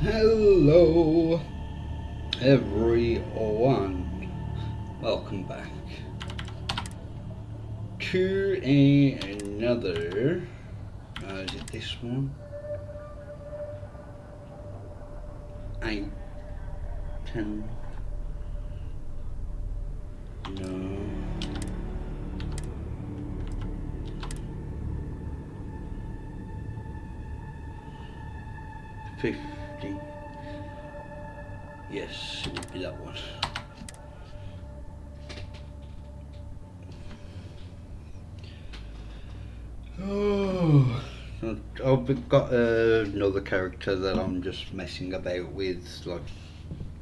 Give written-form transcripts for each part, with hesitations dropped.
Hello everyone, welcome back to another, is it this one? 8, 10, no. Yes, it would be that one. Oh, I've got another character that I'm just messing about with, like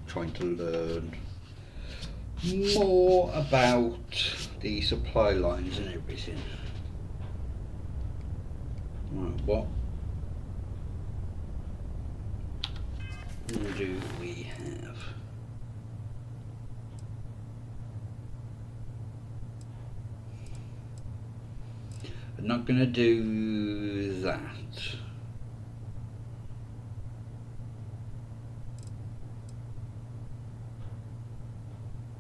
trying to learn more about the supply lines and everything. Right, what do we have? I'm not going to do that.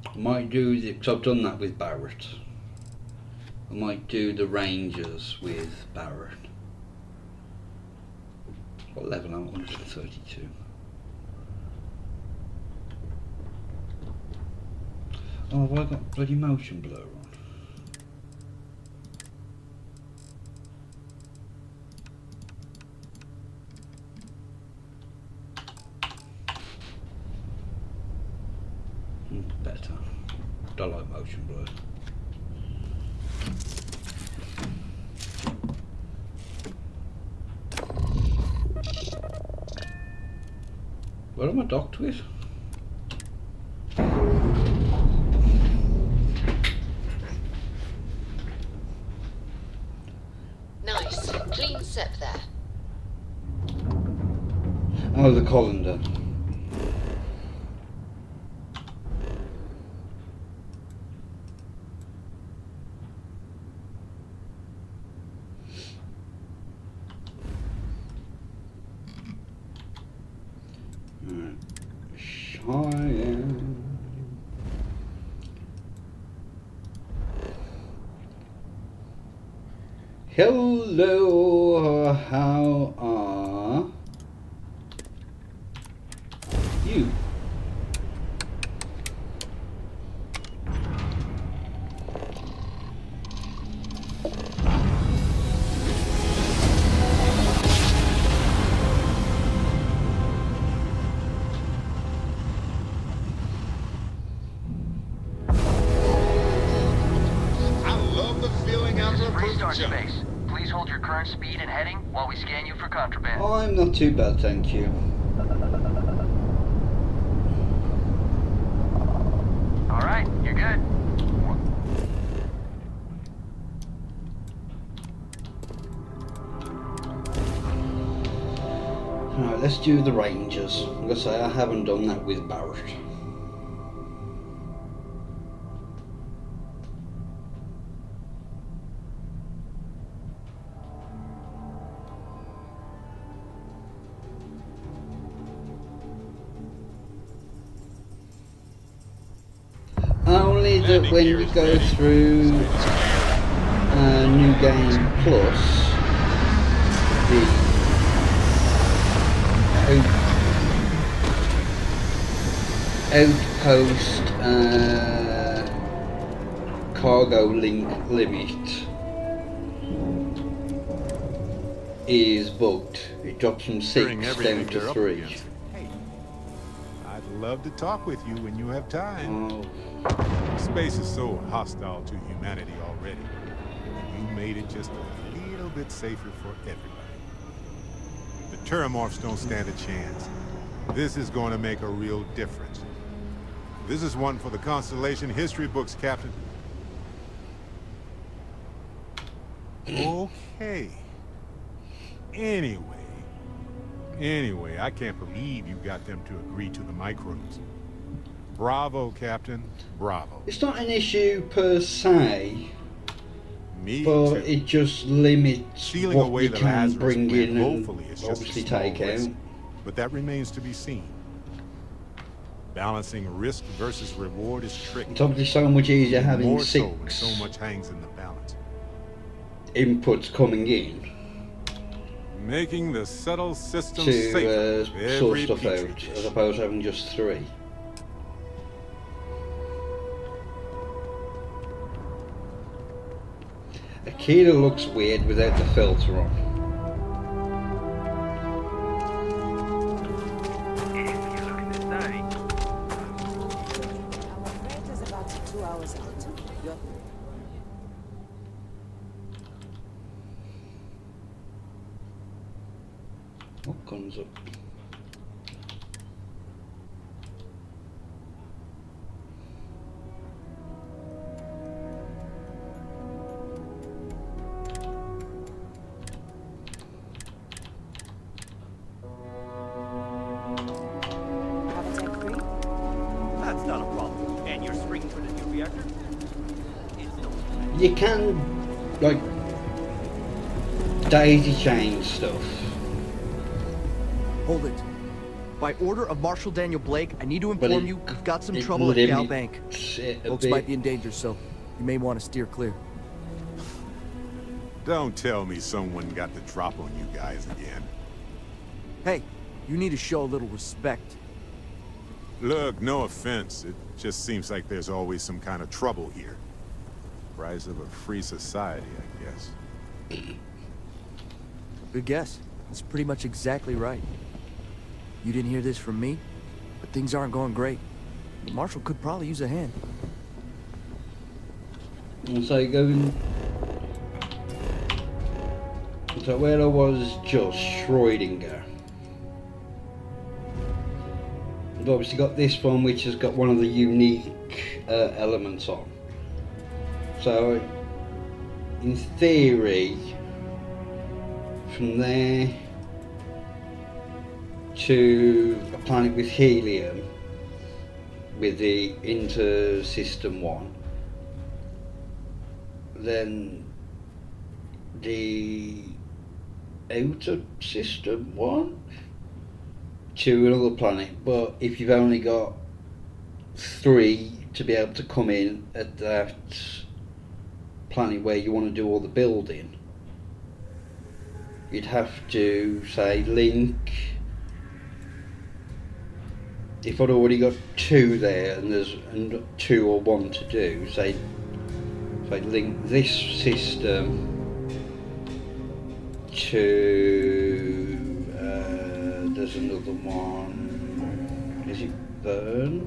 I might do the, because I've done that with Barrett. I might do the Rangers with Barrett. What level am I? 132. Oh, have I got bloody motion blur on? Better. Don't like motion blur. What am I docked with? Nice, clean sep there. Oh, the colander. Hello, how are you? Space. Please hold your current speed and heading while we scan you for contraband. I'm not too bad, thank you. Alright, you're good. Alright, let's do the Rangers. I'm gonna say I haven't done that with Barrett. Only that when you go through New Game Plus, the outpost cargo link limit is bugged. It drops from 6 down to 3. Hey, I'd love to talk with you when you have time. Oh. Space is so hostile to humanity already. You made it just a little bit safer for everybody. The Terramorphs don't stand a chance. This is going to make a real difference. This is one for the Constellation history books, Captain. Okay. Anyway, I can't believe you got them to agree to the microbes. Bravo, Captain. Bravo. It's not an issue per se, Me but too. it just limits Sealing what away you the can Lazarus bring plant, in and hopefully it's just a obviously small take risk. out. but that remains to be seen. Balancing risk versus reward is tricky. It's obviously so much easier having More so when 6 so much hangs in the balance. inputs coming in Making the subtle system to safer. sort stuff out, as opposed to having just 3. Akira looks weird without the filter on. What comes up? That's not a problem. And you're springing for the new reactor? You can, like, daisy chain stuff. Hold it. By order of Marshal Daniel Blake, I need to But inform it- you we've got some it trouble at Gal limits Bank. it a Folks bit. might be in danger, so you may want to steer clear. Don't tell me someone got the drop on you guys again. Hey, you need to show a little respect. Look, no offense. It just seems like there's always some kind of trouble here. Rise of a free society, I guess. Good guess. That's pretty much exactly right. You didn't hear this from me, but things aren't going great. The Marshal could probably use a hand. And so going. So where I was just Schrödinger. We've obviously got this one which has got one of the unique elements on. So in theory, from there to a planet with helium with the inter-system one, then the outer system one to another planet. But if you've only got 3 to be able to come in at that planet where you want to do all the building, you'd have to say link. If I'd already got 2 there and there's 2 or 1 to do, say if I link this system to there's another one. Is it Burn?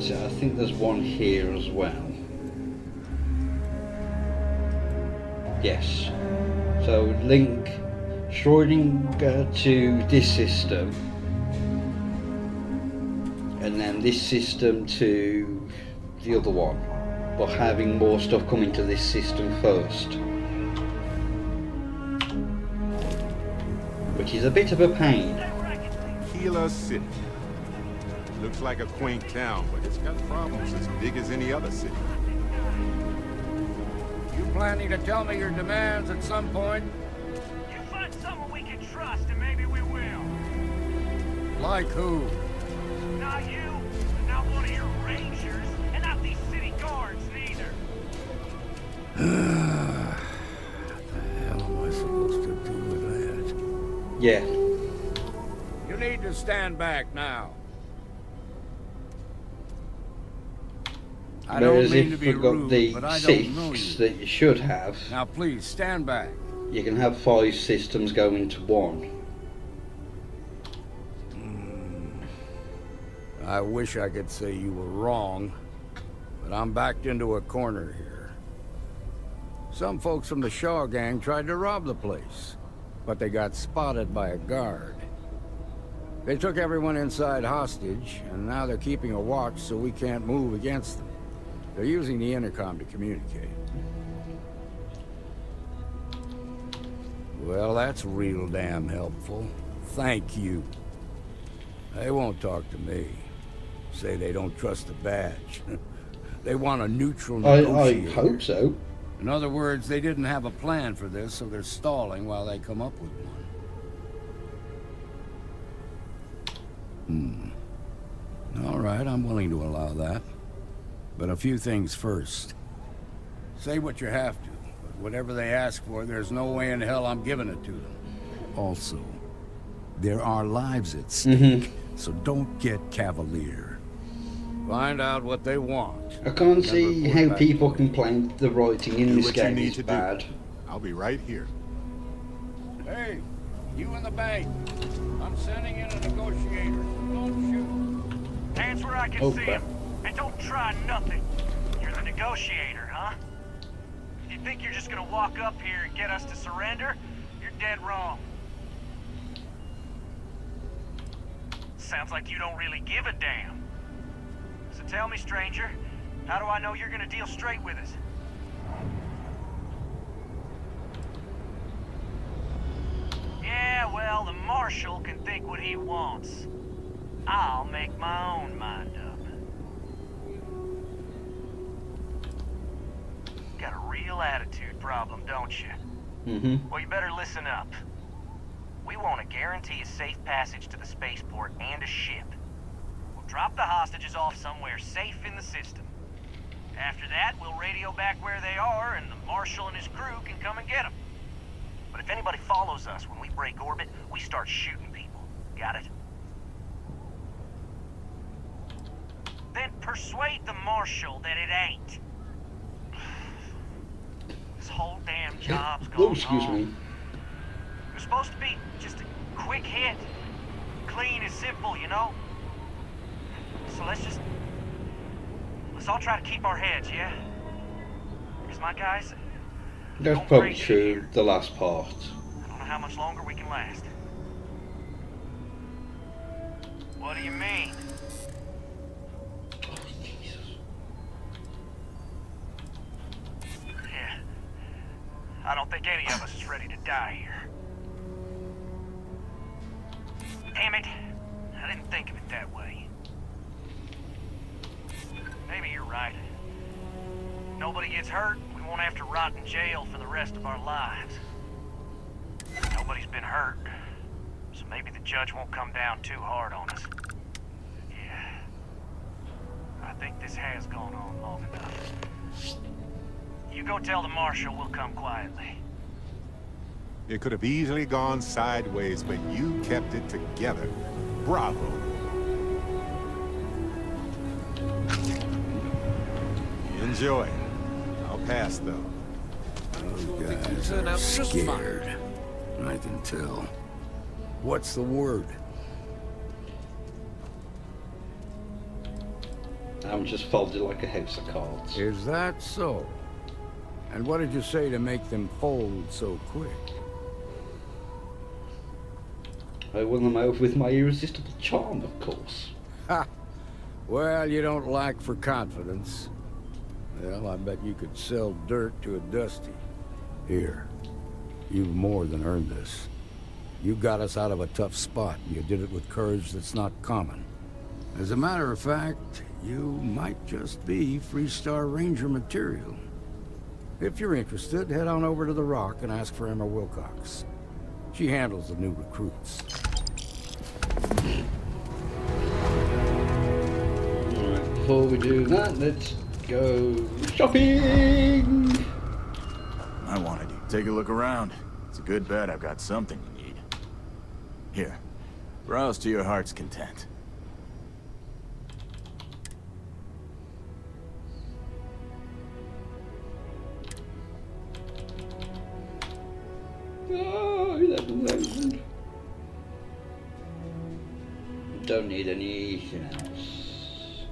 So I think there's one here as well. Yes. So link Schrödinger to this system, and then this system to the other one, but having more stuff coming to this system first, which is a bit of a pain. Kila City. Looks like a quaint town, but it's got problems as big as any other city. You planning to tell me your demands at some point? You find someone we can trust, and maybe we will. Like who? Not you, not one of your rangers, and not these city guards neither. What the hell am I supposed to do with that? Yeah. You need to stand back now. I don't Whereas mean to if be we've got rude, the but I don't know 6 you. that you should have, Now please, stand back. you can have 5 systems go into 1. I wish I could say you were wrong, but I'm backed into a corner here. Some folks from the Shaw gang tried to rob the place, but they got spotted by a guard. They took everyone inside hostage, and now they're keeping a watch so we can't move against them. They're using the intercom to communicate. Well, that's real damn helpful. Thank you. They won't talk to me. Say they don't trust the badge. They want a neutral I negotiator. hope so. In other words, they didn't have a plan for this, so they're stalling while they come up with one. All right, I'm willing to allow that. But a few things first. Say what you have to, but whatever they ask for, there's no way in hell I'm giving it to them. Also, there are lives at stake, so don't get cavalier. Find out what they want. I can't Never see report how back people to me. complain the writing in Do this what you game need is to do. bad. I'll be right here. Hey, you in the bank. I'm sending in a negotiator. Don't shoot. Hands where I can Oh, see crap. him. And don't try nothing. You're the negotiator, huh? You think you're just gonna walk up here and get us to surrender? You're dead wrong. Sounds like you don't really give a damn. So tell me, stranger, how do I know you're gonna deal straight with us? Yeah, well, the Marshal can think what he wants. I'll make my own mind up. Got a real attitude problem, don't you? Well, you better listen up. We want to guarantee a safe passage to the spaceport and a ship. We'll drop the hostages off somewhere safe in the system. After that, we'll radio back where they are, and the Marshal and his crew can come and get them. But if anybody follows us when we break orbit, we start shooting people. Got it? Then persuade the Marshal that it ain't. This whole damn job's Oh, going excuse wrong. me. It was supposed to be just a quick hit. Clean and simple, you know? So let's all try to keep our heads, yeah? Because my guys, That's don't probably break it true, here. the last part. I don't know how much longer we can last. What do you mean? Oh, Jesus. Yeah. I don't think any of us is ready to die here. Damn it. I didn't think of it that way. Maybe you're right. Nobody gets hurt, we won't have to rot in jail for the rest of our lives. Nobody's been hurt, so maybe the judge won't come down too hard on us. Yeah. I think this has gone on long enough. You go tell the Marshal we'll come quietly. It could have easily gone sideways, but you kept it together. Bravo. Enjoy. I'll pass, though. Guys are scared. I can tell. What's the word? I'm just folded like a house of cards. Is that so? And what did you say to make them fold so quick? I won them over with my irresistible charm, of course. Ha! Well, you don't lack for confidence. Well, I bet you could sell dirt to a Dusty. Here, you've more than earned this. You got us out of a tough spot, and you did it with courage that's not common. As a matter of fact, you might just be Freestar Ranger material. If you're interested, head on over to the Rock and ask for Emma Wilcox. She handles the new recruits. Alright, before we do that, let's go shopping! I wanted you. Take a look around. It's a good bet I've got something you need. Here, browse to your heart's content. Oh, 11,000. Don't need anything else.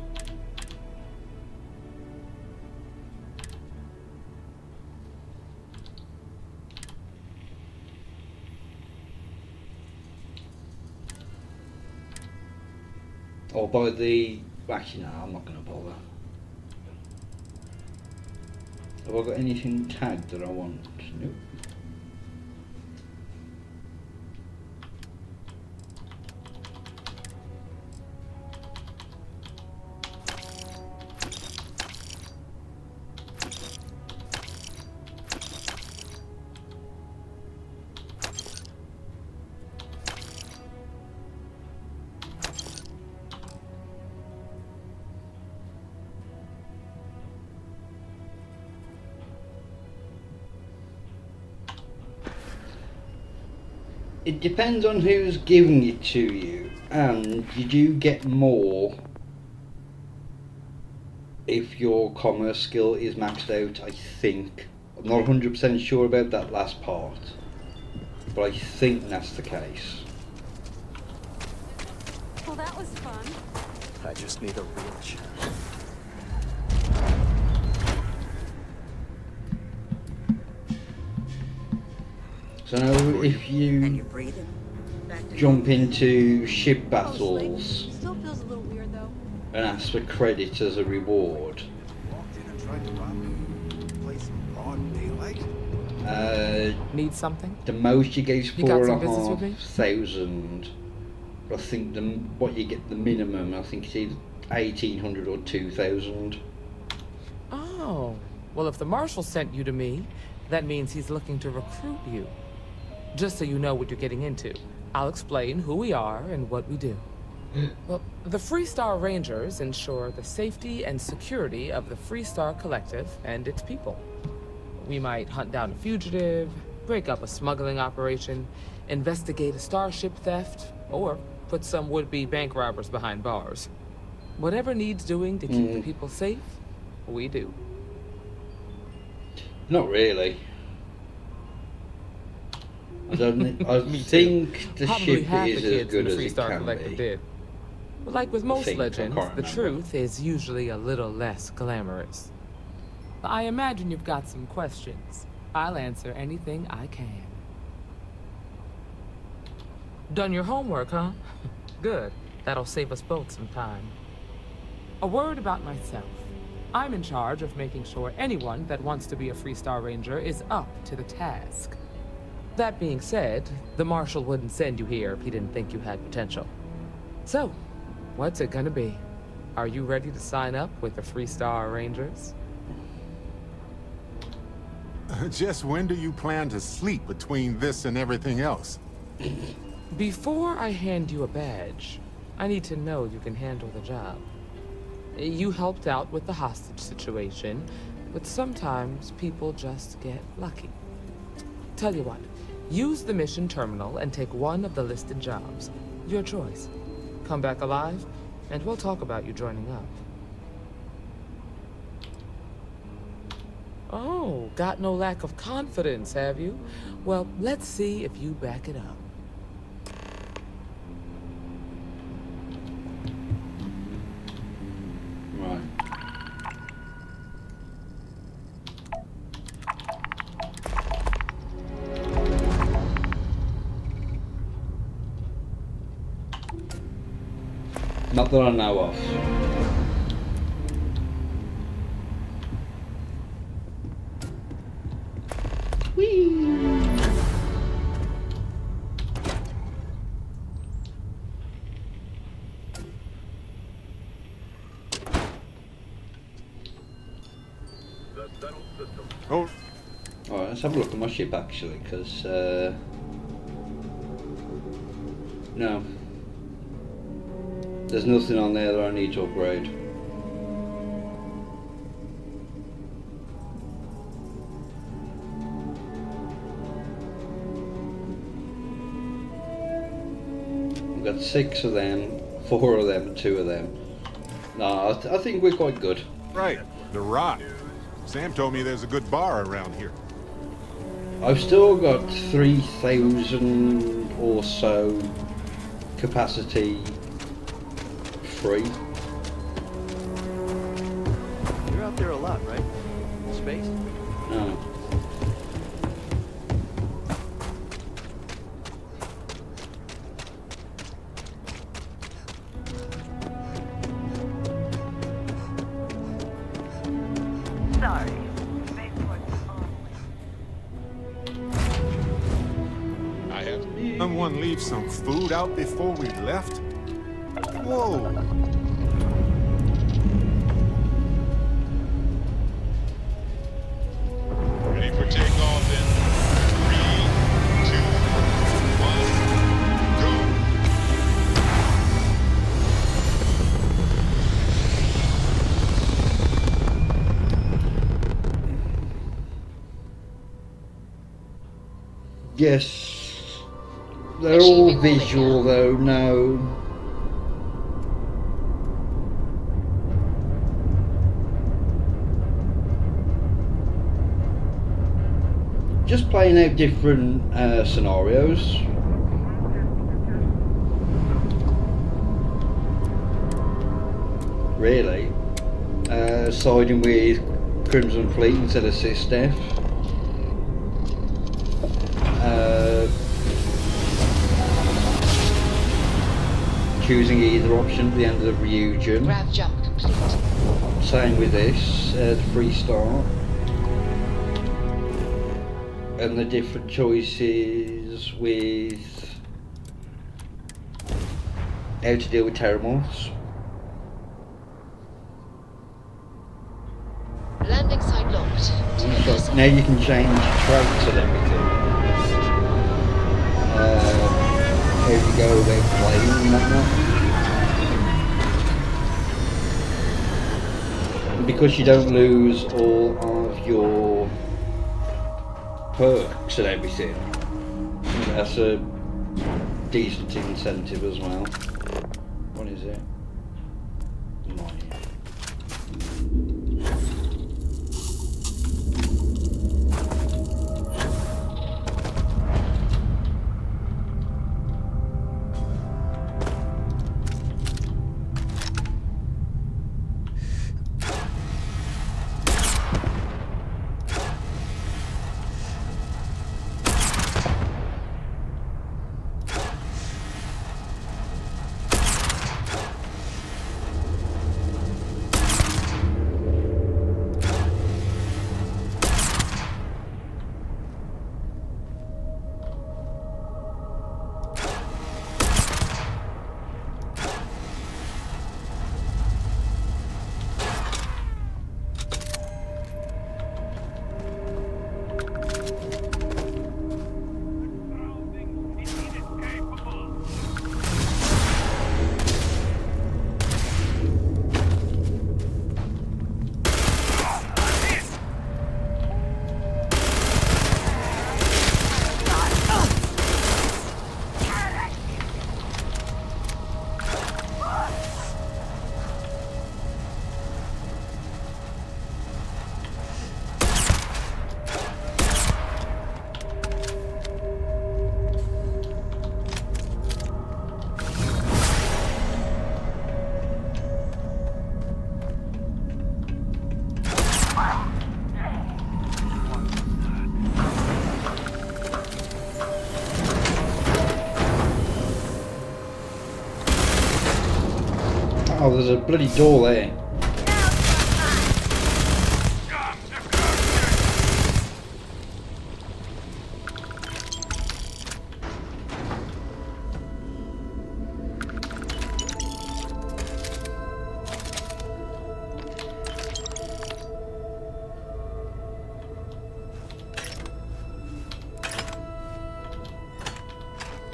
Or buy the... Actually, no, I'm not going to bother. Have I got anything tagged that I want? Nope. It depends on who's giving it to you, and you do get more if your commerce skill is maxed out, I think. I'm not 100% sure about that last part, but I think that's the case. Well, that was fun. I just need a real chance. So now if you jump into ship battles Still feels a little weird though. and ask for credit as a reward, Walked in and tried to rob the place in broad daylight. Need something? the most you get is You got some business with 4,500. I think what you get the minimum, I think it's either 1,800 or 2,000. Oh, well, if the marshal sent you to me, that means he's looking to recruit you. Just so you know what you're getting into, I'll explain who we are and what we do. Well, the Freestar Rangers ensure the safety and security of the Freestar Collective and its people. We might hunt down a fugitive, break up a smuggling operation, investigate a starship theft, or put some would-be bank robbers behind bars. Whatever needs doing to keep the people safe, we do. Not really. I think the Probably ship half the is as kids in good the as it Freestar can Collective be. did. But like with most think, I legends, can't the remember. truth is usually a little less glamorous. I imagine you've got some questions. I'll answer anything I can. Done your homework, huh? Good. That'll save us both some time. A word about myself. I'm in charge of making sure anyone that wants to be a Freestar Ranger is up to the task. That being said, the Marshal wouldn't send you here if he didn't think you had potential. So, what's it gonna be? Are you ready to sign up with the Freestar Rangers? Just when do you plan to sleep between this and everything else? Before I hand you a badge, I need to know you can handle the job. You helped out with the hostage situation, but sometimes people just get lucky. Tell you what, use the mission terminal and take one of the listed jobs. Your choice. Come back alive, and we'll talk about you joining up. Oh, got no lack of confidence, have you? Well, let's see if you back it up. Right. Not that I know of. Oh, Alright, let's have a look at my ship actually, because, no. There's nothing on there that I need to upgrade. We've got 6 of them, 4 of them, 2 of them. No, I think we're quite good. right. The Rock. Sam told me there's a good bar around here. I've still got 3,000 or so capacity free. You're out there a lot, right? In space? No. Sorry. I have someone leave some food out before we left? Whoa. Ready for takeoff in 3, 2, 1, go. Yes. They're all visual though, no. Just playing out different scenarios. Really. Siding with Crimson Fleet instead of SysDef. Choosing either option at the end of the region. Grav jump complete. Same with this, the free start. And the different choices with how to deal with terramorphs. Landing site locked. So now you can change traits and everything. How you go about playing and whatnot. And because you don't lose all of your perks and everything, that's a decent incentive as well. What is it? Mine. Oh, there's a bloody door there.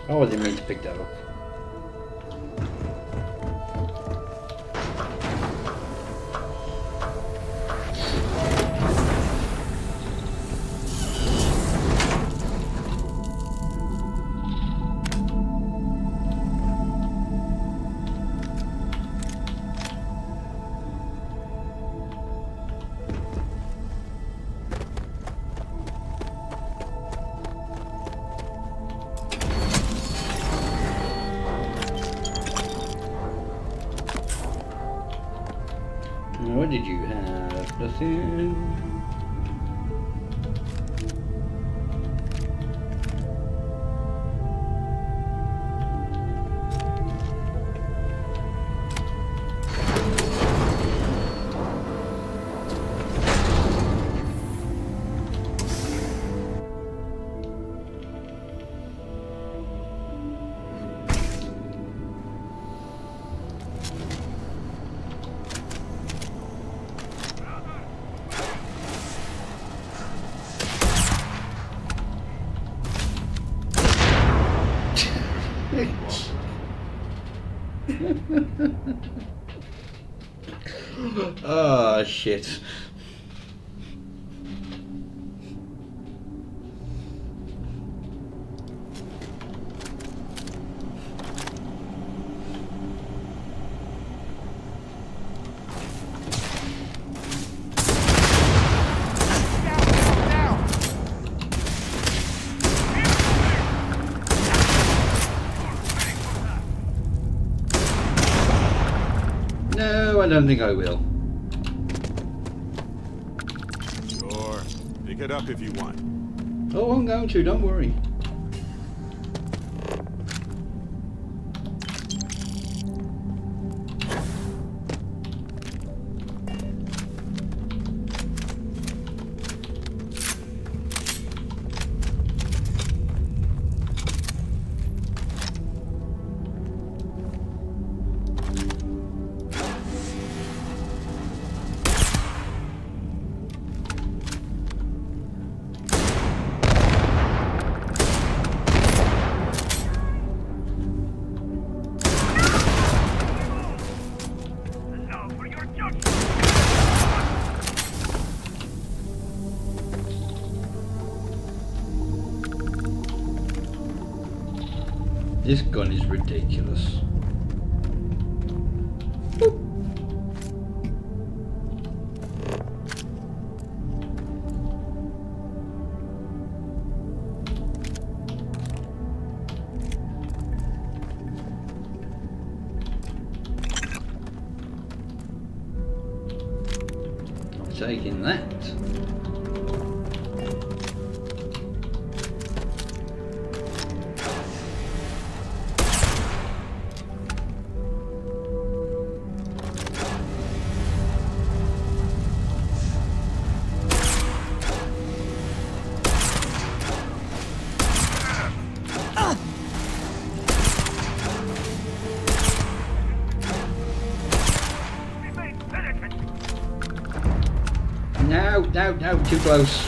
Oh, I didn't mean to pick that up. What did you have? Nothing. Ah, shit. I don't think I will. Sure. Pick it up if you want. Oh, I'm going to, don't worry. This gun is ridiculous. I'm taking that. No, too close.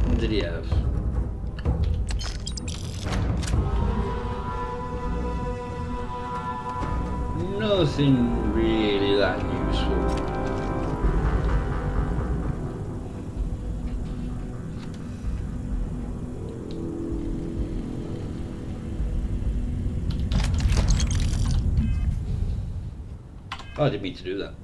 What did he have? Nothing really that useful. Oh, I didn't mean to do that.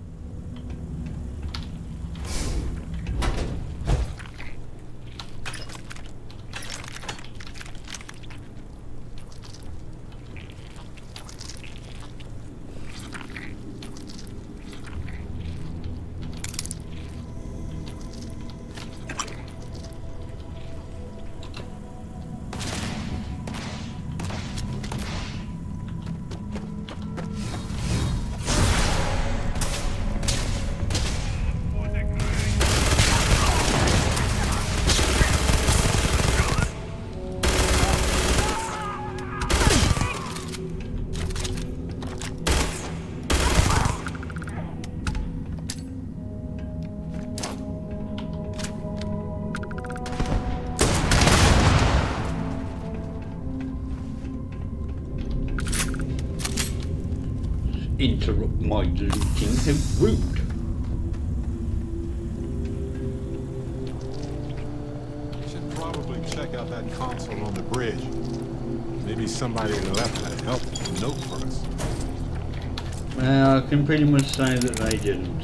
Interrupt my looting, how rude. Should probably check out that console on the bridge. Maybe somebody left a helpful note for us. Well, I can pretty much say that they didn't.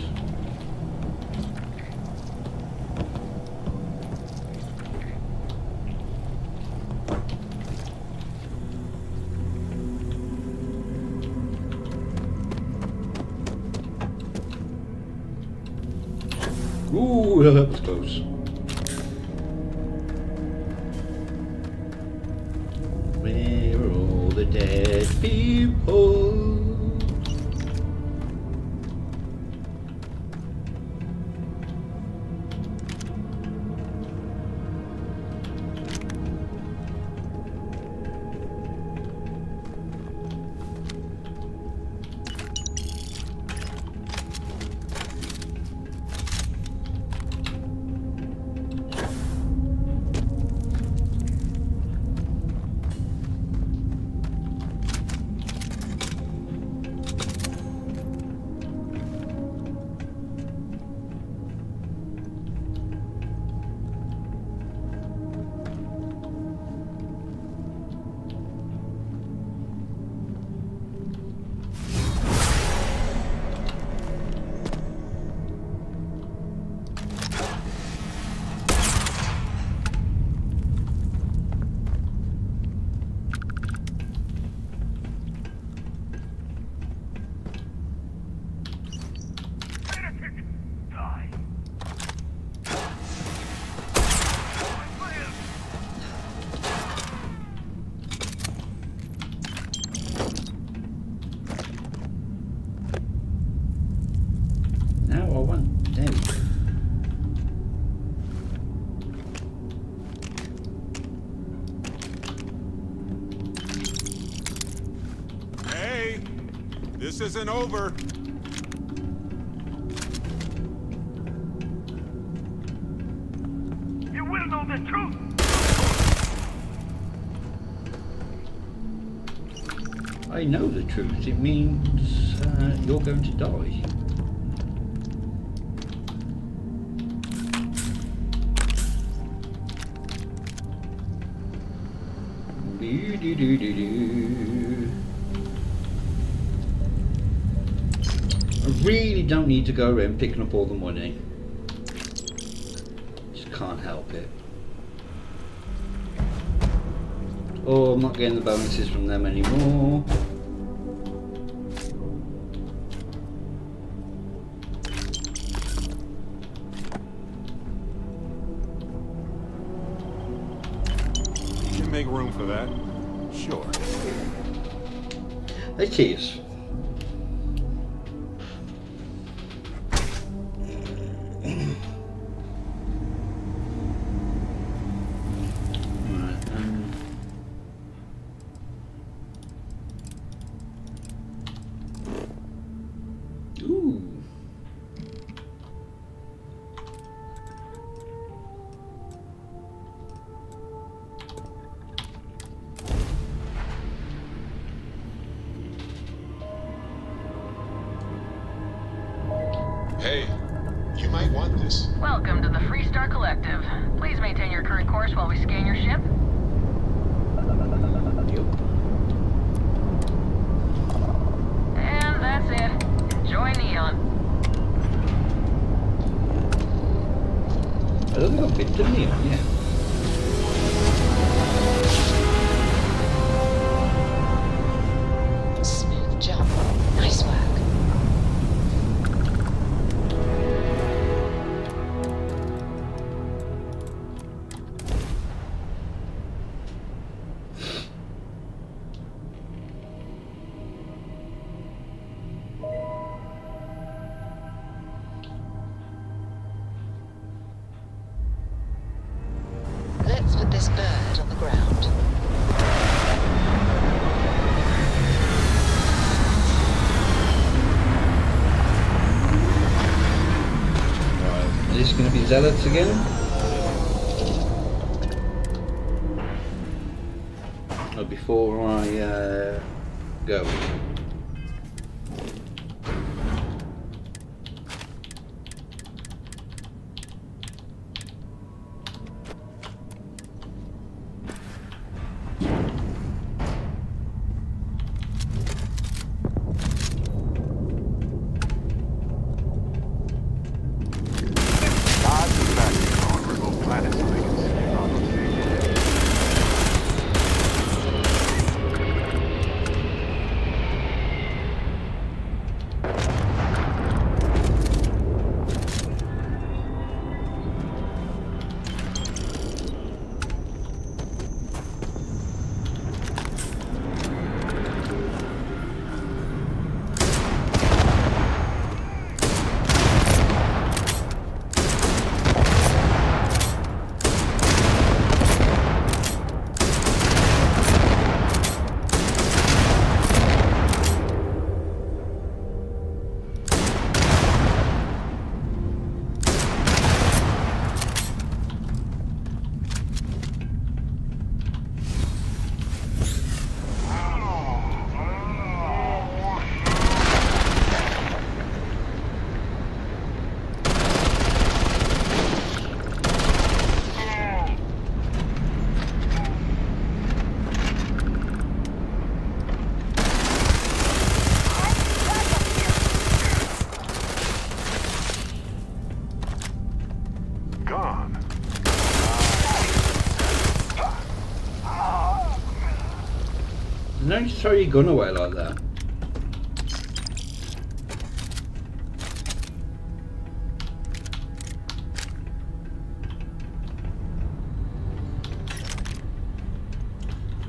Ooh, that was close. Where are all the dead people? This isn't over. You will know the truth. I know the truth. It means you're going to die. I really don't need to go around picking up all the money. Just can't help it. Oh, I'm not getting the bonuses from them anymore. You can make room for that. Sure. It is. Hey, you might want this. Welcome to the Freestar Collective. Please maintain your current course while we scan your ship. And that's it. Enjoy Neon. I don't think I've been to Neon yet. Smooth jump. Nice work. Let's put this bird on the ground. Is this going to be zealots again? Or before I go? Don't just throw your gun away like that.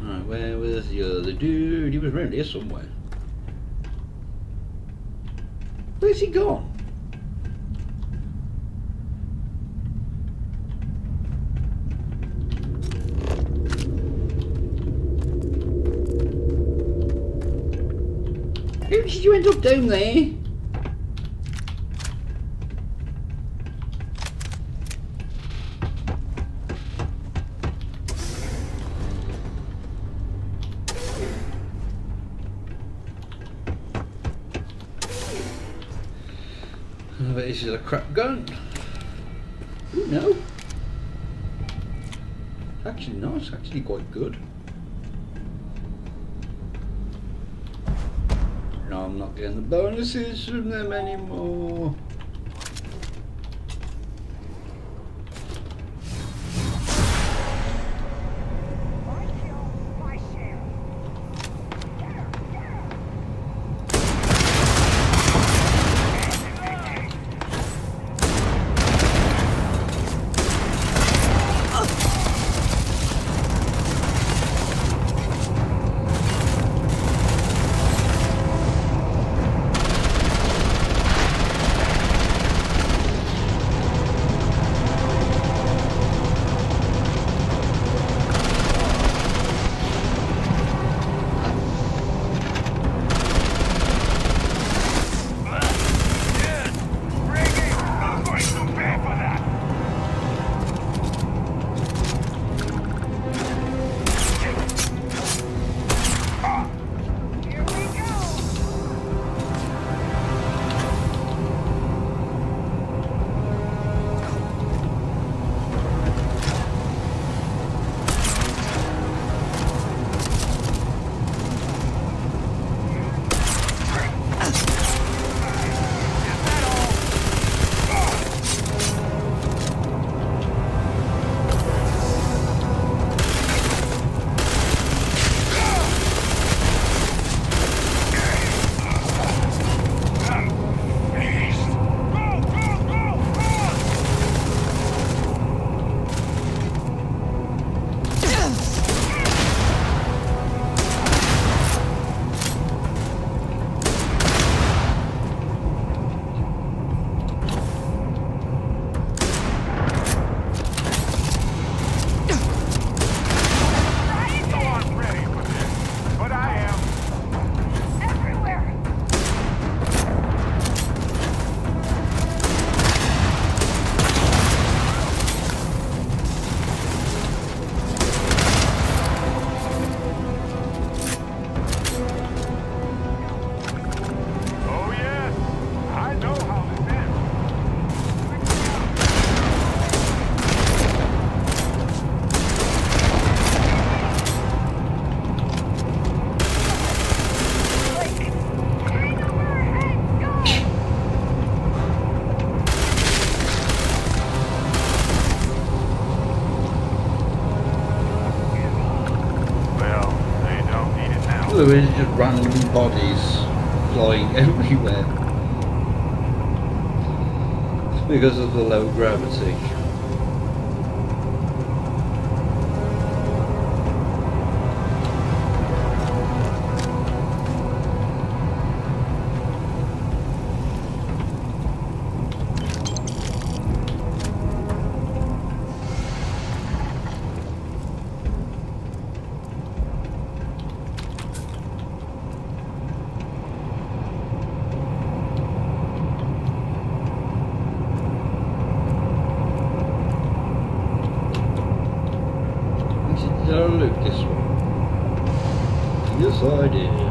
Alright, where was the other dude? He was around here somewhere. Where's he gone? Who's did you end up down there? I bet this is a crap gun. Ooh, no. Actually, no, it's actually quite good. No, I'm not getting the bonuses from them anymore. There is just random bodies flying everywhere because of the low gravity. Did I look this one? Yes, I did.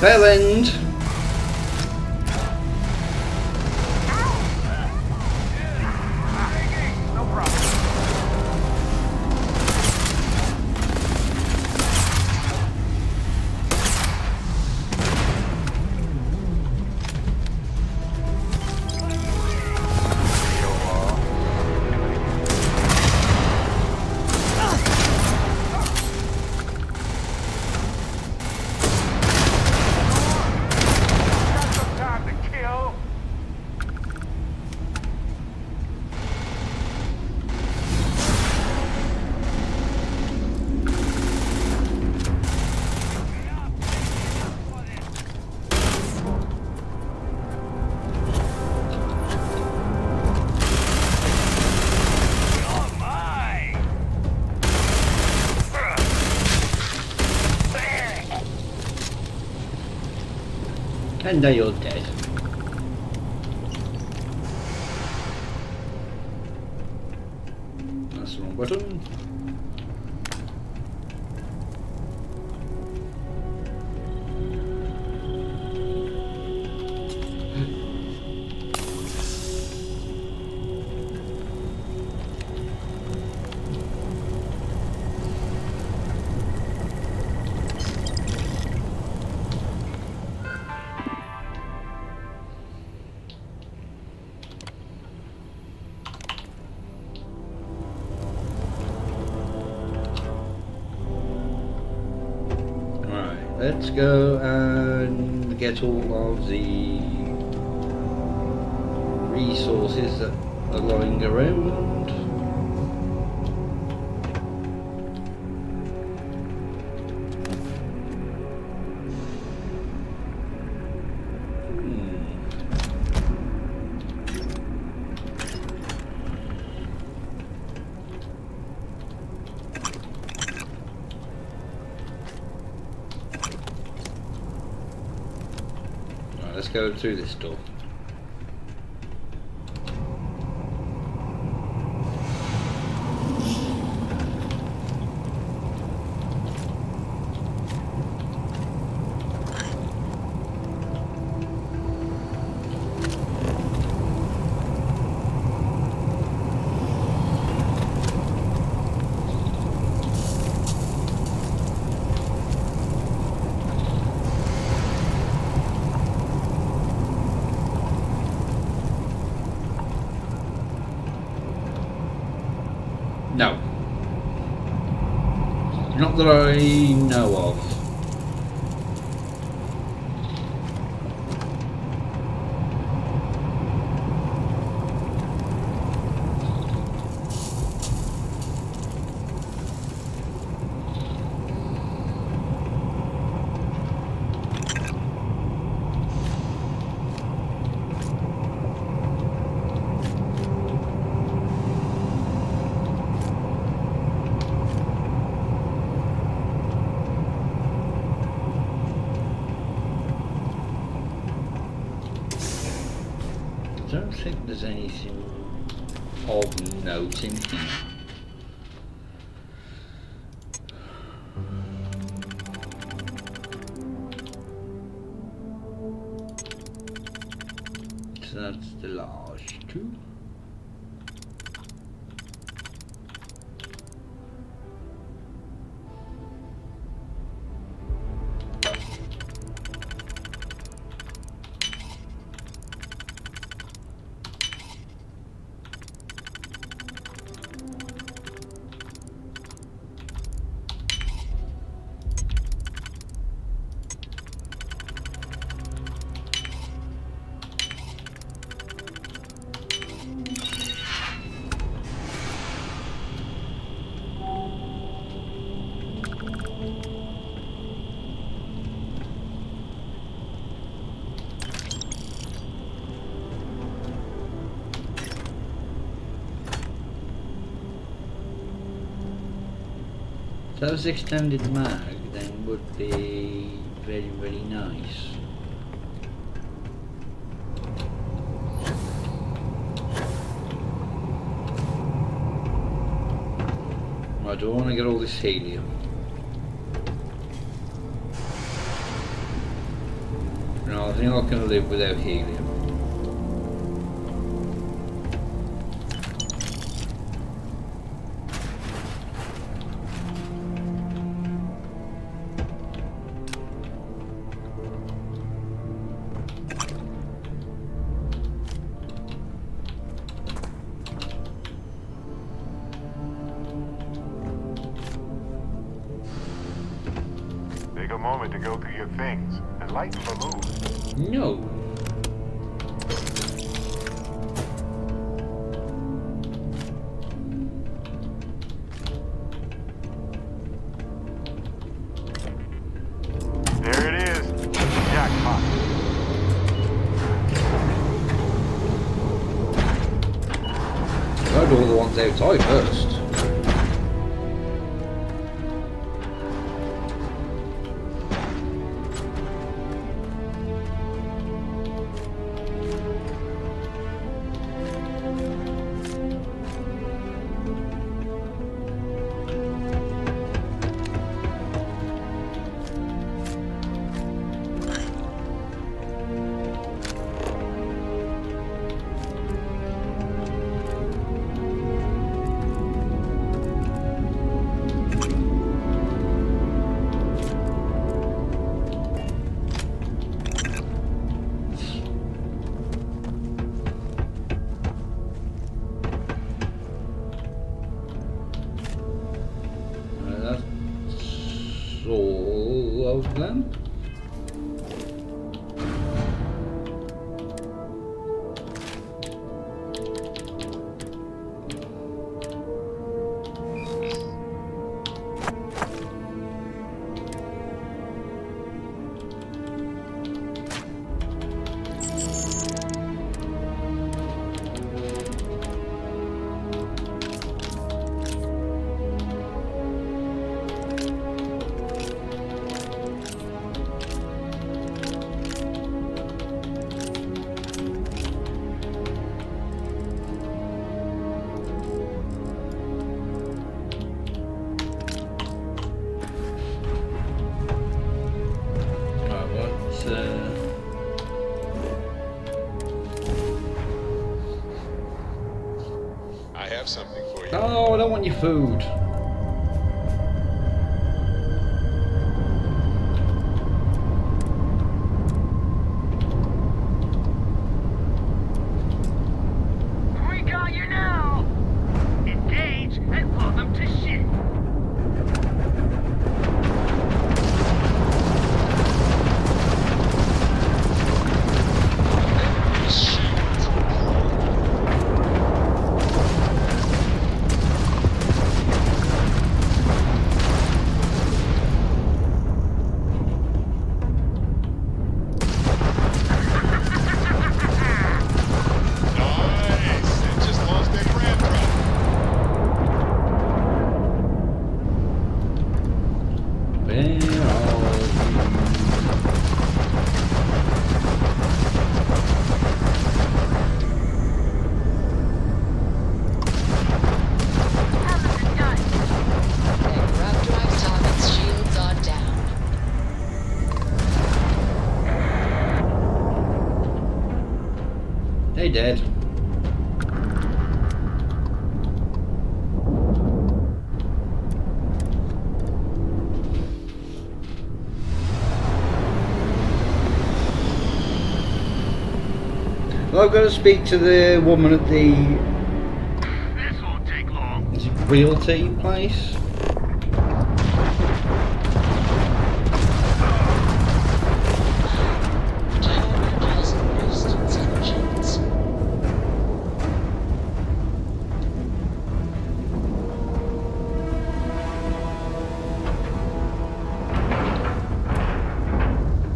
Bell end. And now you're dead. That's the wrong button. Let's go and get all of the resources that are lying around. Let's go through this door. No. Not that I know of. I don't think there's anything of note in here. So that's the last two. So those extended mag then would be very, very nice. I don't want to get all this helium. definitely not going to live without helium. Take a moment to go through your things and lighten the mood. No. There it is. Jackpot. I'd all the ones outside first. That's all of them. I have something for you. Oh, I don't want your food. We got you now! Engage and put them to shit! Nice! They just lost their grab truck. Where are Their grab drive target's shields are down. you? They dead. Well, I've got to speak to the woman at the This won't take long. is it realty place. Return Ryzen roost instructions.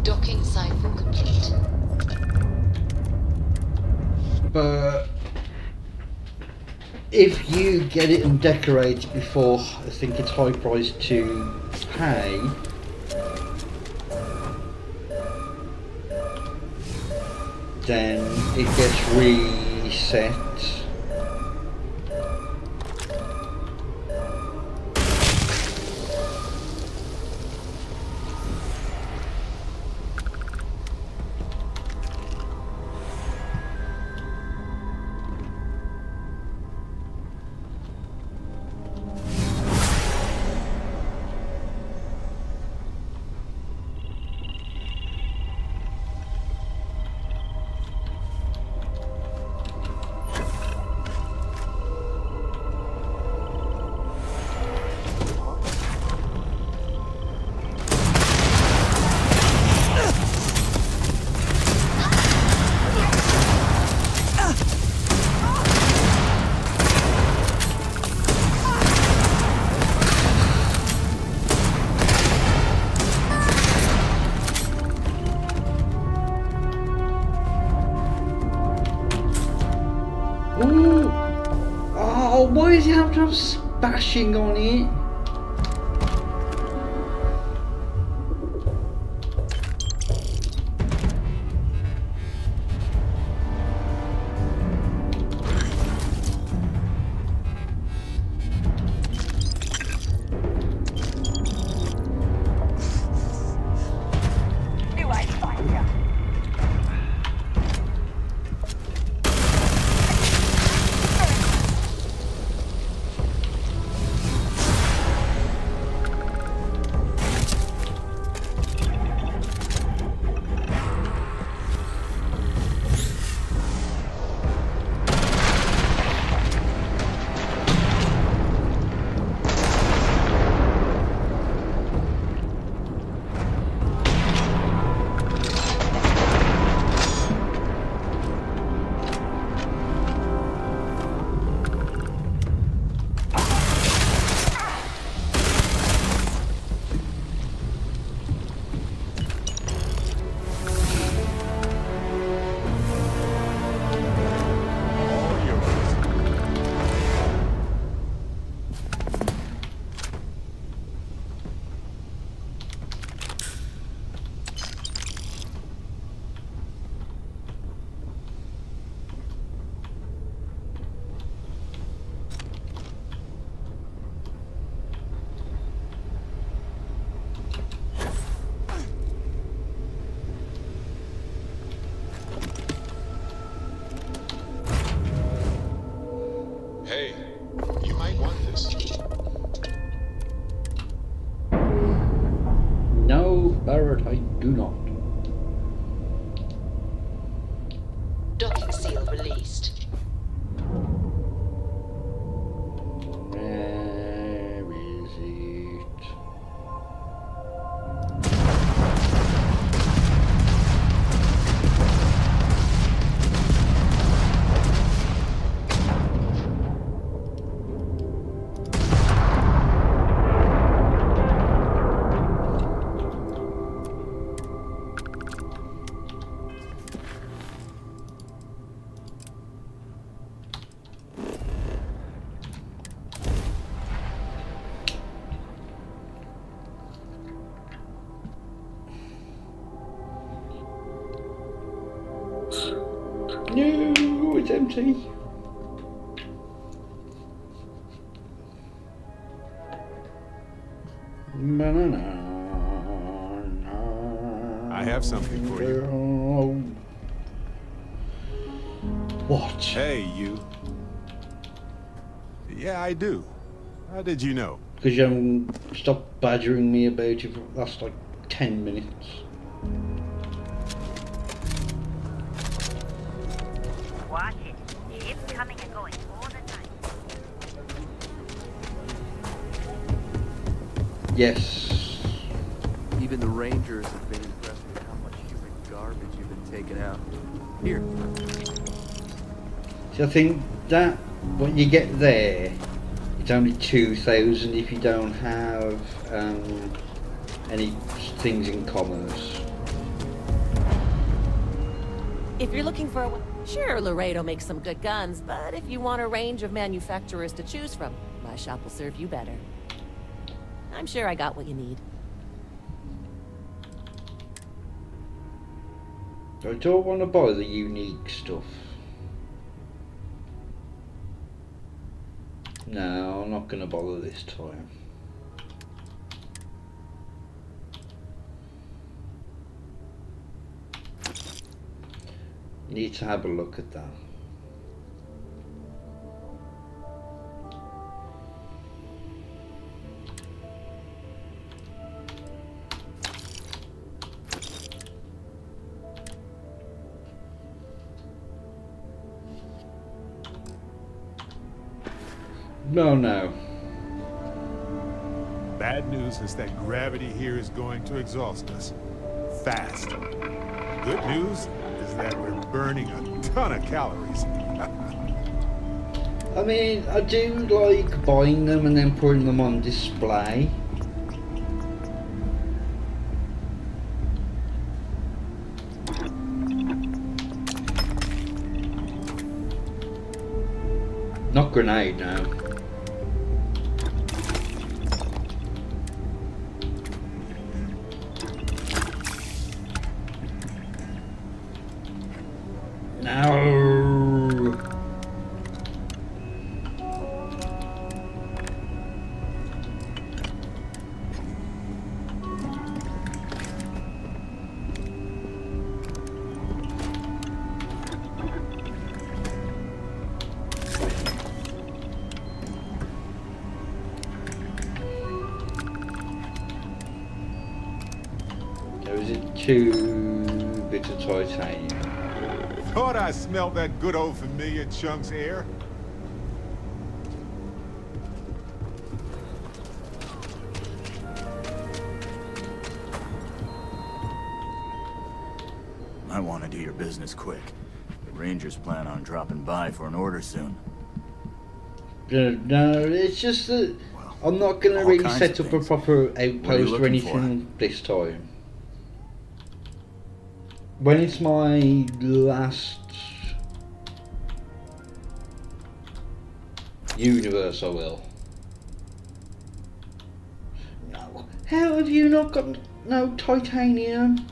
Docking cycle complete. But if you get it and decorate it before, I think it's high price to pay. Then it gets reset. Ooh! Oh, why does he have to have splashing on it? Hey, you might want this. No, Barrett, I do not. Docking seal released. Where is it? No, it's empty. I have something for you. What? Hey, you. Yeah, I do. How did you know? Because you haven't stopped badgering me about it for the last like 10 minutes. Watch it. Ships coming and going all the time. Yes. Even the Rangers have been impressed with how much human garbage you've been taking out. Here. So I think that what you get there, it's only 2,000 if you don't have any things in commerce. If you're looking for a... Sure, Laredo makes some good guns, but if you want a range of manufacturers to choose from, my shop will serve you better. I'm sure I got what you need. I don't want to buy the unique stuff. No, I'm not going to bother this time. Need to have a look at that. No, no. Bad news is that gravity here is going to exhaust us. Fast. Good news is that we're burning a ton of calories. I mean, I do like buying them and then putting them on display. Not grenade now. No. There was it 2 bits of titanium. Thought I smelled that good old familiar Chunk's air. I want to do your business quick. The Rangers plan on dropping by for an order soon. No, it's just that I'm not going to really set up a proper outpost or anything this time. When it's my last universe, I will. No. How have you not got no titanium?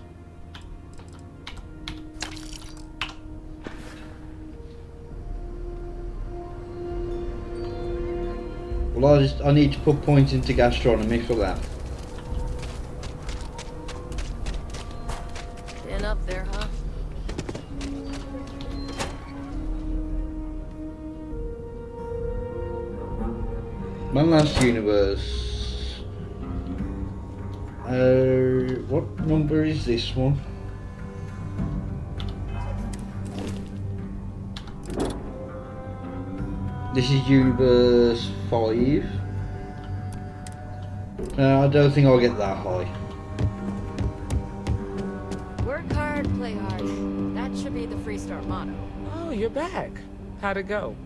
Well, I need to put points into gastronomy for that. Been up there, huh? My last universe. What number is this one? This is universe 5. I don't think I'll get that high. Work hard, play hard. That should be the Freestar motto. Oh, you're back. How'd it go?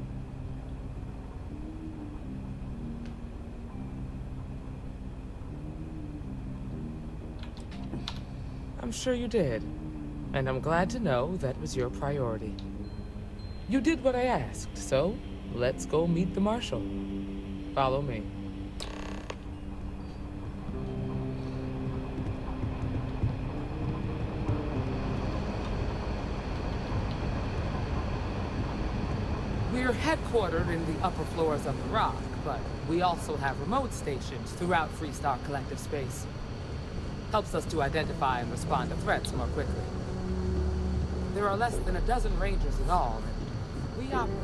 I'm sure you did. And I'm glad to know that was your priority. You did what I asked, so let's go meet the Marshal. Follow me. We're headquartered in the upper floors of the Rock, but we also have remote stations throughout Freestar Collective space. Helps us to identify and respond to threats more quickly. There are less than a dozen Rangers in all, and we operate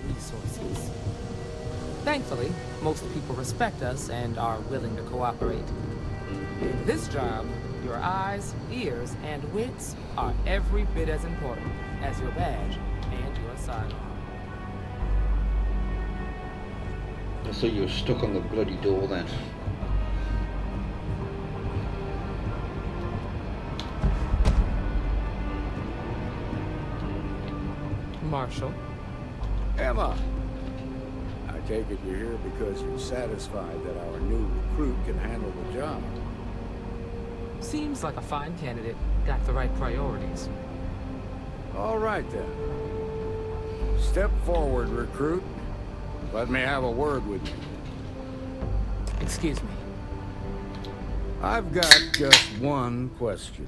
with resources. Thankfully, most people respect us and are willing to cooperate. In this job, your eyes, ears, and wits are every bit as important as your badge and your sidearm. So you're stuck on the bloody door then. Marshal. Emma! I take it you're here because you're satisfied that our new recruit can handle the job. Seems like a fine candidate. Got the right priorities. All right then. Step forward, recruit. Let me have a word with you. Excuse me. I've got just one question.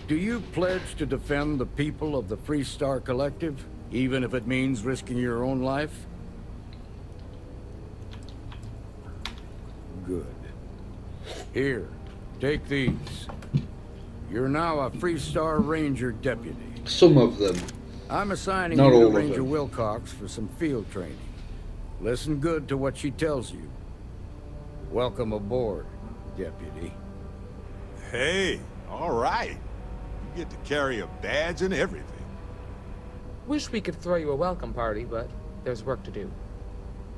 Do you pledge to defend the people of the Freestar Collective, even if it means risking your own life? Good. Here, take these. You're now a Freestar Ranger deputy. Some of them. I'm assigning Not you to all of Ranger them. Wilcox for some field training. Listen good to what she tells you. Welcome aboard, deputy. Hey, all right. You get to carry a badge and everything. Wish we could throw you a welcome party, but there's work to do.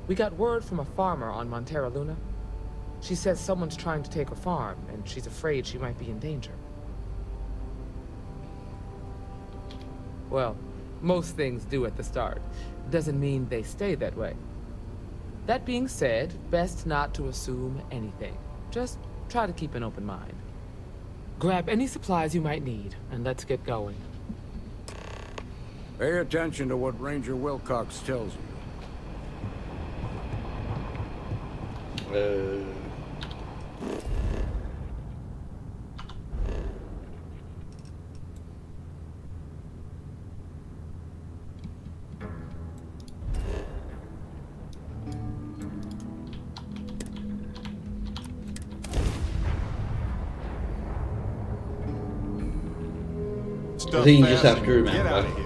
We got word from a farmer on Montera Luna. She says someone's trying to take her farm, and she's afraid she might be in danger. Well, most things do at the start. Doesn't mean they stay that way. That being said, best not to assume anything. Just try to keep an open mind. Grab any supplies you might need, and let's get going. Pay attention to what Ranger Wilcox tells you. Stuff I think you just fast have to and Get out remember. of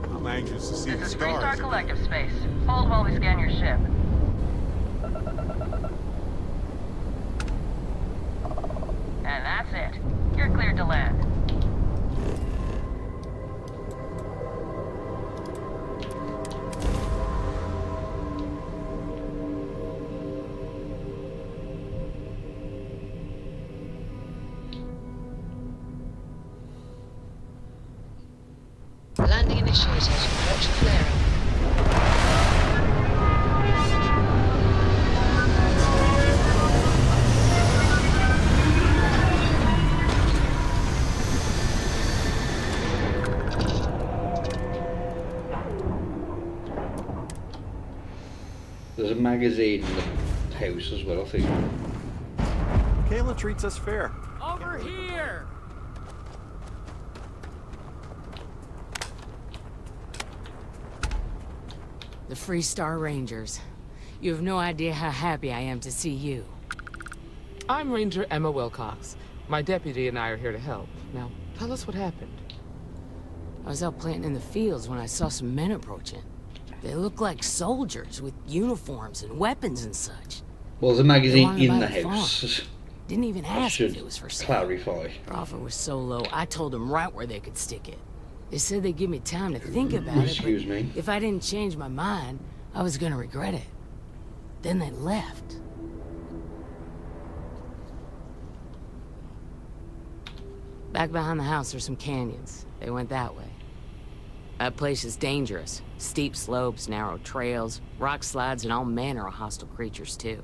here. I'm anxious to see the This is stars. Freestar Collective Space. Hold while we scan your ship. And that's it. You're cleared to land. Landing initiated. Watch the flare. There's a magazine in the house as well, I think. Kayla treats us fair. Over here! The Freestar Rangers. You have no idea how happy I am to see you. I'm Ranger Emma Wilcox. My deputy and I are here to help. Now, tell us what happened. I was out planting in the fields when I saw some men approaching. They looked like soldiers with uniforms and weapons and such. Well, there's a They magazine wanted to in buy the the farm. house. Didn't even I ask if should it was for sale. clarify. Their offer was so low, I told them right where they could stick it. They said they'd give me time to think about it, Excuse but me. if I didn't change my mind, I was gonna regret it. Then they left. Back behind the house are some canyons. They went that way. That place is dangerous. Steep slopes, narrow trails, rock slides, and all manner of hostile creatures, too.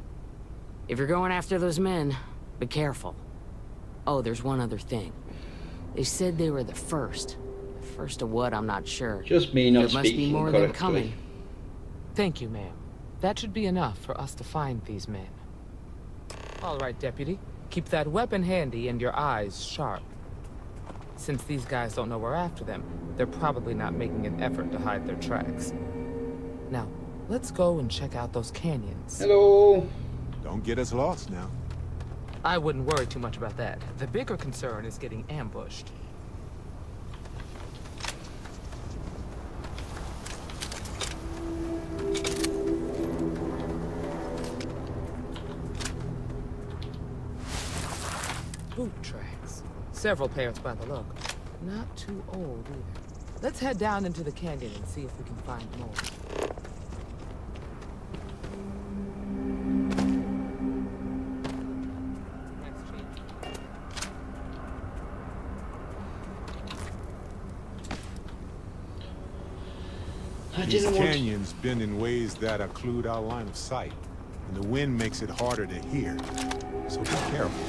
If you're going after those men, be careful. Oh, there's one other thing. They said they were the first. The first of what, I'm not sure. Just me not There must be speaking more of them correctly. coming. Thank you, ma'am. That should be enough for us to find these men. All right, deputy. Keep that weapon handy and your eyes sharp. Since these guys don't know we're after them, they're probably not making an effort to hide their tracks. Now, let's go and check out those canyons. Hello. Don't get us lost now. I wouldn't worry too much about that. The bigger concern is getting ambushed. Boot tracks. Several pairs by the look. Not too old either. Let's head down into the canyon and see if we can find more. These canyons bend in ways that occlude our line of sight, and the wind makes it harder to hear. So be careful.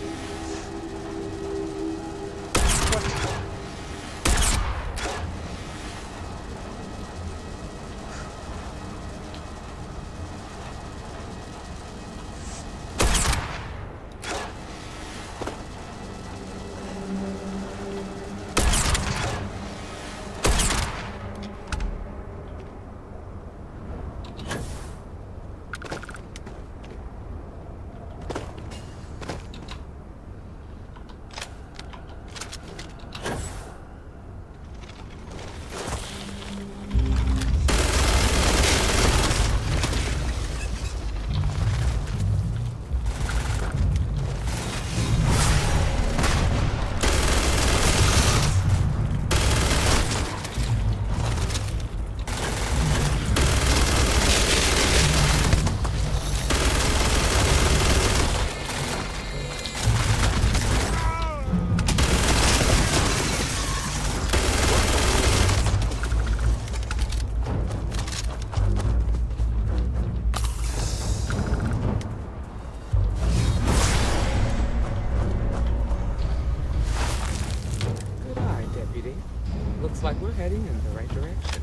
Looks like we're heading in the right direction.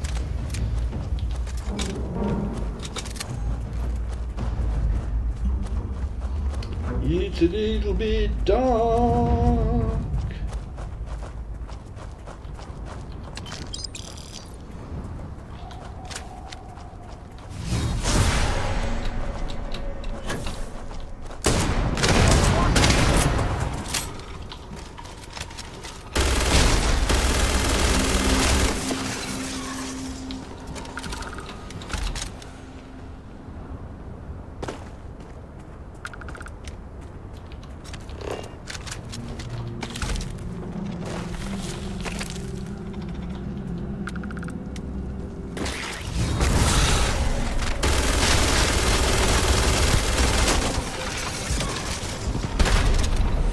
It's a little bit dark.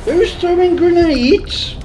Who's throwing grenades?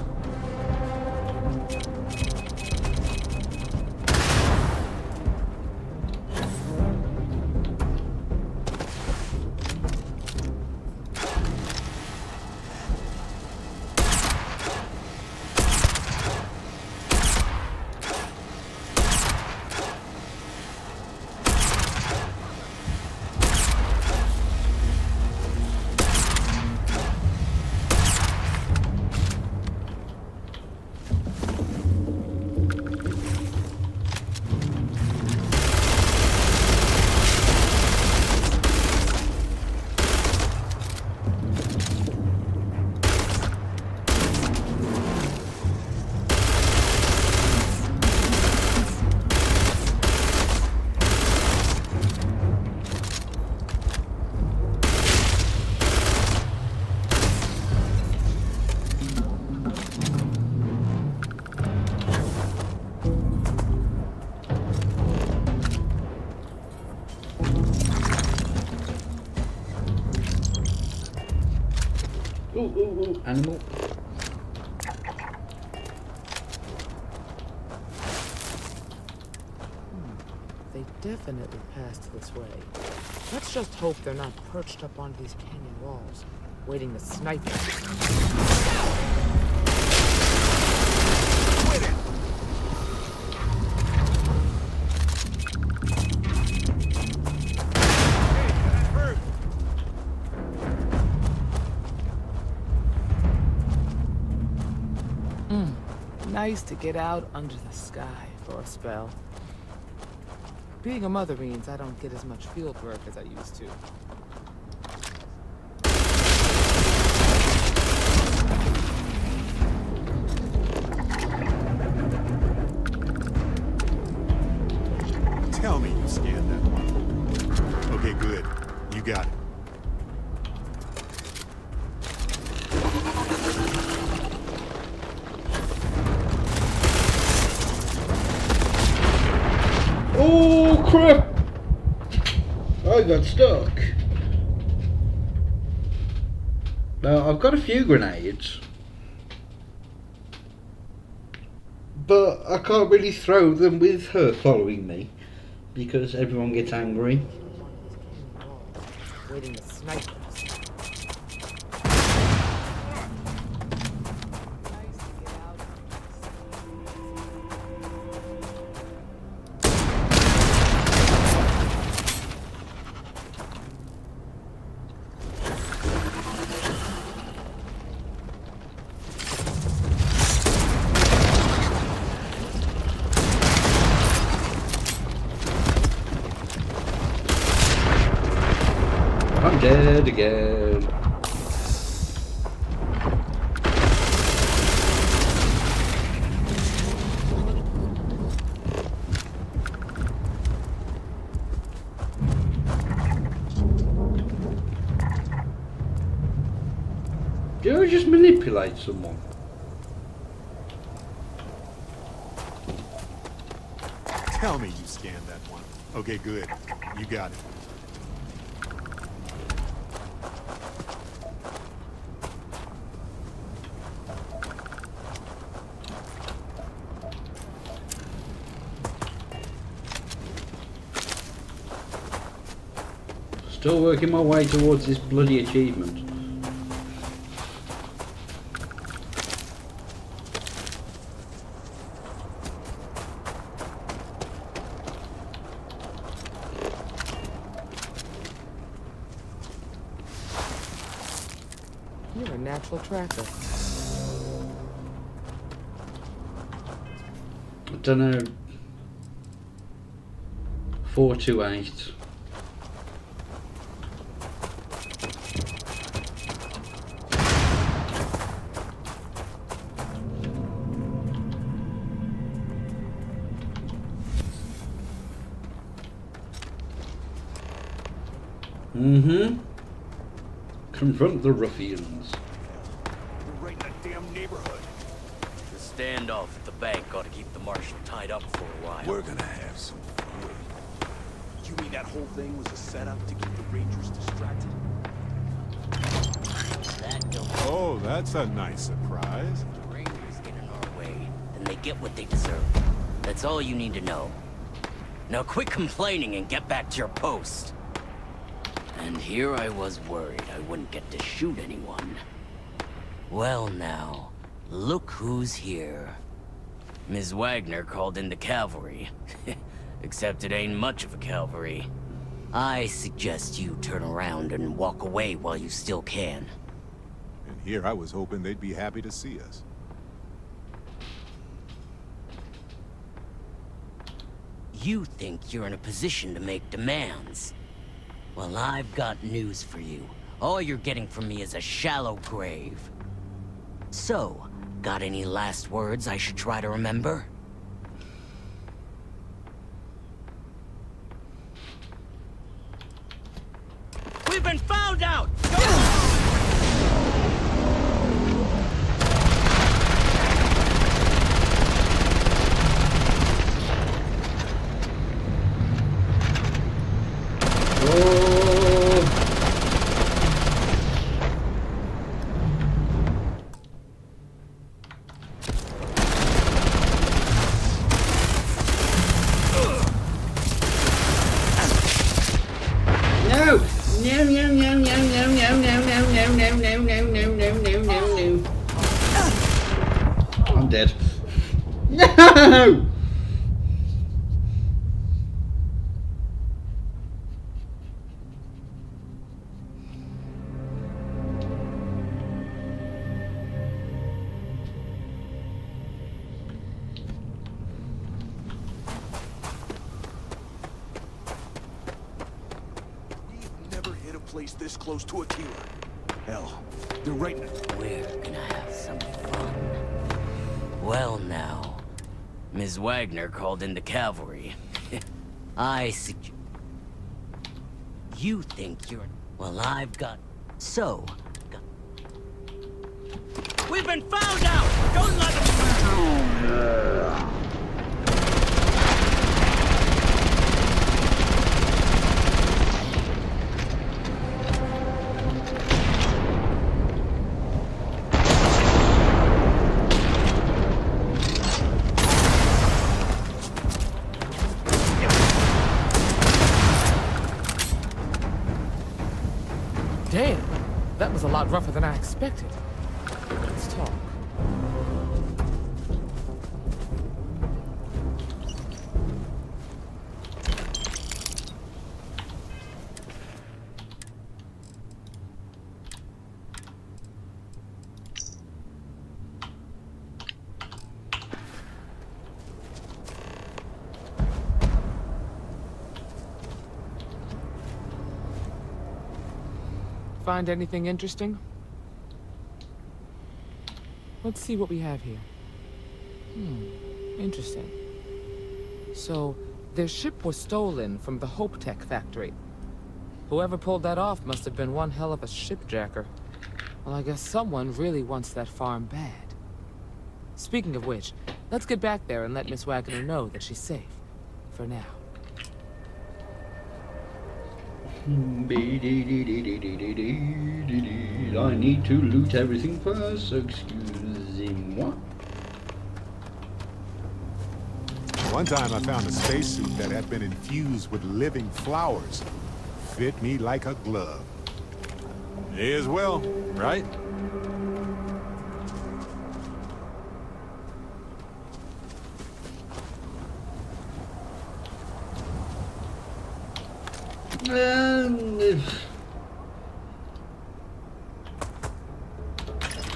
Ooh, animal. They definitely passed this way. Let's just hope they're not perched up on these canyon walls, waiting to snipe us. Nice to get out under the sky for a spell. Being a mother means I don't get as much field work as I used to. Tell me you scanned that one. Okay, good. You got it. Oh crap! I got stuck. Now I've got a few grenades, but I can't really throw them with her following me because everyone gets angry. Waiting to snipe us. I'm dead again. Did I just manipulate someone? Tell me you scanned that one. Okay, good. You got it. Still working my way towards this bloody achievement. natural tracker. I don't know. 428. Confront the ruffians. We're right in that damn neighborhood. The standoff at the bank ought to keep the marshal tied up for a while. We're gonna have some fun. You mean that whole thing was a setup to keep the Rangers distracted? Oh, that's a nice surprise. The Rangers get in our way, then they get what they deserve. That's all you need to know. Now quit complaining and get back to your post. And here I was worried I wouldn't get to shoot anyone. Well now, look who's here. Ms. Wagner called in the cavalry. Except it ain't much of a cavalry. I suggest you turn around and walk away while you still can. And here I was hoping they'd be happy to see us. You think you're in a position to make demands. Well, I've got news for you. All you're getting from me is a shallow grave. So, got any last words I should try to remember? We've been found out! I'm dead. No! Never hit a place this close to a killer. Hell, they're right in it. We're gonna have some fun. Well now, Ms. Wagner called in the cavalry. I suggest... You think you're... Well, I've got... So... We've been found out! Don't let them... Damn, that was a lot rougher than I expected. Let's talk. Find anything interesting? Let's see what we have here. Interesting. So, their ship was stolen from the Hope Tech factory. Whoever pulled that off must have been one hell of a shipjacker. Well, I guess someone really wants that farm bad. Speaking of which, let's get back there and let Miss Wagner know that she's safe. For now. I need to loot everything first, so excusez-moi. One time I found a spacesuit that had been infused with living flowers. Fit me like a glove. May as well, right?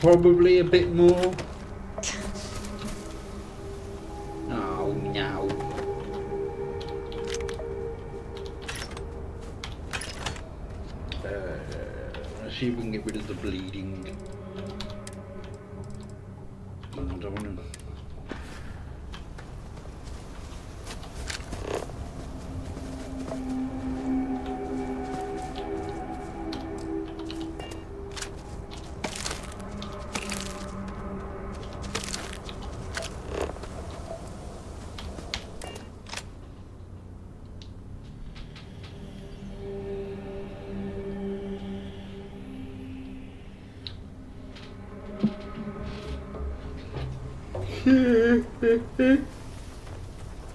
probably a bit more. Oh no. Let's see if we can get rid of the bleeding. I don't want to.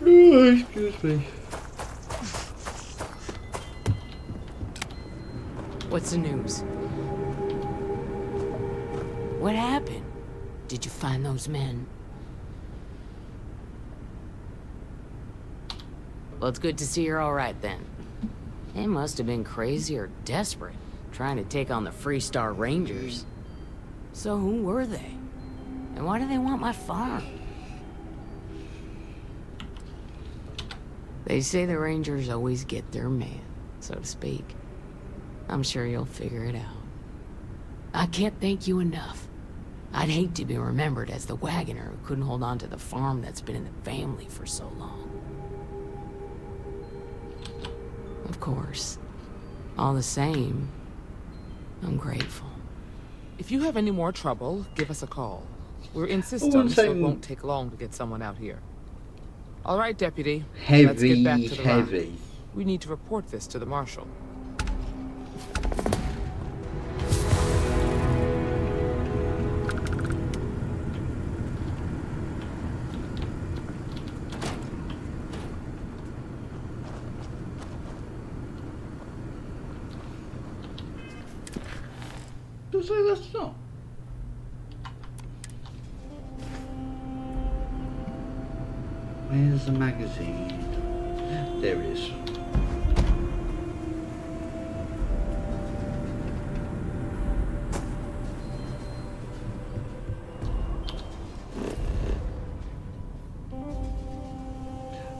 Oh, excuse me. What's the news? What happened? Did you find those men? Well, it's good to see you're all right then. They must have been crazy or desperate, trying to take on the Freestar Rangers. So who were they? And why do they want my farm? They say the Rangers always get their man, so to speak. I'm sure you'll figure it out. I can't thank you enough. I'd hate to be remembered as the wagoner who couldn't hold on to the farm that's been in the family for so long. Of course. All the same, I'm grateful. If you have any more trouble, give us a call. We're in systems, so it won't take long to get someone out here. All right, Deputy. Let's get back to the Heavy. We need to report this to the Marshal. That's not. Where's the magazine? There it is.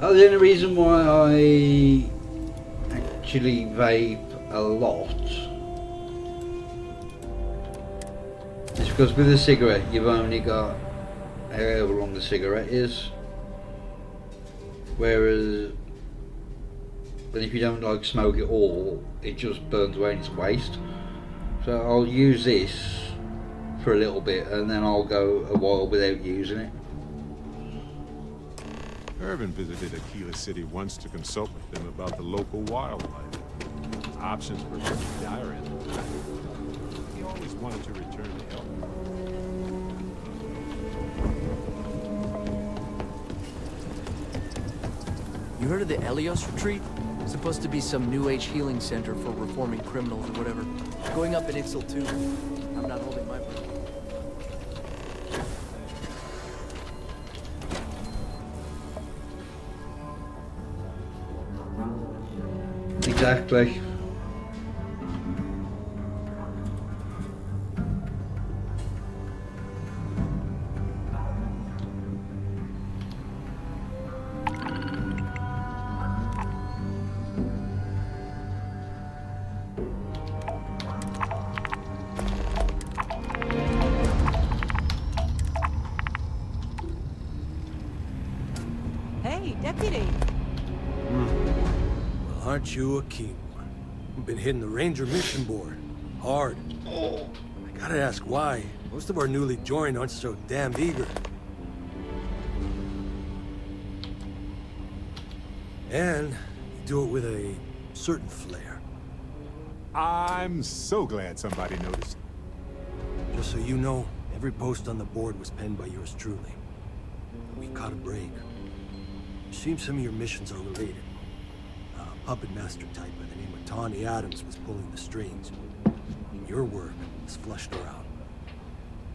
Oh, the only reason why I actually vape a lot is because with a cigarette you've only got however long the cigarette is. Whereas, but if you don't like smoke it all, it just burns away and it's waste. So I'll use this for a little bit and then I'll go a while without using it. Irvin visited Aquila City once to consult with them about the local wildlife. Options were pretty dire at the time. He always wanted to return to help. You heard of the Elios Retreat? It's supposed to be some new age healing center for reforming criminals or whatever. Going up in Ixel too. I'm not holding my breath. Exactly. Hey, Deputy. Well, aren't you a keen one? You've been hitting the Ranger mission board. Hard. I gotta ask why. Most of our newly joined aren't so damn eager. And you do it with a certain flair. I'm so glad somebody noticed. Just so you know, every post on the board was penned by yours truly. We caught a break. Seems some of your missions are related. A puppet master type by the name of Tawny Adams was pulling the strings. Your work has flushed her out.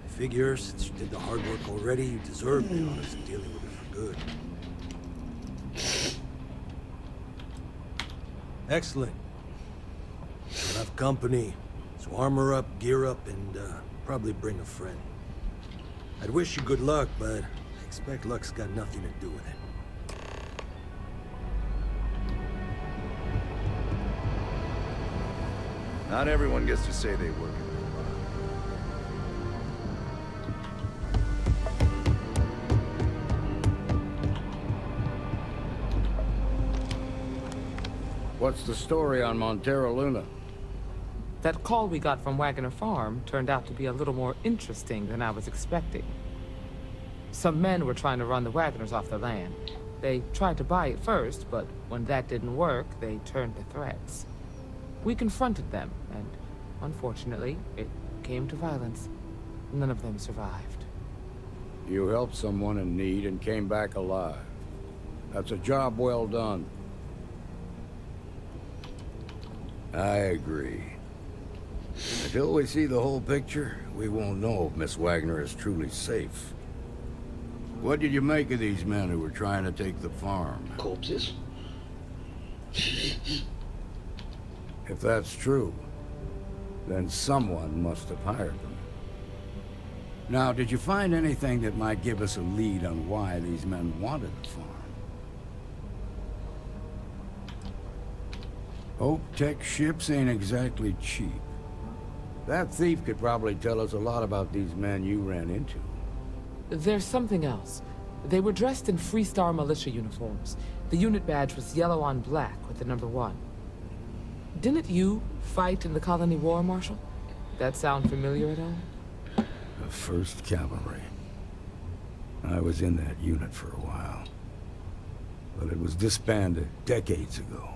I figure since you did the hard work already, you deserve the honors of dealing with her for good. Excellent. You'll have company. So armor up, gear up, and Probably bring a friend. I'd wish you good luck, but I expect luck's got nothing to do with it. Not everyone gets to say they work in the What's the story on Montero Luna? That call we got from Wagner Farm turned out to be a little more interesting than I was expecting. Some men were trying to run the Wagners off the land. They tried to buy it first, but when that didn't work, they turned to threats. We confronted them, and unfortunately, it came to violence. None of them survived. You helped someone in need and came back alive. That's a job well done. I agree. Until we see the whole picture, we won't know if Miss Wagner is truly safe. What did you make of these men who were trying to take the farm? Corpses. If that's true, then someone must have hired them. Now, did you find anything that might give us a lead on why these men wanted the farm? Hope Tech ships ain't exactly cheap. That thief could probably tell us a lot about these men you ran into. There's something else. They were dressed in Freestar militia uniforms. The unit badge was yellow on black with the number 1. Didn't you fight in the Colony War, Marshal? That sound familiar at all? The 1st Cavalry. I was in that unit for a while. But it was disbanded decades ago.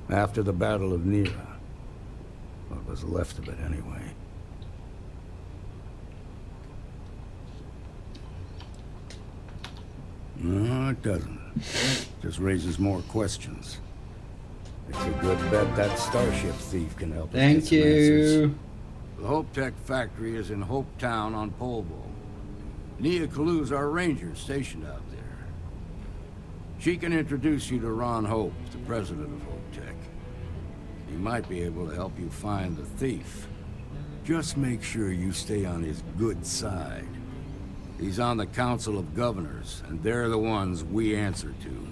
After the Battle of Nera. What was left of it, anyway. No, it doesn't. Just raises more questions. It's a good bet that starship thief can help us get some answers. The Hope Tech factory is in Hope Town on Polvo. Nia Kalu's our ranger stationed out there. She can introduce you to Ron Hope, the president of Hope Tech. He might be able to help you find the thief. Just make sure you stay on his good side. He's on the Council of Governors, and they're the ones we answer to.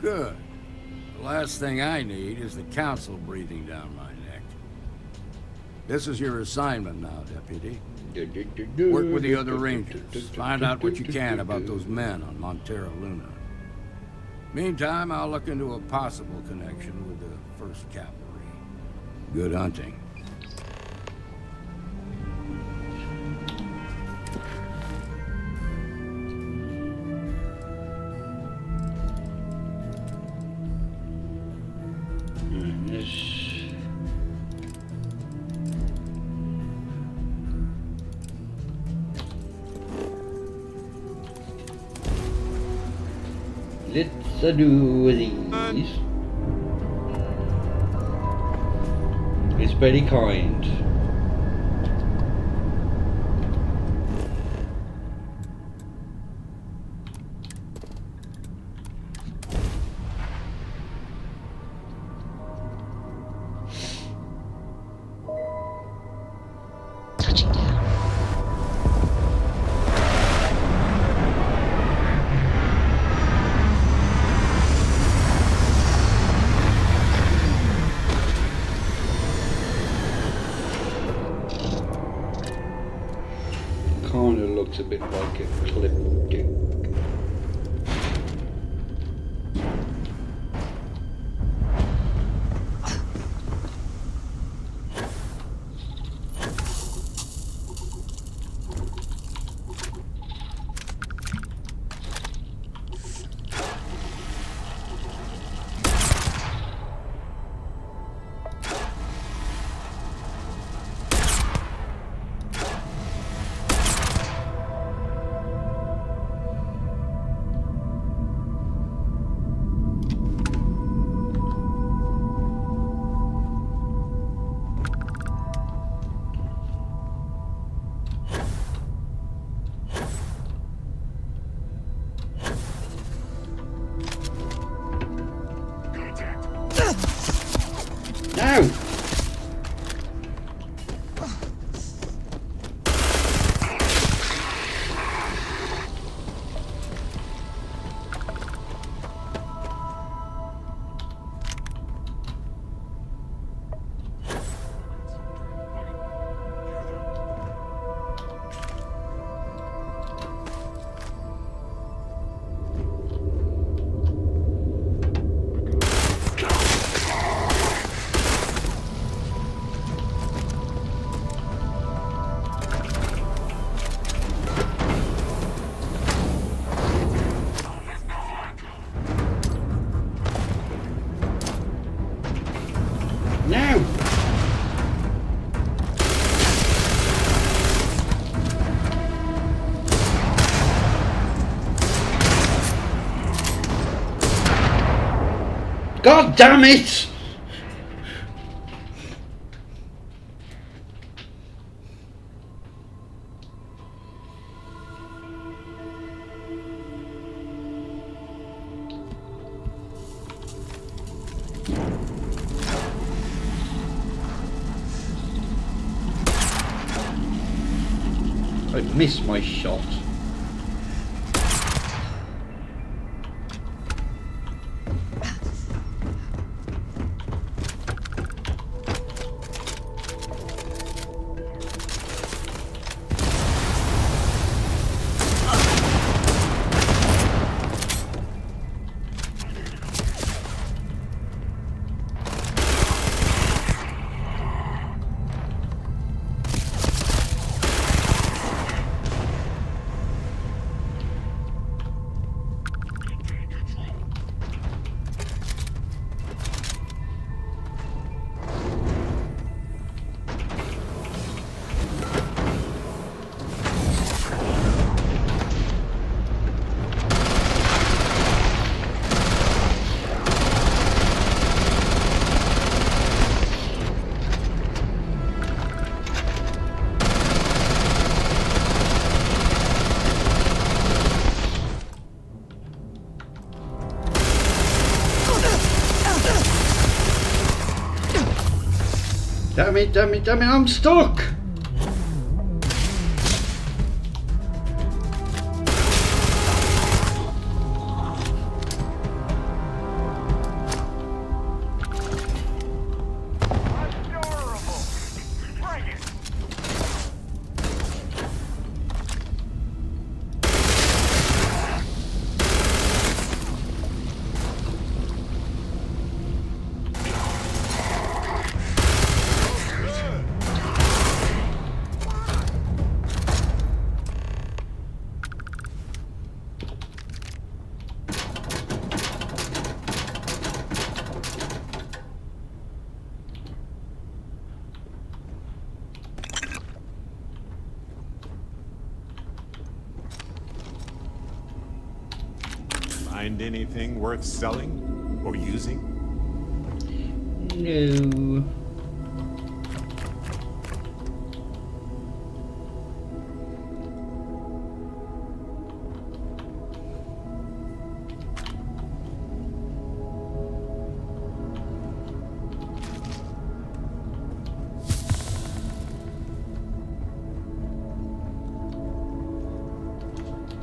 Good. The last thing I need is the Council breathing down my neck. This is your assignment now, Deputy. Work with the other Rangers. Find out what you can about those men on Montero Luna. Meantime, I'll look into a possible connection with the 1st Cavalry. Good hunting. Let's do these. It's very kind. Touching down. Kinda looks a bit like a clip dick. God damn it! I missed my shot. Damn it, damn it, damn it, I'm stuck! Find anything worth selling or using? No.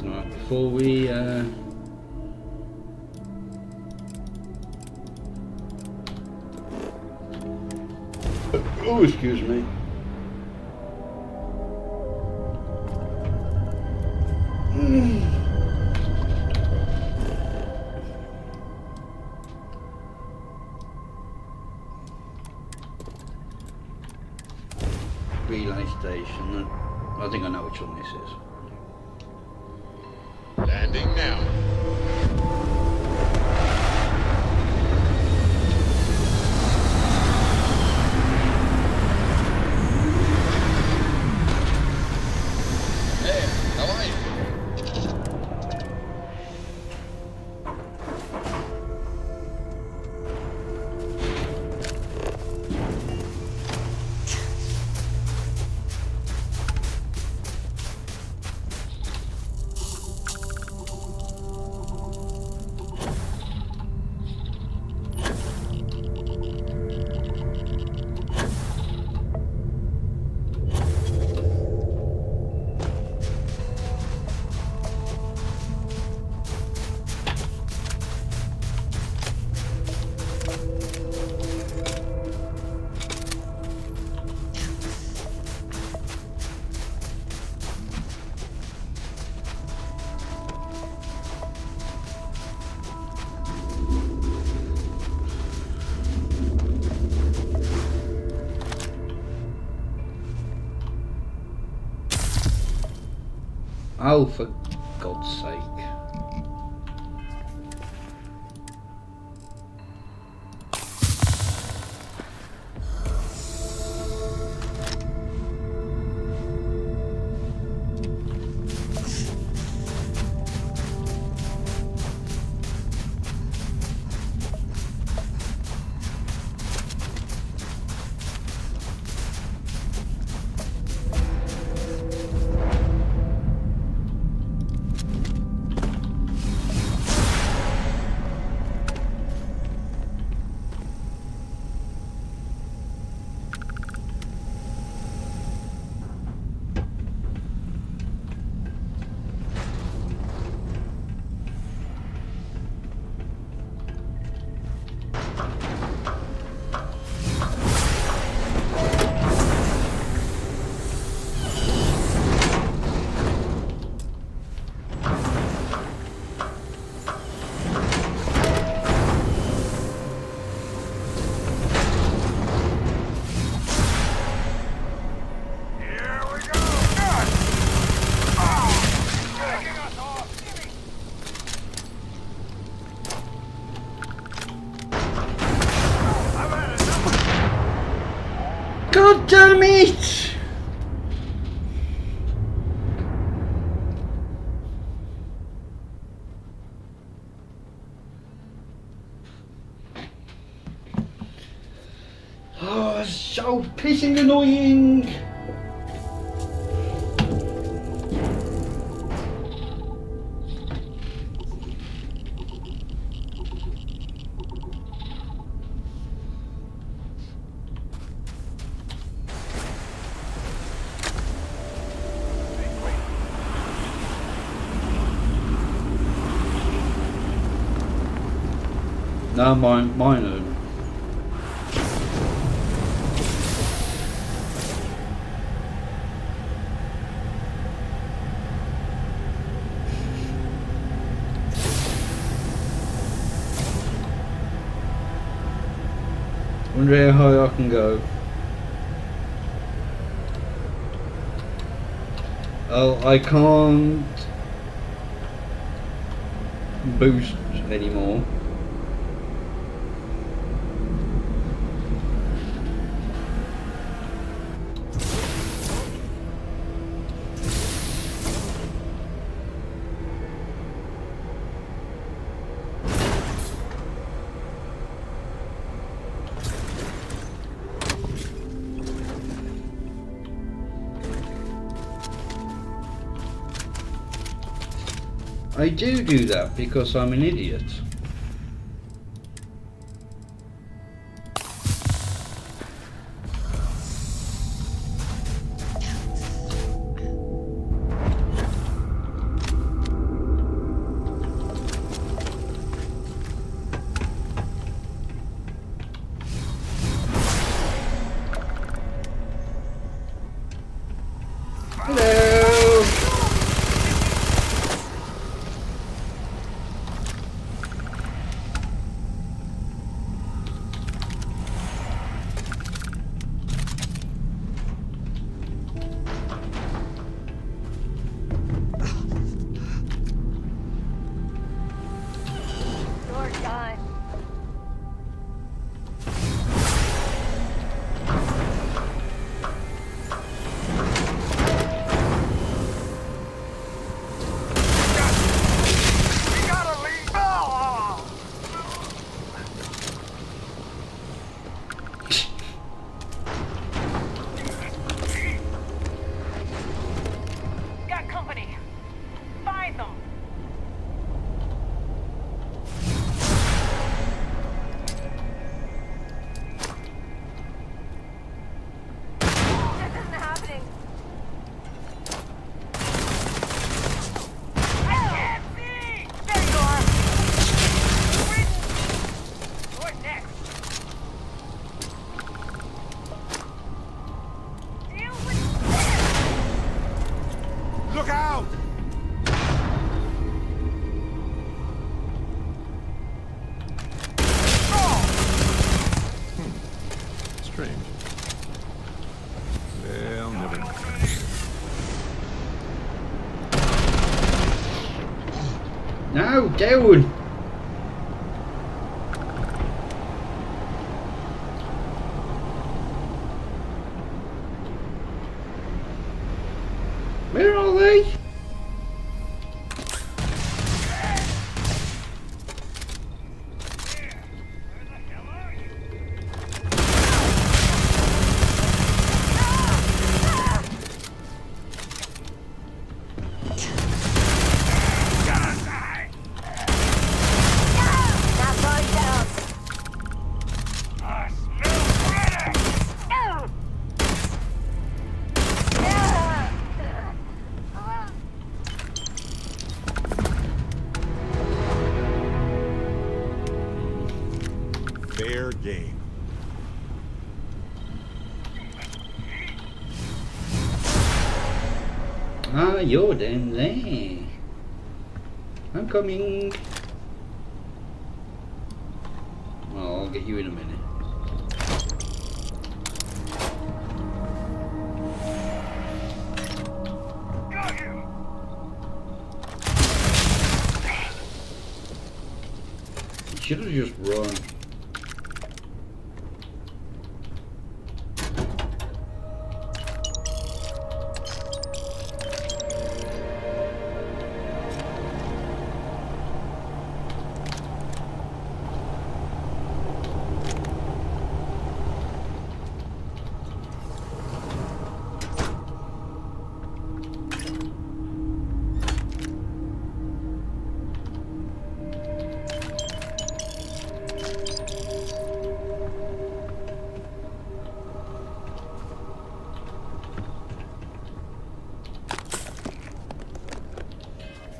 Right, before we oh, excuse me. Relay station. I think I know which one this is. Landing now. Oh, for God's sake. so pissing annoying. No, mine are. Wonder how high I can go. Oh, I can't boost anymore. I do that because I'm an idiot. No, down! Where are they? Fair game. Ah, you're down there. I'm coming. Well, I'll get you in a minute. You should have just run.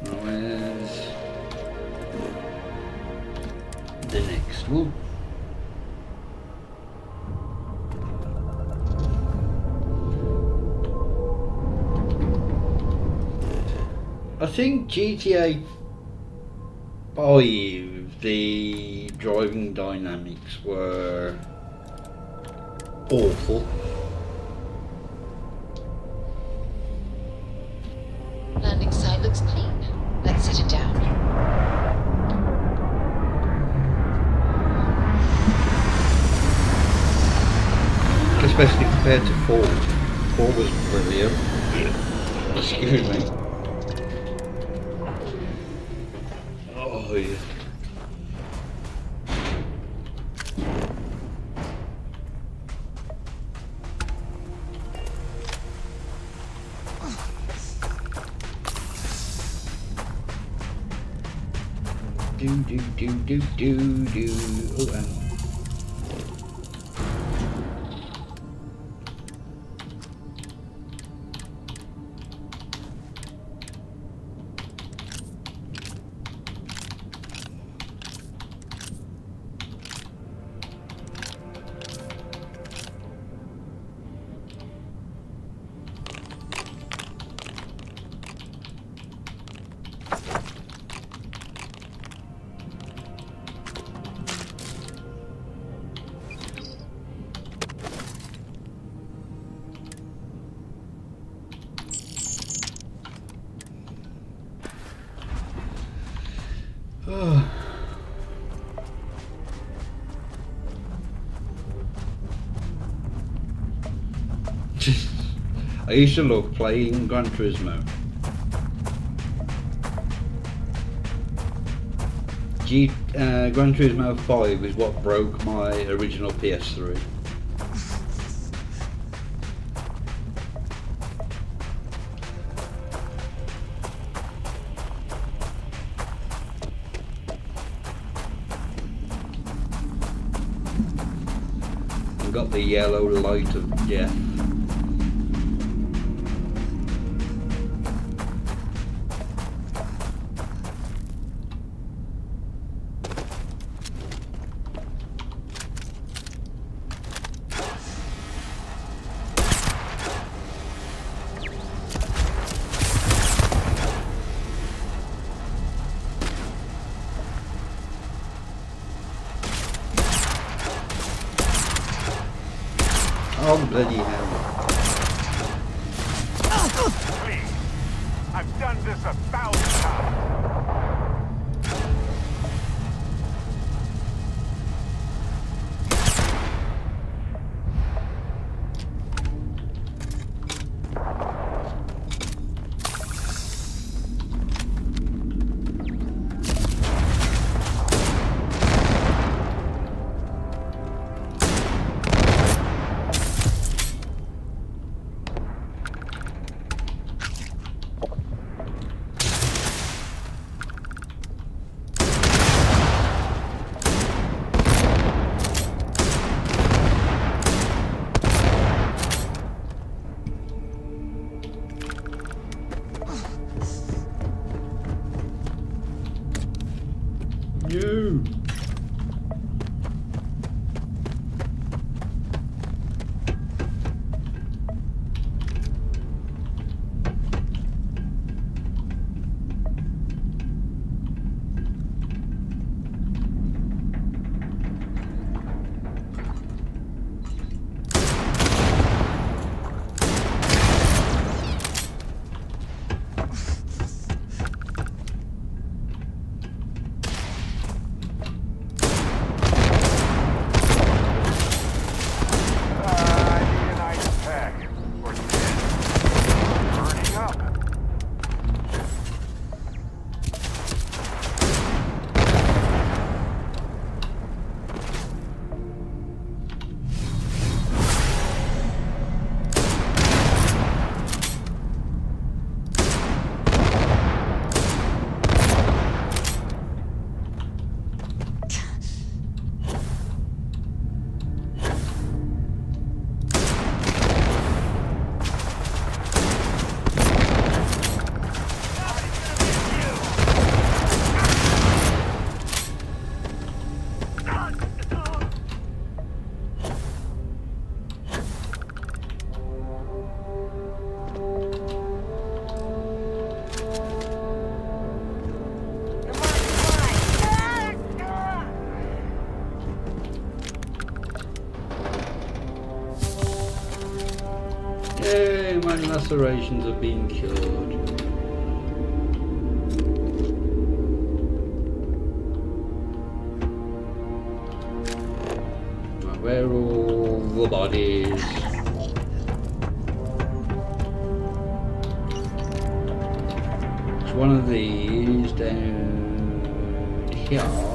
Where's the next one? I think GTA 5, the driving dynamics were awful. Landing site looks clean. Let's set it down. Especially compared to 4. 4 was brilliant. Excuse me. Oh yeah. Do. Oh, hang on. I used to love playing Gran Turismo. Gran Turismo 5 is what broke my original PS3. I got the yellow light of death. Oh, bloody hell. Please. I've done this 1,000 times. You. lacerations have been cured. Right, where are all the bodies? It's one of these down here.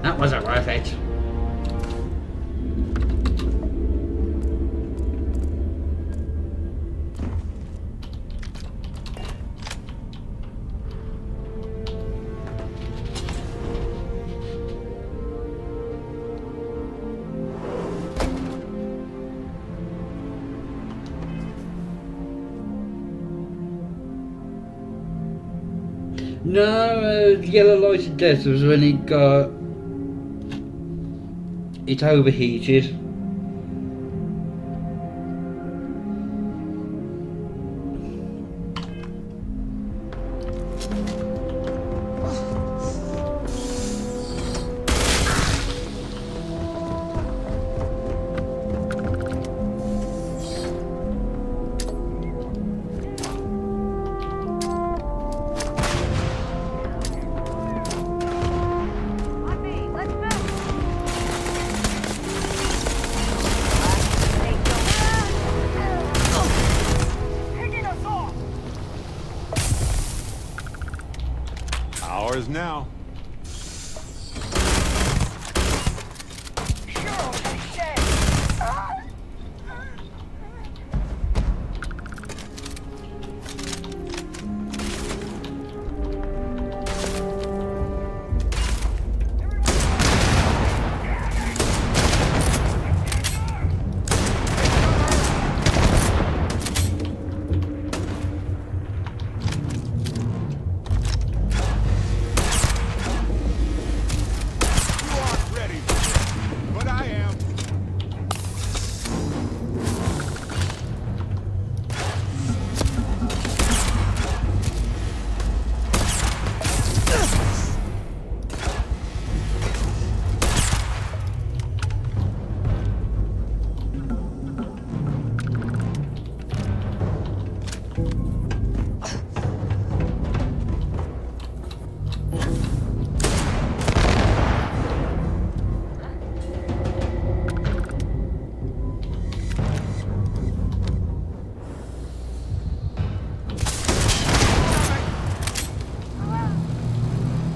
That wasn't worth it. No, the yellow light of death was when it overheated. Ours now.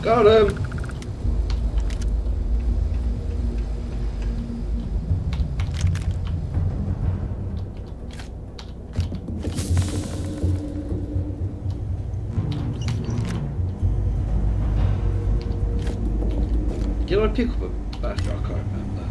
Got him! Did I pick up a battery? I can't remember.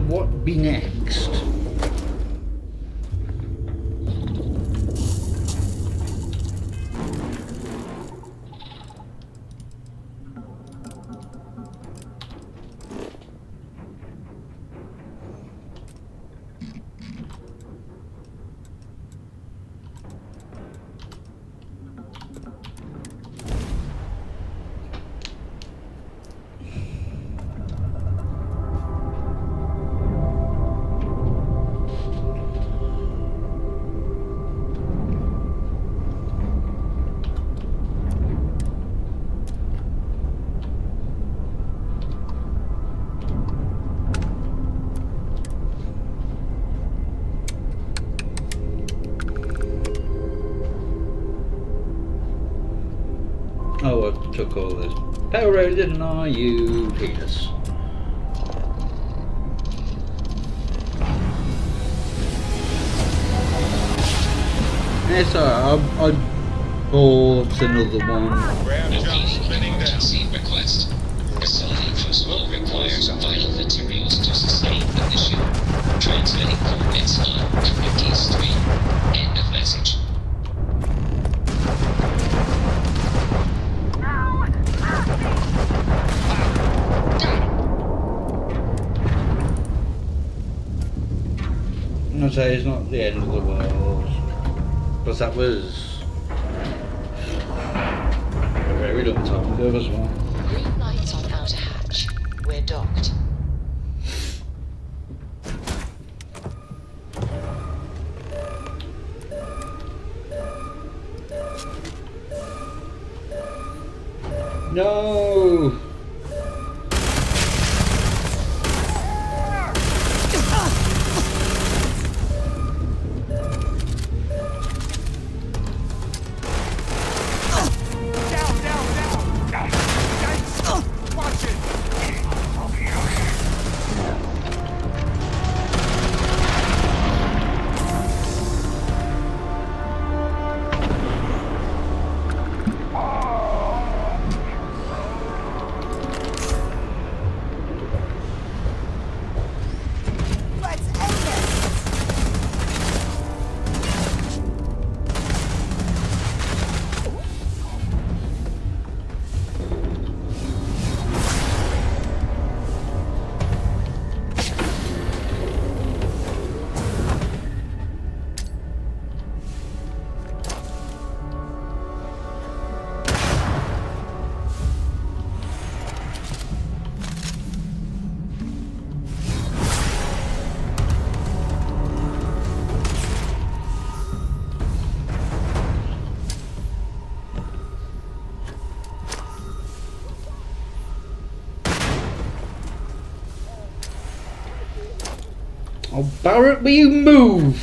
What be next? Oh, I took all this power out, didn't I, you penis? It's alright, I bought another one. Emergency request. Facility personnel requires vital materials to sustain the mission. Transmitting coordinates on Keys 3. End of message. I'm say it's not the end of the world, because that was a very long time ago as well. Green lights on outer hatch. We're docked. No! Oh, Barrett, will you move?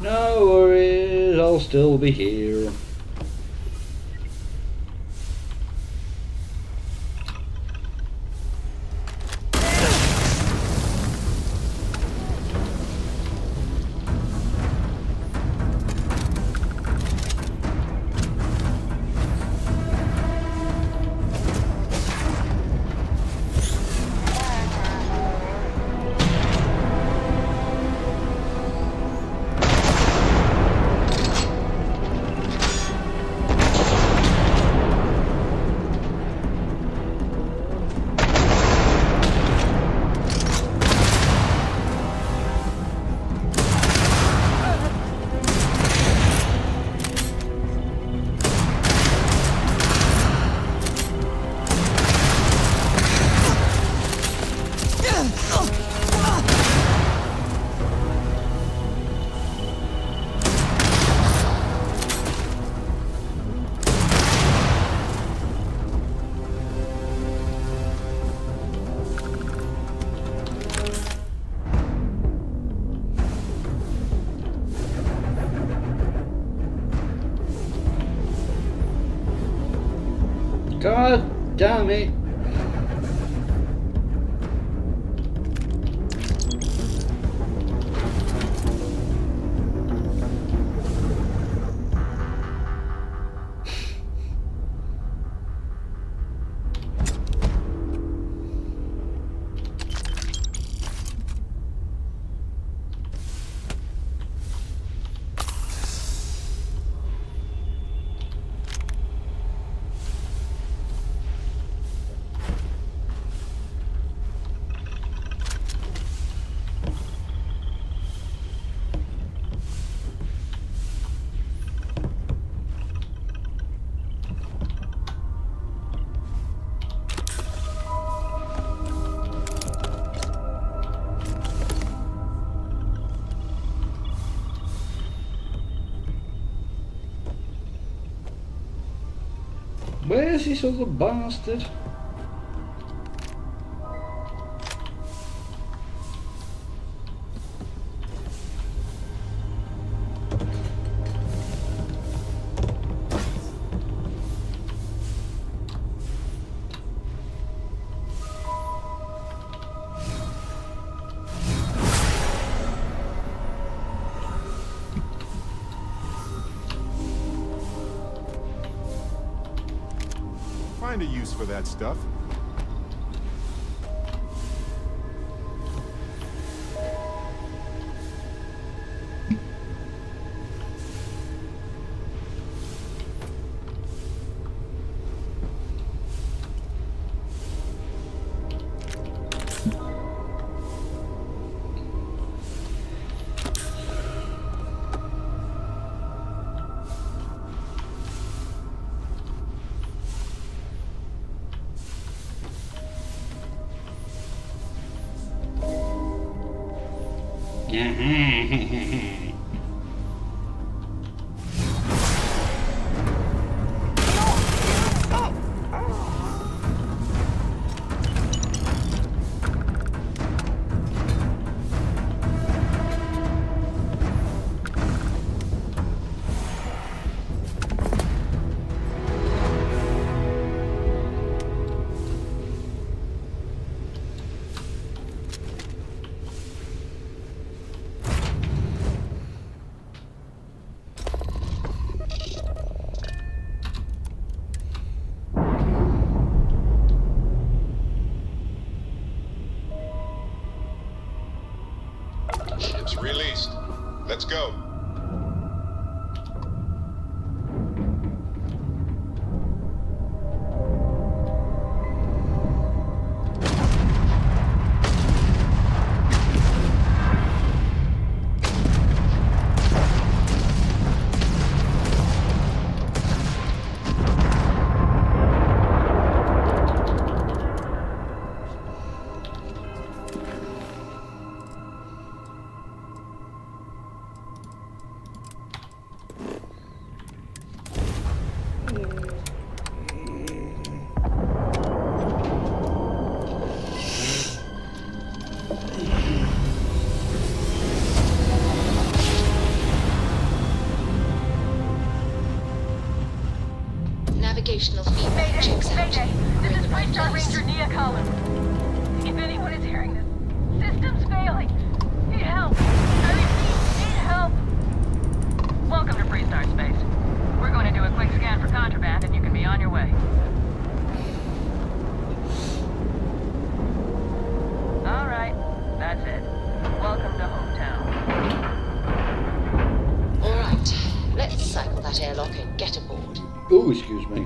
No worries, I'll still be here. God damn it. Where's this other bastard? Find a use for that stuff. Ship's released. Let's go. Navigational feedback checks out. Mayday! This is Freestar Ranger Nia Collins. If anyone is hearing this, system's failing. Need help. I repeat, need help. Welcome to Freestar Space. We're going to do a quick scan for contraband and you can be on your way. All right, that's it. Welcome to hometown. All right, let's cycle that airlock and get aboard. Oh, excuse me.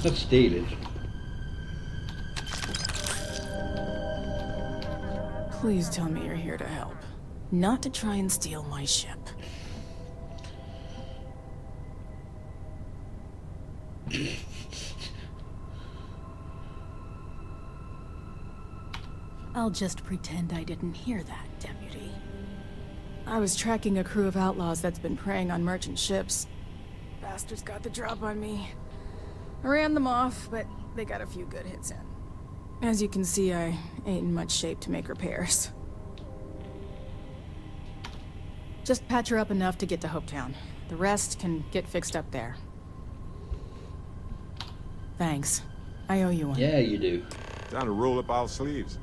Let's steal it. Please tell me you're here to help. Not to try and steal my ship. I'll just pretend I didn't hear that, Deputy. I was tracking a crew of outlaws that's been preying on merchant ships. Bastards got the drop on me. I ran them off, but they got a few good hits in. As you can see, I ain't in much shape to make repairs. Just patch her up enough to get to Hopetown. The rest can get fixed up there. Thanks. I owe you one. Yeah, you do. Time to roll up our sleeves.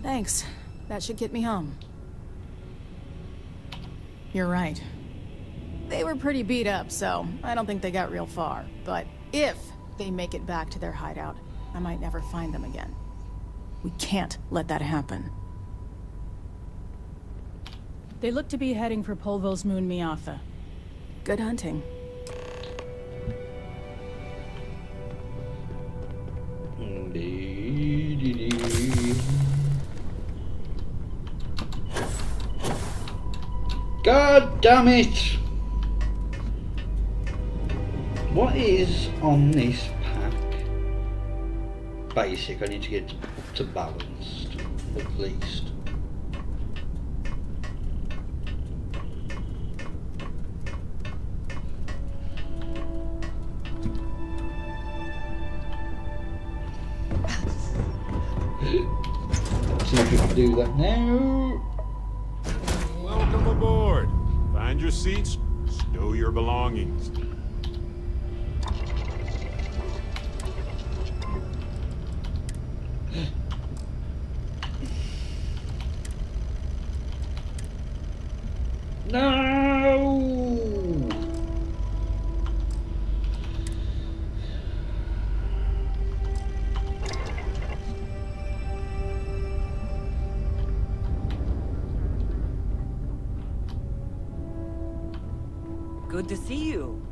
Thanks. That should get me home. You're right. They were pretty beat up, so I don't think they got real far. But if they make it back to their hideout, I might never find them again. We can't let that happen. They look to be heading for Polvo's moon Miatha. Good hunting. God damn it! What is on this pack? Basic, I need to get to balanced, at least. See if we can do that now. Welcome aboard. Find your seats, stow your belongings. No! Good to see you.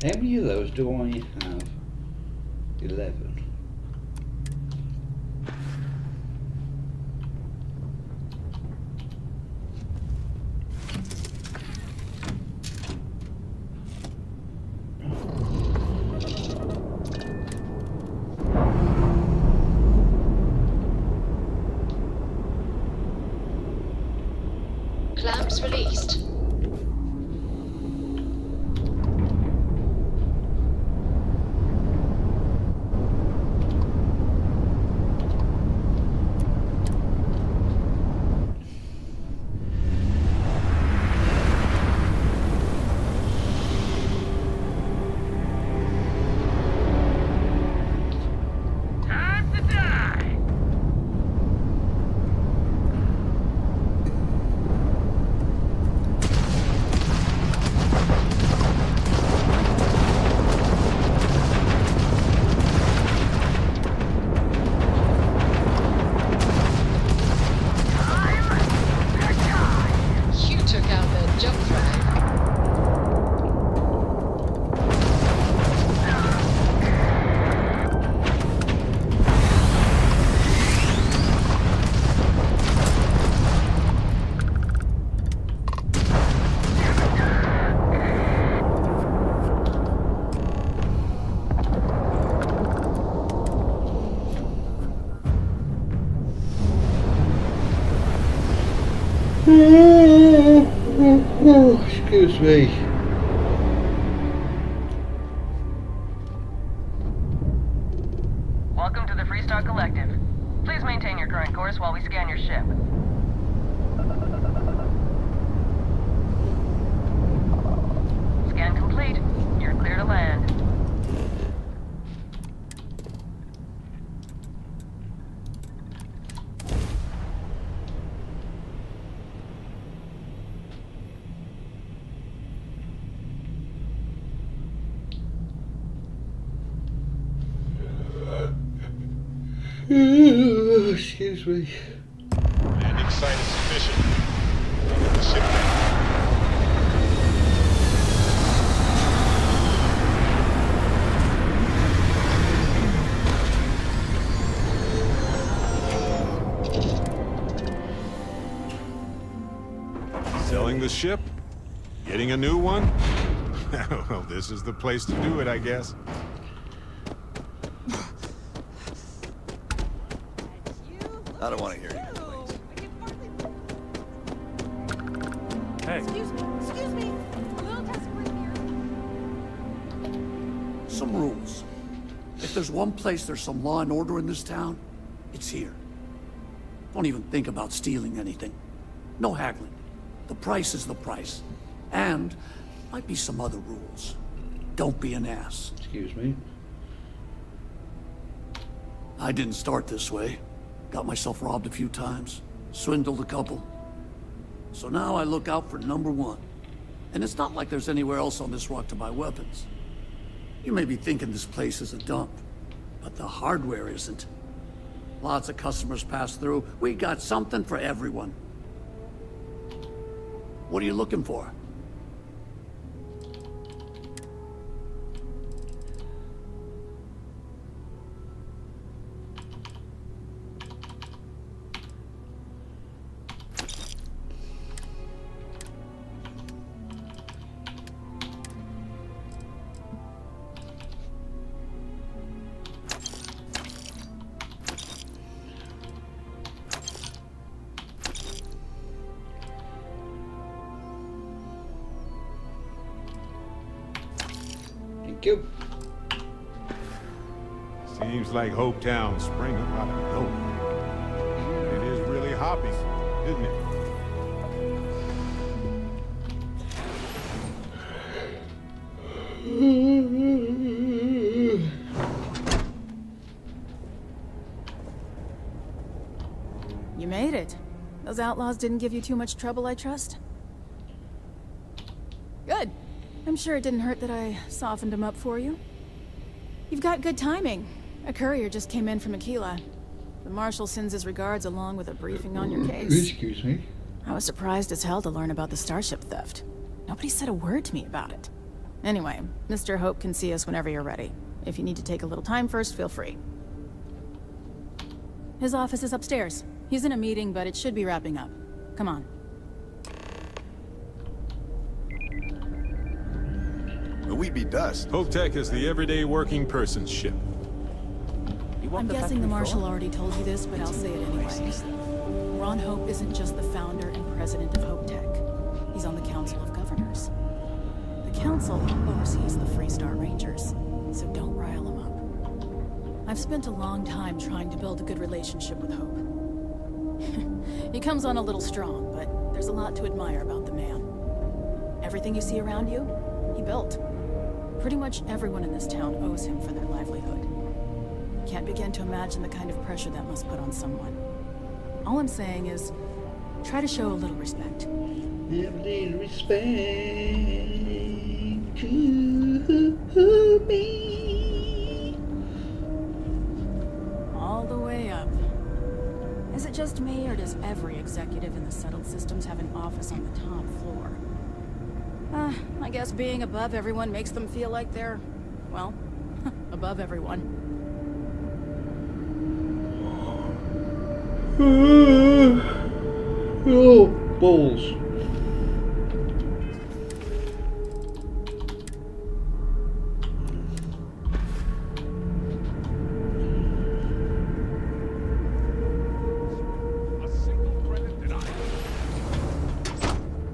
How many of those do I have? 11. Clamps released. Excuse me. Welcome to the Freestar Collective. Please maintain your current course while we scan your ship. Scan complete. You're clear to land. Excuse me. Landing site is sufficient. Get the ship down. Selling the ship? Getting a new one? Well, this is the place to do it, I guess. I don't want to hear your complaints. Hey. Excuse me. Excuse me. A little desperate here. Some rules. If there's one place there's some law and order in this town, it's here. Don't even think about stealing anything. No haggling. The price is the price. And might be some other rules. Don't be an ass. Excuse me. I didn't start this way. Got myself robbed a few times. Swindled a couple. So now I look out for number one. And it's not like there's anywhere else on this rock to buy weapons. You may be thinking this place is a dump, but the hardware isn't. Lots of customers pass through. We got something for everyone. What are you looking for? Thank you. Seems like Hope Town sprang up out of nowhere. It is really hopping, isn't it? You made it. Those outlaws didn't give you too much trouble, I trust? Good. I'm sure it didn't hurt that I softened them up for you. You've got good timing. A courier just came in from Aquila. The Marshal sends his regards along with a briefing on your case. Excuse me. I was surprised as hell to learn about the starship theft. Nobody said a word to me about it. Anyway, Mr. Hope can see us whenever you're ready. If you need to take a little time first, feel free. His office is upstairs. He's in a meeting, but it should be wrapping up. Come on. We'd be dust. Hope Tech is the everyday working person's ship. I'm guessing the Marshal already told you this, but I'll say it anyway. Ron Hope isn't just the founder and president of Hope Tech. He's on the Council of Governors. The Council oversees the Freestar Rangers, so don't rile him up. I've spent a long time trying to build a good relationship with Hope. He comes on a little strong, but there's a lot to admire about the man. Everything you see around you, he built. Pretty much everyone in this town owes him for their livelihood. Can't begin to imagine the kind of pressure that must put on someone. All I'm saying is, try to show a little respect. A little respect to me. All the way up. Is it just me, or does every executive in the settled systems have an office on the top floor? I guess being above everyone makes them feel like they're, well, above everyone. Oh, balls.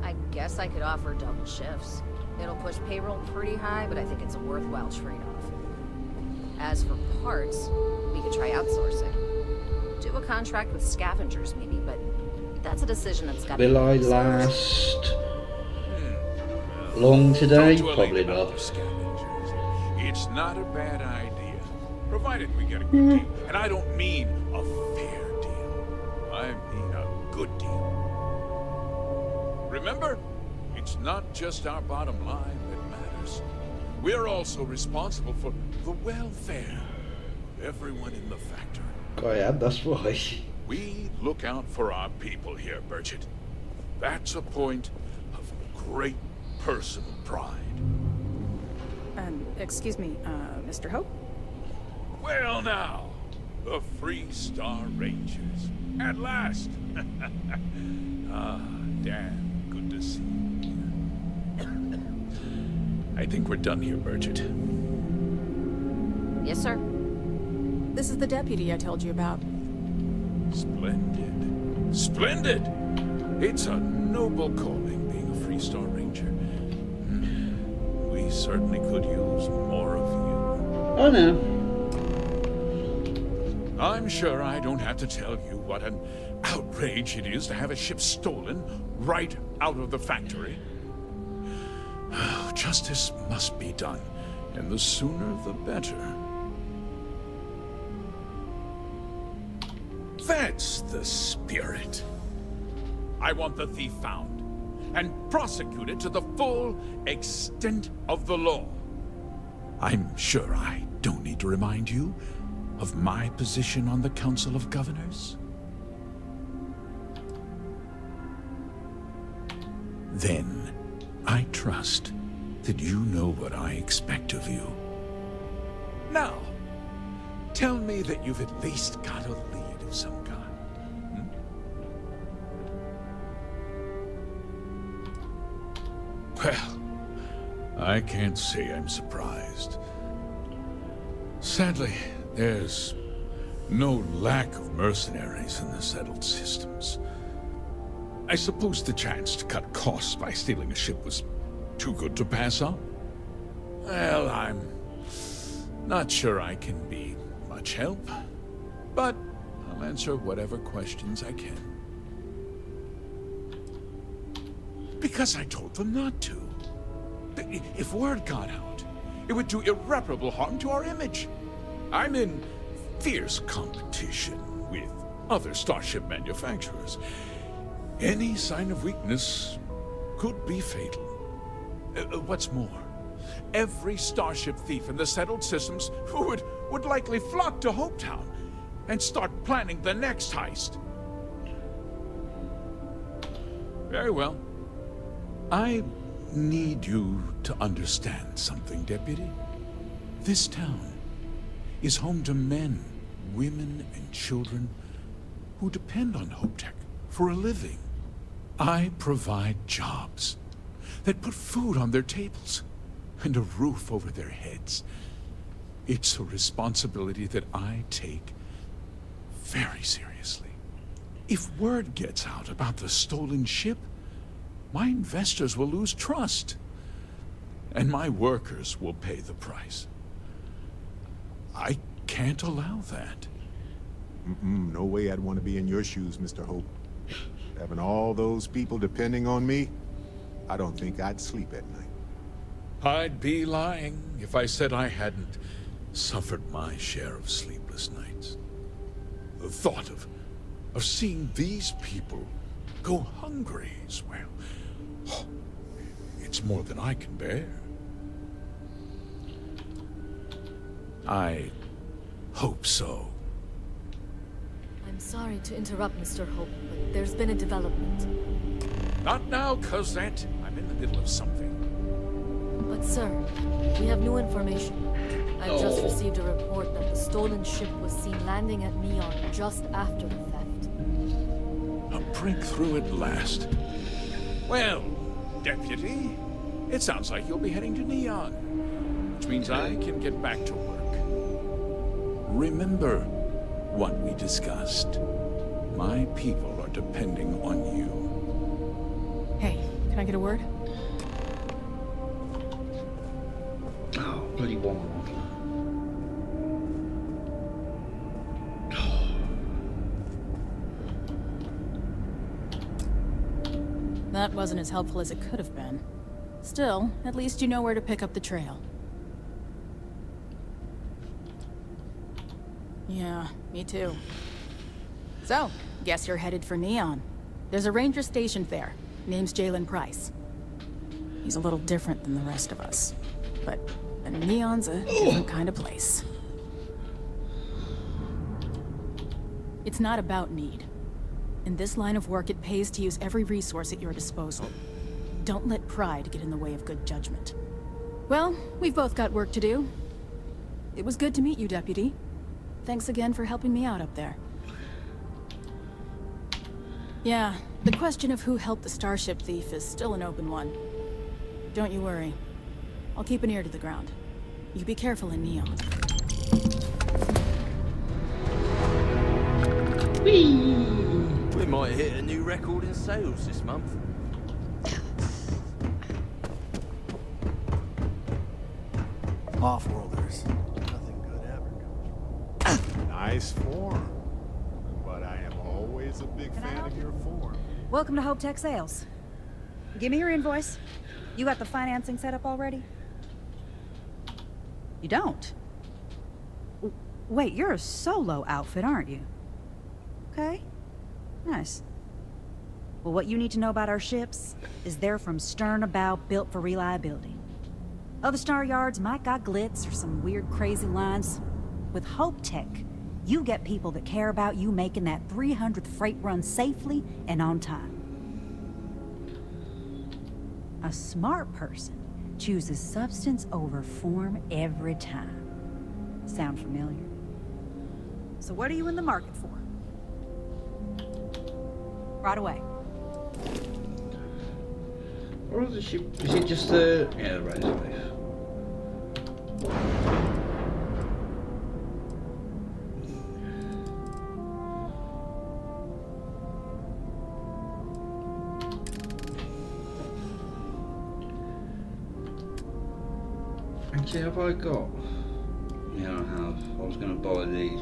I guess I could offer double shifts. It'll push payroll pretty high, but I think it's a worthwhile trade-off. As for parts, we could try outsourcing. Do a contract with scavengers, maybe, but that's a decision that's got to be Will I made. last long today? Probably not. It's not a bad idea, provided we get a good deal. And I don't mean a fair deal. I mean a good deal. Remember, it's not just our bottom line that matters. We're also responsible for the welfare of everyone in the factory. I am, that's why. We look out for our people here, Bridget. That's a point of great personal pride. Excuse me, Mr. Hope? Well now, the Freestar Rangers. At last! Ah, damn good to see you. I think we're done here, Bridget. Yes, sir. This is the deputy I told you about. Splendid. Splendid! It's a noble calling being a Star Ranger. We certainly could use more of you. Oh no. I'm sure I don't have to tell you what an outrage it is to have a ship stolen right out of the factory. Justice must be done, and the sooner the better. That's the spirit. I want the thief found and prosecuted to the full extent of the law. I'm sure I don't need to remind you of my position on the Council of Governors. Then, I trust that you know what I expect of you. Now, tell me that you've at least got a lead of some kind. Well, I can't say I'm surprised. Sadly, there's no lack of mercenaries in the settled systems. I suppose the chance to cut costs by stealing a ship was too good to pass up. Well, I'm not sure I can be much help, but I'll answer whatever questions I can. Because I told them not to. If word got out, it would do irreparable harm to our image. I'm in fierce competition with other starship manufacturers. Any sign of weakness could be fatal. What's more, every starship thief in the settled systems would likely flock to Hopetown and start planning the next heist. Very well. I need you to understand something, Deputy. This town is home to men, women, and children who depend on Hopetech for a living. I provide jobs that put food on their tables and a roof over their heads. It's a responsibility that I take very seriously. If word gets out about the stolen ship, my investors will lose trust, and my workers will pay the price. I can't allow that. No way I'd want to be in your shoes, Mr. Hope. Having all those people depending on me, I don't think I'd sleep at night. I'd be lying if I said I hadn't suffered my share of sleepless nights. The thought of seeing these people go hungry as well. It's more than I can bear. I hope so. I'm sorry to interrupt, Mr. Hope, but there's been a development. Not now, Cosette. I'm in the middle of something. But sir, we have new information. I've just received a report that the stolen ship was seen landing at Neon just after the theft. A breakthrough at last. Well, Deputy, it sounds like you'll be heading to Neon, which means I can get back to work. Remember what we discussed. My people are depending on you. Hey, can I get a word? Oh, bloody one. That wasn't as helpful as it could have been. Still, at least you know where to pick up the trail. Yeah, me too. So, guess you're headed for Neon. There's a ranger stationed there. Name's Jalen Price. He's a little different than the rest of us. But Neon's a different kind of place. It's not about need. In this line of work, it pays to use every resource at your disposal. Don't let pride get in the way of good judgment. Well, we've both got work to do. It was good to meet you, Deputy. Thanks again for helping me out up there. Yeah, the question of who helped the Starship thief is still an open one. Don't you worry. I'll keep an ear to the ground. You be careful in Neon. We might hit a new record in sales this month. Off-worlders. Nothing good ever comes from. Nice form. But I am always a big fan of your form. Welcome to Hope Tech Sales. Give me your invoice. You got the financing set up already? You don't? Wait, you're a solo outfit, aren't you? Okay. Nice. Well, what you need to know about our ships is they're from stern to bow, built for reliability. Other star yards might got glitz or some weird crazy lines. With Hope Tech, you get people that care about you making that 300th freight run safely and on time. A smart person chooses substance over form every time. Sound familiar? So what are you in the market for? Right away. What is the ship? Is it just the... Yeah, the Ryzen base. Actually, have I got... Yeah, I have. I was going to buy these.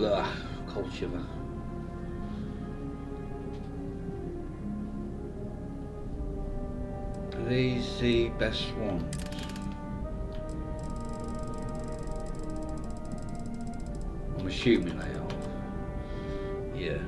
Ugh, cold shiver. Are these the best ones? I'm assuming they are. Yeah.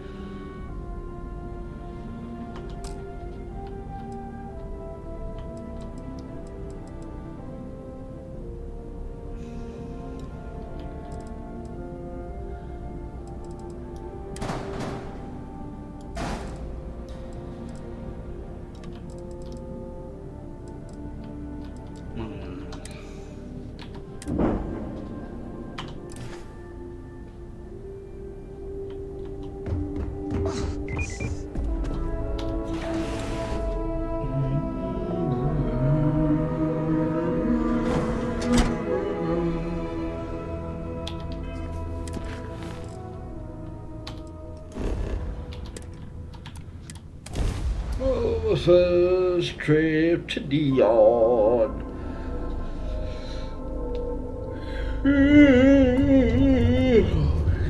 First trip to the yard.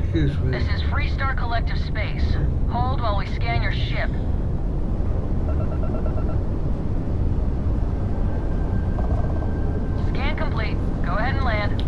Excuse me. This is Freestar Collective Space. Hold while we scan your ship. Scan complete. Go ahead and land.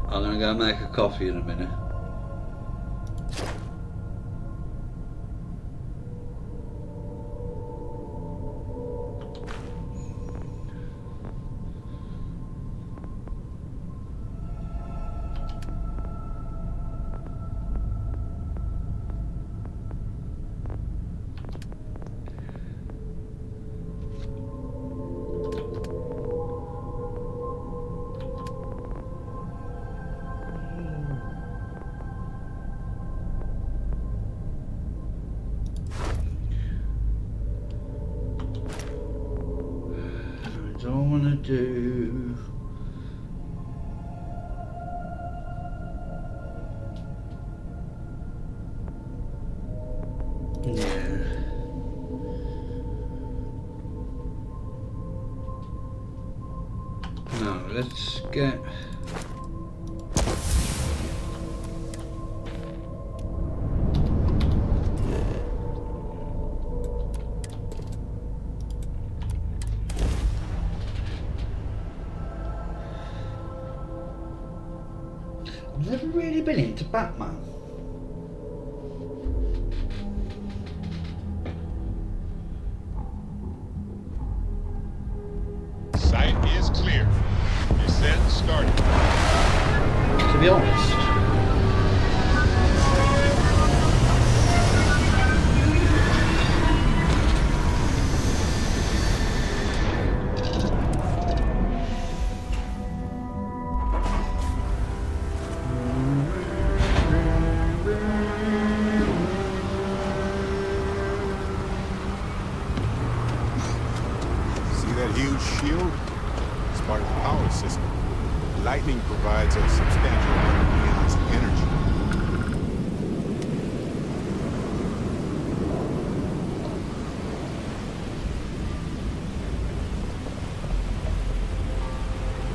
I'm gonna go make a coffee in a minute. I don't want to do... Yeah. No, let's get... I've never really been into Batman. Site is clear. Descent started. To be honest. huge shield? It's part of the power system. Lightning provides a substantial amount of Neon's energy.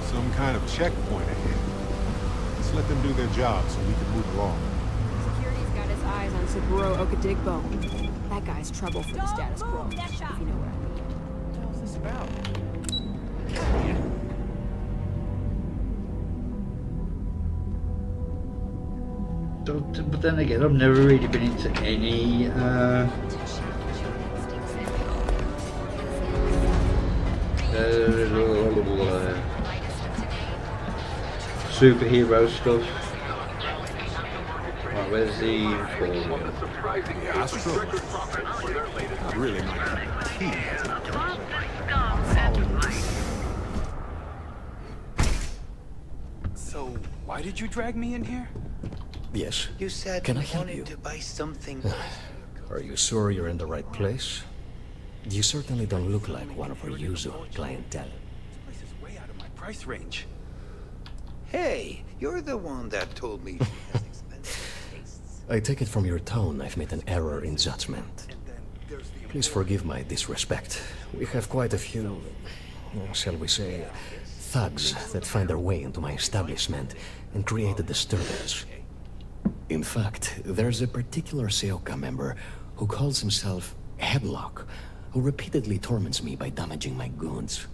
Some kind of checkpoint ahead. Let's let them do their job so we can move along. Security's got his eyes on Saburo Okadigbo. That guy's trouble for the status quo, if you know what I mean. What the hell's this about? But then again, I've never really been into any superhero stuff. Right, where's the Astro? Not really my cup of tea. So, why did you drag me in here? Yes. You said Can I you help wanted you? to buy something. Are you sure you're in the right place? You certainly don't look like one of our usual clientele. This place is way out of my price range. Hey, you're the one that told me she has expensive tastes. I take it from your tone I've made an error in judgment. Please forgive my disrespect. We have quite a few, shall we say, thugs that find their way into my establishment and create a disturbance. In fact, there's a particular Seoka member who calls himself Headlock, who repeatedly torments me by damaging my goods.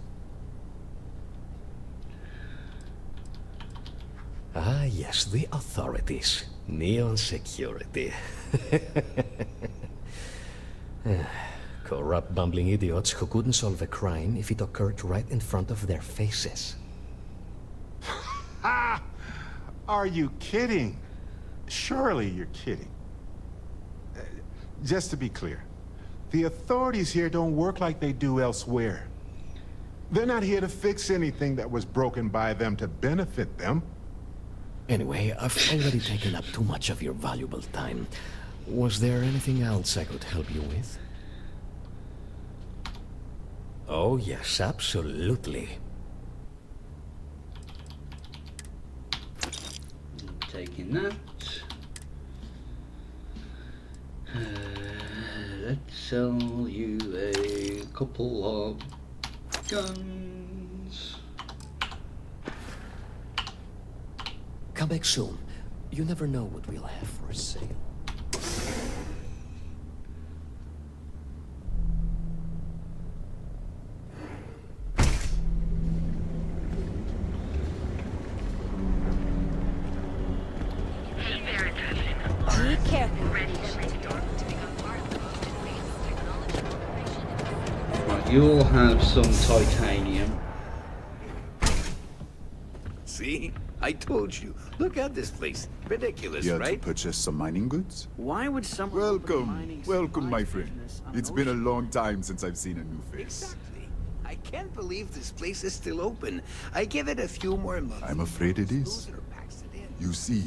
Ah, yes, the authorities. Neon security. Corrupt, bumbling idiots who couldn't solve a crime if it occurred right in front of their faces. Ha! Are you kidding? Surely you're kidding. Just to be clear, the authorities here don't work like they do elsewhere. They're not here to fix anything that was broken by them to benefit them. Anyway, I've already taken up too much of your valuable time. Was there anything else I could help you with? Oh, yes, absolutely. taking that. Let's sell you a couple of guns. Come back soon. You never know what we'll have for sale. Be careful. Right, you'll have some titanium. See? I told you. Look at this place. Ridiculous, Here right? to purchase some mining goods? Why would someone Welcome, my friend. It's been a long time since I've seen a new face. Exactly. I can't believe this place is still open. I give it a few more months. I'm afraid it is. You see,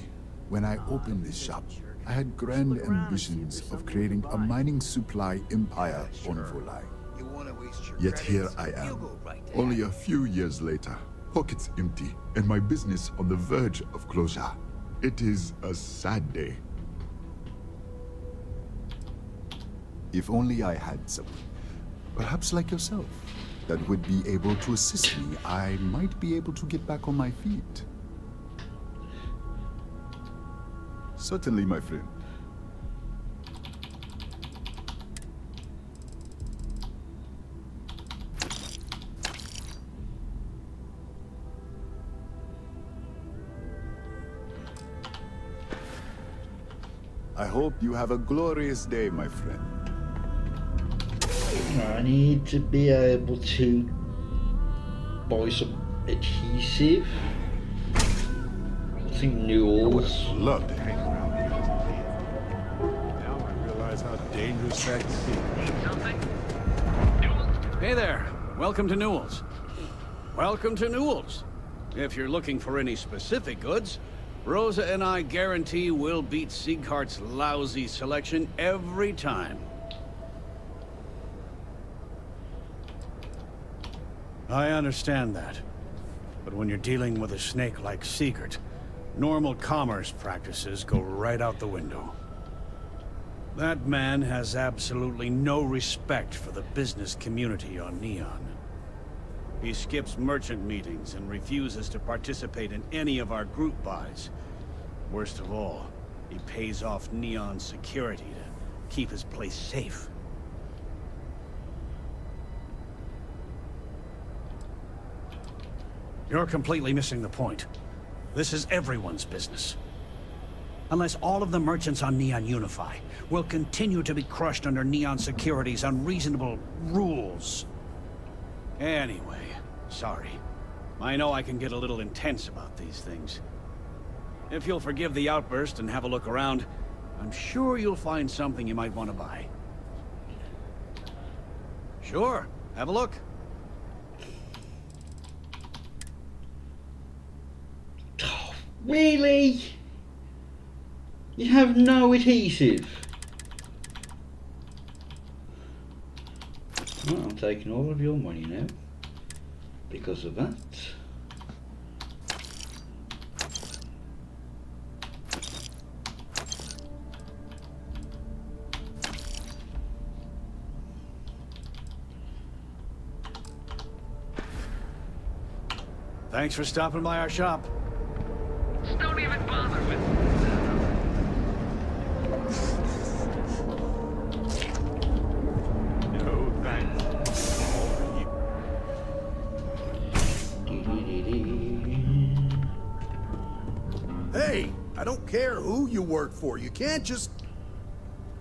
when I opened this shop, I had grand ambitions of creating a mining supply empire on Volai. Yet here I am, only a few years later, pockets empty, and my business on the verge of closure. It is a sad day. If only I had someone, perhaps like yourself, that would be able to assist me, I might be able to get back on my feet. Certainly, my friend. I hope you have a glorious day, my friend. I need to be able to buy some adhesive. I think Newell's. I would love to hang around here. Now I realize how dangerous that can be. Hey there. Welcome to Newell's. Welcome to Newell's. If you're looking for any specific goods, Rosa and I guarantee we'll beat Sieghart's lousy selection every time. I understand that. But when you're dealing with a snake like Siegert, normal commerce practices go right out the window. That man has absolutely no respect for the business community on Neon. He skips merchant meetings and refuses to participate in any of our group buys. Worst of all, he pays off Neon's security to keep his place safe. You're completely missing the point. This is everyone's business. Unless all of the merchants on Neon unify, we'll continue to be crushed under Neon Security's unreasonable rules. Anyway, sorry. I know I can get a little intense about these things. If you'll forgive the outburst and have a look around, I'm sure you'll find something you might want to buy. Sure, have a look. Really? You have no adhesive? Well, I'm taking all of your money now because of that. Thanks for stopping by our shop. Don't even bother with No, thanks. Hey, I don't care who you work for. You can't just...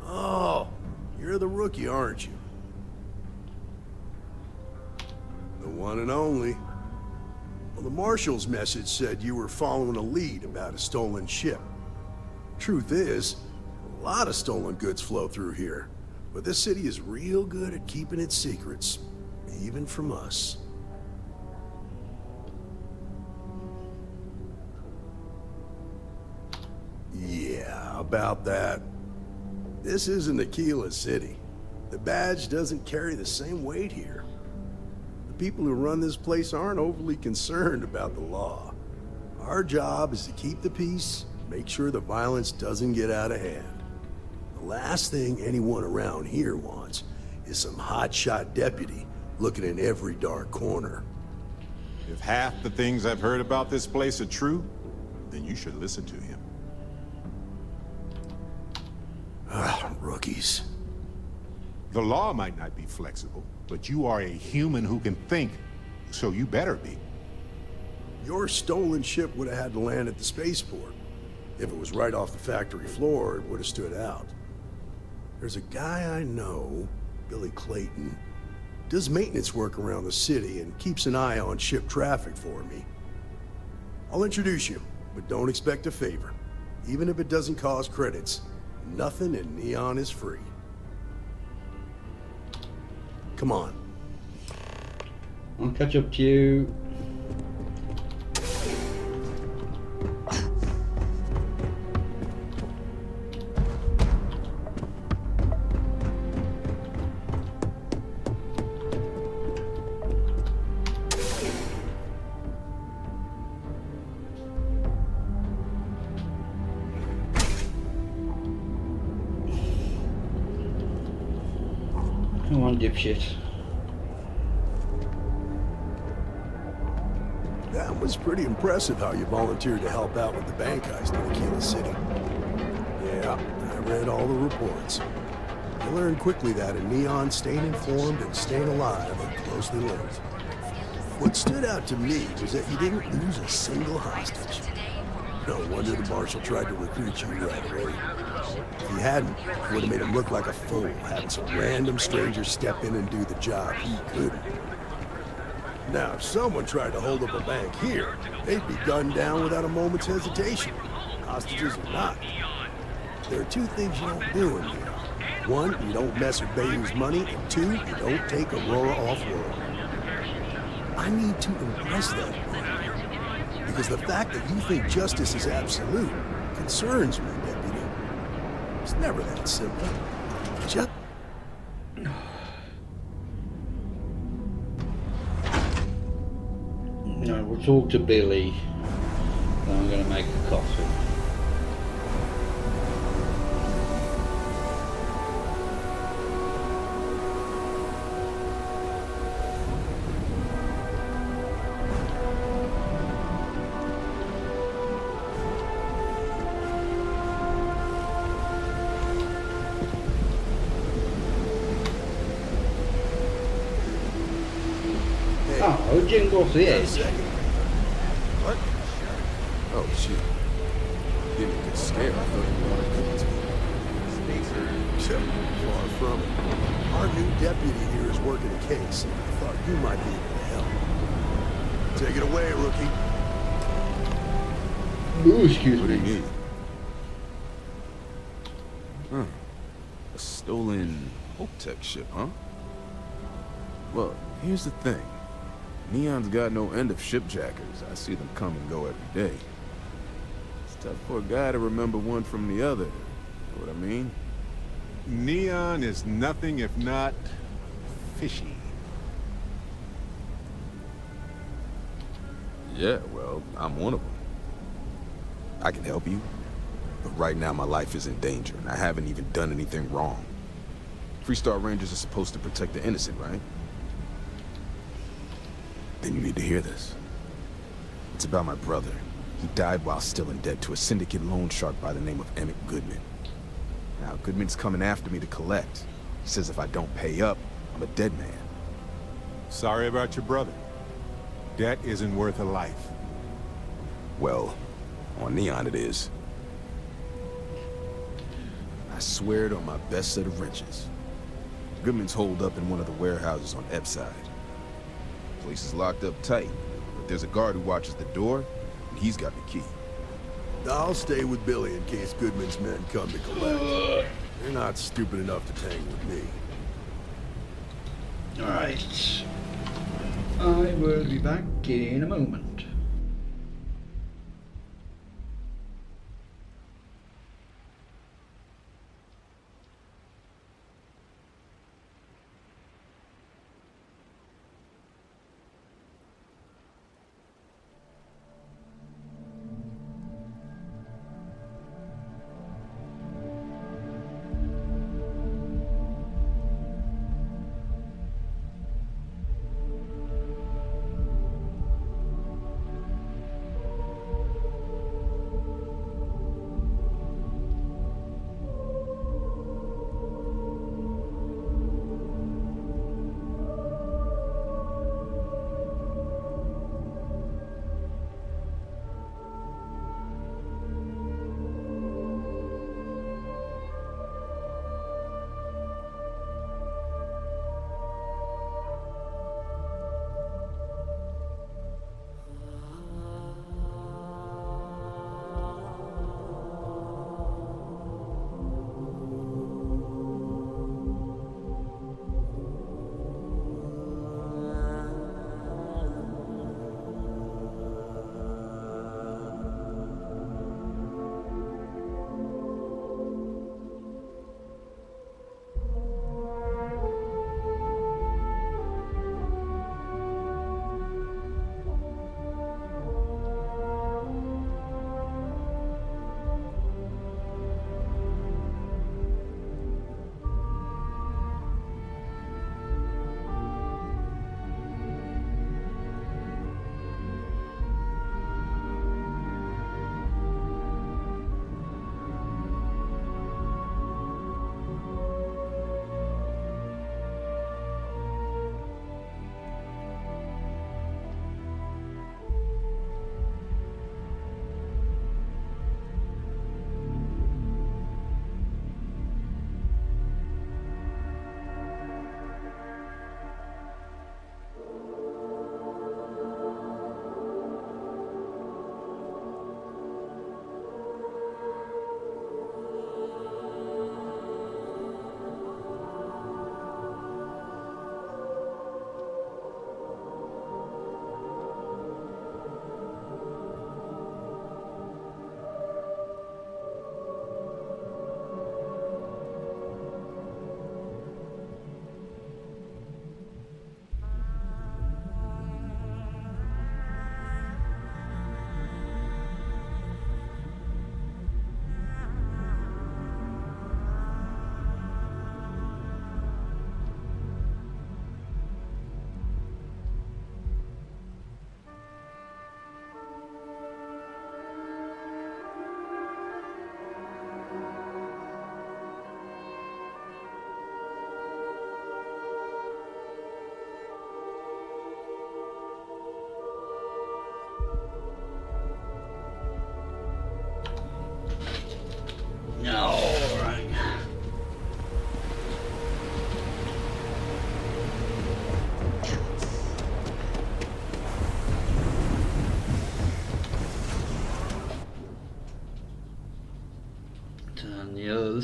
Oh, you're the rookie, aren't you? The one and only. Well, the Marshal's message said you were following a lead about a stolen ship. Truth is, a lot of stolen goods flow through here, but this city is real good at keeping its secrets, even from us. Yeah, about that. This isn't Aquila City. The badge doesn't carry the same weight here. People who run this place aren't overly concerned about the law. Our job is to keep the peace, make sure the violence doesn't get out of hand. The last thing anyone around here wants is some hotshot deputy looking in every dark corner. If half the things I've heard about this place are true, then you should listen to him. Rookies. The law might not be flexible, but you are a human who can think, so you better be. Your stolen ship would have had to land at the spaceport. If it was right off the factory floor, it would have stood out. There's a guy I know, Billy Clayton, does maintenance work around the city and keeps an eye on ship traffic for me. I'll introduce you, but don't expect a favor. Even if it doesn't cost credits, nothing in Neon is free. Come on. I'll catch up to you. Come on, dipshit. That was pretty impressive how you volunteered to help out with the bank heist in Aquila City. Yeah, I read all the reports. I learned quickly that in Neon, staying informed and staying alive are closely linked. What stood out to me was that you didn't lose a single hostage. No wonder the Marshal tried to recruit you right away. If he hadn't, it would have made him look like a fool, having some random stranger step in and do the job he couldn't. Now, if someone tried to hold up a bank here, they'd be gunned down without a moment's hesitation. Hostages or not. There are two things you don't do in here. One, you don't mess with Bayou's money, and two, you don't take Aurora off-world. I need to impress that point. Because the fact that you think justice is absolute concerns me, Deputy. It's never that simple. I'll talk to Billy, and I'm going to make a coffee. Oh, didn't go off the edge. What? Oh, shit. Give me a good scare. I thought you wanted to Chip, far from it. Our new deputy here is working a case, and I thought you might be able to help. Take it away, rookie. Ooh, excuse What do you me. need? Huh. A stolen Hope Tech ship, huh? Well, here's the thing. Neon's got no end of shipjackers. I see them come and go every day. It's tough for a guy to remember one from the other. You know what I mean? Neon is nothing if not fishy. Yeah, well, I'm one of them. I can help you, but right now my life is in danger, and I haven't even done anything wrong. Freestar Rangers are supposed to protect the innocent, right? Then you need to hear this. It's about my brother. He died while still in debt to a syndicate loan shark by the name of Emmett Goodman. Now, Goodman's coming after me to collect. He says if I don't pay up, I'm a dead man. Sorry about your brother. Debt isn't worth a life. Well, on Neon it is. I swear it on my best set of wrenches. Goodman's holed up in one of the warehouses on Epside. Place is locked up tight, but there's a guard who watches the door, and he's got the key. I'll stay with Billy in case Goodman's men come to collect. They're not stupid enough to hang with me. Alright. I will be back in a moment.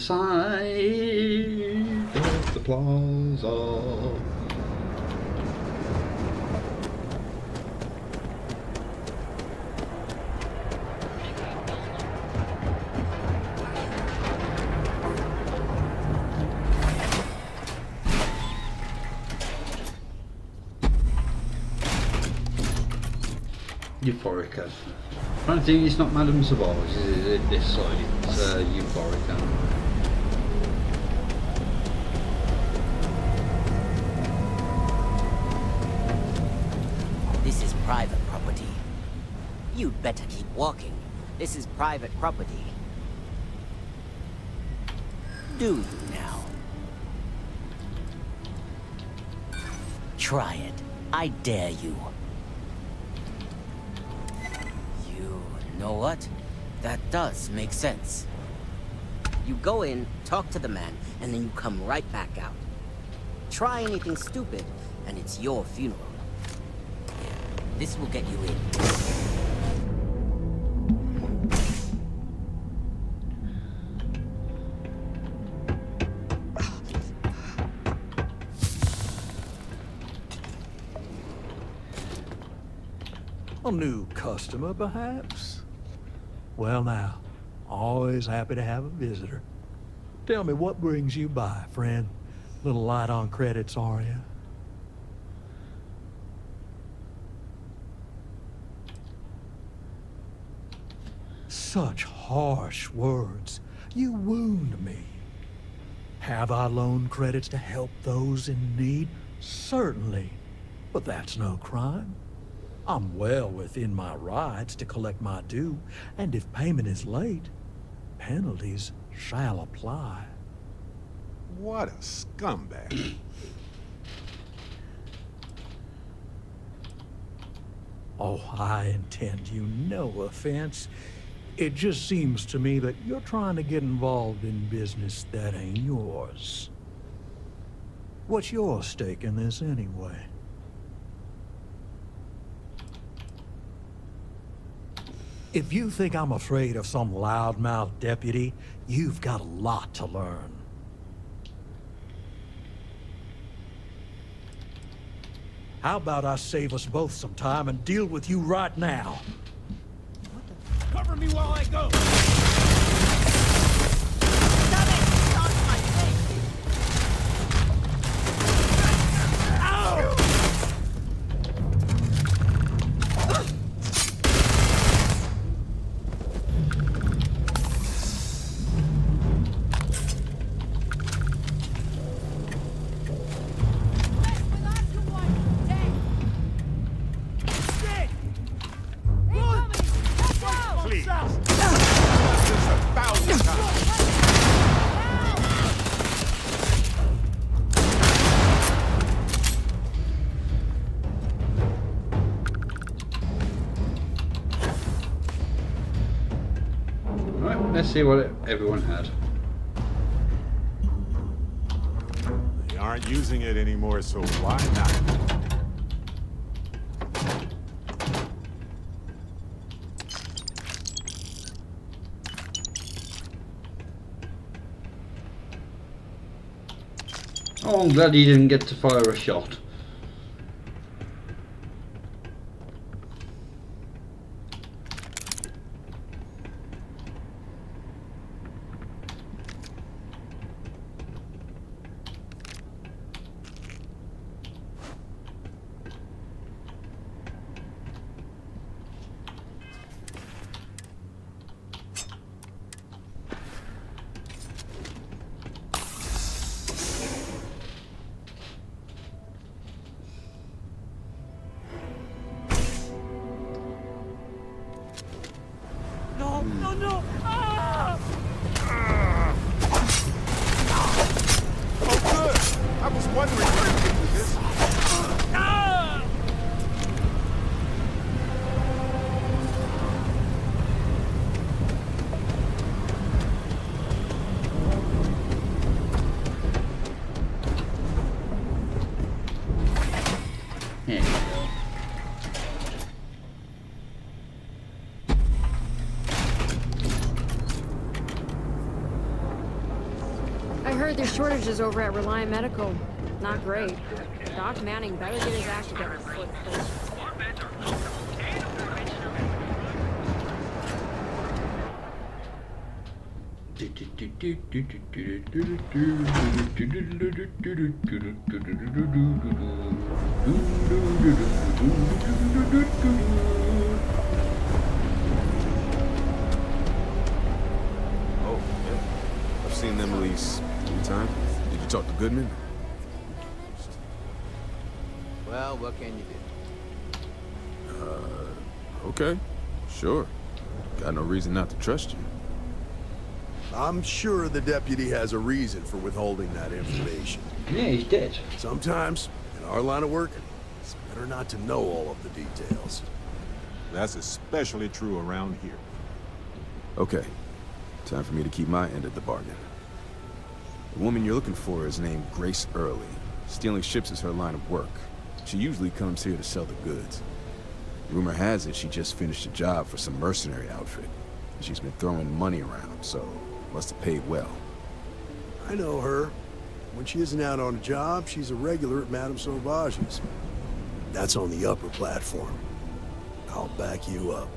inside of the plaza. Euphorica. I think it's not Madame Savage, is it? This side, it's Euphorica. This is private property. You'd better keep walking. This is private property. Do you now? Try it. I dare you. You know what? That does make sense. You go in, talk to the man, and then you come right back out. Try anything stupid, and it's your funeral. This will get you in. A new customer, perhaps? Well now, always happy to have a visitor. Tell me, what brings you by, friend? Little light on credits, are you? Such harsh words. You wound me. Have I loaned credits to help those in need? Certainly. But that's no crime. I'm well within my rights to collect my due, and if payment is late, penalties shall apply. What a scumbag. Oh, I intend you no offense. It just seems to me that you're trying to get involved in business that ain't yours. What's your stake in this anyway? If you think I'm afraid of some loudmouth deputy, you've got a lot to learn. How about I save us both some time and deal with you right now? Cover me while I go! Let's see what everyone had. They aren't using it anymore, so why not? Oh, I'm glad he didn't get to fire a shot. heard there's shortages over at Reliant Medical. Not great. Doc Manning better get his act together before the place. Oh, yeah. I've seen them release 3 times. Did you talk to Goodman? Well, what can you do? Okay. Sure. Got no reason not to trust you. I'm sure the deputy has a reason for withholding that information. Yeah, he's dead. Sometimes, in our line of work, it's better not to know all of the details. That's especially true around here. Okay. Time for me to keep my end of the bargain. The woman you're looking for is named Grace Early. Stealing ships is her line of work. She usually comes here to sell the goods. Rumor has it she just finished a job for some mercenary outfit. She's been throwing money around, so must have paid well. I know her. When she isn't out on a job, she's a regular at Madame Sauvage's. That's on the upper platform. I'll back you up.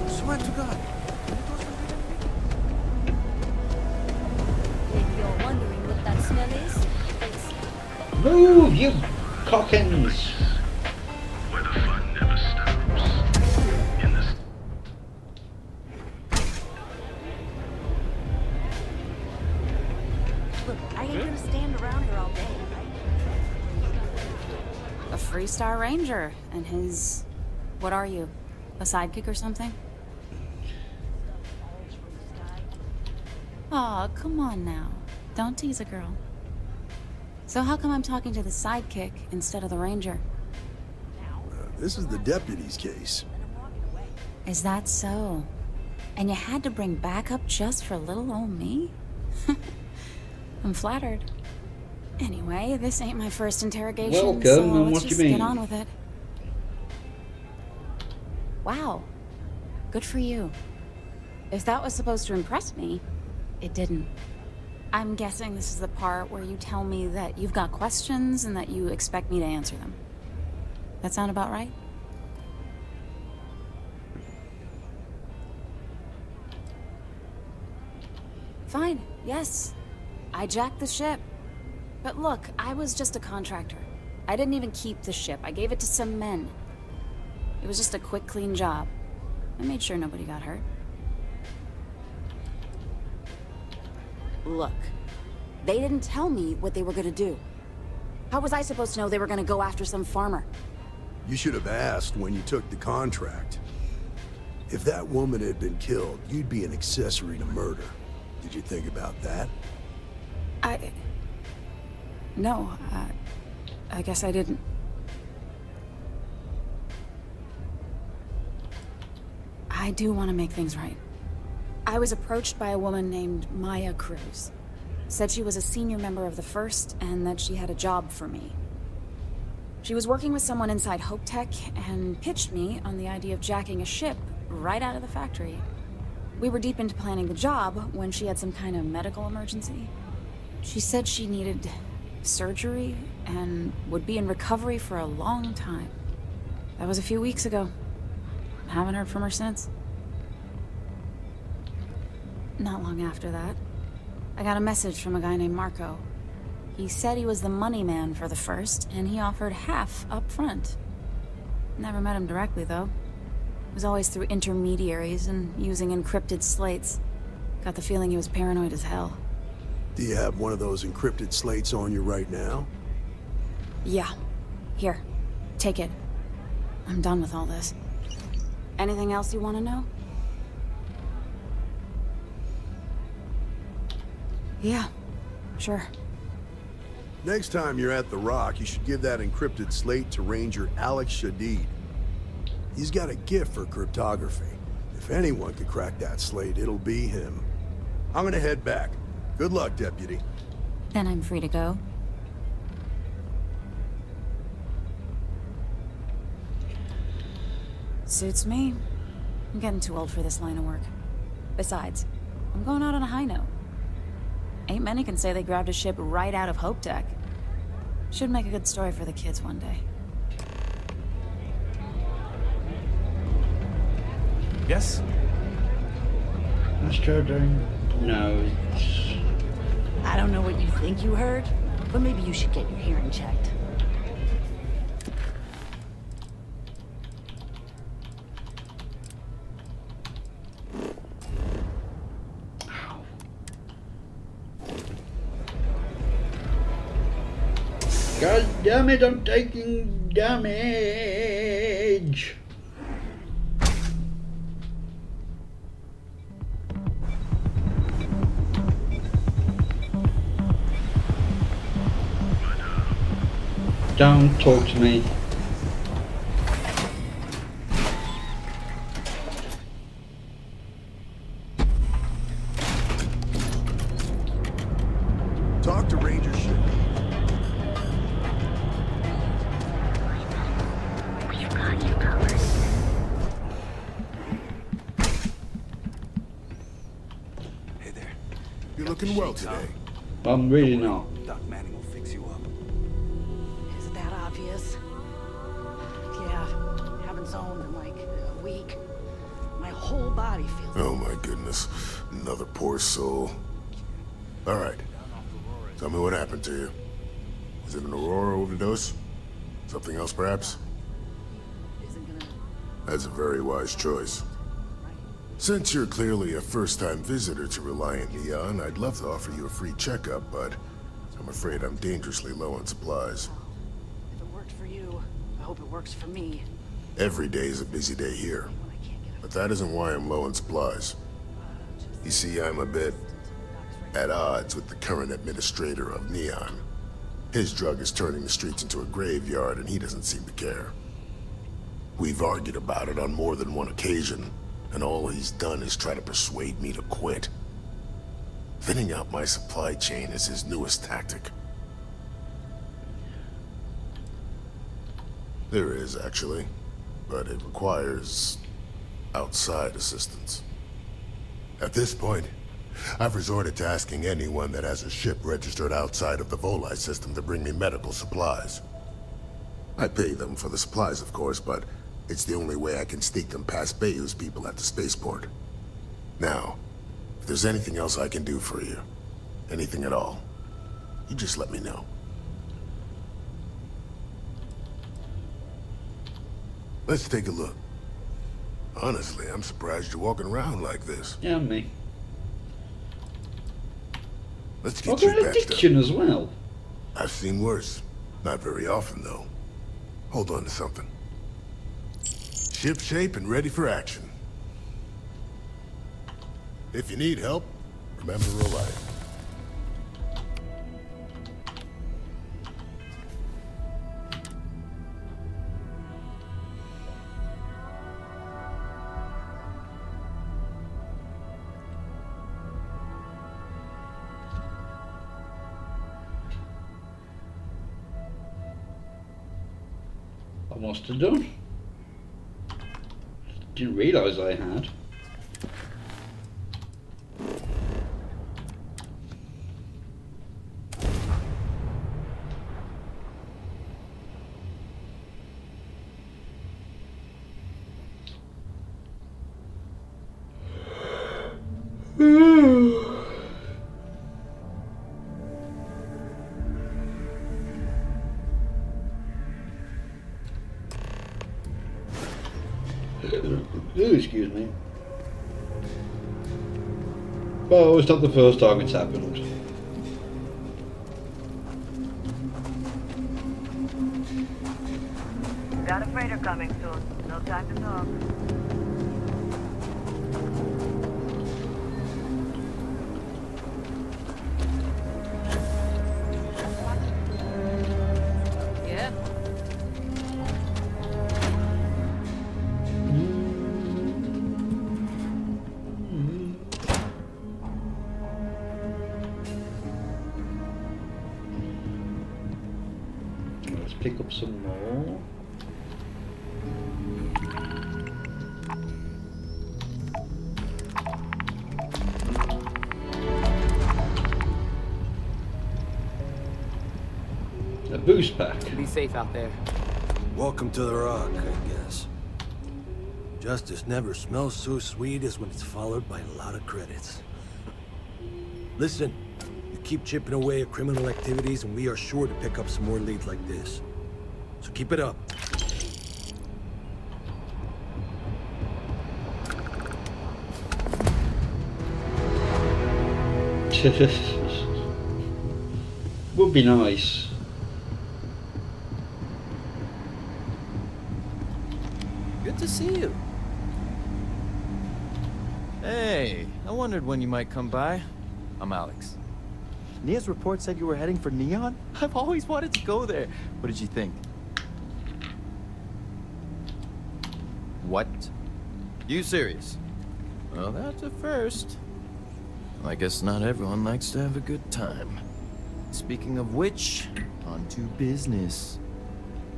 Swear to God. If you're wondering what that smell is, it's... Move, you cockins! Where the fun never stops. In this. Look, I ain't gonna stand around here all day, right? A Freestar Ranger and his... What are you? A sidekick or something? Aw, come on now. Don't tease a girl. So how come I'm talking to the sidekick instead of the ranger? This is the deputy's case. Is that so? And you had to bring backup just for little old me? I'm flattered. Anyway, this ain't my first interrogation, Welcome, so and let's what do just you mean? get on with it. Wow. Good for you. If that was supposed to impress me, it didn't. I'm guessing this is the part where you tell me that you've got questions and that you expect me to answer them. That sound about right? Fine, yes. I jacked the ship. But look, I was just a contractor. I didn't even keep the ship. I gave it to some men. It was just a quick, clean job. I made sure nobody got hurt. Look, they didn't tell me what they were gonna do. How was I supposed to know they were gonna go after some farmer? You should have asked when you took the contract. If that woman had been killed, you'd be an accessory to murder. Did you think about that? No, I guess I didn't. I do want to make things right. I was approached by a woman named Maya Cruz. Said she was a senior member of the First and that she had a job for me. She was working with someone inside Hope Tech and pitched me on the idea of jacking a ship right out of the factory. We were deep into planning the job when she had some kind of medical emergency. She said she needed surgery and would be in recovery for a long time. That was a few weeks ago. Haven't heard from her since. Not long after that, I got a message from a guy named Marco. He said he was the money man for the First, and he offered half up front. Never met him directly, though. It was always through intermediaries and using encrypted slates. Got the feeling he was paranoid as hell. Do you have one of those encrypted slates on you right now? Yeah. Here. Take it. I'm done with all this. Anything else you want to know? Yeah. Sure. Next time you're at the Rock, you should give that encrypted slate to Ranger Alex Shadid. He's got a gift for cryptography. If anyone could crack that slate, it'll be him. I'm gonna head back. Good luck, Deputy. Then I'm free to go. Suits me. I'm getting too old for this line of work. Besides, I'm going out on a high note. Ain't many can say they grabbed a ship right out of Hope Tech. Should make a good story for the kids one day. Yes? Astrodyne? No, it's... I don't know what you think you heard, but maybe you should get your hearing checked. God damn it, I'm taking damage! Don't talk to me. Talk to Ranger ship. We've got you covered. Hey there. You're looking well today. I'm really not. Doc Manning will fix you up. Is it that obvious? Yeah, haven't zoned in like a week. My whole body feels... Oh my goodness. Another poor soul. All right. Tell me what happened to you. Is it an Aurora overdose? Something else, perhaps? That's a very wise choice. Since you're clearly a first-time visitor to Reliant Neon, I'd love to offer you a free checkup, but I'm afraid I'm dangerously low on supplies. If it worked for you, I hope it works for me. Every day is a busy day here. But that isn't why I'm low on supplies. You see, I'm a bit at odds with the current administrator of Neon. His drug is turning the streets into a graveyard, and he doesn't seem to care. We've argued about it on more than one occasion, and all he's done is try to persuade me to quit. Thinning out my supply chain is his newest tactic. There is, actually, but it requires outside assistance. At this point, I've resorted to asking anyone that has a ship registered outside of the Volii system to bring me medical supplies. I pay them for the supplies, of course, but it's the only way I can sneak them past Bayou's people at the spaceport. Now, if there's anything else I can do for you, anything at all, you just let me know. Let's take a look. Honestly, I'm surprised you're walking around like this. Yeah, me. Let's get I've you got an patched up. addiction as well. I've seen worse. Not very often, though. Hold on to something. Ship shape and ready for action. If you need help, remember Reliant. I must have done. Didn't realise I had. Excuse me. Well, it's not the first time it's happened. Got a freighter coming soon. No time to talk. Yeah? Let's pick up some more. boost pack. Be safe out there. Welcome to the Rock, I guess. Justice never smells so sweet as when it's followed by a lot of credits. Listen, you keep chipping away at criminal activities and we are sure to pick up some more leads like this. So keep it up. Would be nice. Good to see you. Hey, I wondered when you might come by. I'm Alex. Nia's report said you were heading for Neon? I've always wanted to go there. What did you think? What? You serious? Well, that's a first. I guess not everyone likes to have a good time. Speaking of which, on to business.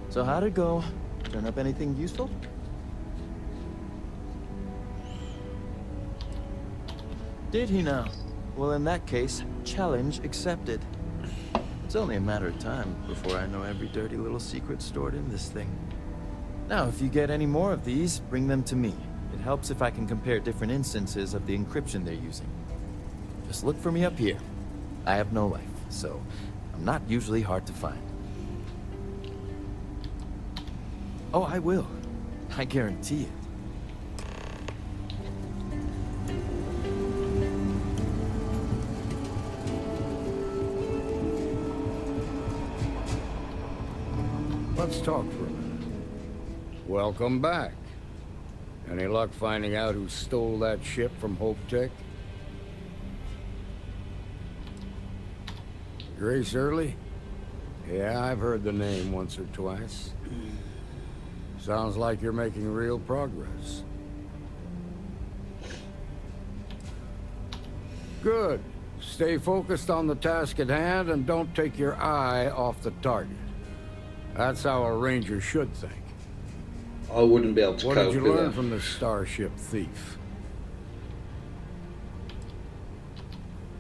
So how'd it go? Turn up anything useful? Did he now? Well, in that case, challenge accepted. It's only a matter of time before I know every dirty little secret stored in this thing. Now, if you get any more of these, bring them to me. It helps if I can compare different instances of the encryption they're using. Just look for me up here. I have no life, so I'm not usually hard to find. Oh, I will. I guarantee it. Let's talk for a minute. Welcome back. Any luck finding out who stole that ship from Hope Tech? Grace Early? Yeah, I've heard the name once or twice. Sounds like you're making real progress. Good. Stay focused on the task at hand and don't take your eye off the target. That's how a ranger should think. I wouldn't be able to What cope did you with learn that. from the Starship thief?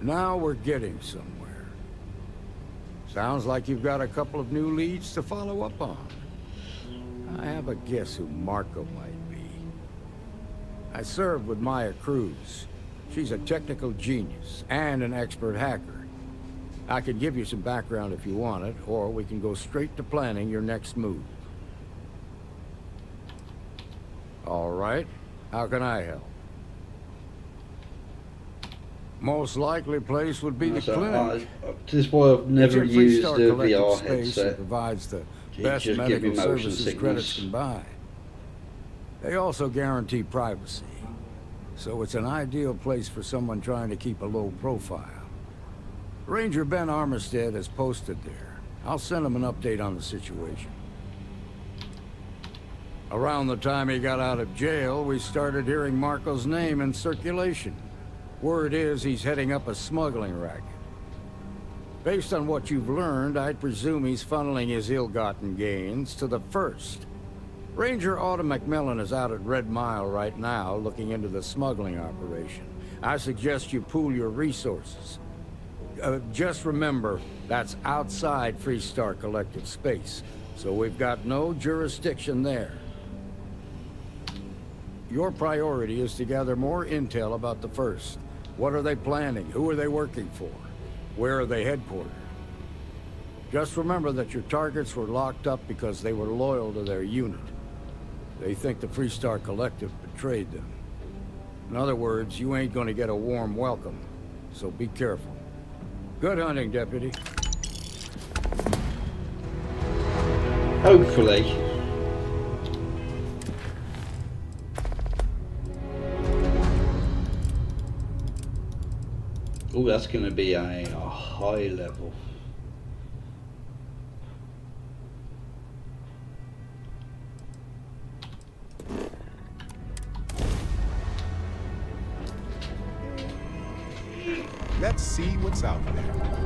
Now we're getting somewhere. Sounds like you've got a couple of new leads to follow up on. I have a guess who Marco might be. I served with Maya Cruz. She's a technical genius and an expert hacker. I could give you some background if you want it, or we can go straight to planning your next move. All right. How can I help? Most likely place would be the clinic. This is why I've never It's in used Freestar the Collective VR space and headset. provides the You best just give medical me motion services sickness. credits can buy. They also guarantee privacy, so it's an ideal place for someone trying to keep a low profile. Ranger Ben Armistead is posted there. I'll send him an update on the situation. Around the time he got out of jail, we started hearing Marco's name in circulation. Word is he's heading up a smuggling racket. Based on what you've learned, I'd presume he's funneling his ill-gotten gains to the First. Ranger Autumn McMillan is out at Red Mile right now, looking into the smuggling operation. I suggest you pool your resources. Just remember, that's outside Freestar Collective space, so we've got no jurisdiction there. Your priority is to gather more intel about the First. What are they planning? Who are they working for? Where are they headquartered? Just remember that your targets were locked up because they were loyal to their unit. They think the Freestar Collective betrayed them. In other words, you ain't gonna get a warm welcome, so be careful. Good hunting, Deputy. Hopefully. Oh, that's going to be a high level. Let's see what's out there.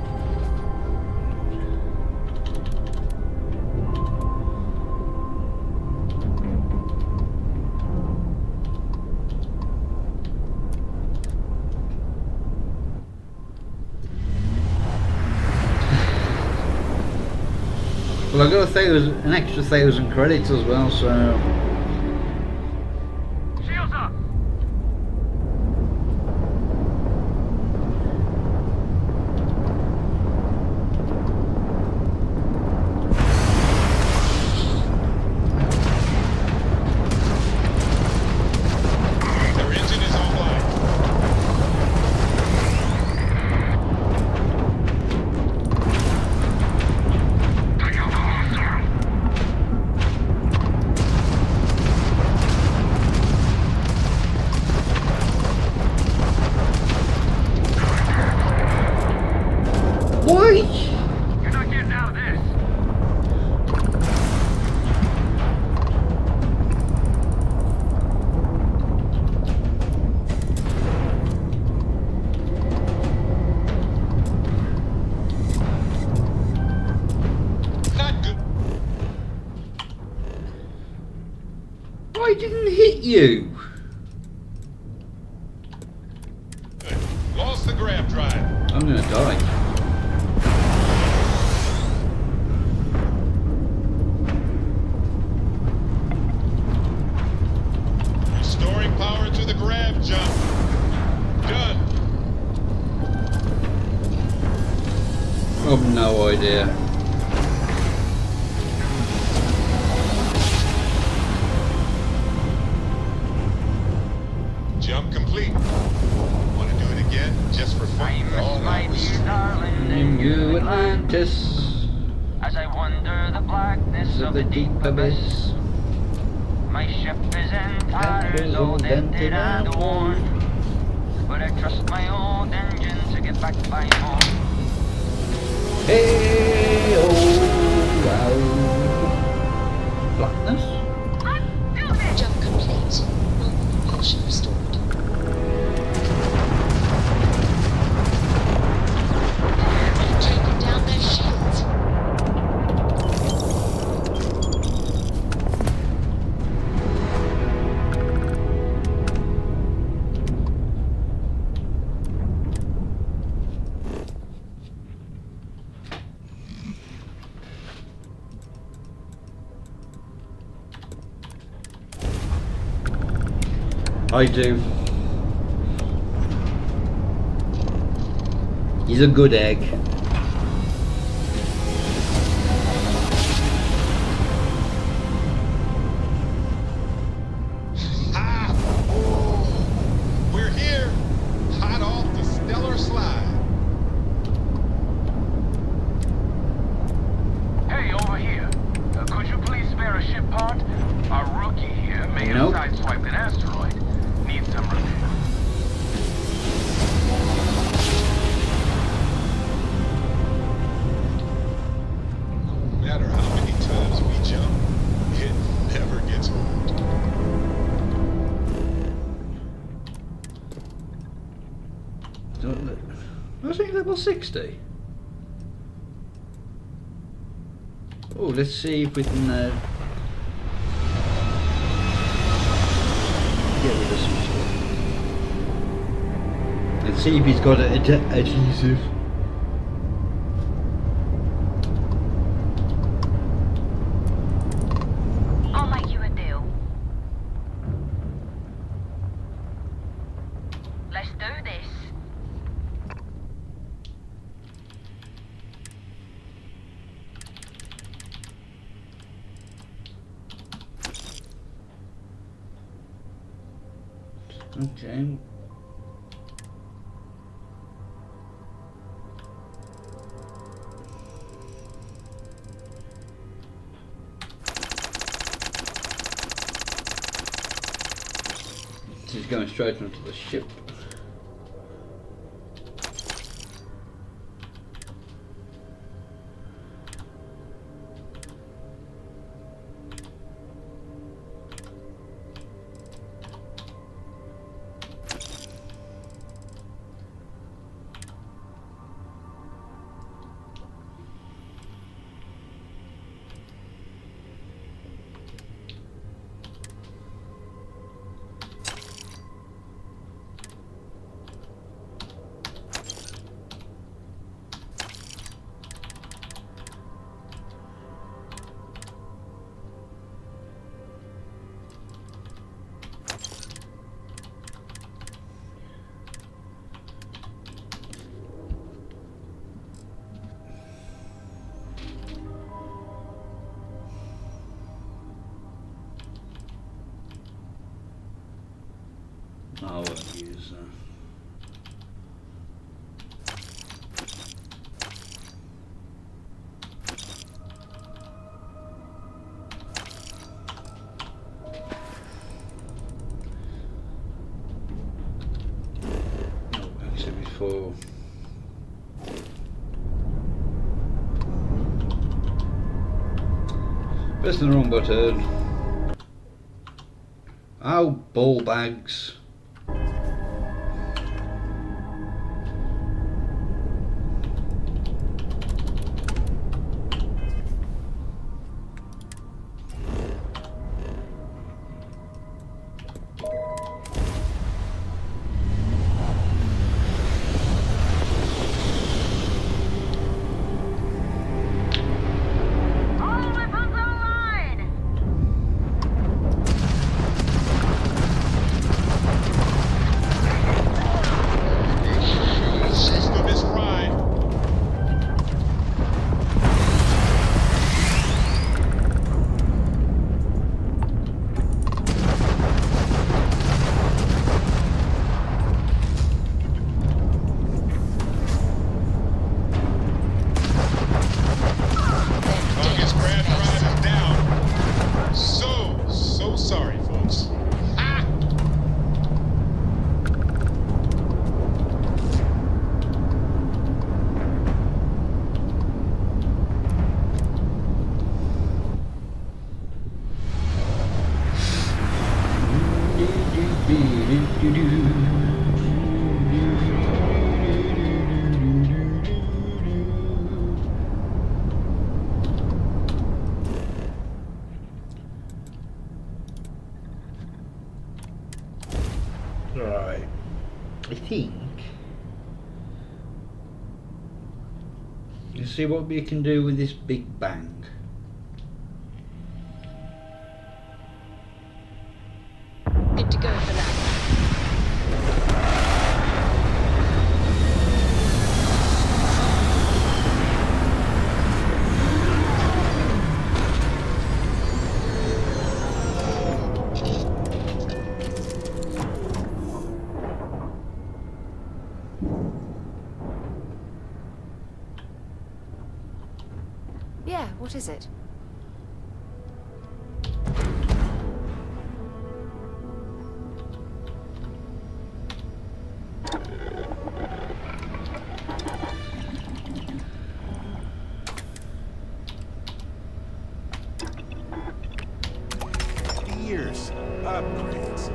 Well, I got an extra 1,000 credits as well, so. Shields up! Their engine is offline. Why? You're not getting out of this. Not good. I didn't hit you. Lost the grab drive. I'm gonna die. Restoring power to the grab jump. Done. I've no idea. Jump complete. Want to do it again, just for fun? In you Atlantis, As I wander the blackness of the deep abyss. my ship is in tatters, all dented and worn. But I trust my old engine to get back by morn. Hey, oh, wow. Blackness? Jump complete. Normal propulsion restored. We've taken down their shields. I do. He's a good egg. We're here, hot off the stellar slide. Hey, over here. Could you please spare a ship part? Our rookie here may have Nope. sideswiped an asteroid. Needs some repair. No matter how many times we jump, it never gets old. I think level 60. Oh, let's see if we can get rid of some stuff. Let's see if he's got an adhesive. I'll make you a deal. Let's do this. Okay. This is going straight onto the ship. I won't use that. Before pressing the wrong button. Oh, ball bags. System is fried. Target's grand prize is down. So sorry, folks. Ah! Right, I think let's see what we can do with this big bang. Good to go for now. Yeah, what is it? Years. Upgrades.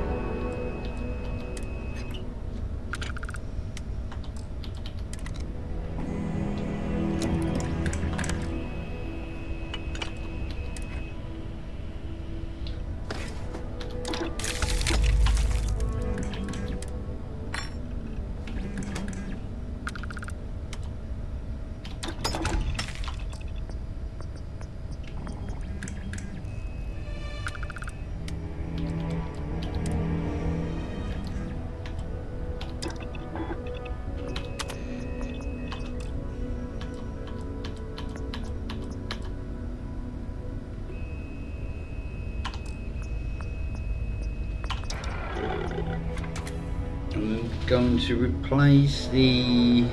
I'm going to replace the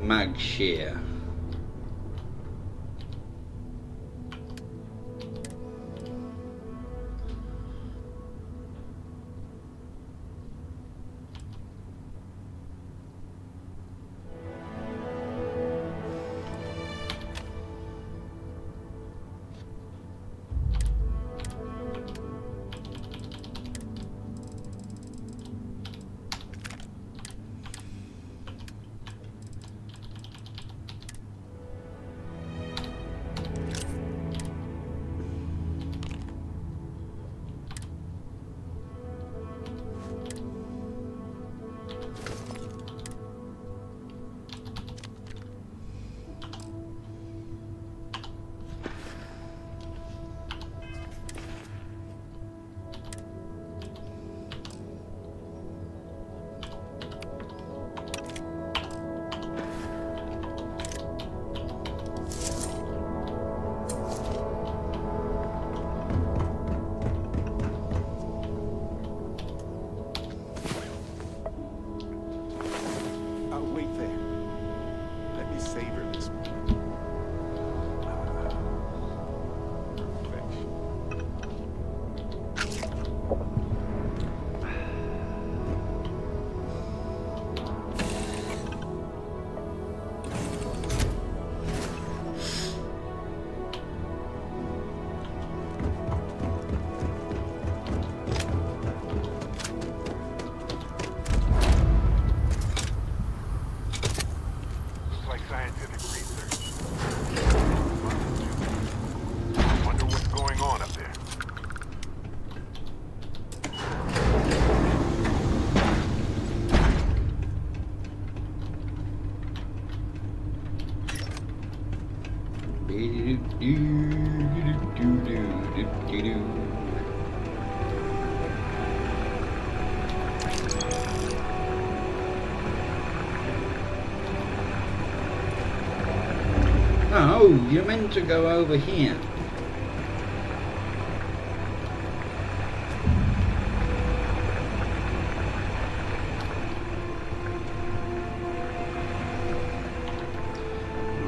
mag shear. Oh, you're meant to go over here.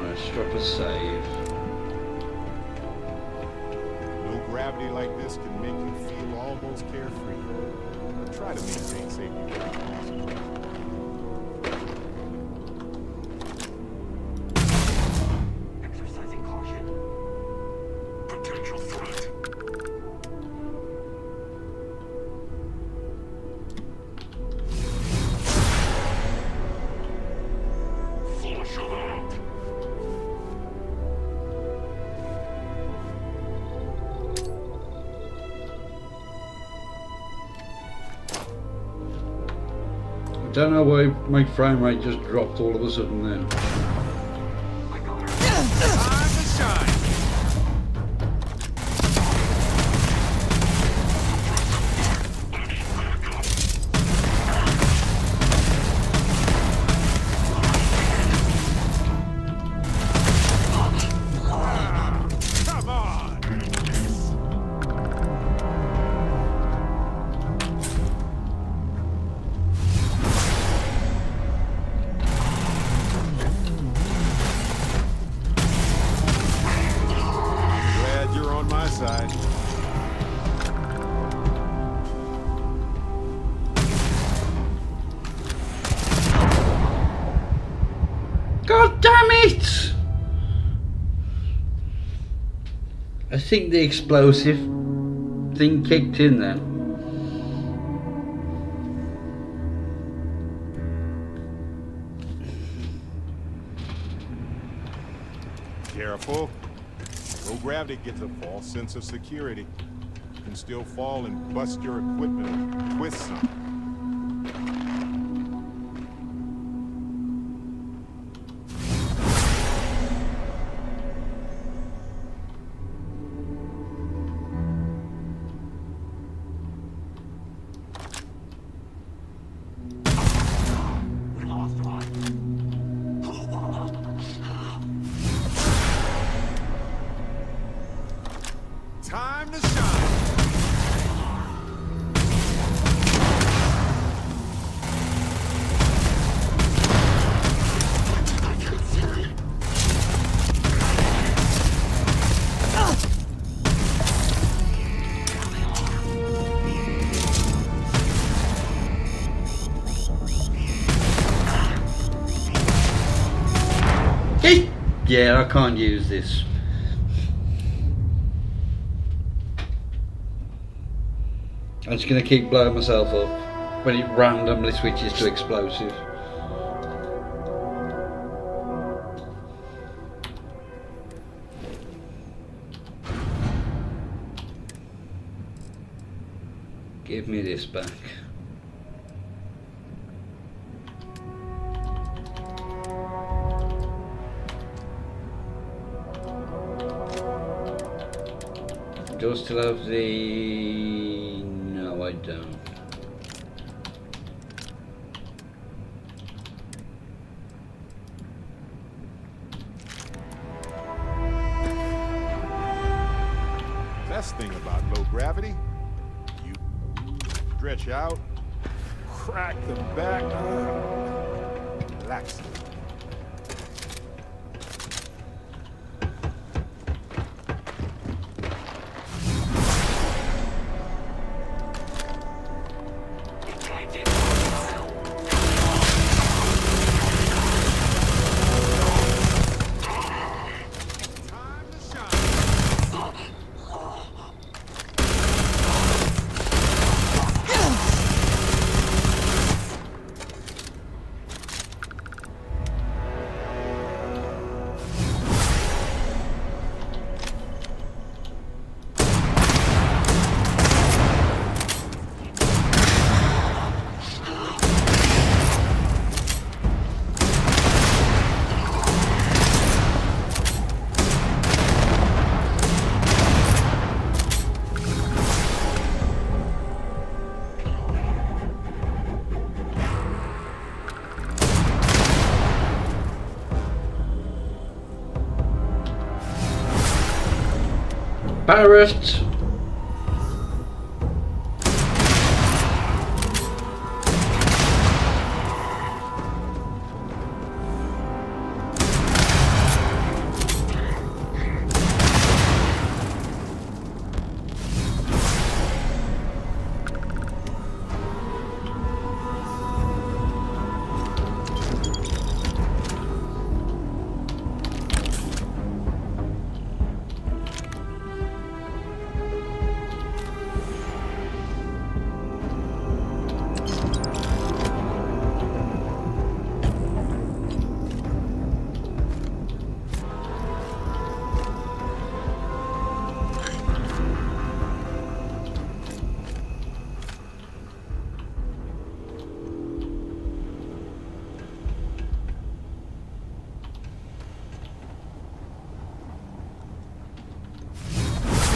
Let's drop a save. Low gravity like this can make you feel almost carefree. But try to maintain safety where possible. Exercising caution. Potential threat. Flush alert. I don't know why my frame rate just dropped all of a sudden then. Time to shine. Come on. Glad you're on my side. God damn it! I think the explosive thing kicked in then. Careful. Low gravity gets a false sense of security. You can still fall and bust your equipment or twist something. Time to shine. Yeah, I can't use this. I'm just going to keep blowing myself up when it randomly switches to explosive. Give me this back. Do I still have the... No, I don't. Best thing about low gravity, you stretch out, crack the back, relax. Barrett.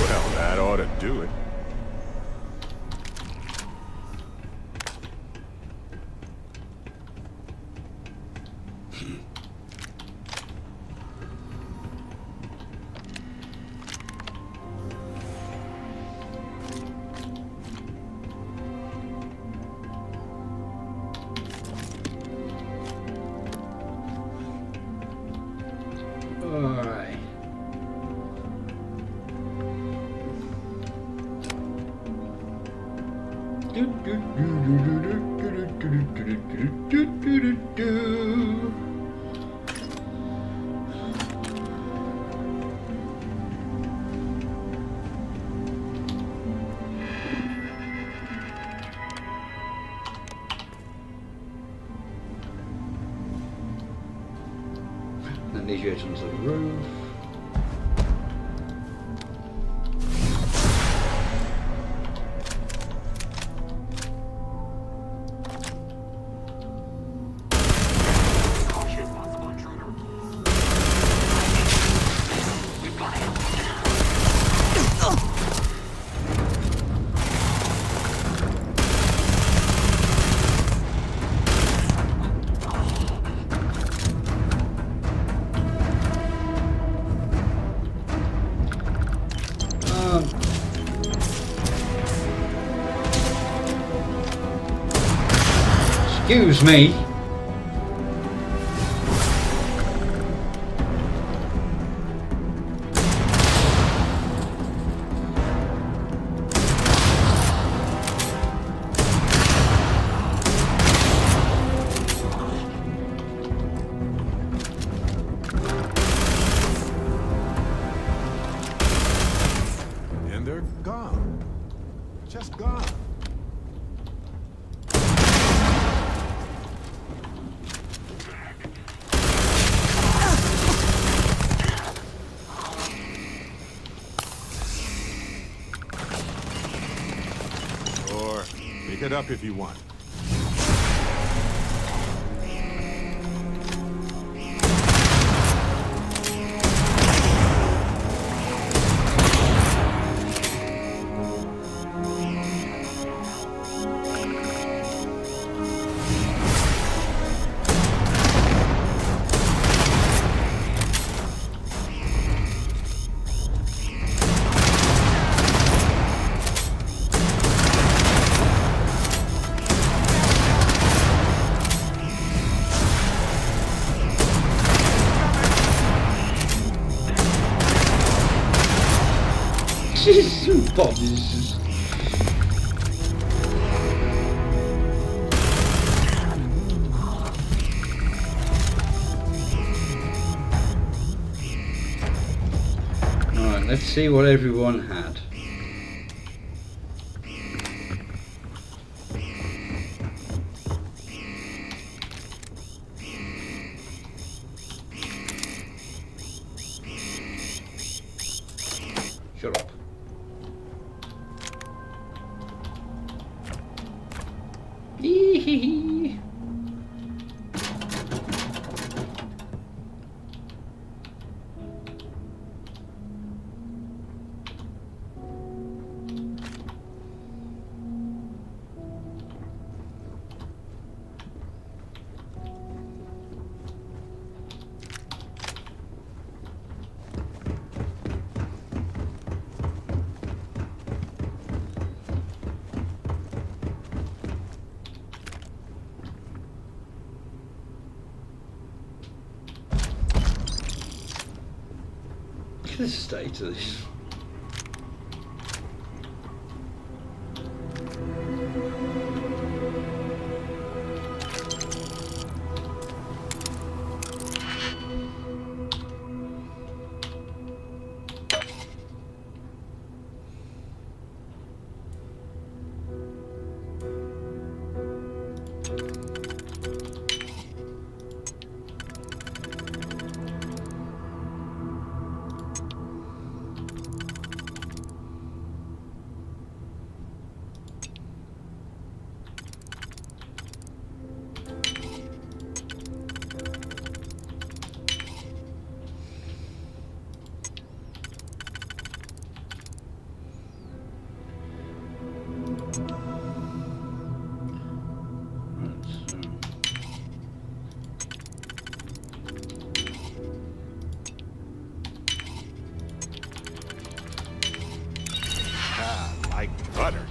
Well, that ought to do it. Alright. Then these go onto the roof. Excuse me. And they're gone. Just gone. Or pick it up if you want. Bodies. Alright, let's see what everyone had. Shut up. Hee. the state of this. Like butter.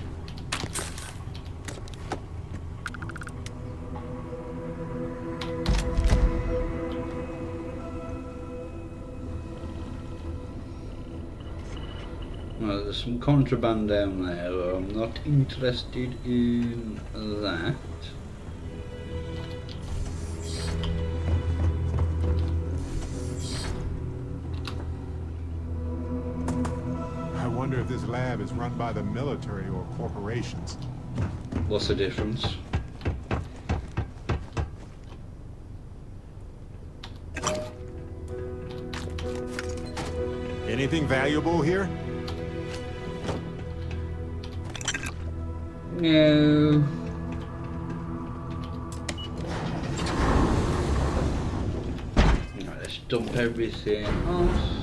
Well, there's some contraband down there, but I'm not interested in that. I wonder if this lab is run by the military or corporations. What's the difference? Anything valuable here? No. Right, let's dump everything off.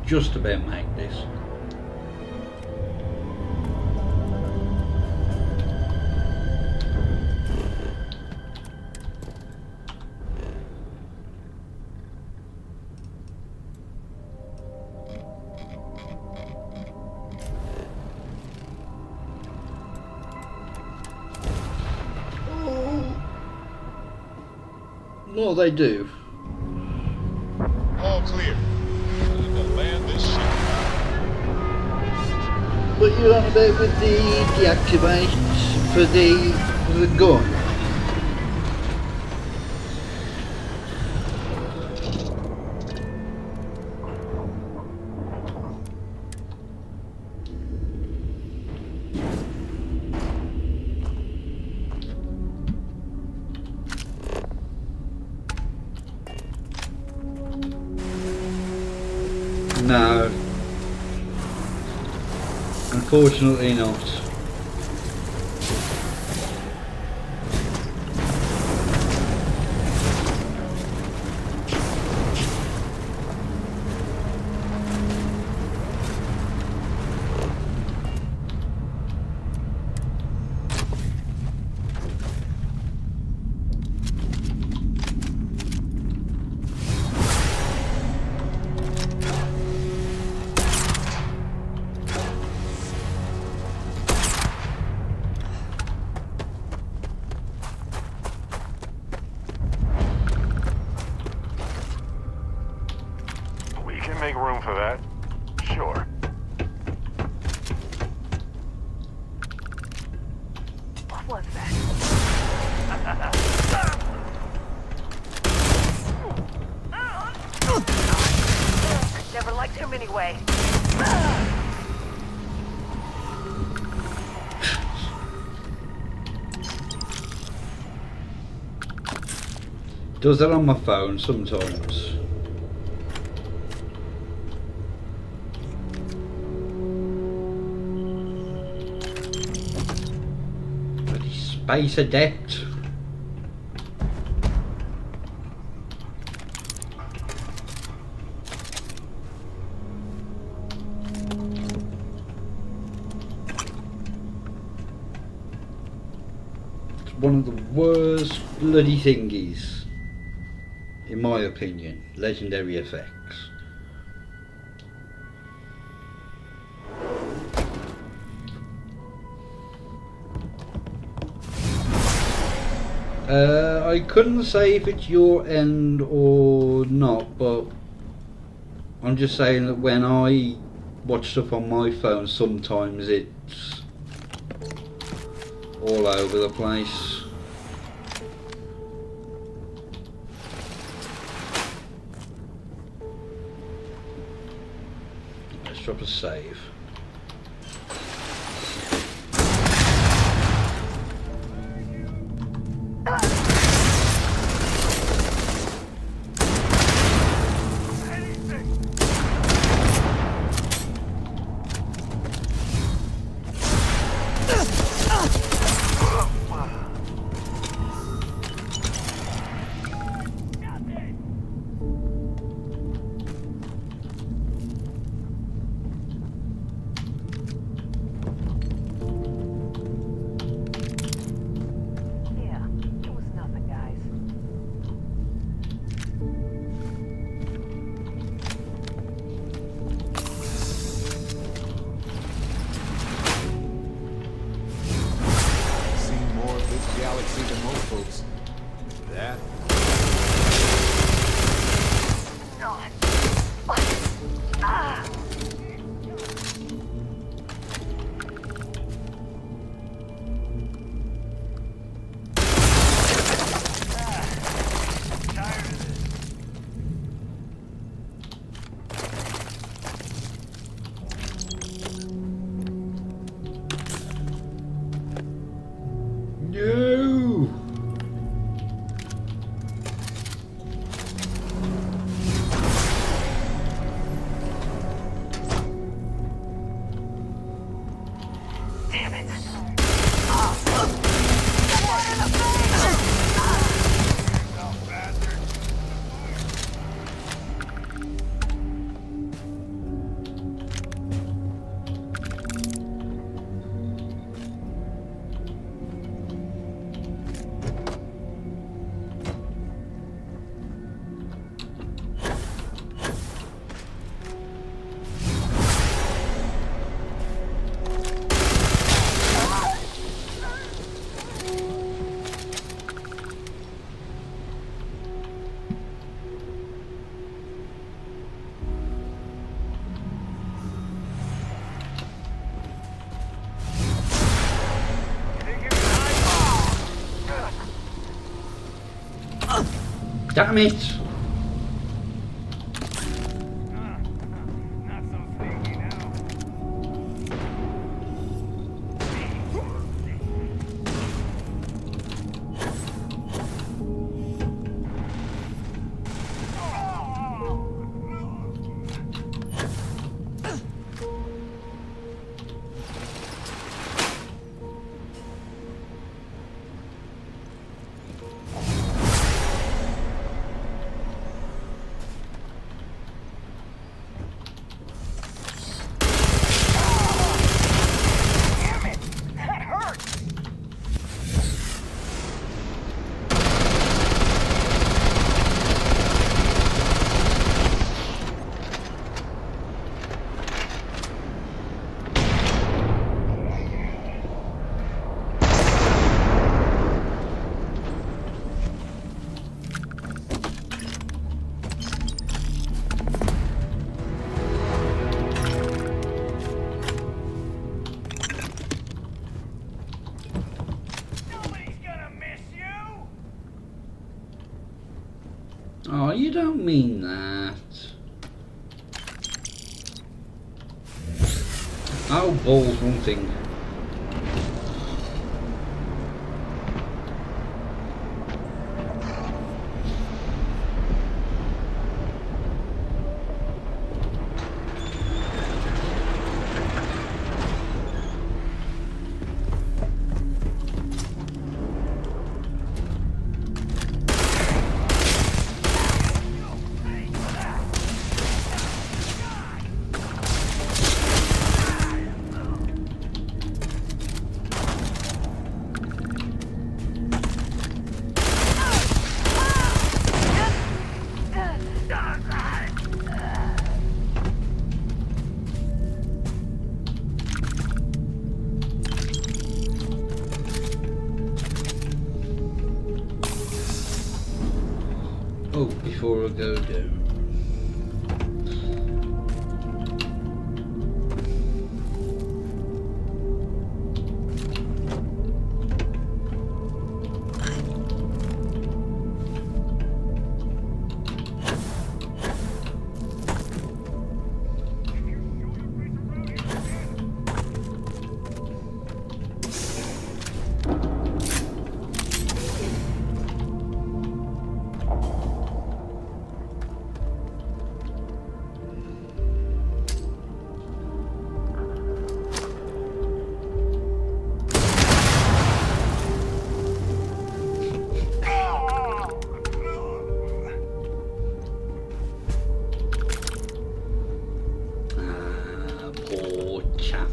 Just about make this. What they do? All clear. Time to land this ship. But you're on about with the deactivate for the gun. No. Unfortunately not. Make room for that. Sure. What was that? Never liked him anyway. Does that on my phone sometimes. Space adept. one of the worst bloody thingies, in my opinion. Legendary effects. I couldn't say if it's your end or not, but I'm just saying that when I watch stuff on my phone, sometimes it's all over the place. Let's drop a save. Damn it! Oh, you don't mean that. Oh, balls, wrong thing. Oh, before I go down. Poor chaps.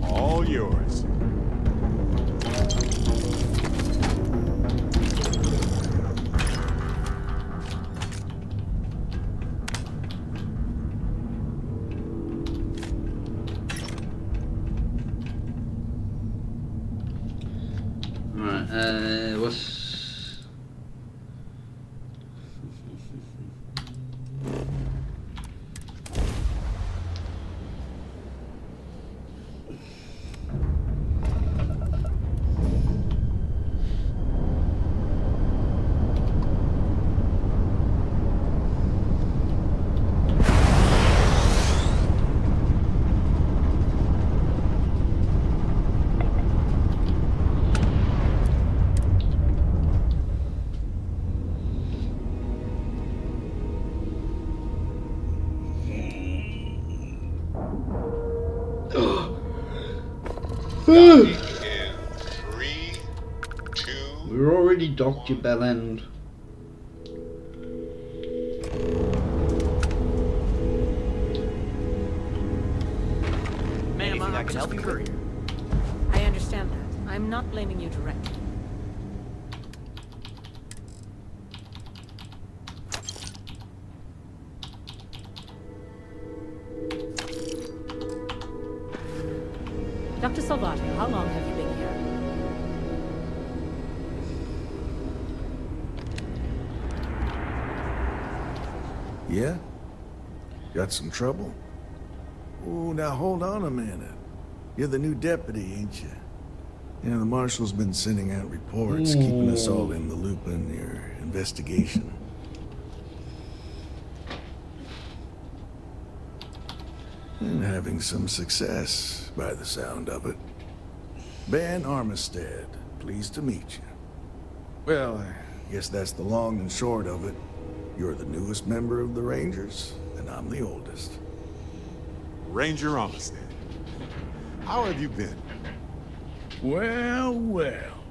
All yours. Right, what's... Docking in 3, 2. We're already docked, you bell end. Ma'am, I can help you. I understand that. I'm not blaming you directly. Dr. Salvato, how long have you been here? Yeah? Got some trouble? Oh, now hold on a minute. You're the new deputy, ain't you? Yeah, the marshal's been sending out reports, keeping us all in the loop on your investigation. And having some success, by the sound of it. Ben Armistead, pleased to meet you. Well, I guess that's the long and short of it. You're the newest member of the Rangers, and I'm the oldest. Ranger Armistead. How have you been? Well, well.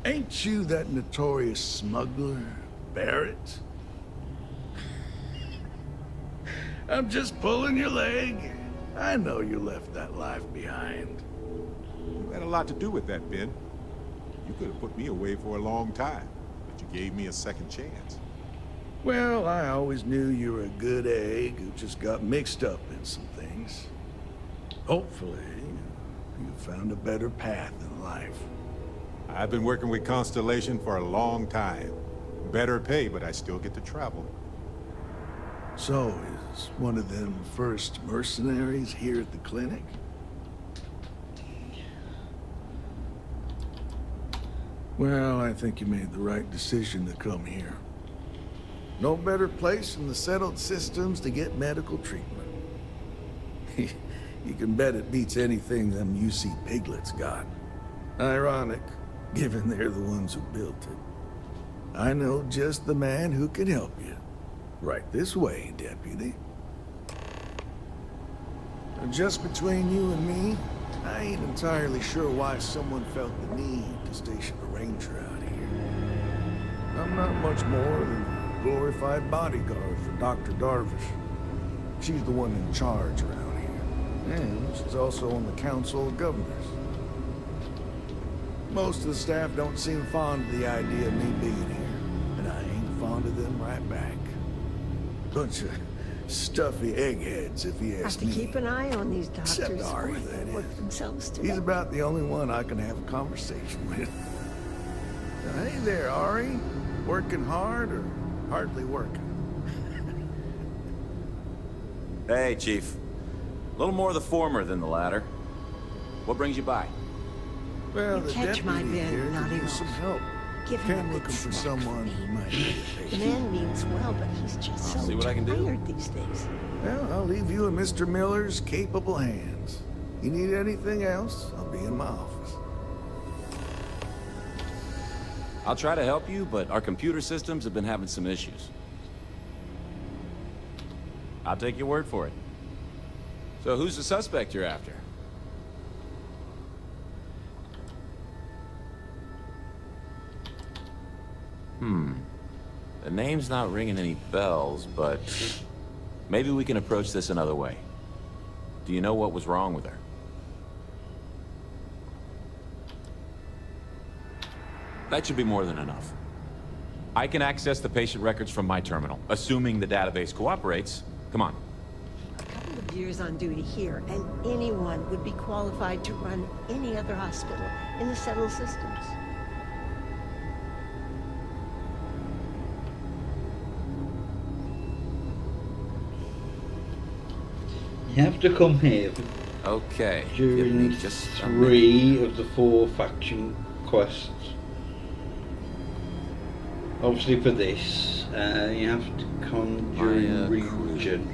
Ain't you that notorious smuggler, Barrett? I'm just pulling your leg. I know you left that life behind. You had a lot to do with that, Ben. You could have put me away for a long time, but you gave me a second chance. Well, I always knew you were a good egg who just got mixed up in some things. Hopefully, you found a better path in life. I've been working with Constellation for a long time. Better pay, but I still get to travel. So, is one of them first mercenaries here at the clinic? Well, I think you made the right decision to come here. No better place in the settled systems to get medical treatment. You can bet it beats anything them UC piglets got. Ironic, given they're the ones who built it. I know just the man who can help you. Right this way, Deputy. Just between you and me, I ain't entirely sure why someone felt the need to station a ranger out here. I'm not much more than a glorified bodyguard for Dr. Darvish. She's the one in charge around here, and she's also on the Council of Governors. Most of the staff don't seem fond of the idea of me being here, and I ain't fond of them right back. Bunch of stuffy eggheads, if you ask me. Have to keep an eye on these doctors. Except Ari, that Work is. themselves to He's death. about the only one I can have a conversation with. Hey there, Ari. Working hard or hardly working? Hey, Chief. A little more the former than the latter. What brings you by? Well, You the catch my deputy man here not could use enough. some help. Give him Came a looking good for smack someone who might need a The patient. man means well, but he's just I'll so see what I can do. tired these days. Well, I'll leave you in Mr. Miller's capable hands. You need anything else, I'll be in my office. I'll try to help you, but our computer systems have been having some issues. I'll take your word for it. So who's the suspect you're after? The name's not ringing any bells, but maybe we can approach this another way. Do you know what was wrong with her? That should be more than enough. I can access the patient records from my terminal, assuming the database cooperates. Come on. A couple of years on duty here, and anyone would be qualified to run any other hospital in the settled systems. You have to come here Okay. Give during me just a minute. 3 of the 4 faction quests. Obviously for this, you have to conjure Maya region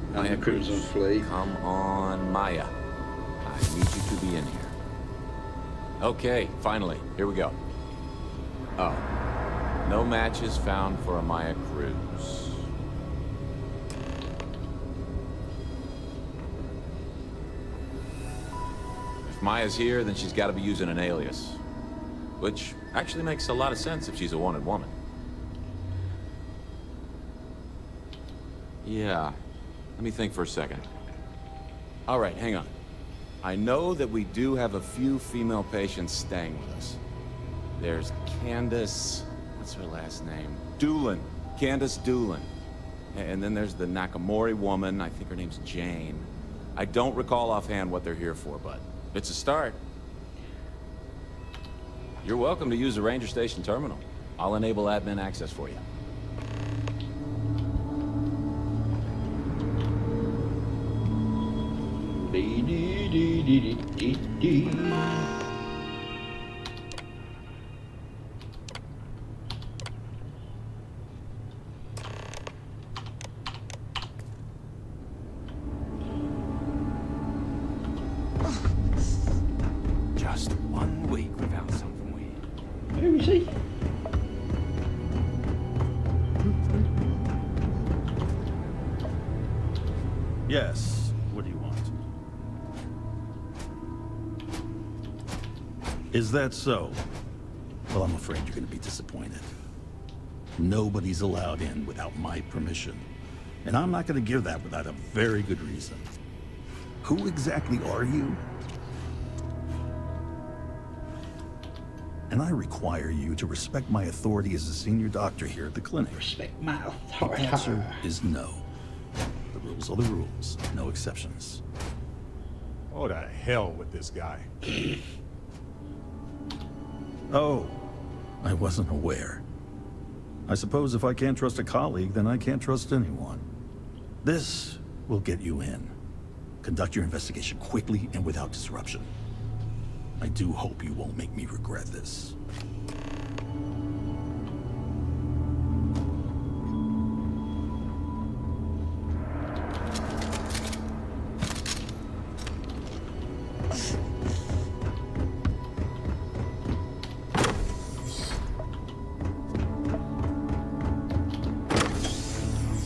and Maya the Crimson Fleet. Come on, Maya. I need you to be in here. Okay, finally. Here we go. Oh. No matches found for a Maya cruise. If Maya's here, then she's got to be using an alias. Which actually makes a lot of sense if she's a wanted woman. Yeah. Let me think for a second. All right, hang on. I know that we do have a few female patients staying with us. There's Candace... What's her last name? Doolin. Candace Doolin. And then there's the Nakamori woman. I think her name's Jane. I don't recall offhand what they're here for, but it's a start. You're welcome to use the Ranger Station terminal. I'll enable admin access for you. Just 1 week without something we... Where is he? Yes. What do you want? Is that so? Well, I'm afraid you're going to be disappointed. Nobody's allowed in without my permission. And I'm not going to give that without a very good reason. Who exactly are you? And I require you to respect my authority as a senior doctor here at the clinic. Respect my The authority. answer is no. The rules are the rules, no exceptions. Oh, to hell with this guy. Oh, I wasn't aware. I suppose if I can't trust a colleague, then I can't trust anyone. This will get you in. Conduct your investigation quickly and without disruption. I do hope you won't make me regret this.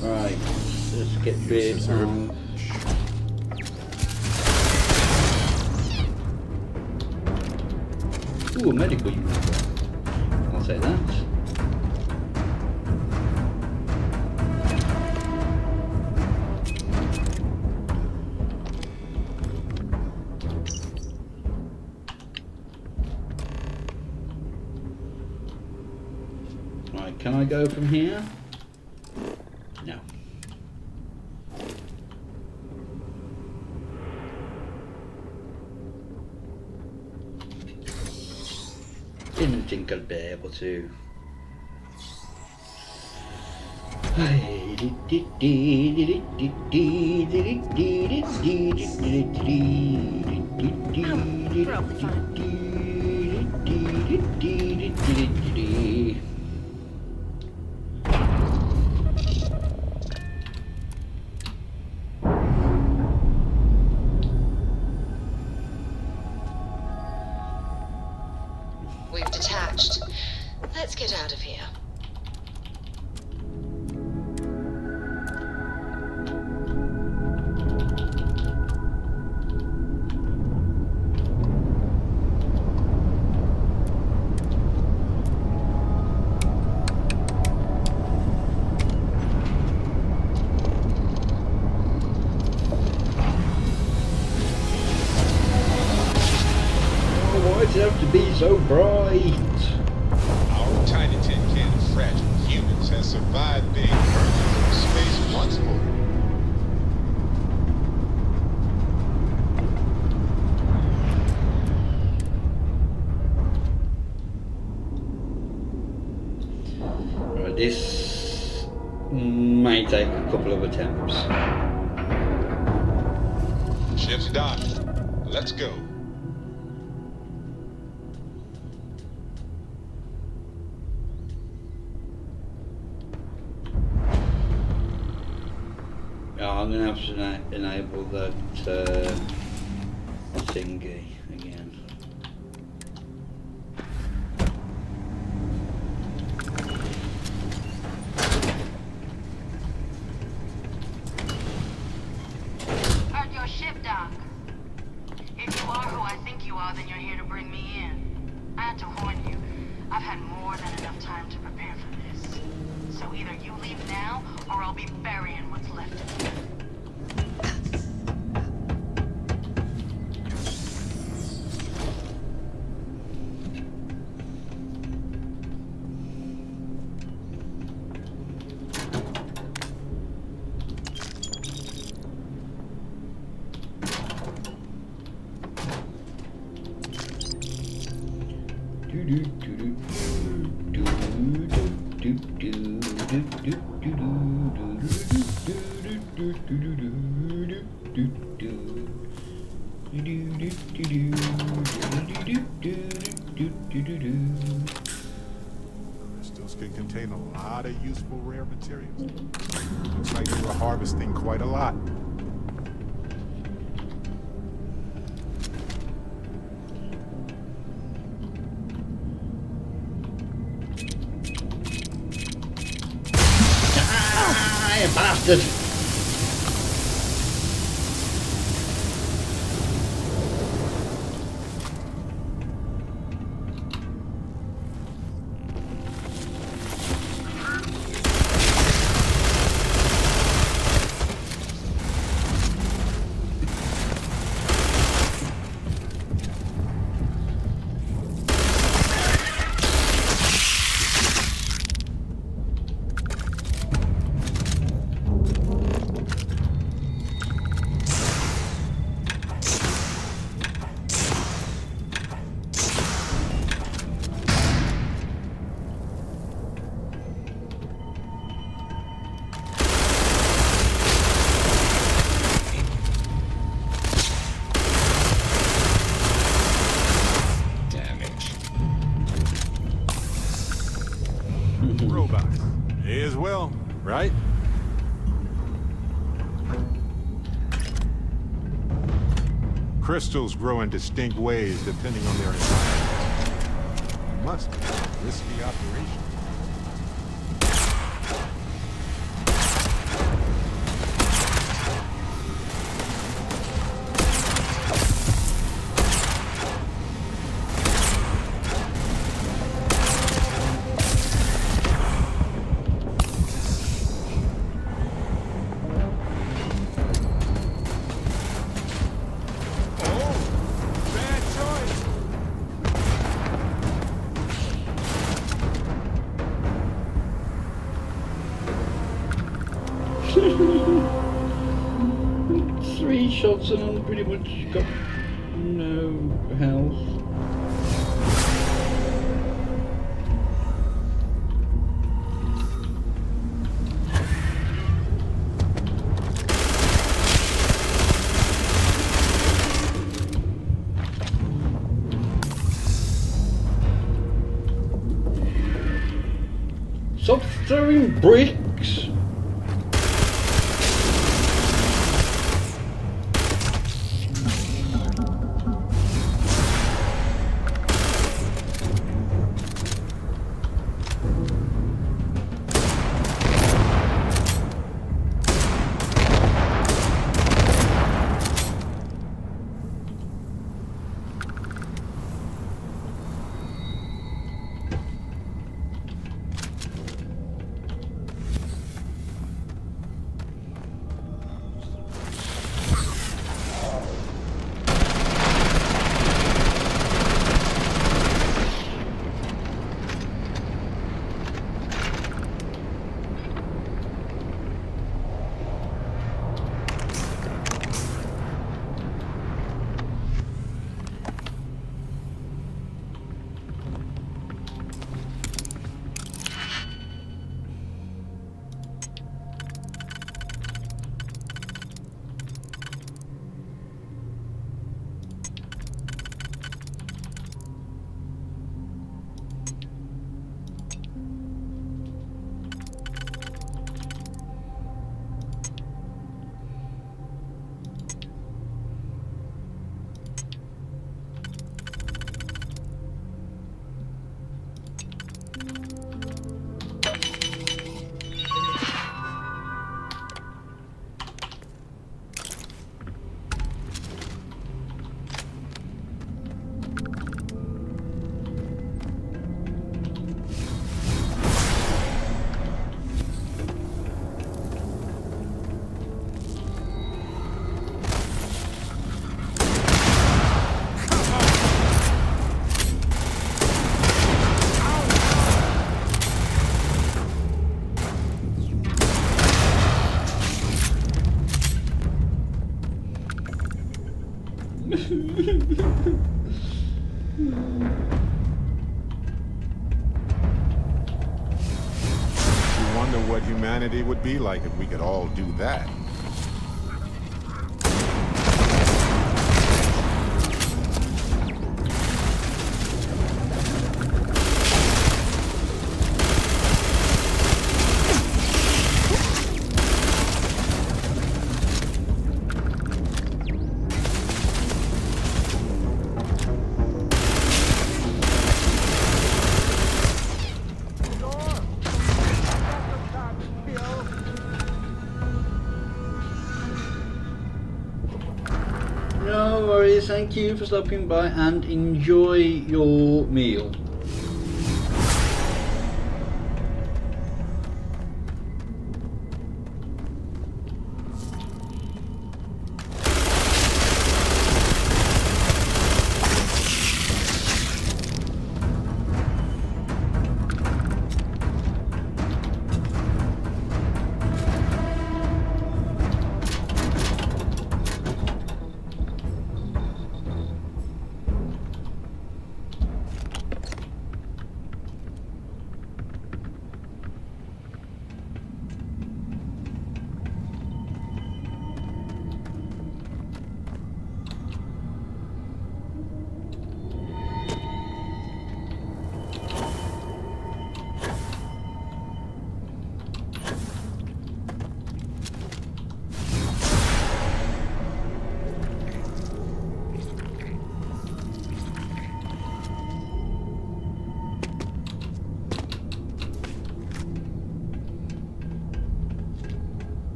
Right, let's get rid of Ooh, a medical uniform. I'll say that. Right, can I go from here? No. Didn't think I'd be able to. We've detached. Let's get out of here. Why does it have to be so bright? Our tiny tin can of fragile humans has survived being burned through space once more. Right, this may take a couple of attempts. Ship's docked. Let's go. I'm gonna have to enable that thingy again. Heard your ship, Doc. If you are who I think you are, then you're here to bring me in. I had to warn you. I've had more than enough time to prepare for this. So either you leave now, or I'll be burying what's left of you. Crystals can contain a lot of useful rare materials. Looks like you were harvesting quite a lot. Ah, you bastard! Robots. May as well, right? Crystals grow in distinct ways depending on their environment. It must be a risky operation. shots and I'm pretty much got no health. Stop throwing bricks! Wonder what humanity would be like if we could all do that. No worries, thank you for stopping by and enjoy your meal.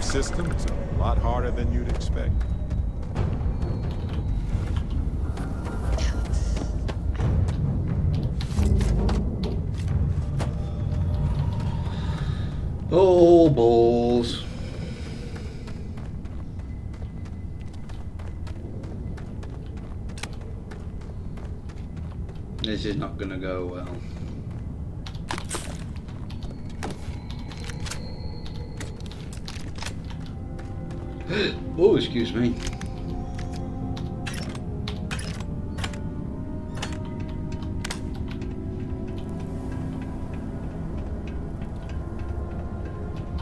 system is a lot harder than you'd expect. Oh, balls. This is not gonna go well. Oh, excuse me.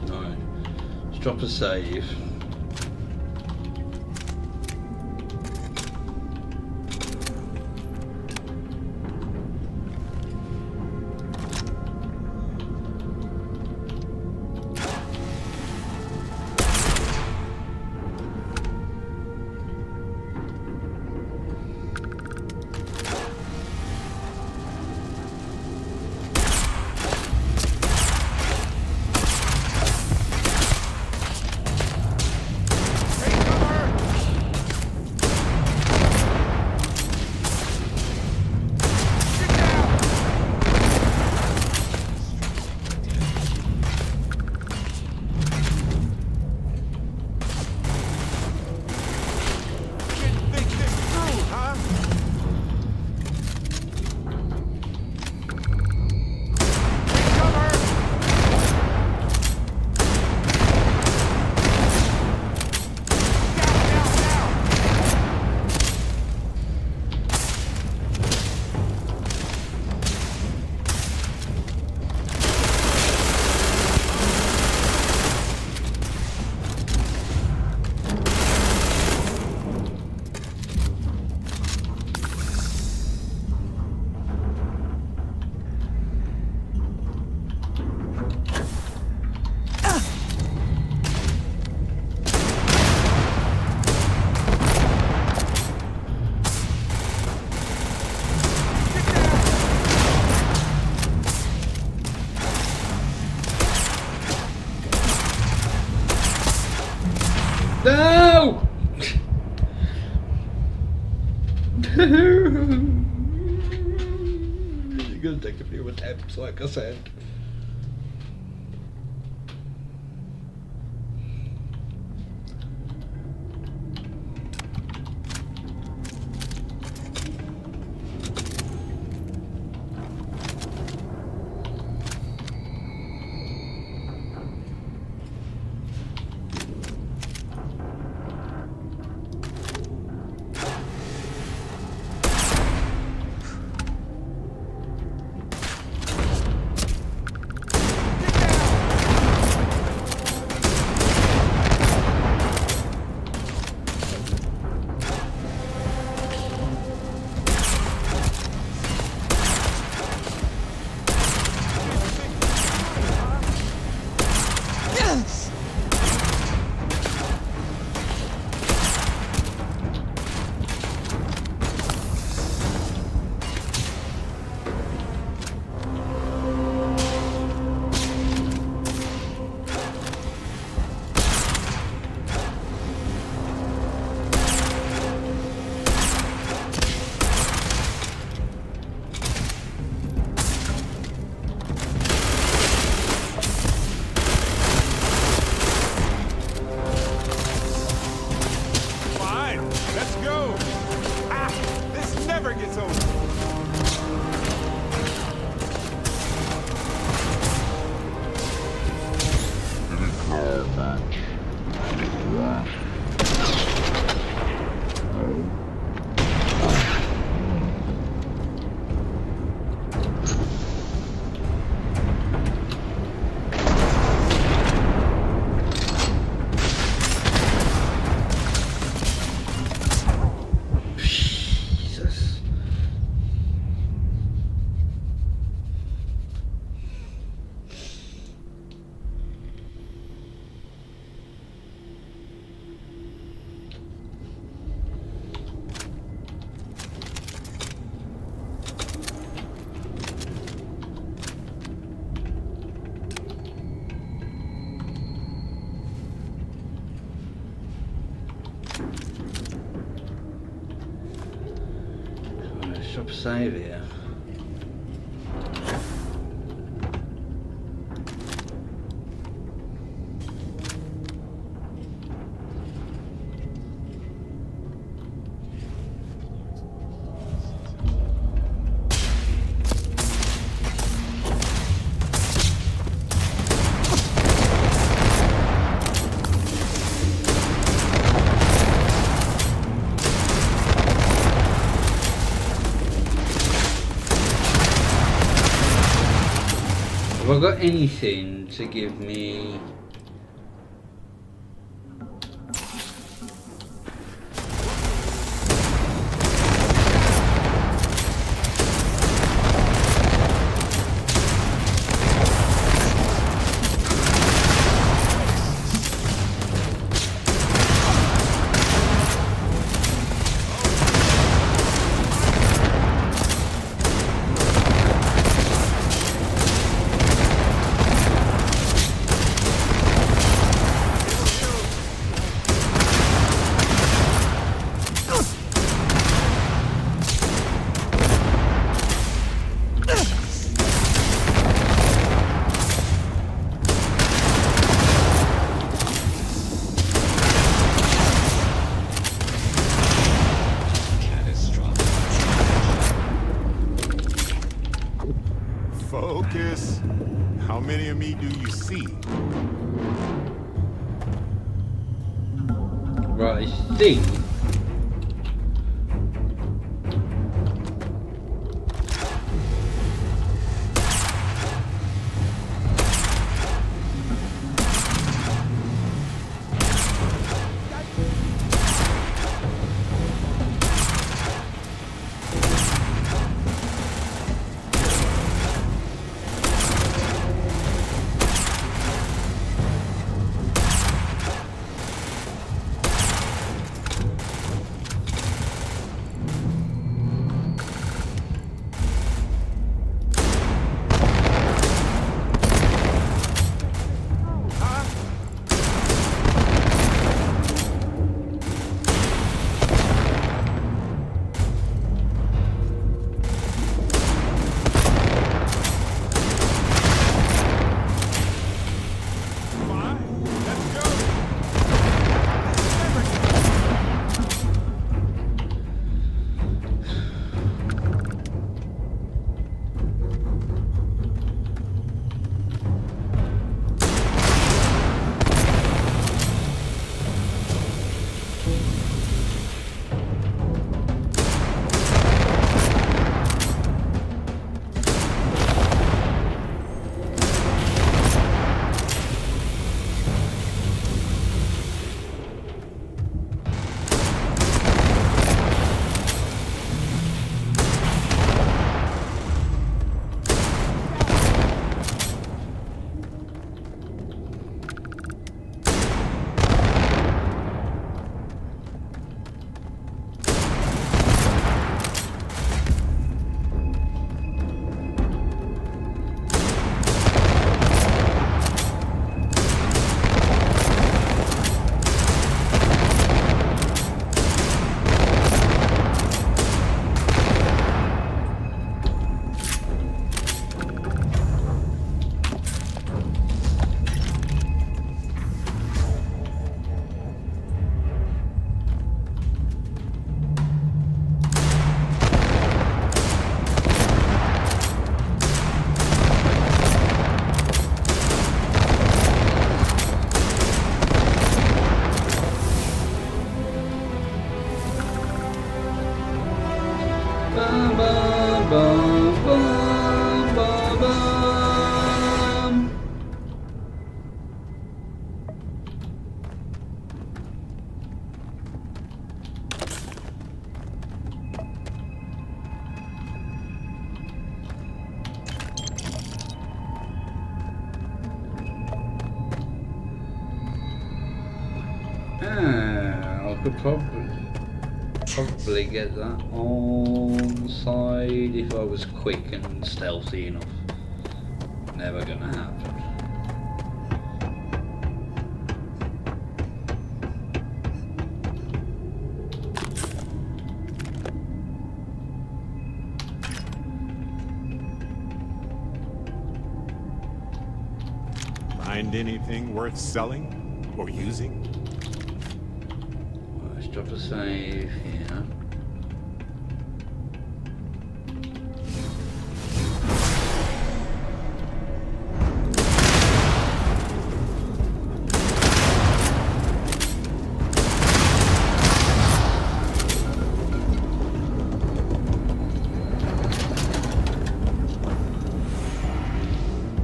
Right. Let's drop a save. No! You're gonna take a few attempts, like I said. save here. Have I got anything to give me? Focus. How many of me do you see? Right, I think. I could probably get that on the side if I was quick and stealthy enough. Never gonna happen. Find anything worth selling or using? Let's drop a save here.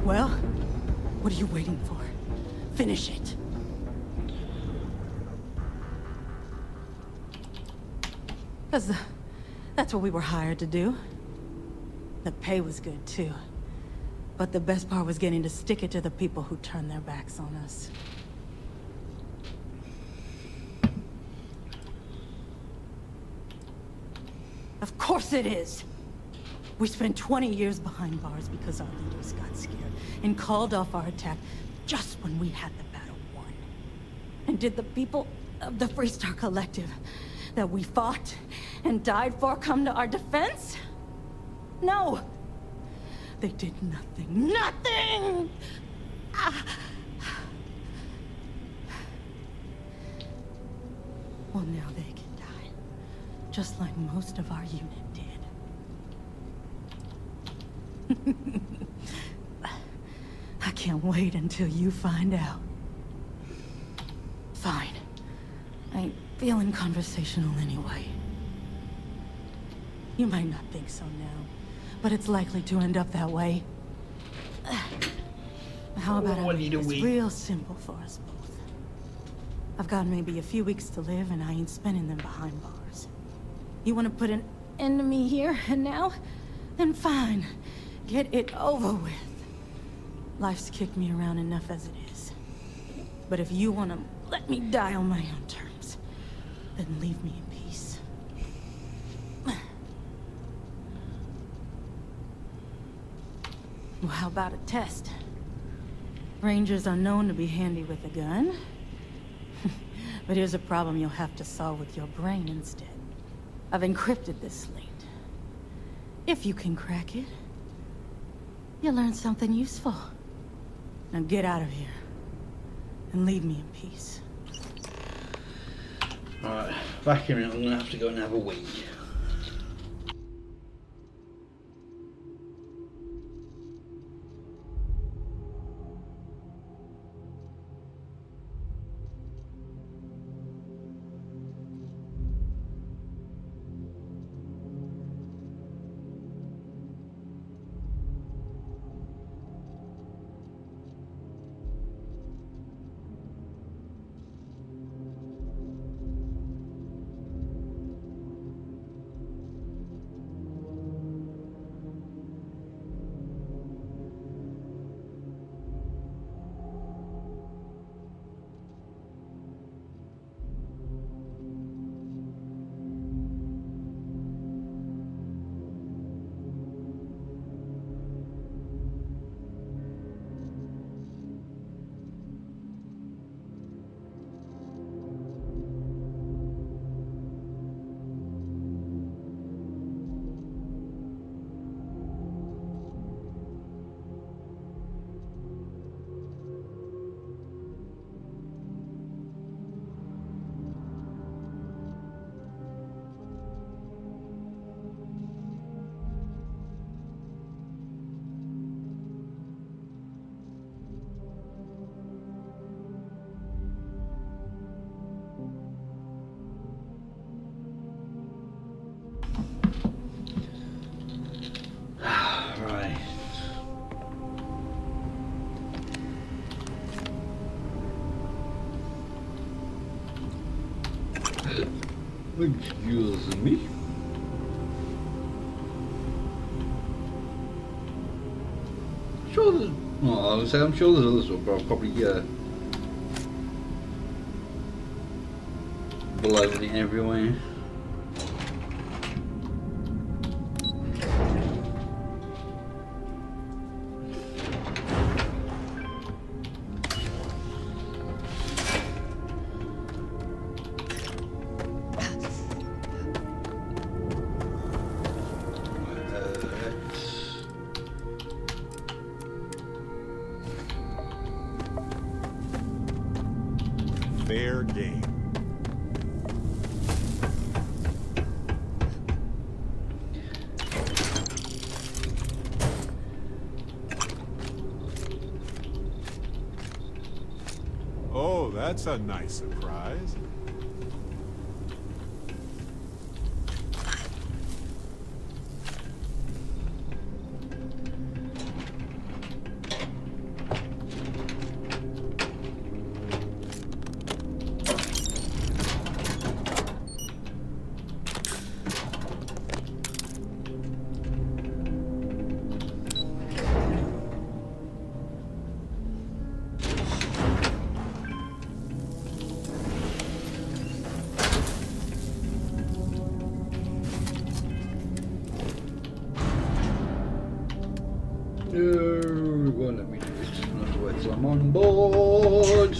Well, what are you waiting for? Finish it. Because that's what we were hired to do. The pay was good, too. But the best part was getting to stick it to the people who turned their backs on us. Of course it is! We spent 20 years behind bars because our leaders got scared and called off our attack just when we had the battle won. And did the people of the Freestar Collective that we fought and died for come to our defense? No! They did nothing. Nothing! Ah. Well, now they can die. Just like most of our unit did. I can't wait until you find out. Fine. I ain't feeling conversational anyway. You might not think so now, but it's likely to end up that way. How about I make this real simple for us both? I've got maybe a few weeks to live, and I ain't spending them behind bars. You want to put an end to me here and now? Then fine. Get it over with. Life's kicked me around enough as it is. But if you want to let me die on my own terms, then leave me in peace. Well, how about a test? Rangers are known to be handy with a gun. But here's a problem you'll have to solve with your brain instead. I've encrypted this slate. If you can crack it, you'll learn something useful. Now get out of here. And leave me in peace. Alright, back in a minute, I'm gonna have to go and have a wee. Excuse me. Sure there's... Well, I was saying, I'm sure there's others, but I'll probably blown it everywhere. fair game. Oh, that's a nice surprise. No, it won't let me do it. In other words, I'm on board.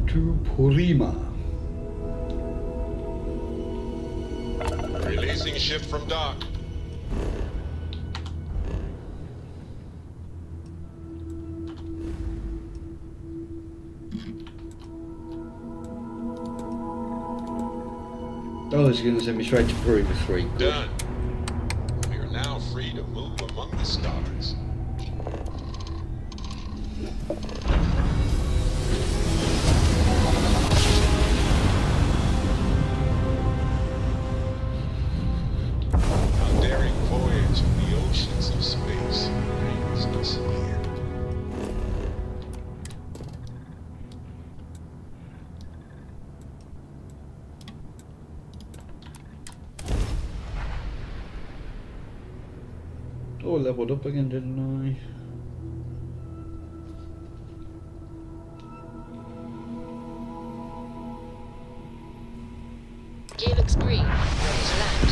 To Purima. Releasing ship from dock. Oh, it's going to send me straight to Purima 3. Good. Done. We are now free to move among the stars. Oh, I leveled up again, didn't I? Gear looks green. Ready to land.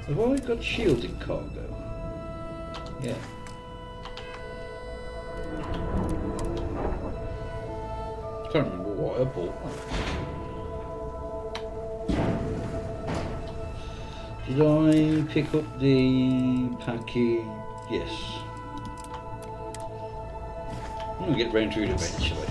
Have I got shielded cargo? Yeah. Can't remember what I bought. Did I pick up the package? Yes. I'm gonna get round to it eventually.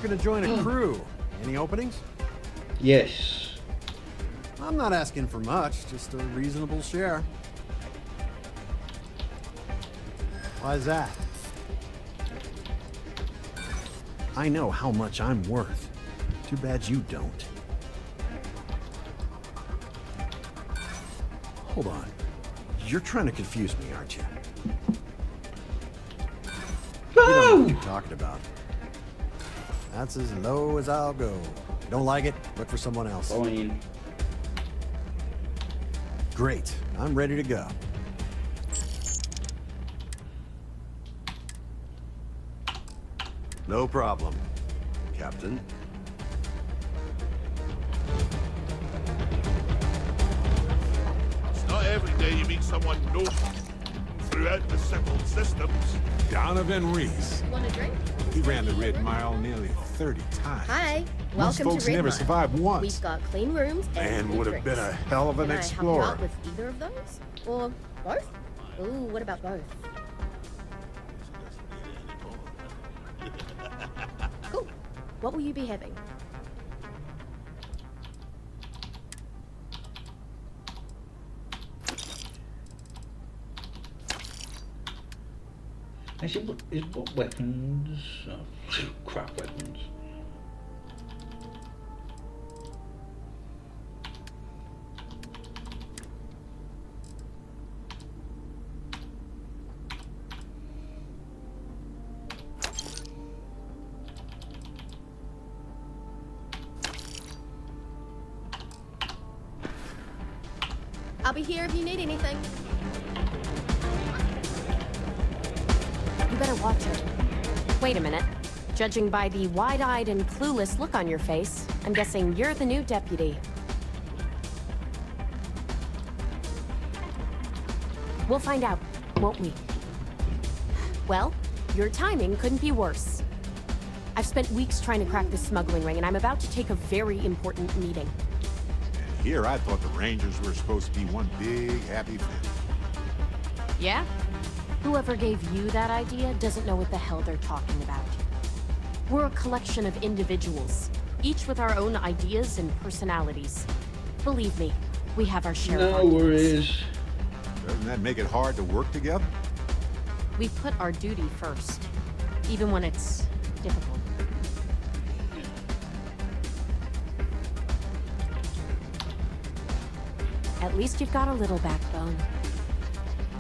looking to join a crew. Any openings? Yes. I'm not asking for much, just a reasonable share. Why is that? I know how much I'm worth. Too bad you don't. Hold on. You're trying to confuse me, aren't you? You don't know what you're talking about. That's as low as I'll go. You don't like it? Look for someone else. Fine. Great. I'm ready to go. No problem, Captain. It's not every day you meet someone known throughout the settled systems. Donovan Reese. Want a drink? He ran the Red Mile nearly 30 times. Hi, Most welcome folks to Red never Mile. survive once. We've got clean rooms and Man, would have been a hell of an Can explorer. I help you out with either of those? Or both? Ooh, what about both? Cool. What will you be having? Actually, what weapons? Oh, crap weapons. I'll be here if you need anything. You better watch it. Wait a minute. Judging by the wide-eyed and clueless look on your face, I'm guessing you're the new deputy. We'll find out, won't we? Well, your timing couldn't be worse. I've spent weeks trying to crack this smuggling ring, and I'm about to take a very important meeting. And here I thought the Rangers were supposed to be one big happy family. Yeah? Whoever gave you that idea doesn't know what the hell they're talking about. We're a collection of individuals, each with our own ideas and personalities. Believe me, we have our share of No arguments. worries. Doesn't that make it hard to work together? We put our duty first, even when it's difficult. At least you've got a little backbone.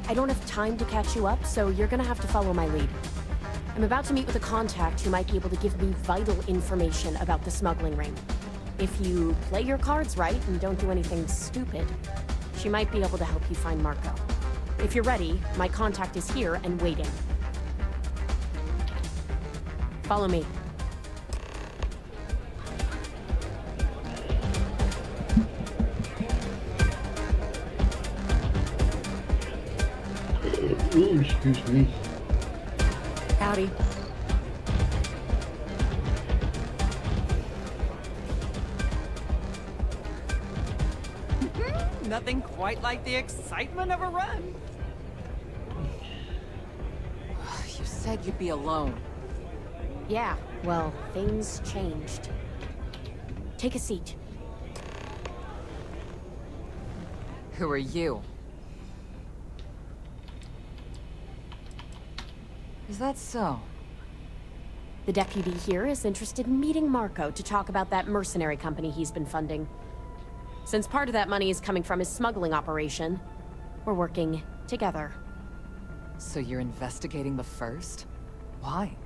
I don't have time to catch you up, so you're gonna have to follow my lead. I'm about to meet with a contact who might be able to give me vital information about the smuggling ring. If you play your cards right and don't do anything stupid, she might be able to help you find Marco. If you're ready, my contact is here and waiting. Follow me. Oh, excuse me. Howdy. Nothing quite like the excitement of a run. You said you'd be alone. Yeah, well, things changed. Take a seat. Who are you? Is that so? The deputy here is interested in meeting Marco to talk about that mercenary company he's been funding. Since part of that money is coming from his smuggling operation, we're working together. So you're investigating the first? Why?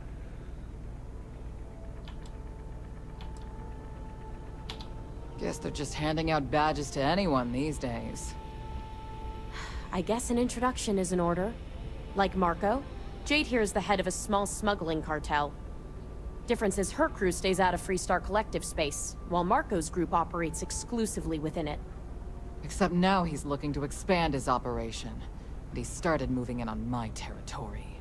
Guess they're just handing out badges to anyone these days. I guess an introduction is in order. Like Marco, Jade here is the head of a small smuggling cartel. Difference is her crew stays out of Freestar Collective space, while Marco's group operates exclusively within it. Except now he's looking to expand his operation. And he started moving in on my territory.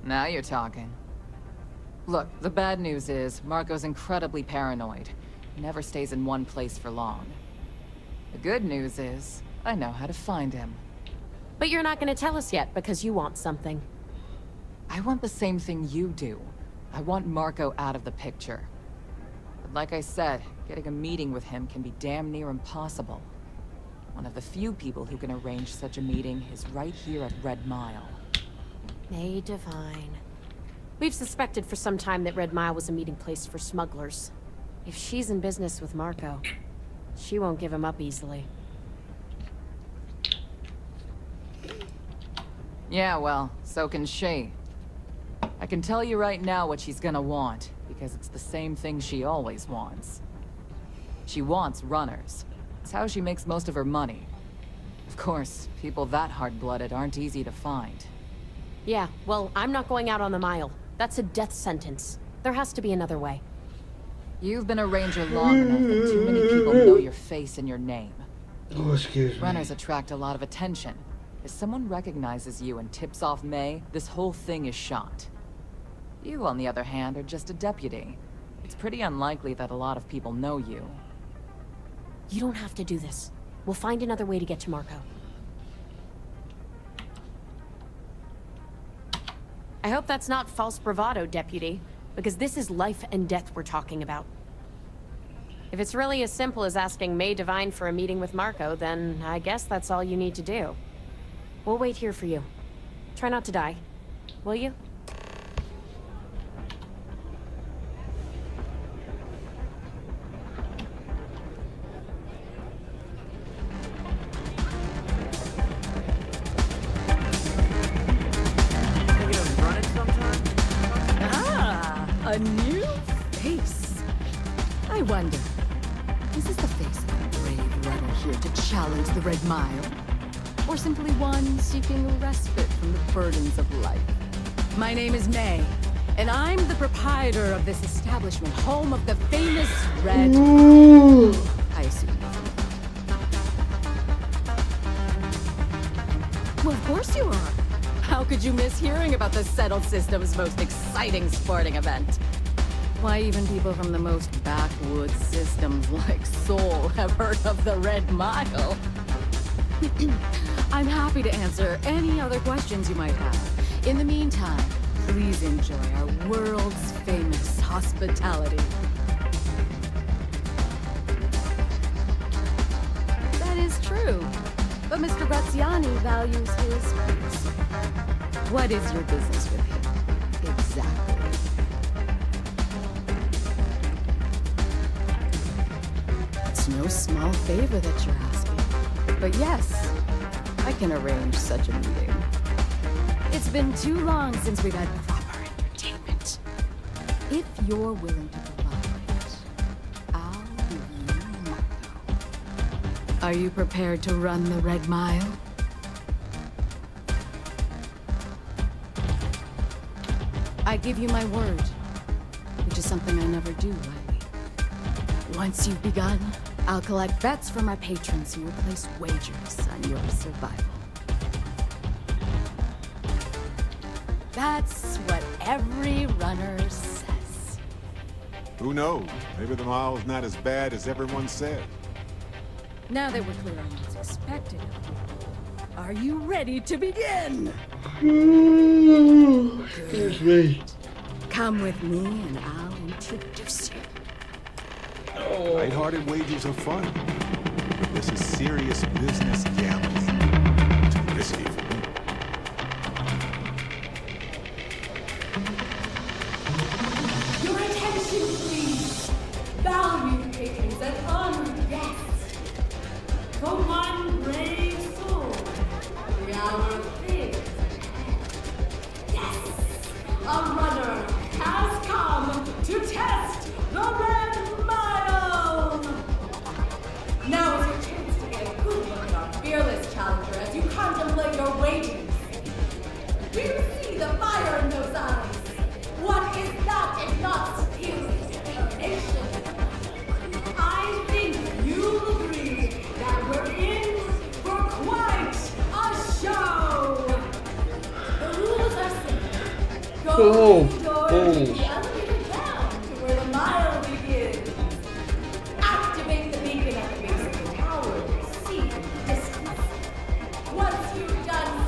Now you're talking. Look, the bad news is, Marco's incredibly paranoid. He never stays in one place for long. The good news is, I know how to find him. But you're not gonna tell us yet because you want something. I want the same thing you do. I want Marco out of the picture. But like I said, getting a meeting with him can be damn near impossible. One of the few people who can arrange such a meeting is right here at Red Mile. May Divine. We've suspected for some time that Red Mile was a meeting place for smugglers. If she's in business with Marco, she won't give him up easily. Yeah, well, so can she. I can tell you right now what she's gonna want, because it's the same thing she always wants. She wants runners. It's how she makes most of her money. Of course, people that hard-blooded aren't easy to find. Yeah, well, I'm not going out on the Mile. That's a death sentence. There has to be another way. You've been a ranger long enough that too many people know your face and your name. Oh, excuse me. Runners attract a lot of attention. If someone recognizes you and tips off May, this whole thing is shot. You, on the other hand, are just a deputy. It's pretty unlikely that a lot of people know you. You don't have to do this. We'll find another way to get to Marco. I hope that's not false bravado, Deputy, because this is life and death we're talking about. If it's really as simple as asking May Divine for a meeting with Marco, then I guess that's all you need to do. We'll wait here for you. Try not to die, will you? A new face. I wonder, is this the face of a brave runner here to challenge the Red Mile? Or simply one seeking a respite from the burdens of life? My name is May, and I'm the proprietor of this establishment, home of the famous Red Mile. I assume. Well, of course you are. How could you miss hearing about the Settled System's most exciting sporting event? Why, even people from the most backwoods systems like Sol have heard of the Red Mile. I'm happy to answer any other questions you might have. In the meantime, please enjoy our world's famous hospitality. That is true, but Mr. Graziani values his peace. What is your business with him? Exactly. It's no small favor that you're asking. But yes, I can arrange such a meeting. It's been too long since we've had proper entertainment. If you're willing to provide, I'll give you Marco. Are you prepared to run the Red Mile? I give you my word, which is something I never do lightly. Once you've begun, I'll collect bets from my patrons who will place wagers on your survival. That's what every runner says. Who knows? Maybe the mile's not as bad as everyone said. Now that we're clear on what's expected of you, are you ready to begin? Excuse me. Come with me and I'll introduce you. Lighthearted wagers are fun, but this is serious business gambling. Too risky for me. Your attention, please. Valued patrons and honored guests. For one brave soul, the hour of fate. Yes, a runner has come to test the Red Mile. Now is your chance to get a good look at our fearless challenger as you contemplate your wagers. Do you see the fire in those eyes? What is that if not superior determination? I think you'll agree that we're in for quite a show. The rules are simple. Go through the door and the elevator down to where the mile begins. Activate the beacon at the base of the tower to see distance. Once you've done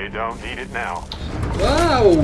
They don't need it now. Wow!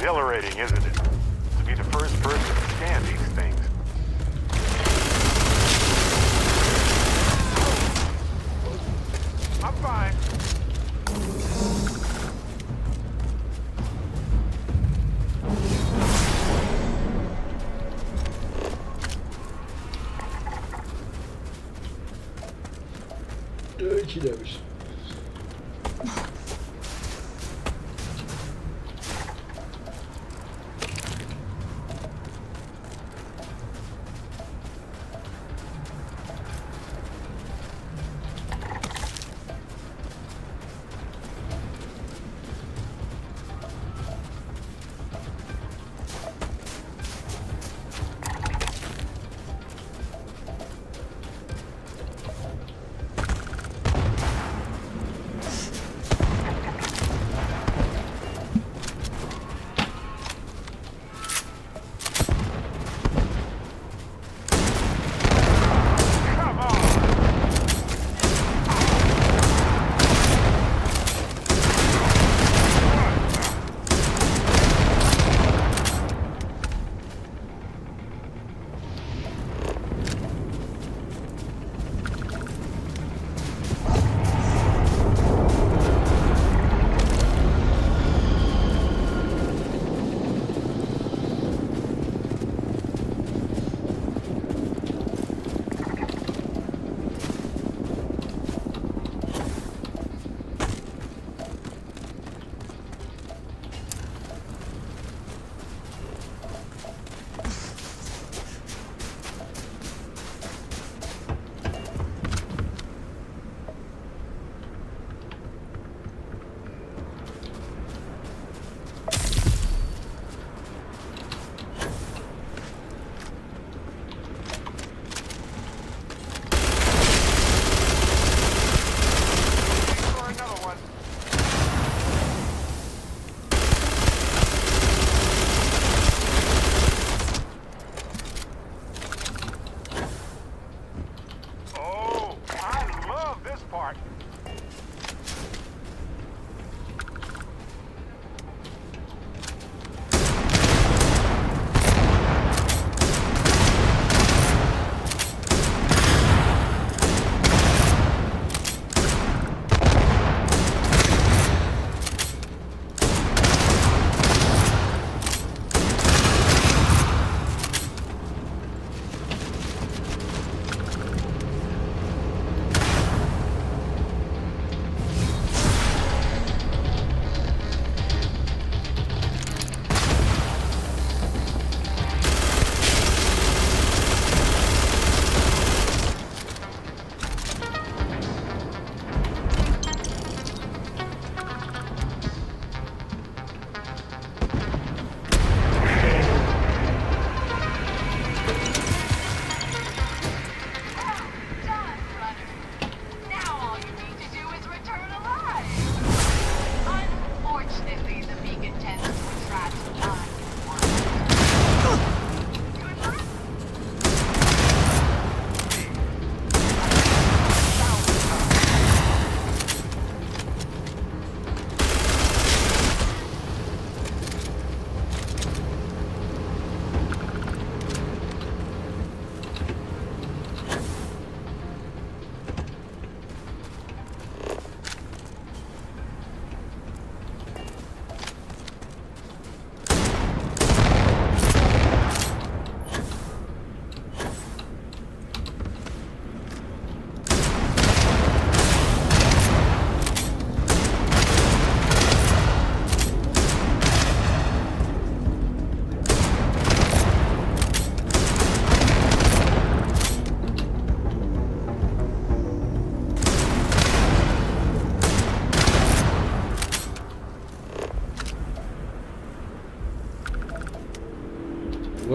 Exhilarating, isn't it? To be the first person to scan these things. I'm fine. Dirty nose.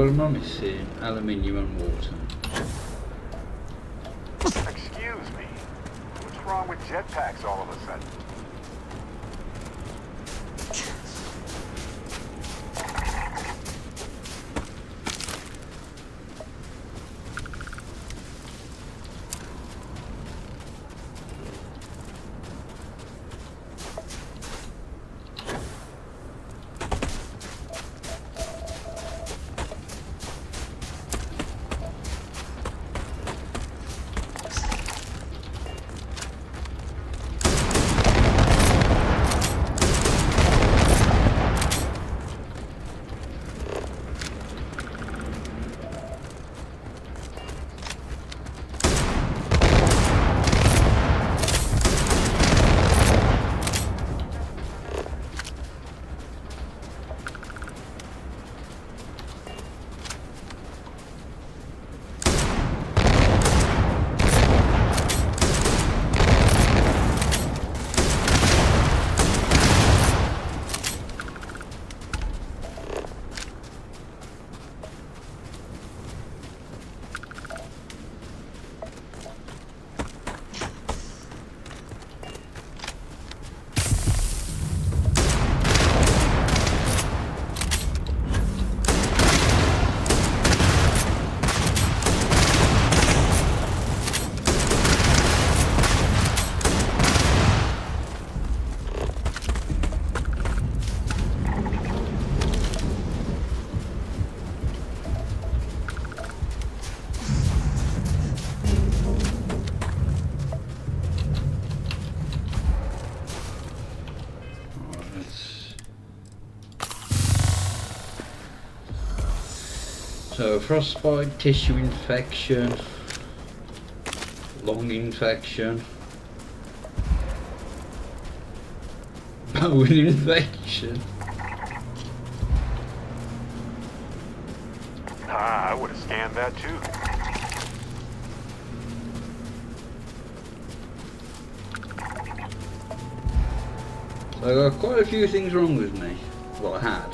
am I missing? Aluminium and water. Excuse me. What's wrong with jetpacks all of a sudden? So frostbite, tissue infection, lung infection, bone infection. Ah, I would have scanned that too. So I got quite a few things wrong with me. Well, I had.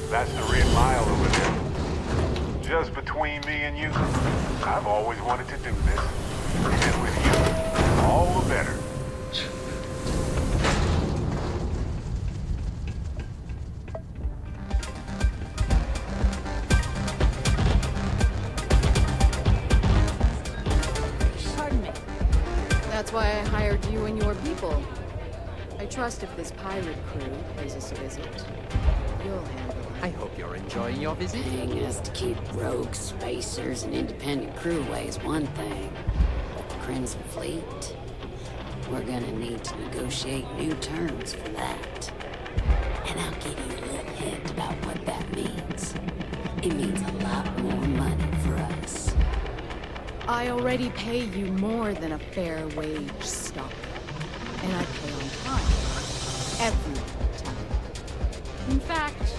That's the Red Mile over there. Just between me and you, I've always wanted to do this. And with you, all the better. Pardon me. That's why I hired you and your people. I trust if this pirate crew pays us a visit, you'll handle it. I hope you're enjoying your visit. Paying us to keep rogue spacers and independent crew away is one thing. But the Crimson Fleet, we're gonna need to negotiate new terms for that. And I'll give you a little hint about what that means. It means a lot more money for us. I already pay you more than a fair wage stop. And I pay on time. Every time. In fact,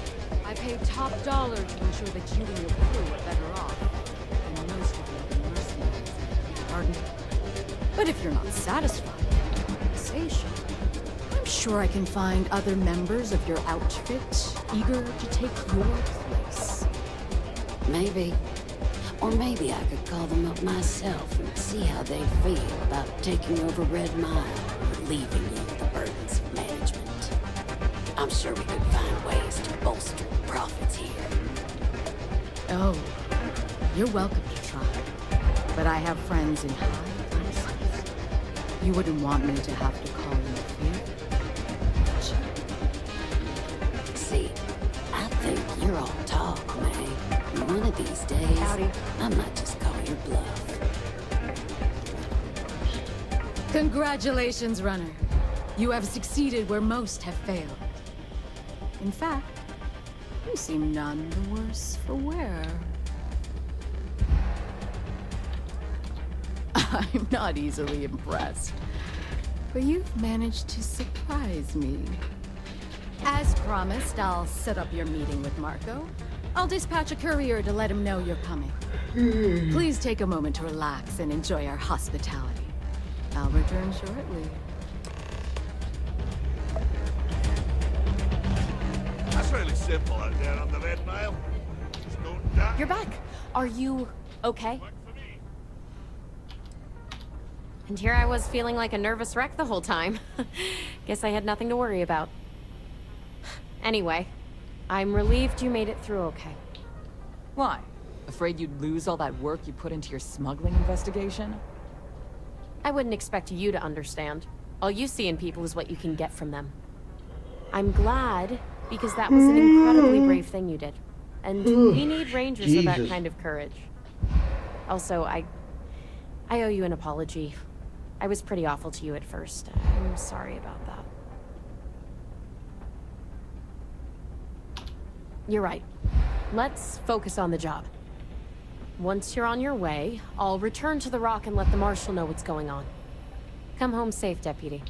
I pay top dollar to ensure that you and your crew are better off than most of the other mercenaries. Pardon? But if you're not satisfied with the compensation, I'm sure I can find other members of your outfit eager to take your place. Maybe. Or maybe I could call them up myself and see how they feel about taking over Red Mile and leaving you the burdens of management. I'm sure we could find ways to bolster the profits here. Oh, you're welcome to try. But I have friends in high places. You wouldn't want me to have to call in a favor. See, I think you're all talk, May. One of these days, Howdy. I might just call your bluff. Congratulations, runner. You have succeeded where most have failed. In fact, you seem none the worse for wear. I'm not easily impressed, but you've managed to surprise me. As promised, I'll set up your meeting with Marco. I'll dispatch a courier to let him know you're coming. Please take a moment to relax and enjoy our hospitality. I'll return shortly. That's really simple out there on the Red Mile. Just don't die. You're back. Are you okay? And here I was feeling like a nervous wreck the whole time. Guess I had nothing to worry about. Anyway, I'm relieved you made it through okay. Why? Afraid you'd lose all that work you put into your smuggling investigation? I wouldn't expect you to understand. All you see in people is what you can get from them. I'm glad, because that was an incredibly brave thing you did. And we need rangers with that kind of courage. Also, I owe you an apology. I was pretty awful to you at first. I'm sorry about that. You're right. Let's focus on the job. Once you're on your way, I'll return to the Rock and let the Marshal know what's going on. Come home safe, Deputy.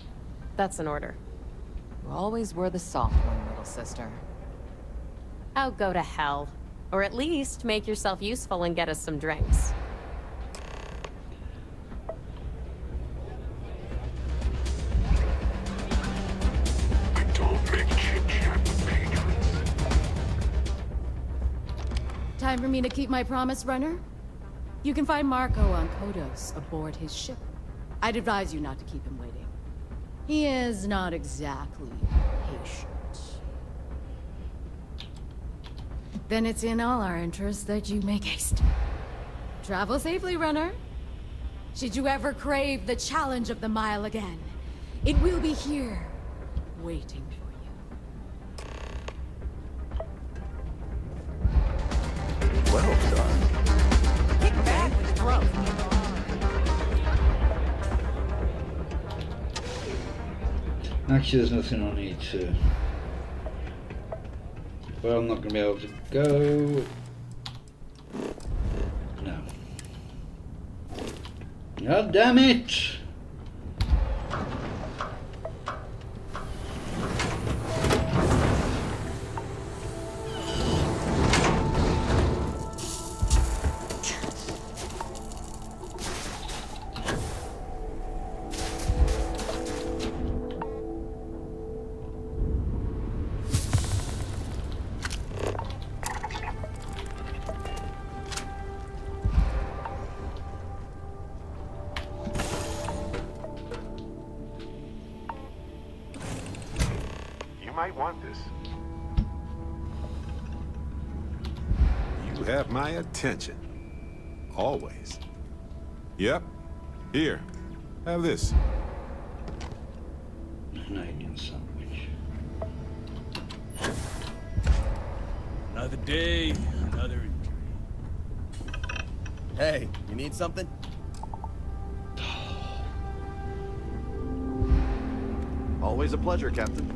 That's an order. You always were the soft one, little sister. Oh, go to hell. Or at least make yourself useful and get us some drinks. Time for me to keep my promise, runner? You can find Marco on Kodos aboard his ship. I'd advise you not to keep him waiting. He is not exactly patient. Then it's in all our interests that you make haste. Travel safely, runner. Should you ever crave the challenge of the mile again, it will be here, waiting for Well done. Kick back with the throat. Actually, there's nothing I need to. Well, I'm not going to be able to go. No. God damn it! Might want this. You have my attention. Always. Yep. Here. Have this. Canadian sandwich. Another day, another injury. Hey, you need something? Always a pleasure, Captain.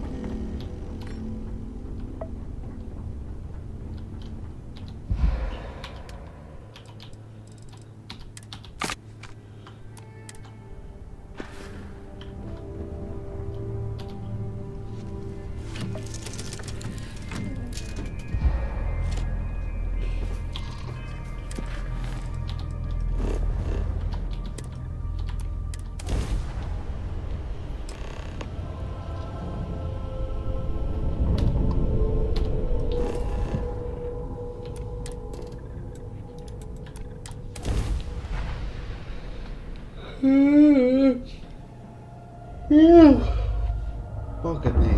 Look at me.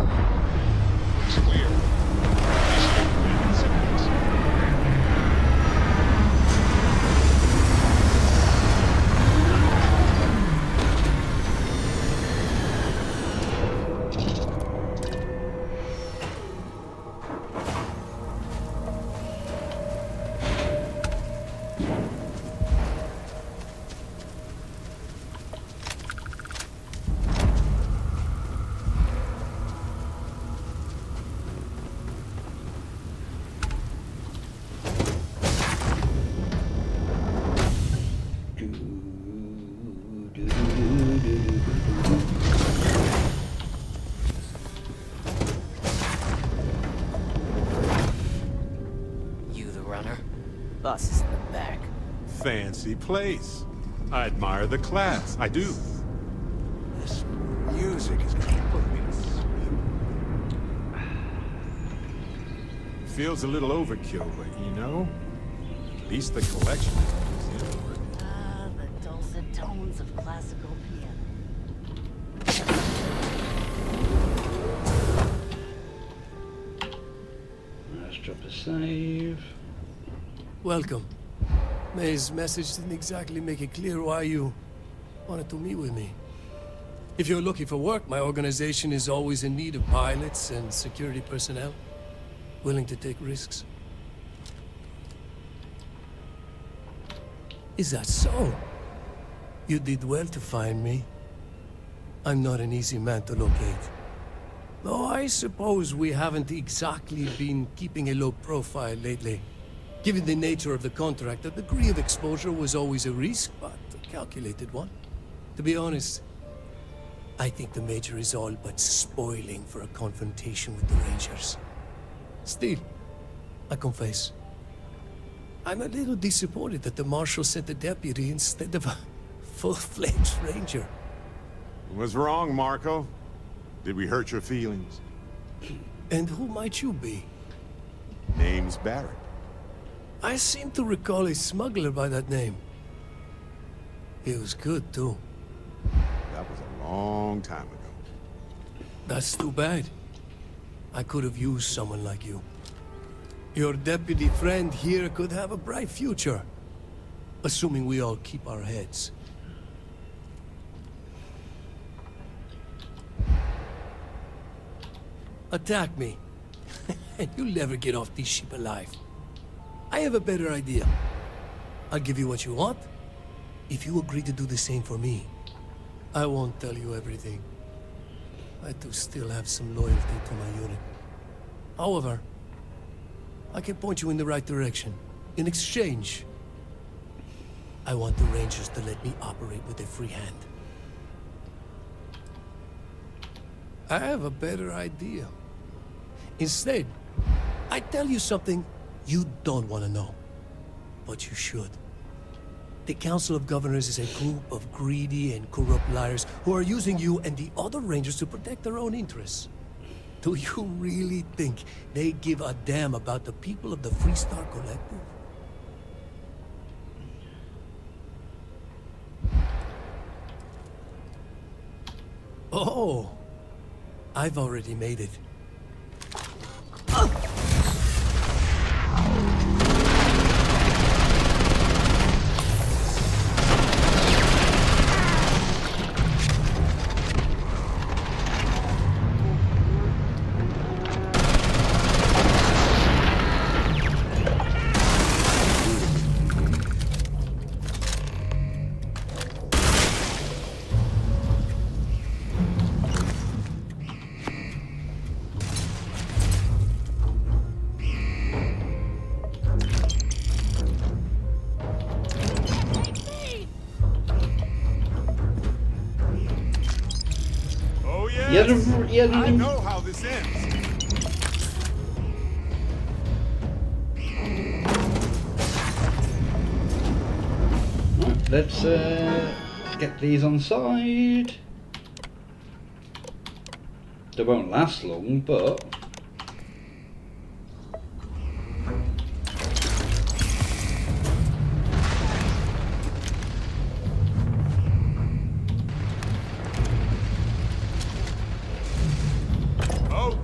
Clear. Boss is in the back. Fancy place. I admire the class. I do. This music is gonna put me to sleep. Feels a little overkill, but you know, at least the collection is museum. Ah, the dulcet tones of classical piano. Let's drop a save. Welcome. May's message didn't exactly make it clear why you wanted to meet with me. If you're looking for work, my organization is always in need of pilots and security personnel, willing to take risks. Is that so? You did well to find me. I'm not an easy man to locate. Though I suppose we haven't exactly been keeping a low profile lately. Given the nature of the contract, a degree of exposure was always a risk, but a calculated one. To be honest, I think the Major is all but spoiling for a confrontation with the Rangers. Still, I confess, I'm a little disappointed that the Marshal sent a deputy instead of a full-fledged Ranger. What's wrong, Marco? Did we hurt your feelings? And who might you be? Name's Barrett. I seem to recall a smuggler by that name. He was good, too. That was a long time ago. That's too bad. I could have used someone like you. Your deputy friend here could have a bright future. Assuming we all keep our heads. Attack me, and you'll never get off this ship alive. I have a better idea. I'll give you what you want, if you agree to do the same for me. I won't tell you everything. I do still have some loyalty to my unit. However, I can point you in the right direction. In exchange, I want the Rangers to let me operate with a free hand. I have a better idea. Instead, I tell you something you don't want to know, but you should. The Council of Governors is a group of greedy and corrupt liars who are using you and the other Rangers to protect their own interests. Do you really think they give a damn about the people of the Freestar Collective? Oh, I've already made it. I know how this ends. Right, let's get these on side. They won't last long, but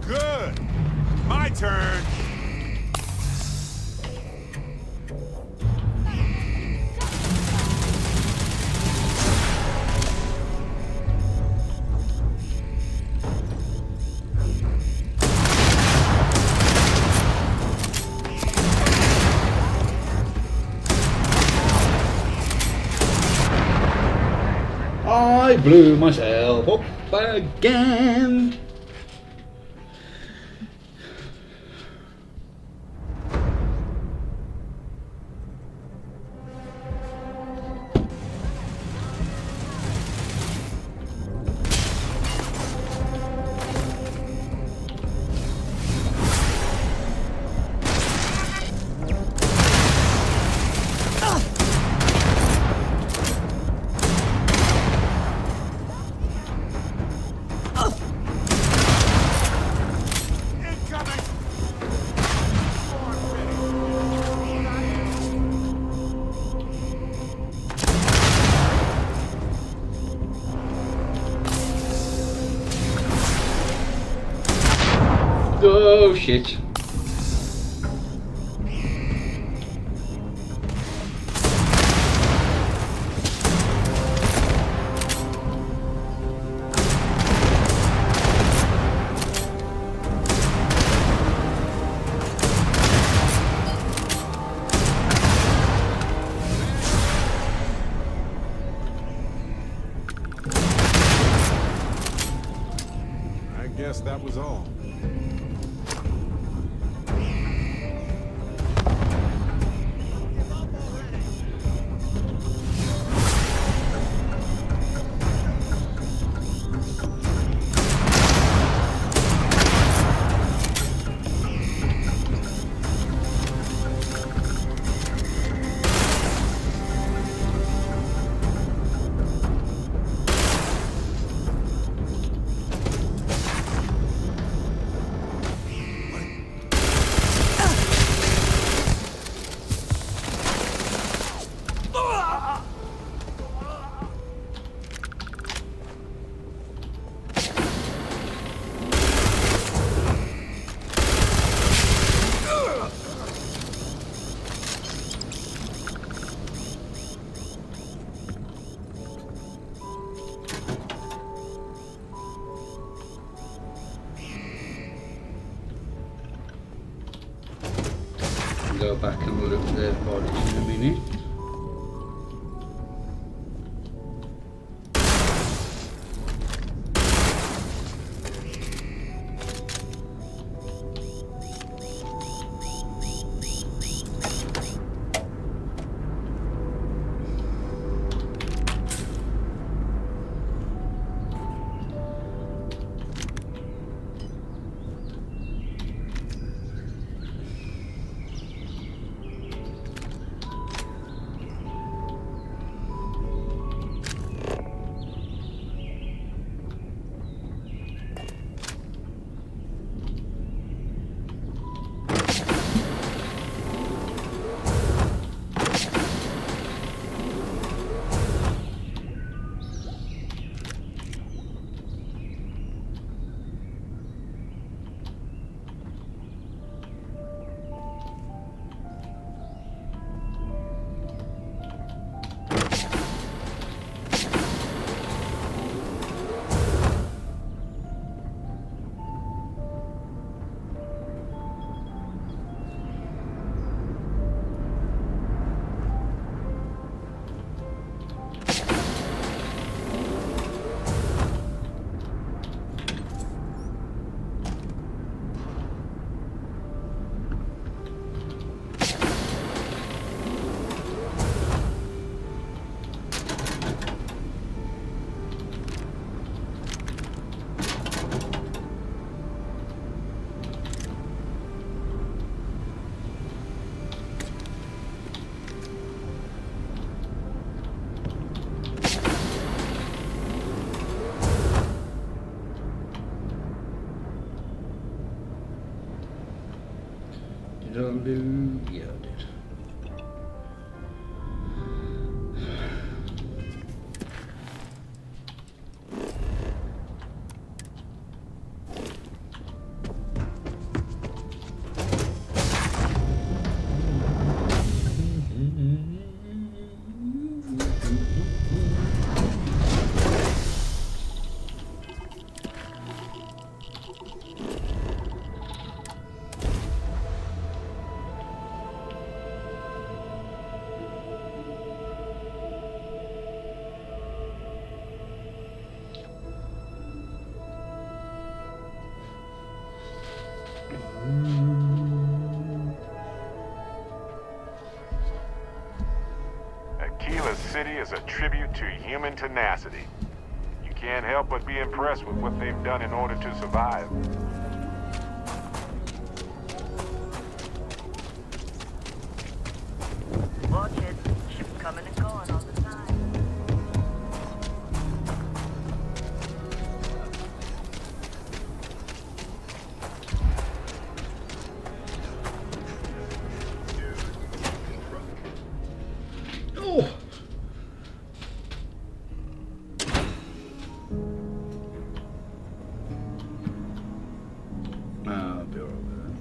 Good. My turn. I blew myself up again. Oh shit. I guess that was all. Go back and look at their bodies in a minute. Did I do? Yeah, I did. Aquila City is a tribute to human tenacity. You can't help but be impressed with what they've done in order to survive. Watch it. Ships coming and going all the time. Oh! I'll be alright with that.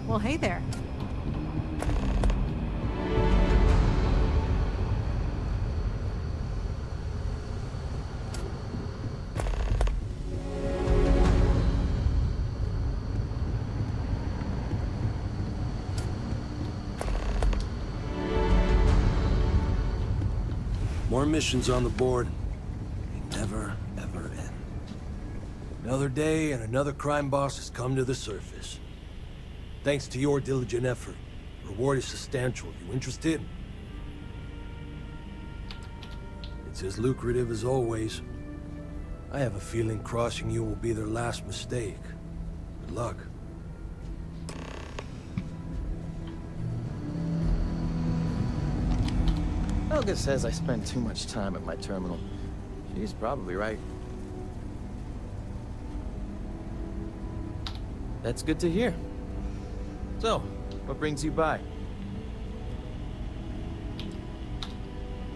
Well, hey there. More missions on the board. They never, ever end. Another day and another crime boss has come to the surface. Thanks to your diligent effort, reward is substantial. You interested? It's as lucrative as always. I have a feeling crossing you will be their last mistake. Good luck. Helga says I spend too much time at my terminal. She's probably right. That's good to hear. So, what brings you by?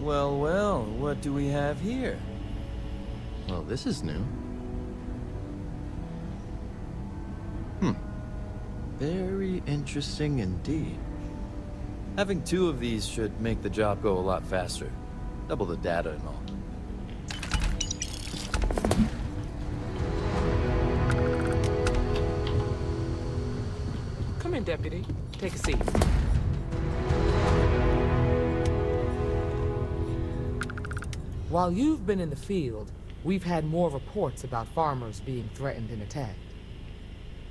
Well, well, what do we have here? Well, this is new. Very interesting indeed. Having two of these should make the job go a lot faster. Double the data and all. Come in, Deputy. Take a seat. While you've been in the field, we've had more reports about farmers being threatened and attacked.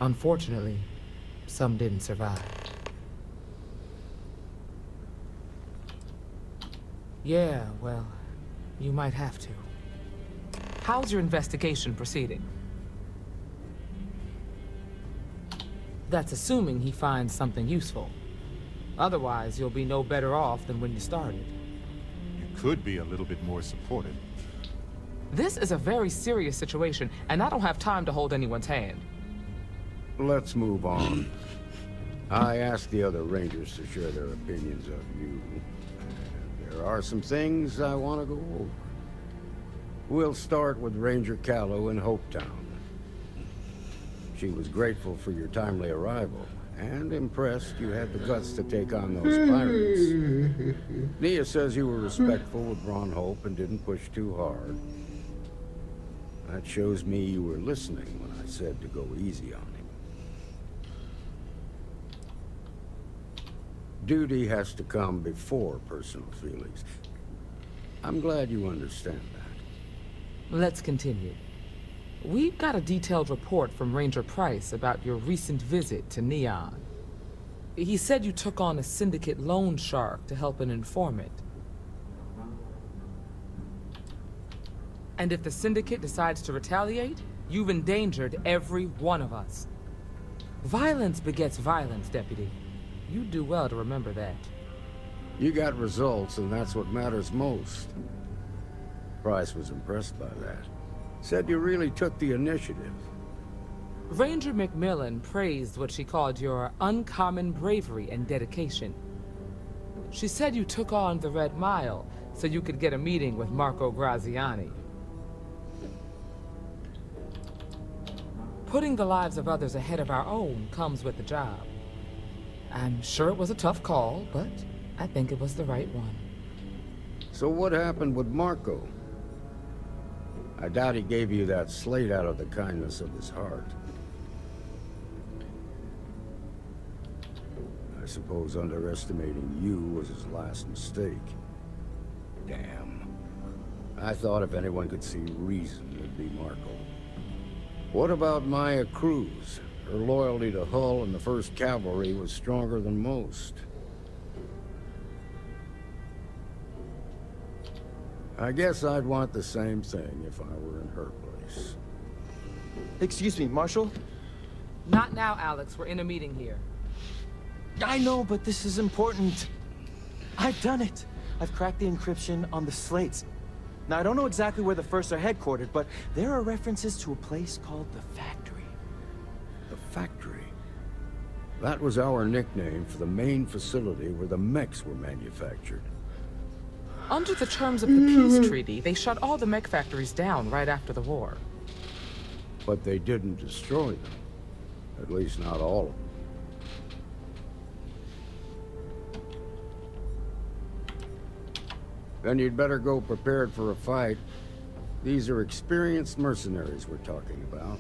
Unfortunately, some didn't survive. Yeah, well, you might have to. How's your investigation proceeding? That's assuming he finds something useful. Otherwise, you'll be no better off than when you started. You could be a little bit more supportive. This is a very serious situation, and I don't have time to hold anyone's hand. Let's move on. I asked the other Rangers to share their opinions of you. There are some things I want to go over. We'll start with Ranger Callow in Hopetown. She was grateful for your timely arrival, and impressed you had the guts to take on those pirates. Nia says you were respectful with Ron Hope and didn't push too hard. That shows me you were listening when I said to go easy on him. Duty has to come before personal feelings. I'm glad you understand that. Let's continue. We've got a detailed report from Ranger Price about your recent visit to Neon. He said you took on a syndicate loan shark to help an informant. And if the syndicate decides to retaliate, you've endangered every one of us. Violence begets violence, Deputy. You do well to remember that. You got results, and that's what matters most. Price was impressed by that. Said you really took the initiative. Ranger McMillan praised what she called your uncommon bravery and dedication. She said you took on the Red Mile so you could get a meeting with Marco Graziani. Putting the lives of others ahead of our own comes with the job. I'm sure it was a tough call, but I think it was the right one. So what happened with Marco? I doubt he gave you that slate out of the kindness of his heart. I suppose underestimating you was his last mistake. Damn. I thought if anyone could see reason, it'd be Marco. What about Maya Cruz? Her loyalty to Hull and the 1st Cavalry was stronger than most. I guess I'd want the same thing if I were in her place. Excuse me, Marshal? Not now, Alex. We're in a meeting here. I know, but this is important. I've done it. I've cracked the encryption on the slates. Now, I don't know exactly where the 1st are headquartered, but there are references to a place called the Factory. The factory. That was our nickname for the main facility where the mechs were manufactured. Under the terms of the peace treaty, they shut all the mech factories down right after the war. But they didn't destroy them. At least not all of them. Then you'd better go prepared for a fight. These are experienced mercenaries we're talking about.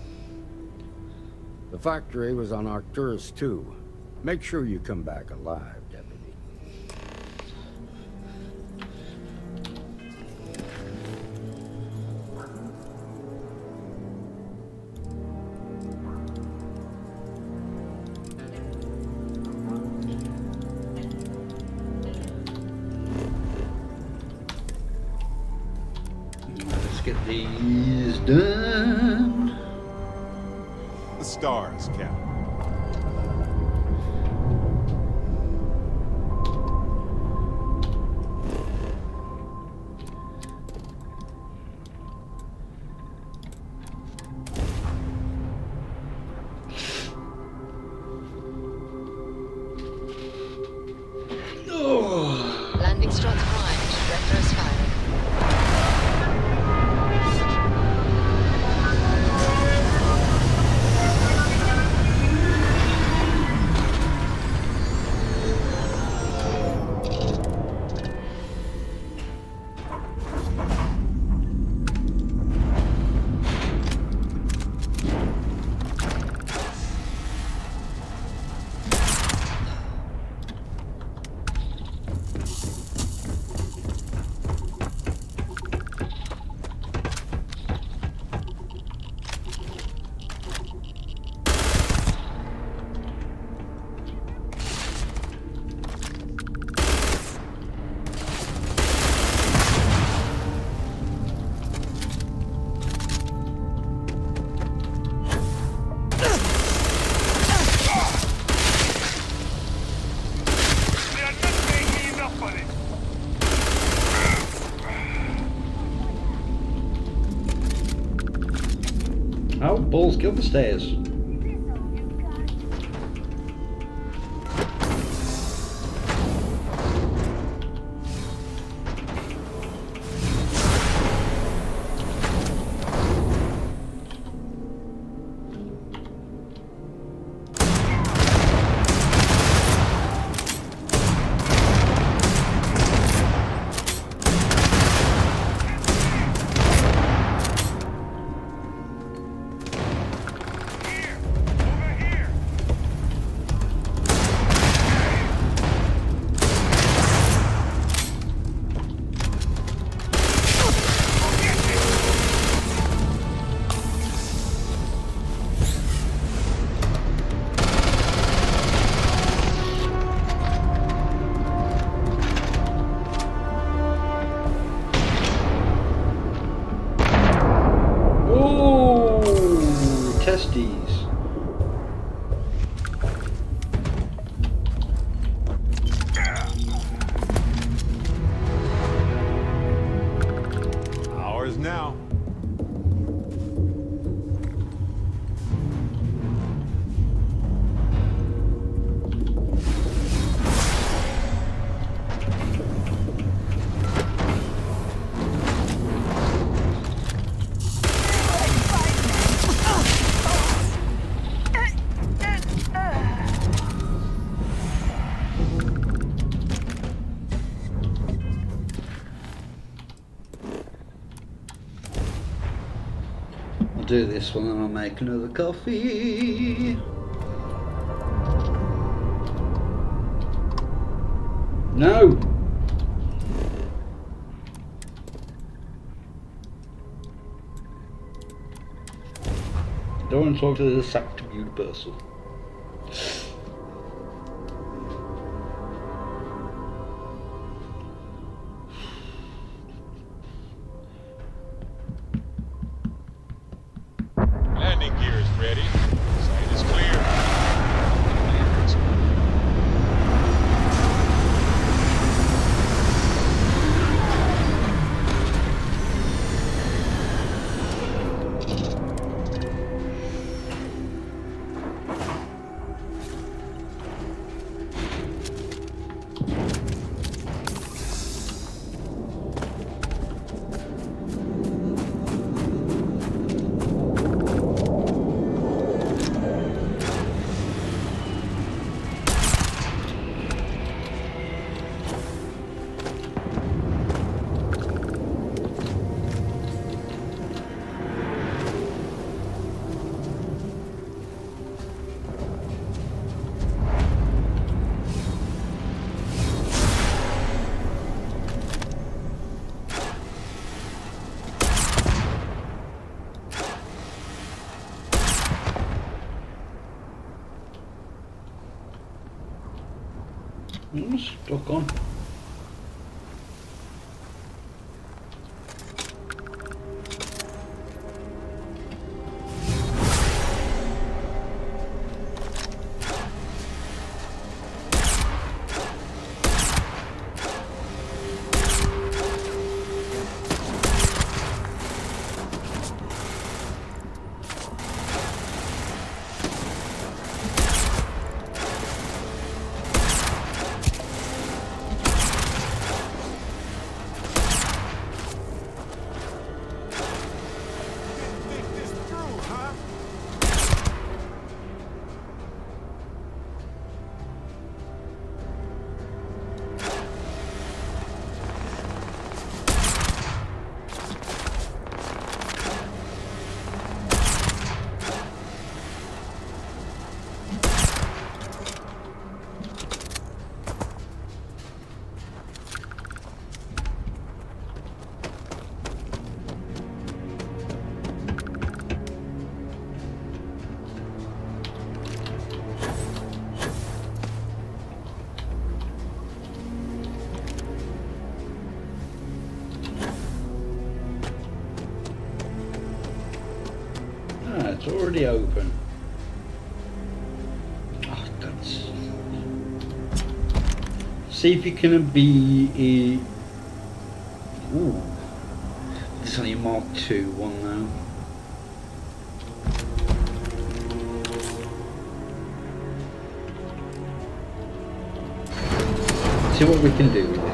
The factory was on Arcturus 2. Make sure you come back alive, Deputy. Let's get these done. The stars, Cap. Landing slots primed. Retros firing. Oh, balls, get up the stairs. Testes. Ours now. I'll do this one and I'll make another coffee. No! Don't want to talk to this sacked mute person. Landing gear is ready. Site is clear. Stuck on. It's already open. Oh, that's... See if you can be... Ooh. There's only a Mark II one now. See what we can do with it.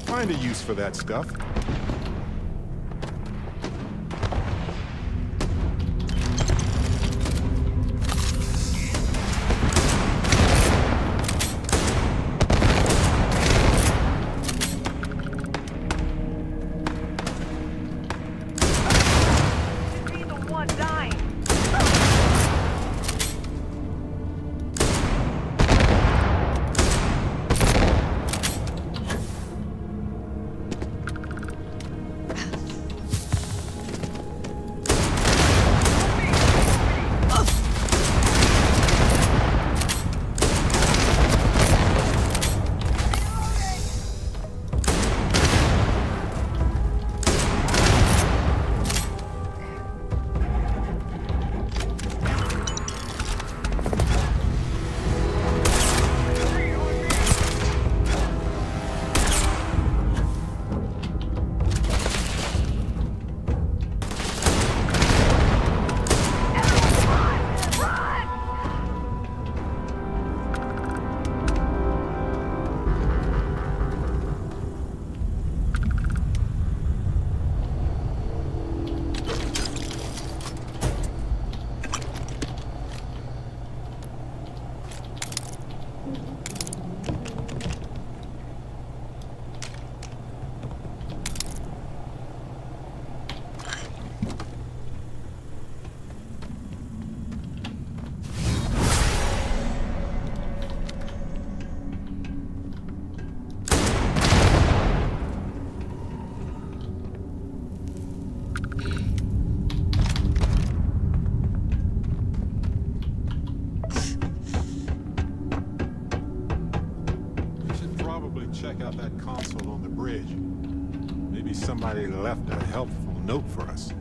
Find a use for that stuff. somebody left a helpful note for us.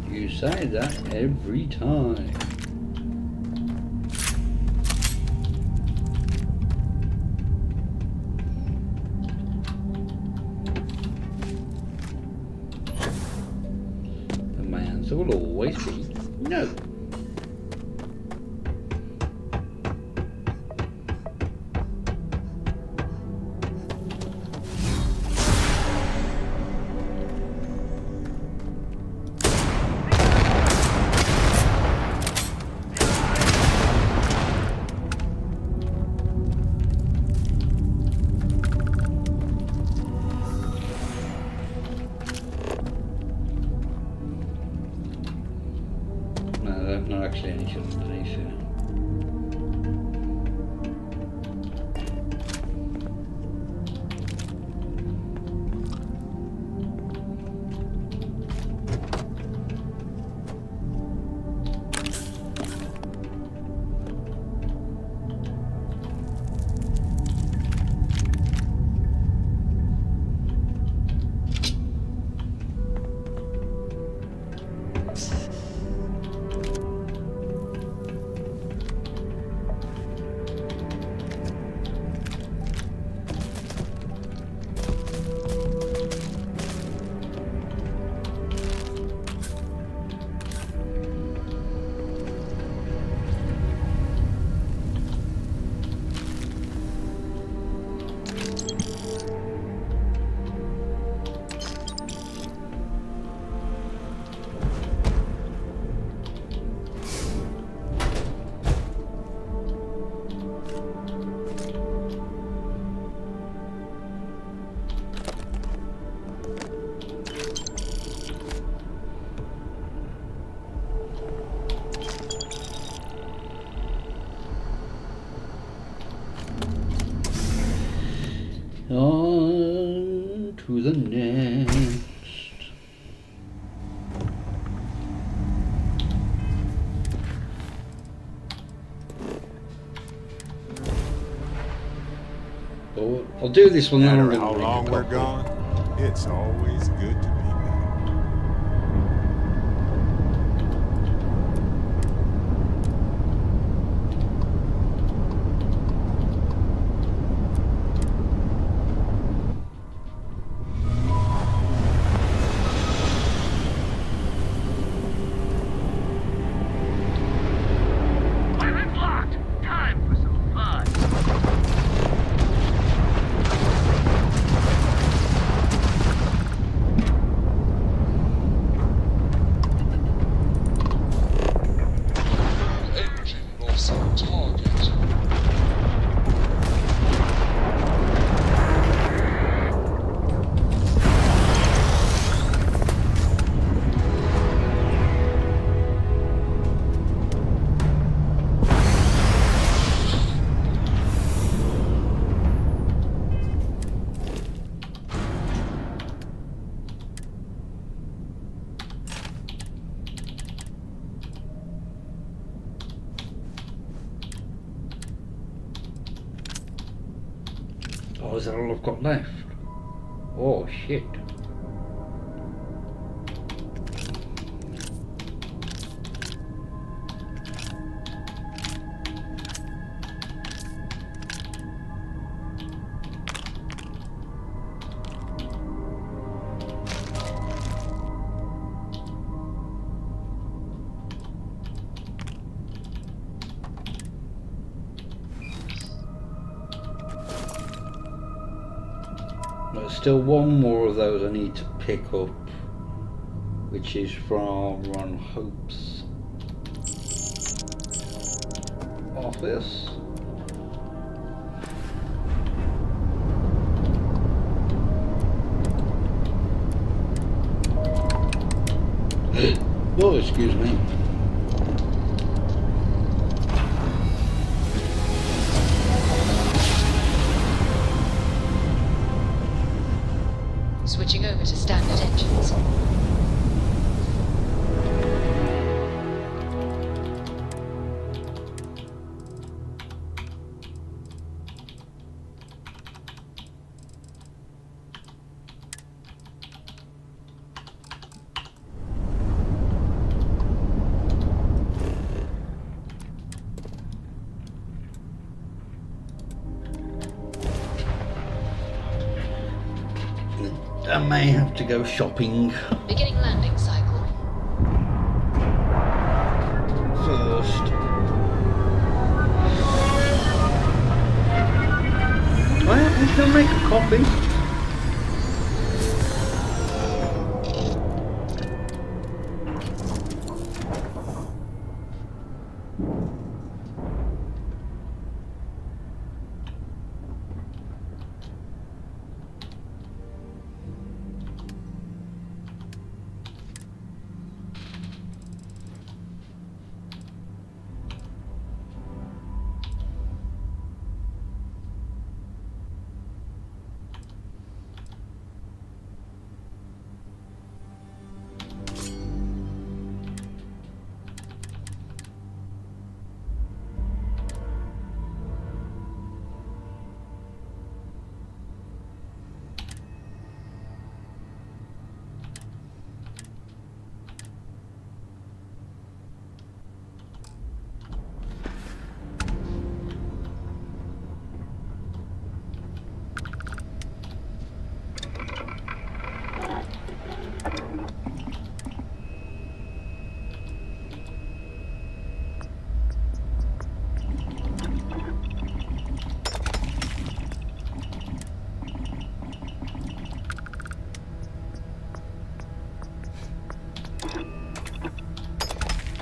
You say that every time. And my answer will always be no. Not actually anything underneath here. On to the next. Oh, I'll do this one. No Then matter how long we're gone, it's always good to be back. Weapons locked. Time for some fun. Engine lost on target. Oh, is that all I've got left? Oh shit. There's still one more of those I need to pick up, which is from Ron Hope's office. Oh, excuse me. Switching over to standard engines. I may have to go shopping Beginning landing cycle. first. Well, I'm gonna make a coffee.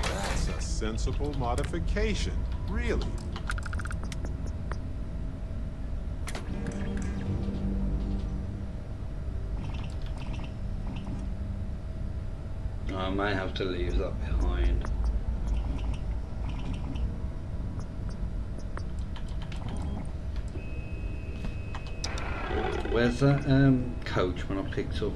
That's a sensible modification, really. I may have to leave that behind. Where's that coach when I picked up?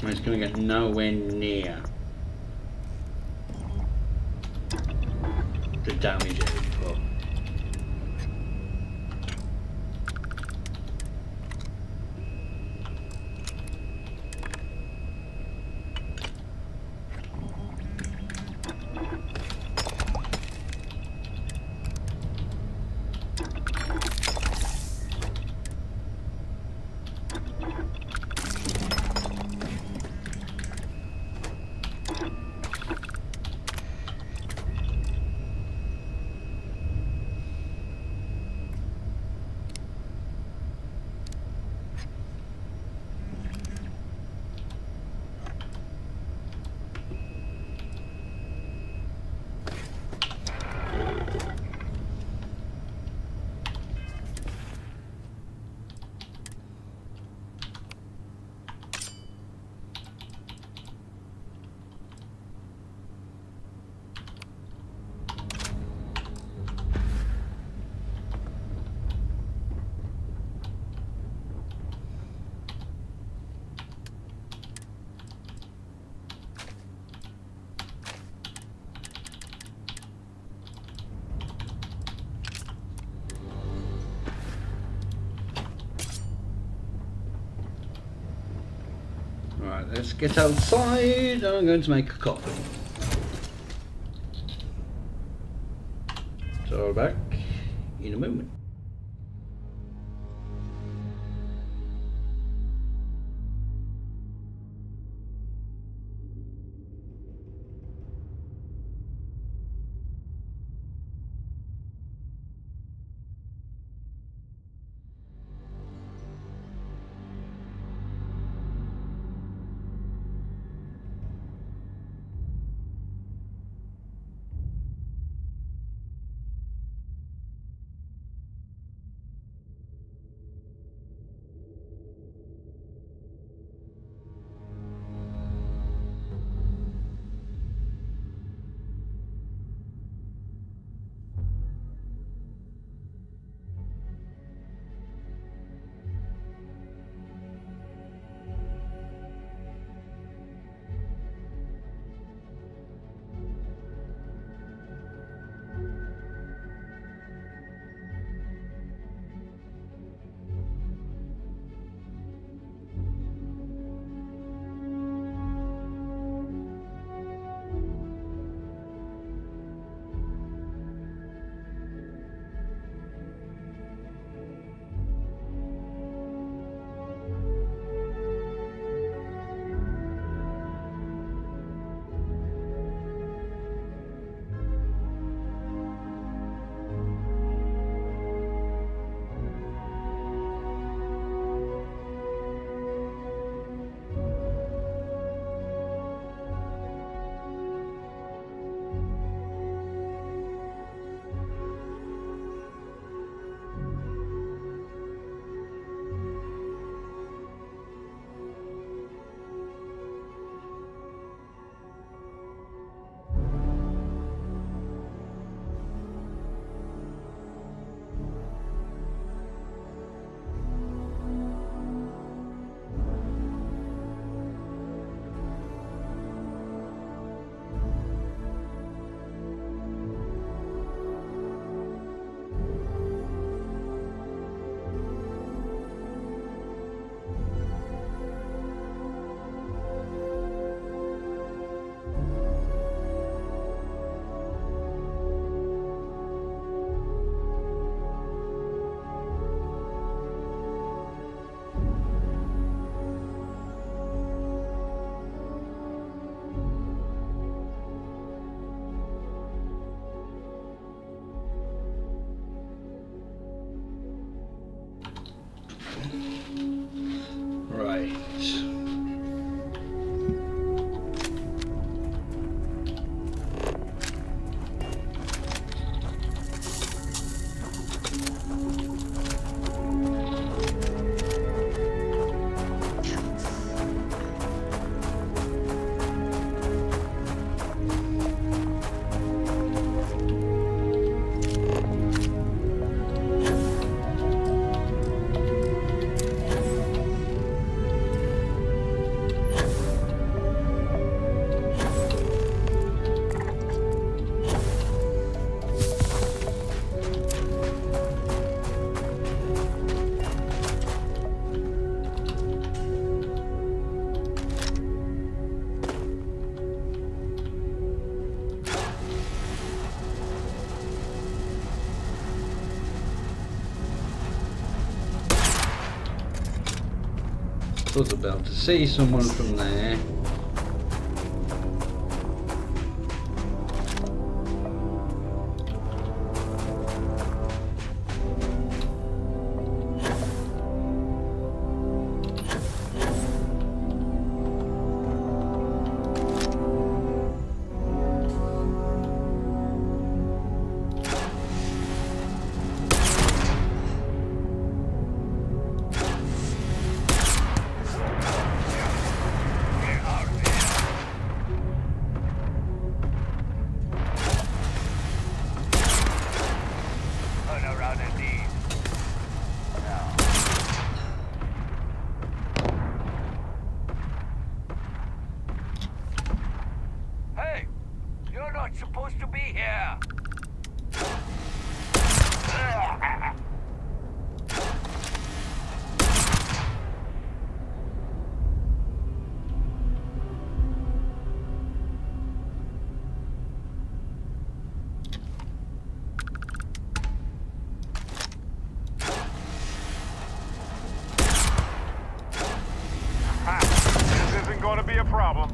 It's going to get nowhere near the damage output. Right, let's get outside. I'm going to make a coffee. So I'll be back in a moment. was about to see someone from there. Supposed to be here. This isn't going to be a problem.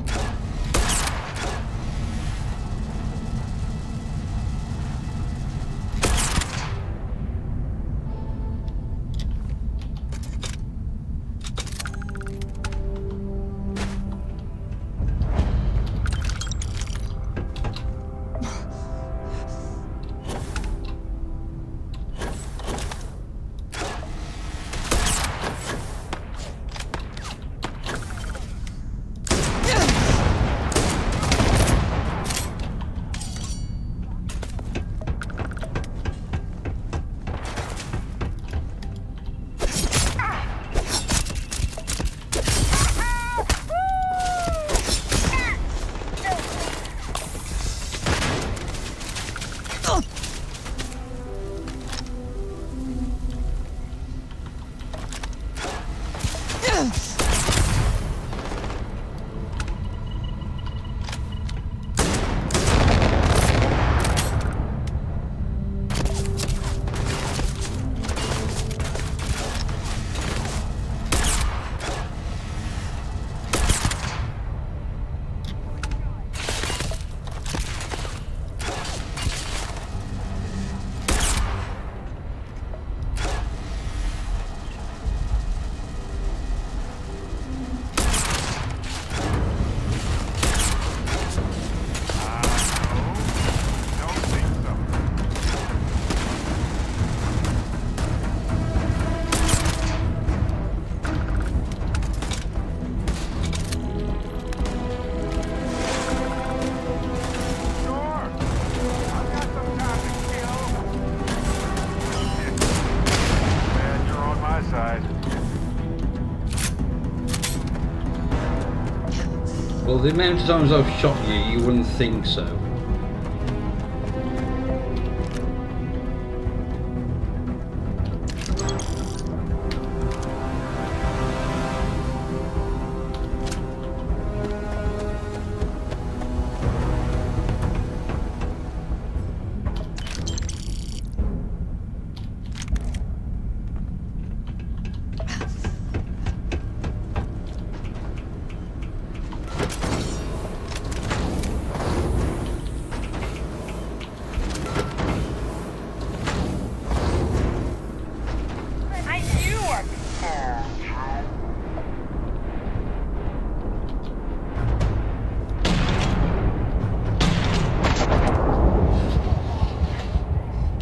Well, the amount of times I've shot you, you wouldn't think so.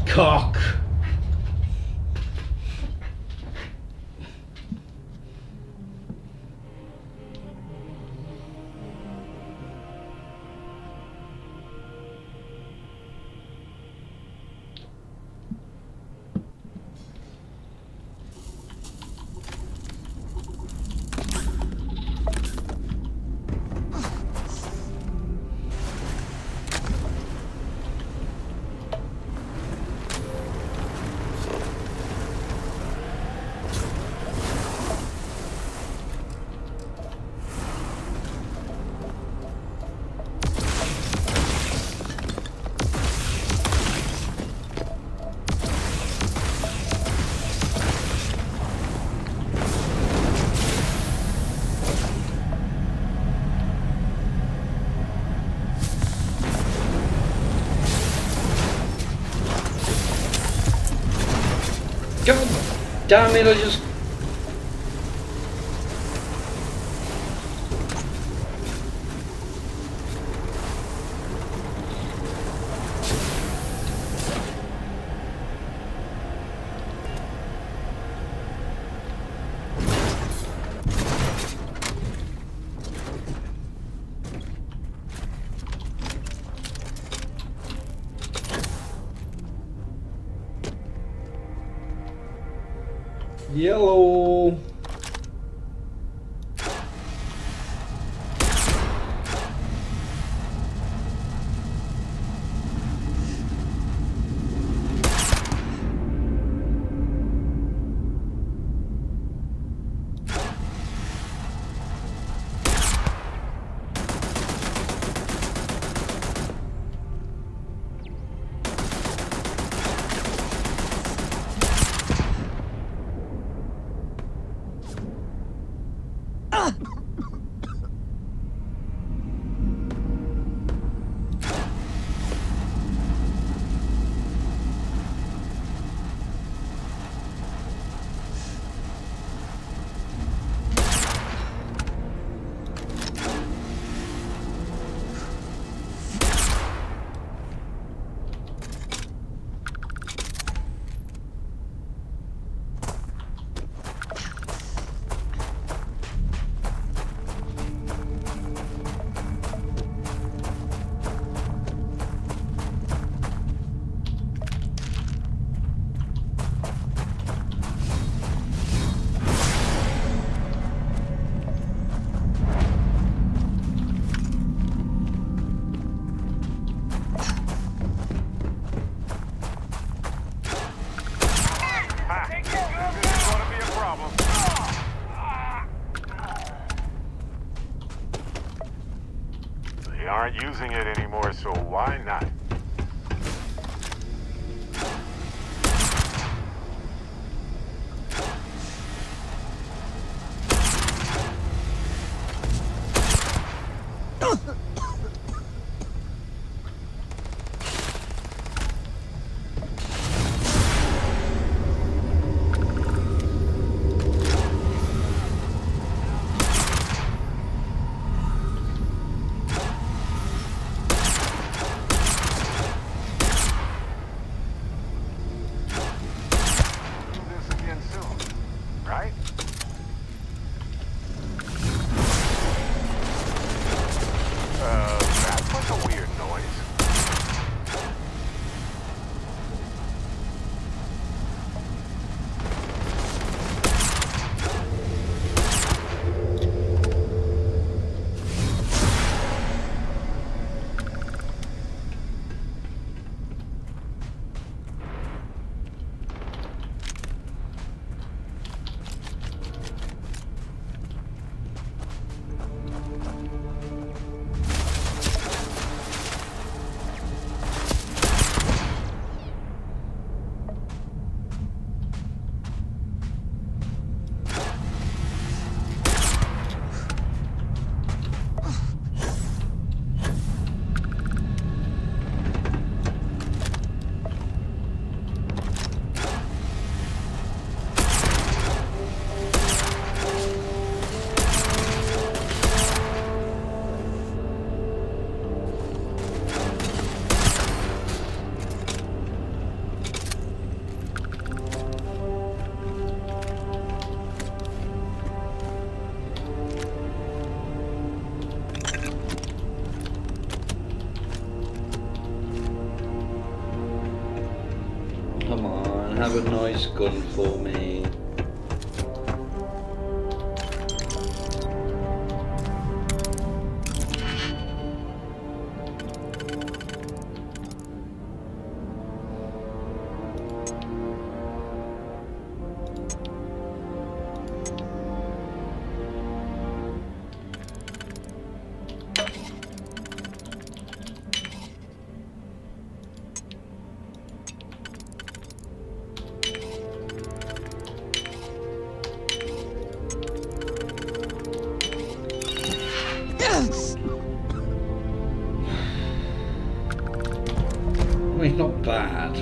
Cock. God damn it, I just... Yellow. They aren't using it anymore, so why not? Come on, have a nice gun for me. I mean, not bad.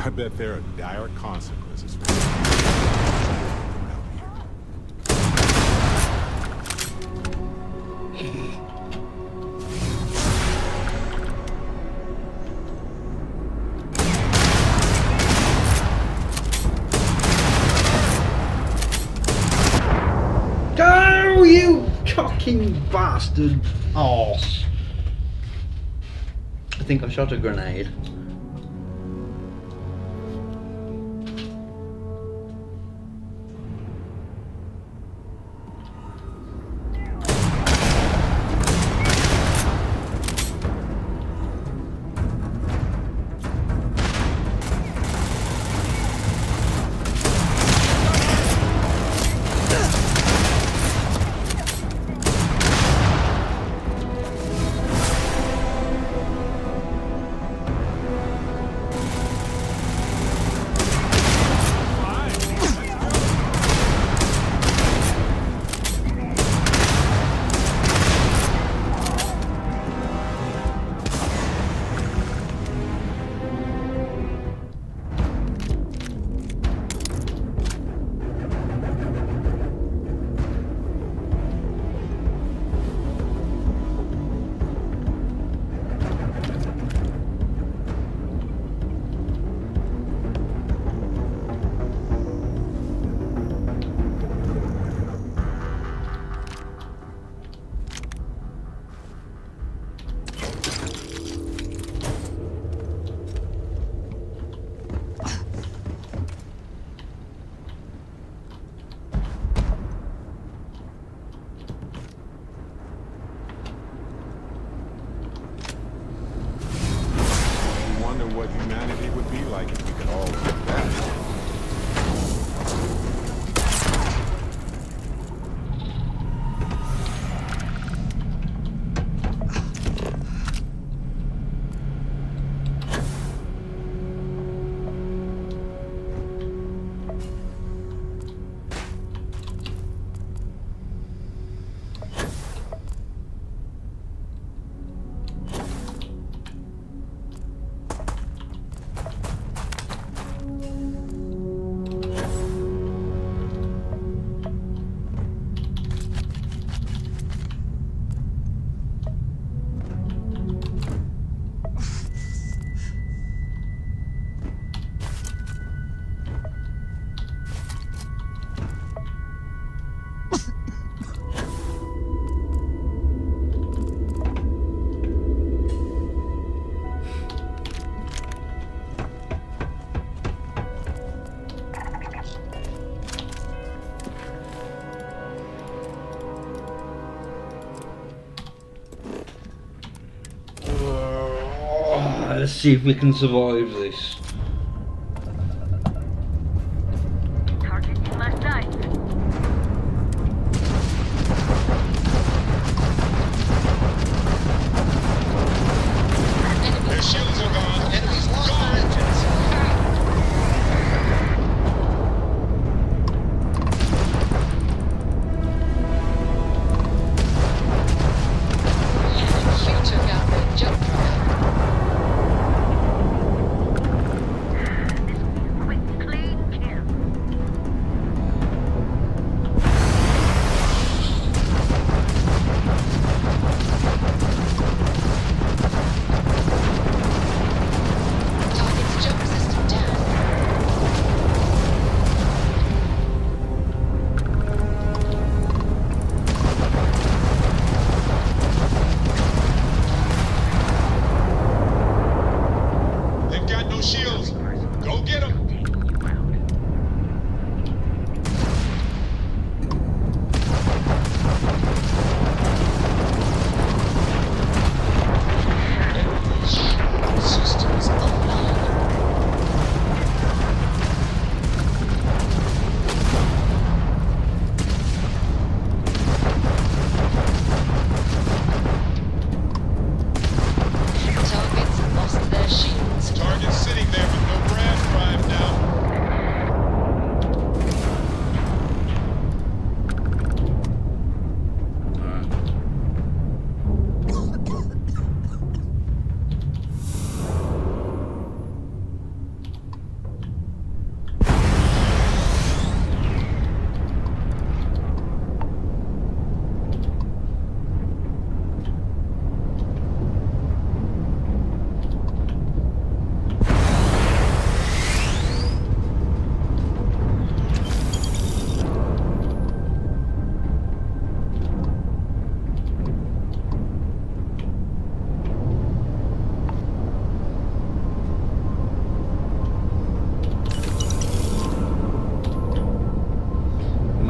I bet there are dire consequences for Oh, you fucking bastard arse. I think I shot a grenade. what humanity would be like if we could all get that. Let's see if we can survive this. Target in left sight. Their shields are gone. Enemies lost their engines. You took out the jump drive.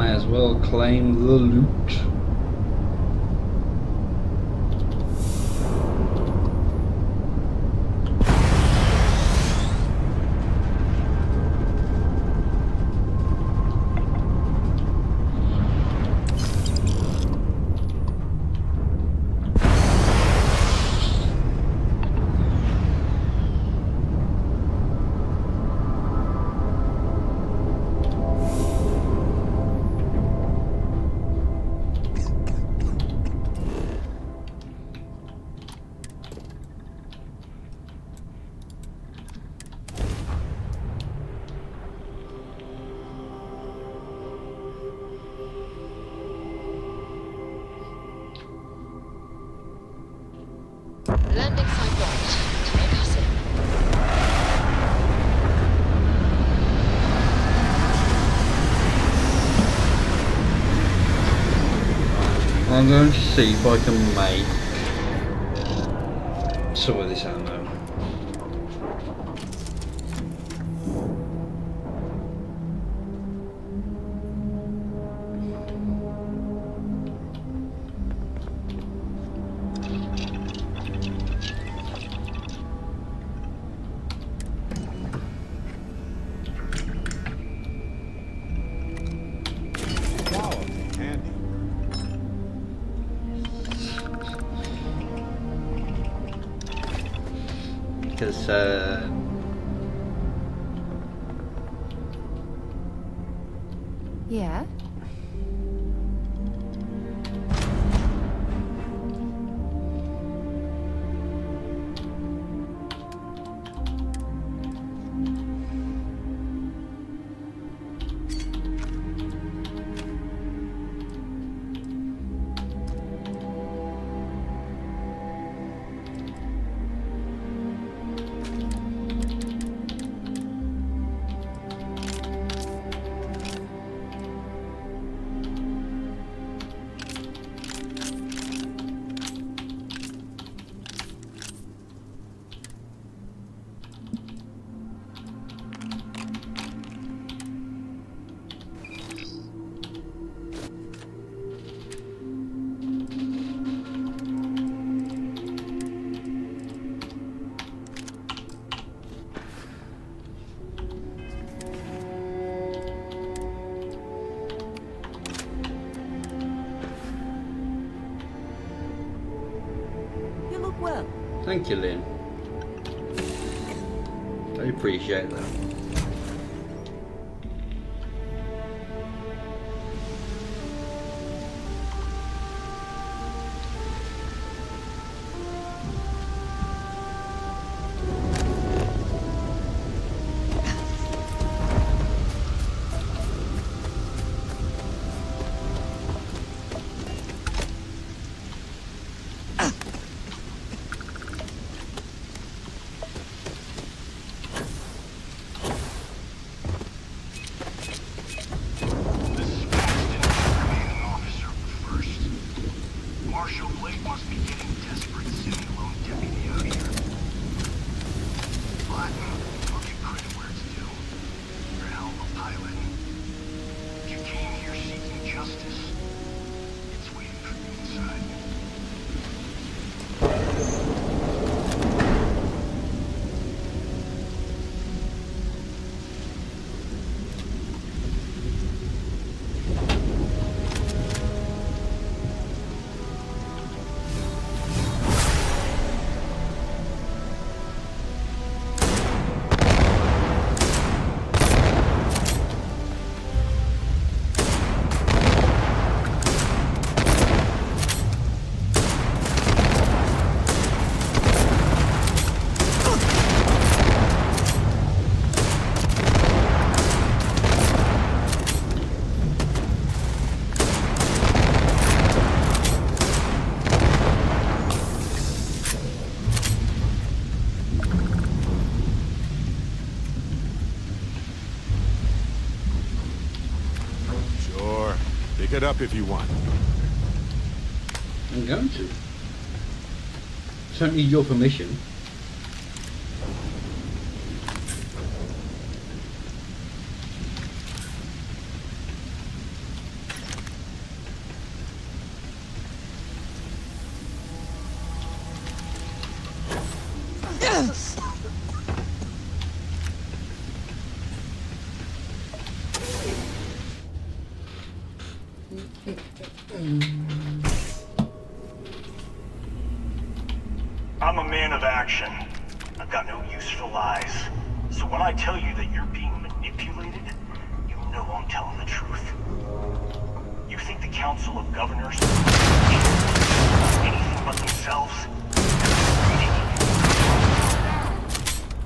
May as well claim the loot. Landing site locked. Take us in. I'm going to see if I can make some of this ammo. Because Yeah? Well. thank you, Lynn. I appreciate that. Pick it up if you want. I'm going to. Don't need your permission. I'm a man of action. I've got no use for lies. So when I tell you that you're being manipulated, you know I'm telling the truth. You think the Council of Governors anything but themselves?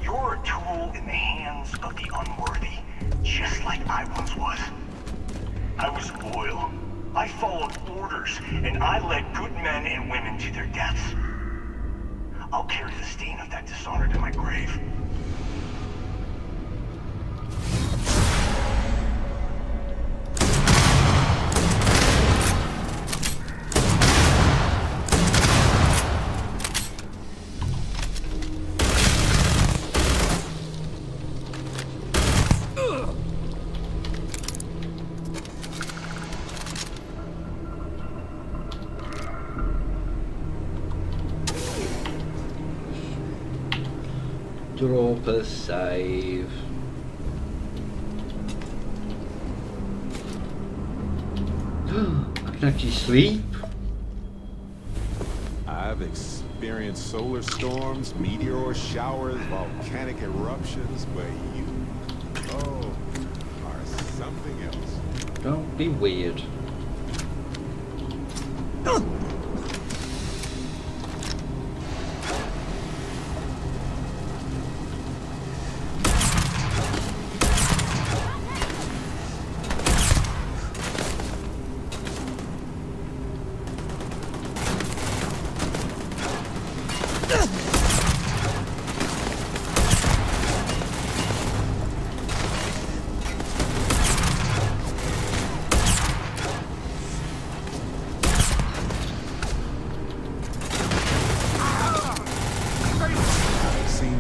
You're a tool in the hands of the unworthy, just like I once was. I was loyal. I followed orders, and I led good men and women to their deaths. I'll carry the stain of that dishonor to my grave. Drop a save. I can actually sleep. I've experienced solar storms, meteor showers, volcanic eruptions, but you, are something else. Don't be weird.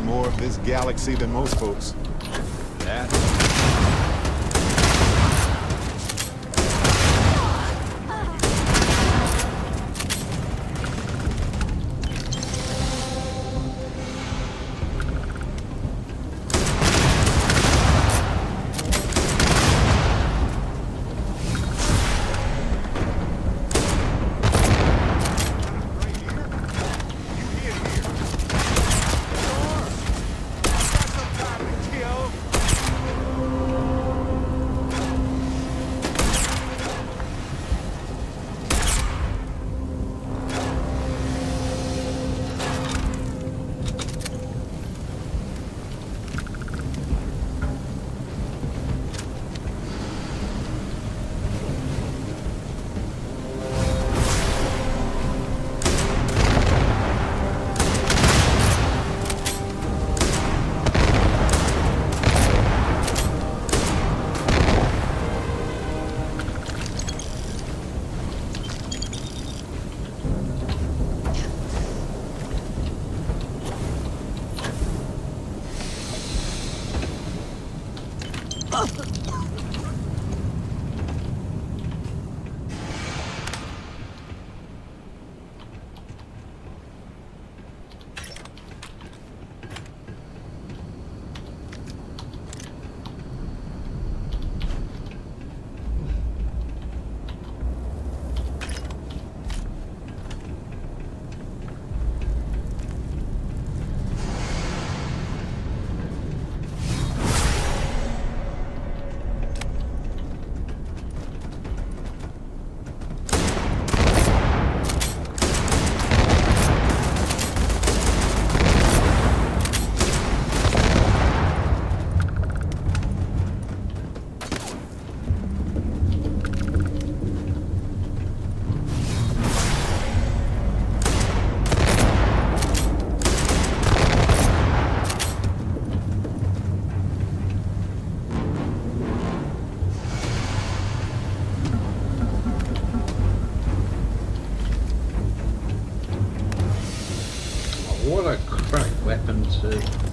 More of this galaxy than most folks. That What a crack weapon to...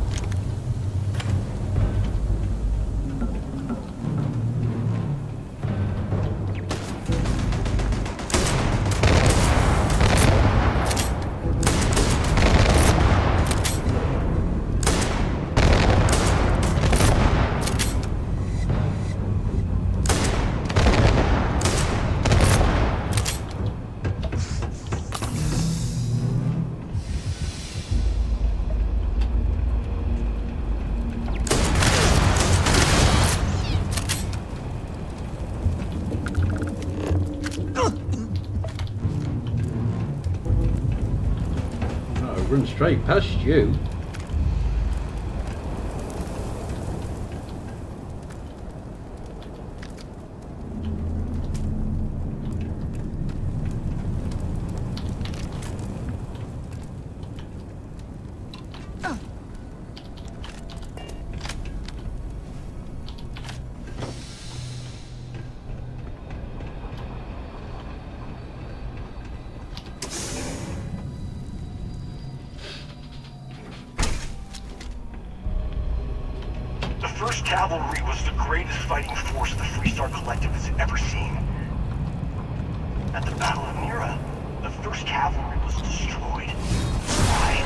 run straight past you. The 1st Cavalry was the greatest fighting force the Freestar Collective has ever seen. At the Battle of Mira, the 1st Cavalry was destroyed. Why?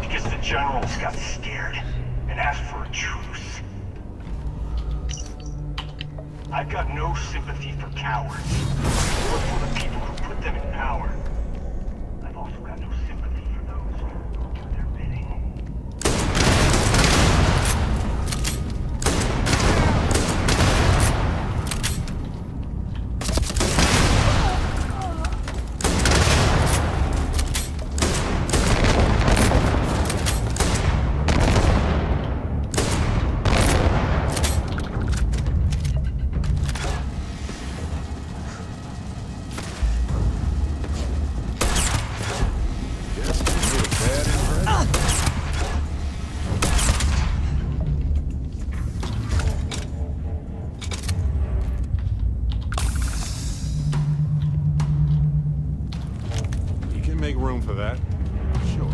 Because the generals got scared and asked for a truce. I've got no sympathy for cowards, or for the people who put them in power. I've also got no sympathy for those who do their bidding. Make room for that. Sure.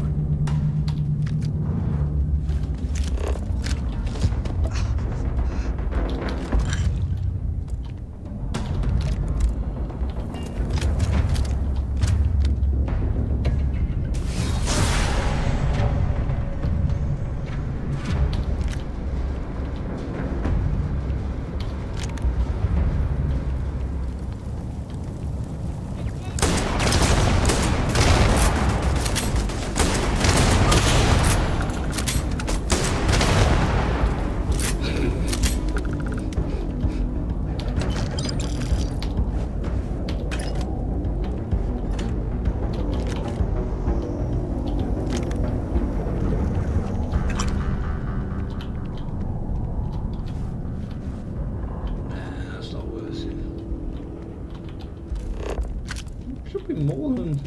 More than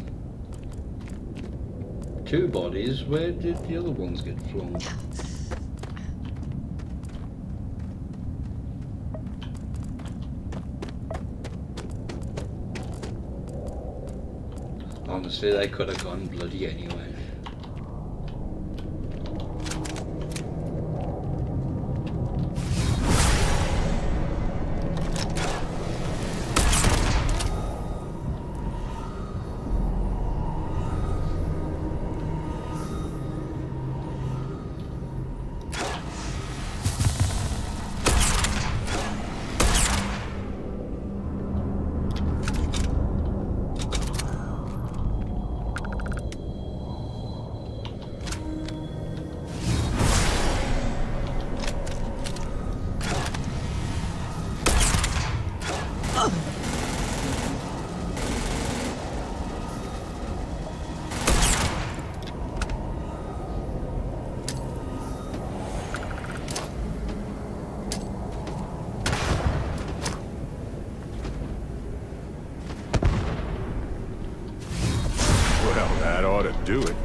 2 bodies. Where did the other ones get flung? Honestly, they could have gone bloody anyway. That ought to do it.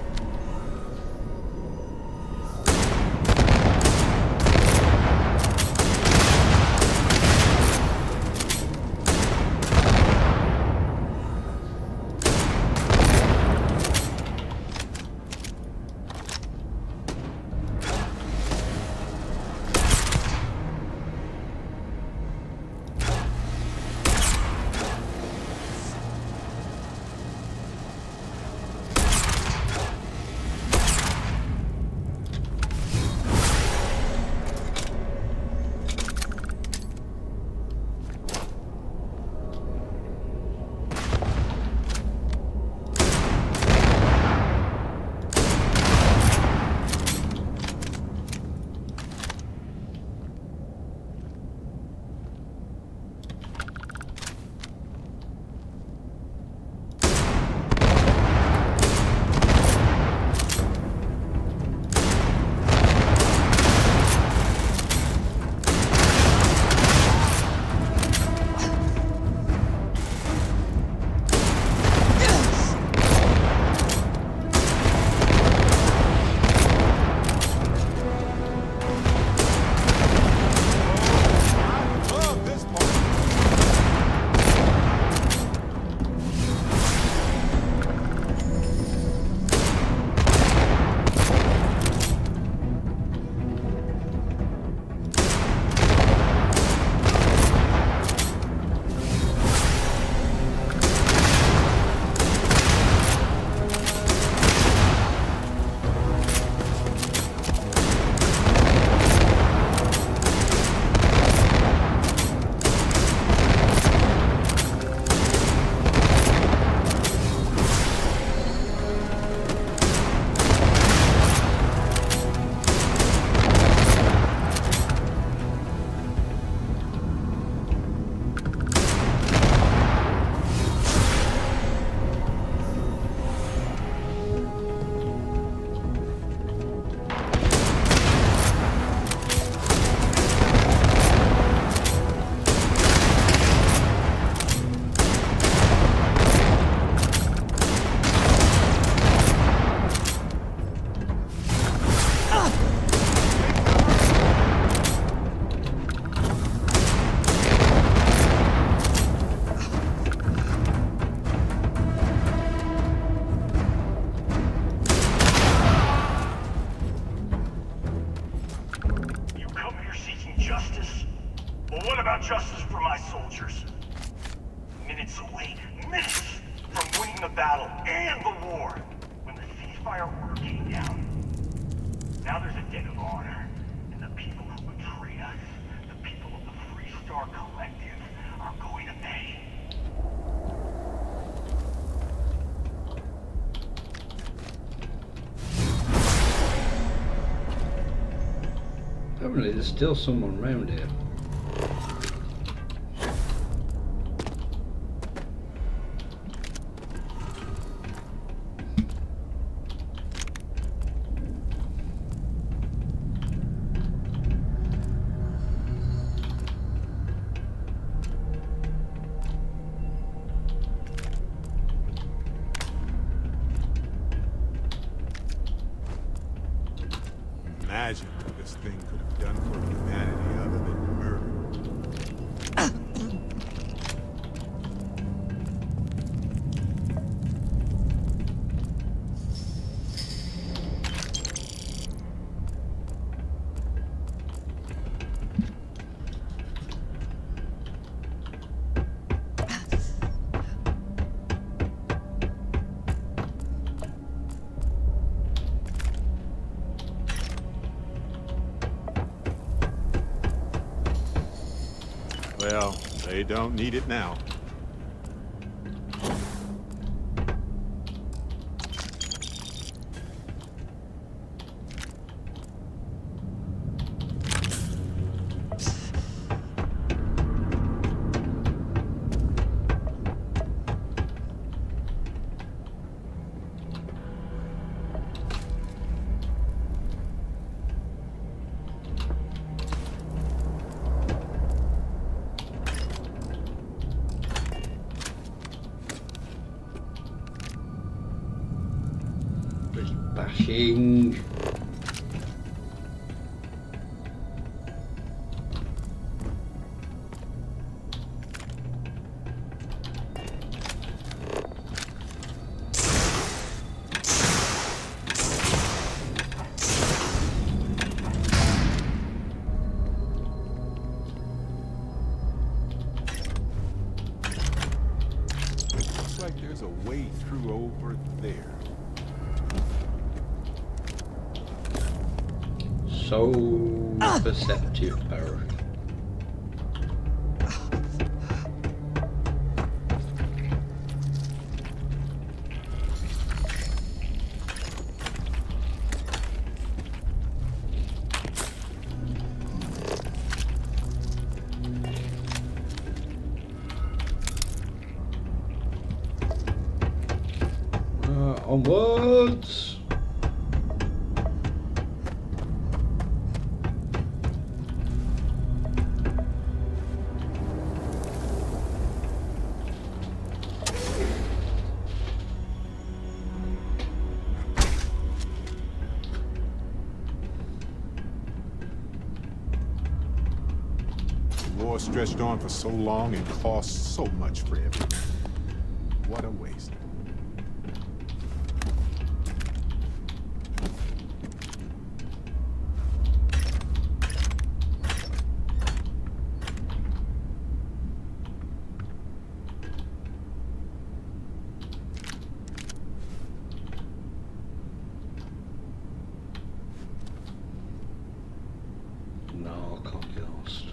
minutes away, minutes from winning the battle and the war. When the ceasefire order came down, now there's a debt of honor, and the people who betrayed us, the people of the Freestar Collective, are going to pay. Apparently there's still someone around here. Imagine what this thing could have done for humanity other than murder. Well, they don't need it now. Bashing. Looks like there's a way through over there. So perceptive, Barrow. Onwards. The war stretched on for so long and cost so much for everyone. What a waste. No, I can't get lost.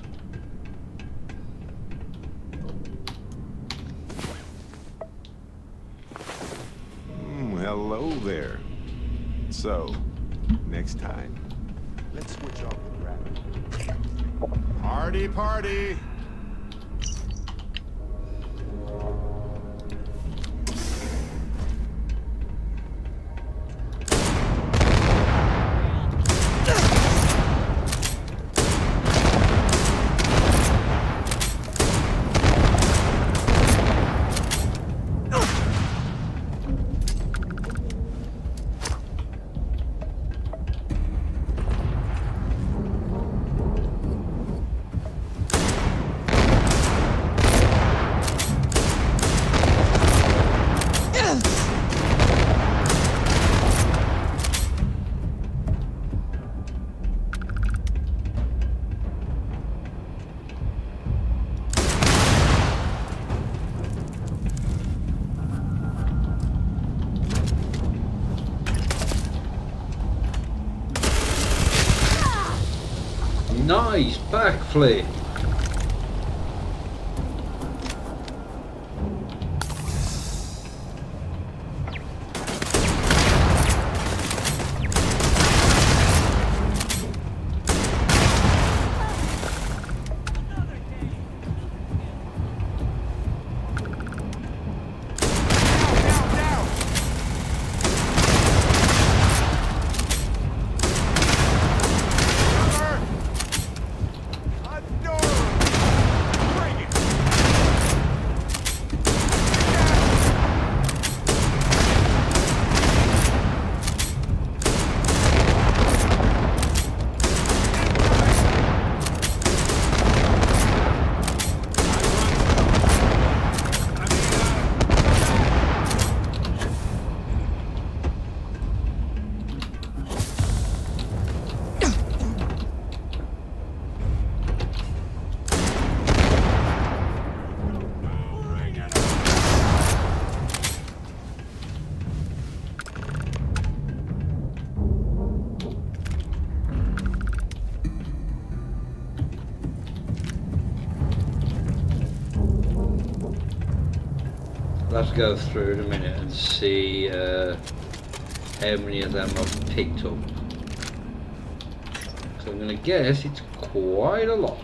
Hello there. So, next time, let's switch off the gravity. Party, party! Nice backflip. Let's go through in a minute and see how many of them I've picked up. So I'm going to guess it's quite a lot.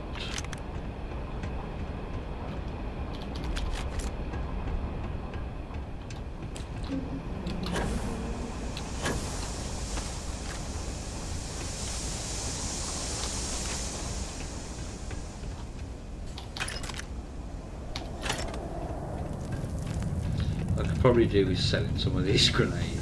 Probably do is selling some of these grenades.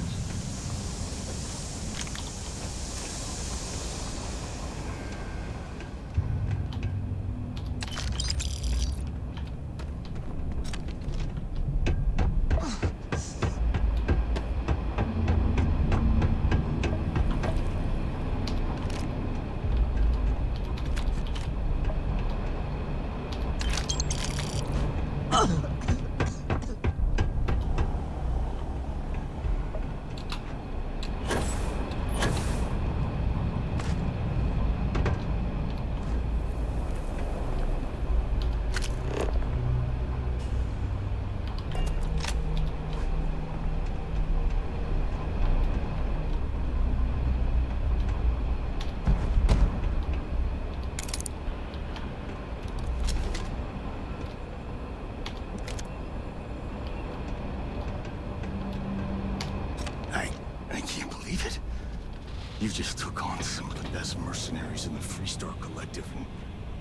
You just took on some of the best mercenaries in the Freestar Collective and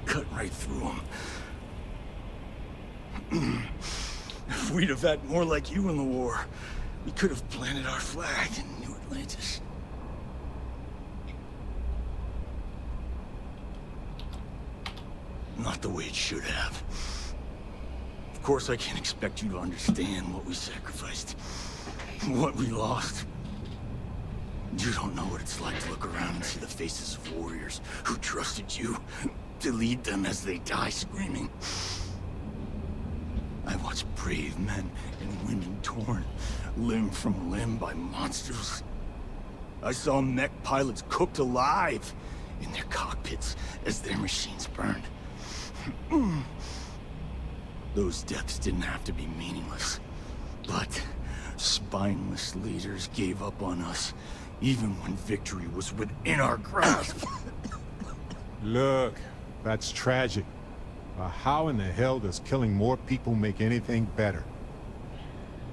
cut right through them. If we'd have had more like you in the war, we could have planted our flag in New Atlantis. Not the way it should have. Of course, I can't expect you to understand what we sacrificed, what we lost. You don't know what it's like to look around and see the faces of warriors who trusted you to lead them as they die screaming. I watched brave men and women torn limb from limb by monsters. I saw mech pilots cooked alive in their cockpits as their machines burned. Those deaths didn't have to be meaningless, but spineless leaders gave up on us even when victory was within our grasp. Look, that's tragic. How in the hell does killing more people make anything better?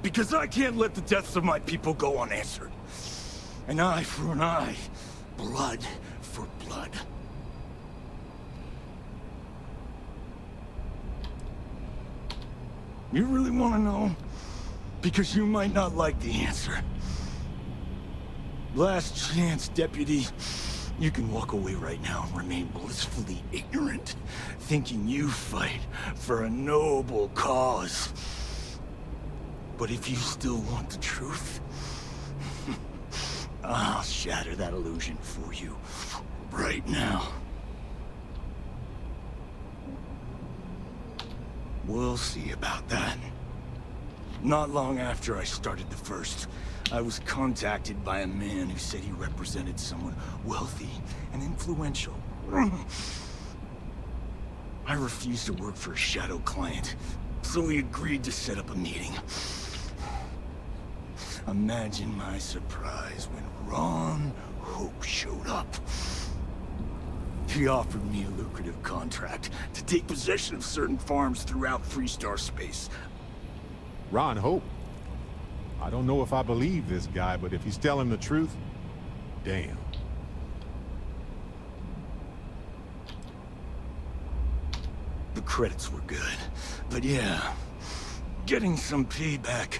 Because I can't let the deaths of my people go unanswered. An eye for an eye, blood for blood. You really want to know? Because you might not like the answer. Last chance, Deputy. You can walk away right now and remain blissfully ignorant, thinking you fight for a noble cause. But if you still want the truth, I'll shatter that illusion for you right now. We'll see about that. Not long after I started the First, I was contacted by a man who said he represented someone wealthy and influential. I refused to work for a shadow client, so we agreed to set up a meeting. Imagine my surprise when Ron Hope showed up. He offered me a lucrative contract to take possession of certain farms throughout Freestar space. Ron Hope? I don't know if I believe this guy, but if he's telling the truth, damn. The credits were good, but yeah, getting some payback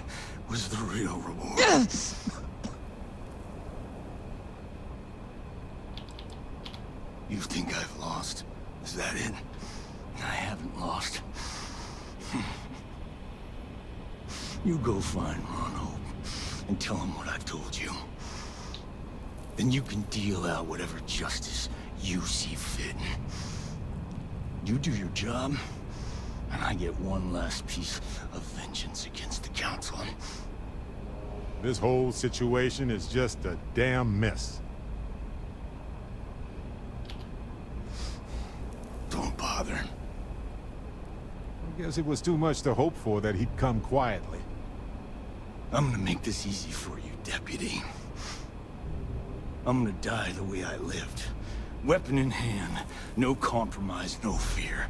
was the real reward. Yes! You think I've lost? Is that it? I haven't lost. You go find Ron Hope and tell him what I've told you. Then you can deal out whatever justice you see fit. You do your job, and I get one last piece of vengeance against the Council. This whole situation is just a damn mess. Don't bother. I guess it was too much to hope for that he'd come quietly. I'm gonna make this easy for you, Deputy. I'm gonna die the way I lived. Weapon in hand, no compromise, no fear.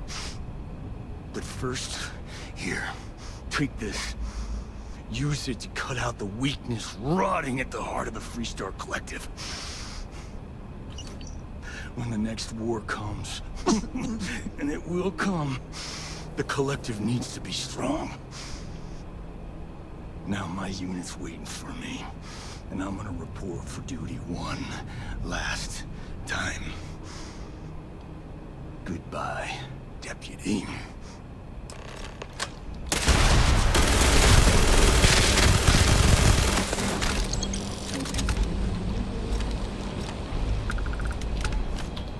But first, here, take this. Use it to cut out the weakness rotting at the heart of the Freestar Collective. When the next war comes, and it will come, the Collective needs to be strong. Now my unit's waiting for me, and I'm gonna report for duty one last time. Goodbye, Deputy.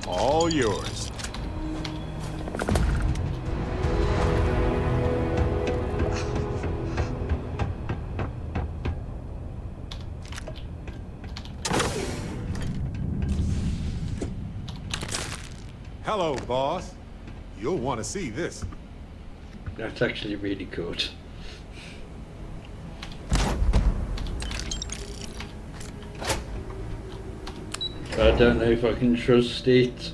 All yours. Hello, boss. You'll want to see this. That's actually really good. I don't know if I can trust it.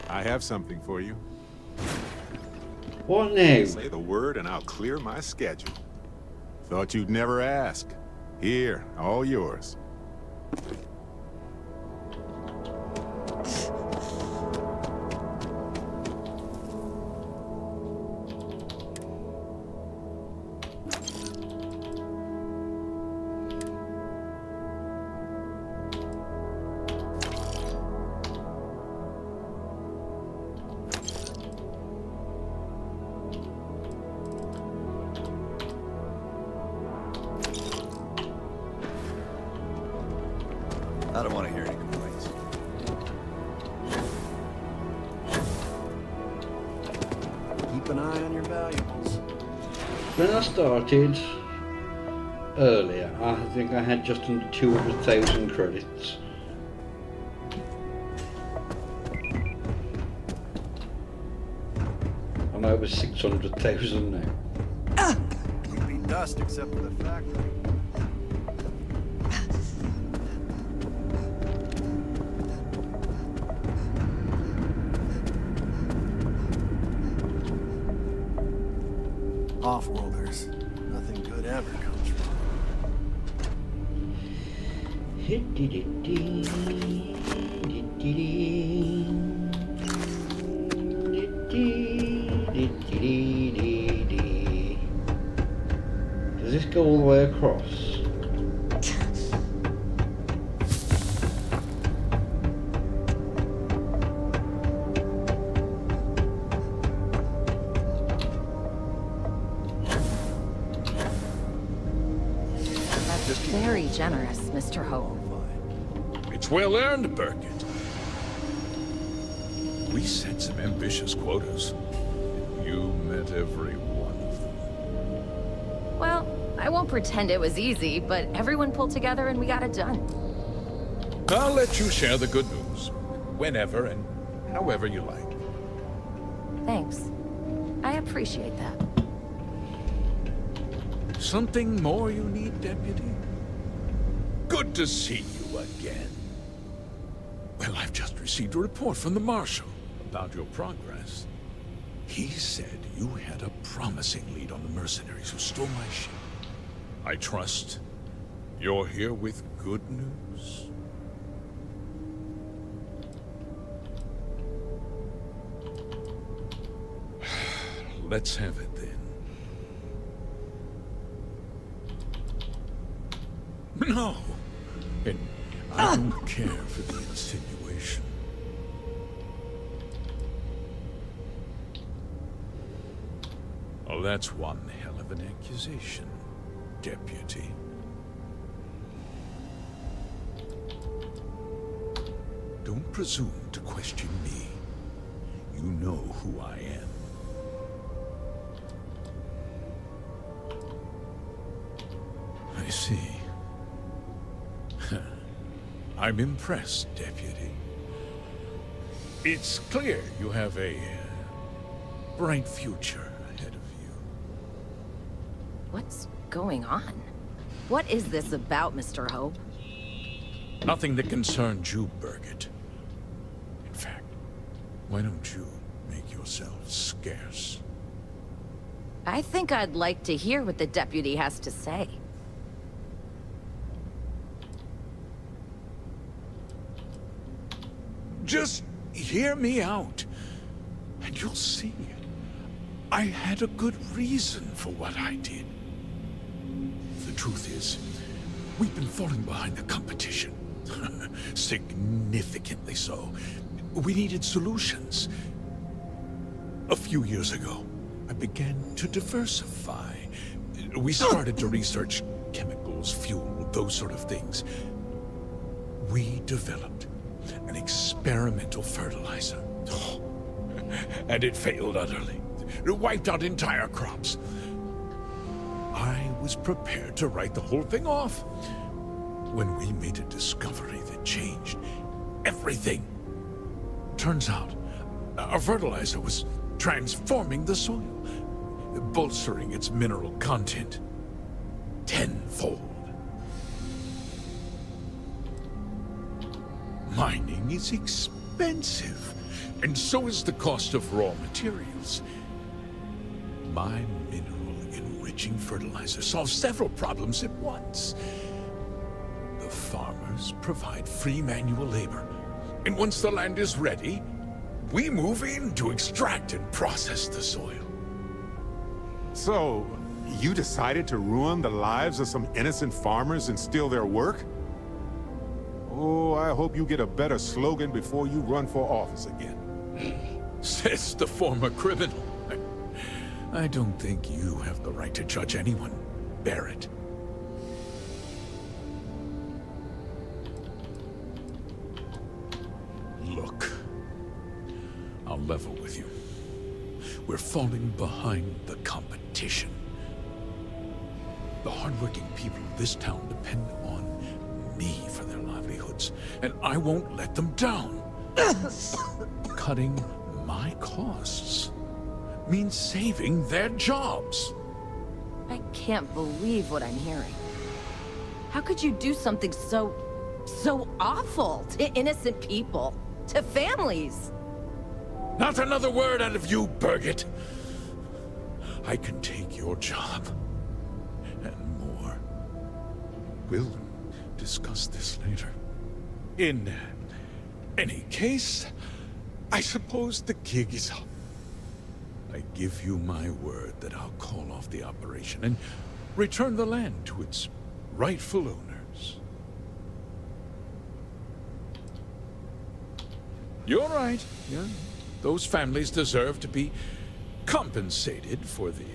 I have something for you. What now? Say the word and I'll clear my schedule. Thought you'd never ask. Here, all yours. I don't want to hear any complaints. Keep an eye on your valuables. When I started earlier, I think I had just under 200,000 credits. I'm over 600,000 now. You'd be dust except for the factory. Off-worlders. Nothing good ever comes from Does this go all the way across? Just keep Very generous, Mr. Hope. It's well earned, Burkett. We set some ambitious quotas. And you met every one of them. Well, I won't pretend it was easy, but everyone pulled together and we got it done. I'll let you share the good news. Whenever and however you like. Thanks. I appreciate that. Something more you need, Deputy? Good to see you again. Well, I've just received a report from the Marshal about your progress. He said you had a promising lead on the mercenaries who stole my ship. I trust you're here with good news. Let's have it then. No! And I don't care for the insinuation. Oh, that's one hell of an accusation, Deputy. Don't presume to question me. You know who I am. I see. I'm impressed, Deputy. It's clear you have a bright future ahead of you. What's going on? What is this about, Mr. Hope? Nothing that concerns you, Burkett. In fact, why don't you make yourself scarce? I think I'd like to hear what the deputy has to say. Just hear me out, and you'll see. I had a good reason for what I did. The truth is, we've been falling behind the competition. Significantly so. We needed solutions. A few years ago, I began to diversify. We started to research chemicals, fuel, those sort of things. We developed an experimental fertilizer. And it failed utterly. It wiped out entire crops. I was prepared to write the whole thing off when we made a discovery that changed everything. Turns out, our fertilizer was transforming the soil, bolstering its mineral content tenfold. Mining is expensive, and so is the cost of raw materials. My mineral-enriching fertilizer solves several problems at once. The farmers provide free manual labor, and once the land is ready, we move in to extract and process the soil. So, you decided to ruin the lives of some innocent farmers and steal their work? Oh, I hope you get a better slogan before you run for office again. Says the former criminal. I don't think you have the right to judge anyone, Barrett. Look, I'll level with you. We're falling behind the competition. The hardworking people of this town depend on me for their livelihoods, and I won't let them down. Cutting my costs means saving their jobs. I can't believe what I'm hearing. How could you do something so awful to innocent people, to families? Not another word out of you, Burkett. I can take your job and more. We'll discuss this later. In any case, I suppose the gig is up. I give you my word that I'll call off the operation and return the land to its rightful owners. You're right, yeah. Those families deserve to be compensated for the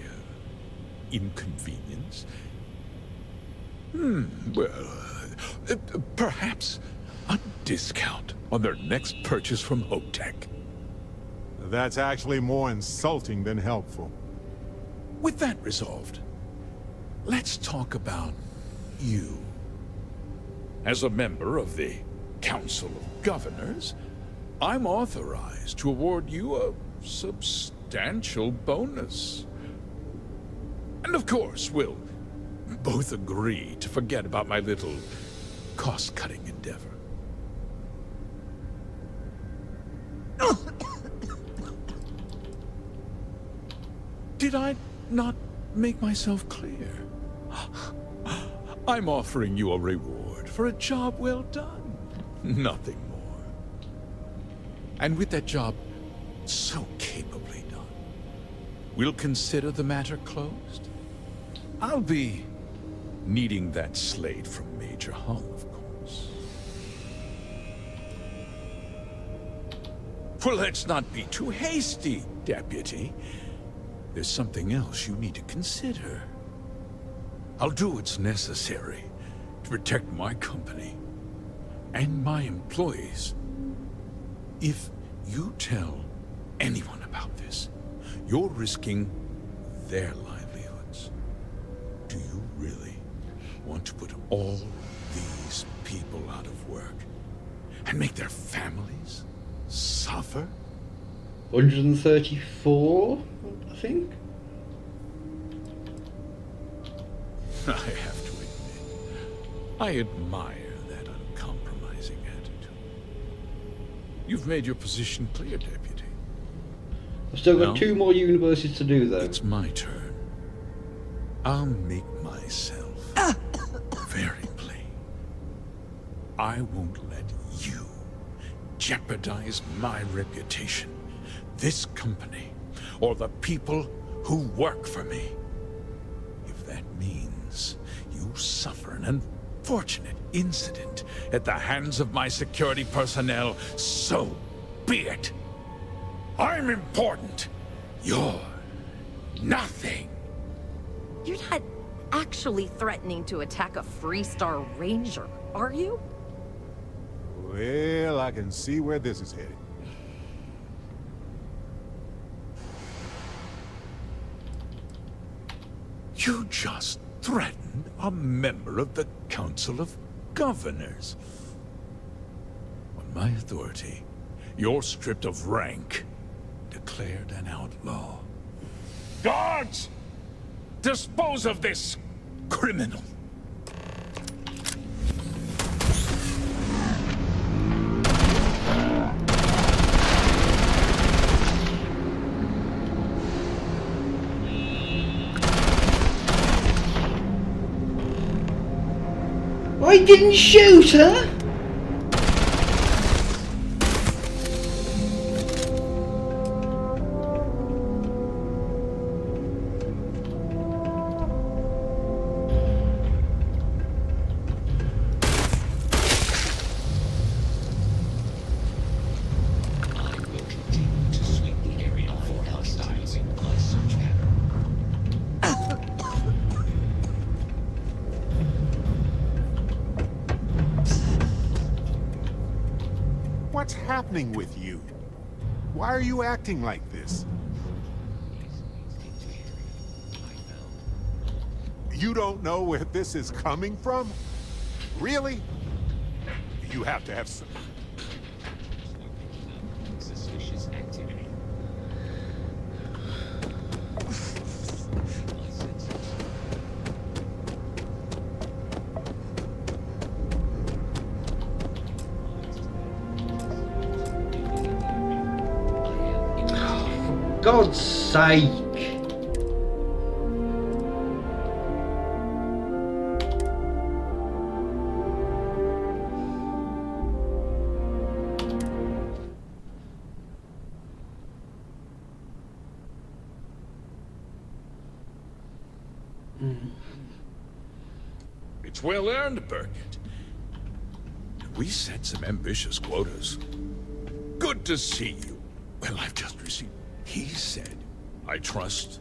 inconvenience. Perhaps a discount on their next purchase from Hotech. That's actually more insulting than helpful. With that resolved, let's talk about you. As a member of the Council of Governors, I'm authorized to award you a substantial bonus. And of course, we'll both agree to forget about my little cost-cutting endeavor. Did I not make myself clear? I'm offering you a reward for a job well done. Nothing more. And with that job so capably done, we'll consider the matter closed. I'll be needing that slate from Major Hull, of course. Well, let's not be too hasty, Deputy. There's something else you need to consider. I'll do what's necessary to protect my company and my employees. If you tell anyone about this, you're risking their livelihoods. Do you really want to put all these people out of work and make their families suffer? 134, I think. I have to admit, I admire that uncompromising attitude. You've made your position clear, Deputy. I've still got Now, 2 more universes to do, though. It's my turn. I'll make myself very plain. I won't let you jeopardize my reputation, this company, or the people who work for me. If that means you suffer an unfortunate incident at the hands of my security personnel, so be it. I'm important. You're nothing. You're not actually threatening to attack a Freestar Ranger, are you? Well, I can see where this is headed. You just threatened a member of the Council of Governors. On my authority, you're stripped of rank, declared an outlaw. Guards! Dispose of this criminal! I didn't shoot her! What's happening with you? Why are you acting like this? You don't know where this is coming from? Really? You have to have some... Suspicious activity. God's sake! It's well earned, Burkett. We set some ambitious quotas. Good to see you. Well, I've just received... He said, I trust...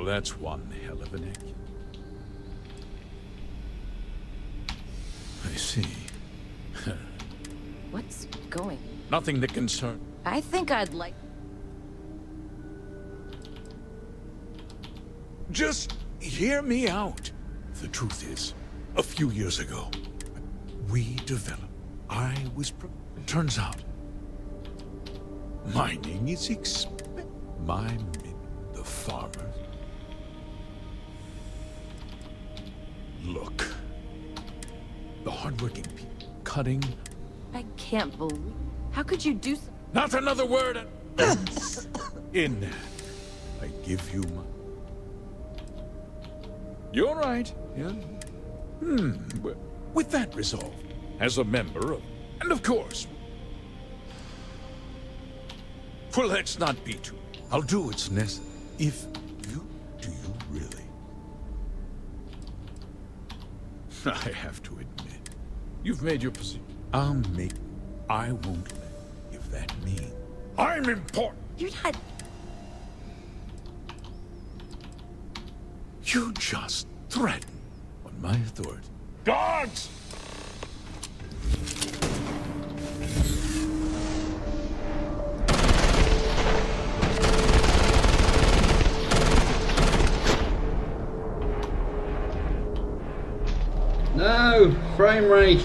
Well, that's one hell of an egg. I see. What's going? Nothing that concern. I think I'd like... Just hear me out. The truth is, a few years ago, we developed. Turns out, mining is expensive. The farmers. Look. The hardworking people cutting. I can't believe... How could you do so... Not another word. In that, I give you my... You're right. Yeah. With that resolve, as a member of... And of course... Well, let's not be too... I'll do what's necessary. If you... Do you really? I have to admit, you've made your position. I won't let... If that means... I'm important! You're not... You just threaten on my authority. Guards! No! Frame rate!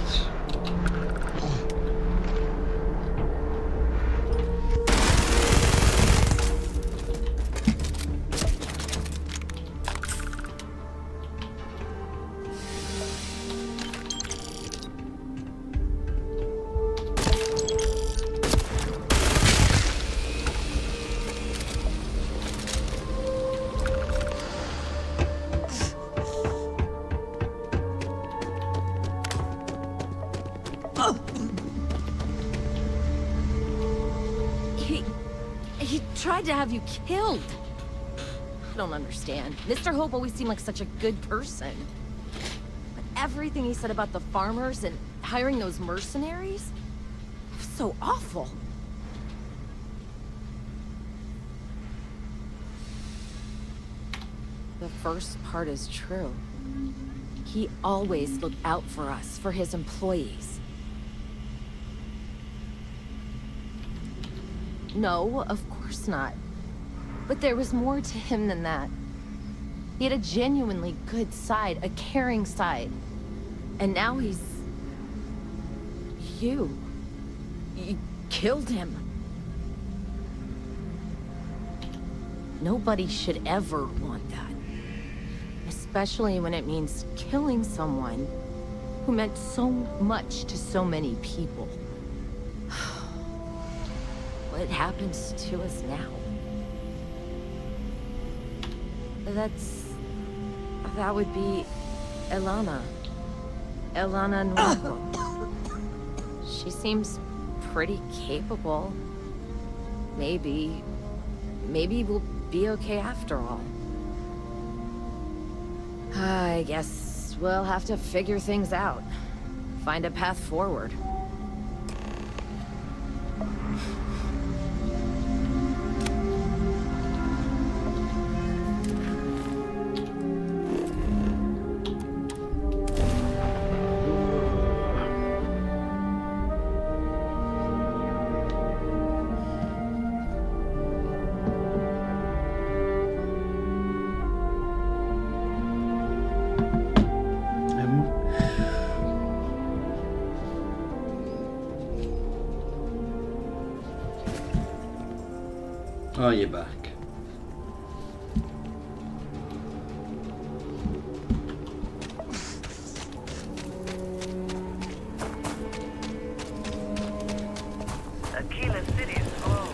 He tried to have you killed. I don't understand. Mr. Hope always seemed like such a good person. But everything he said about the farmers and hiring those mercenaries was so awful. The first part is true. He always looked out for us, for his employees. No, of course not. But there was more to him than that. He had a genuinely good side, a caring side. And now he's... You killed him. Nobody should ever want that. Especially when it means killing someone who meant so much to so many people. What happens to us now? That would be Elana. Elana Nuevo. She seems pretty capable. Maybe we'll be okay after all. I guess we'll have to figure things out. Find a path forward. Oh, you're back. Aquila City is closed.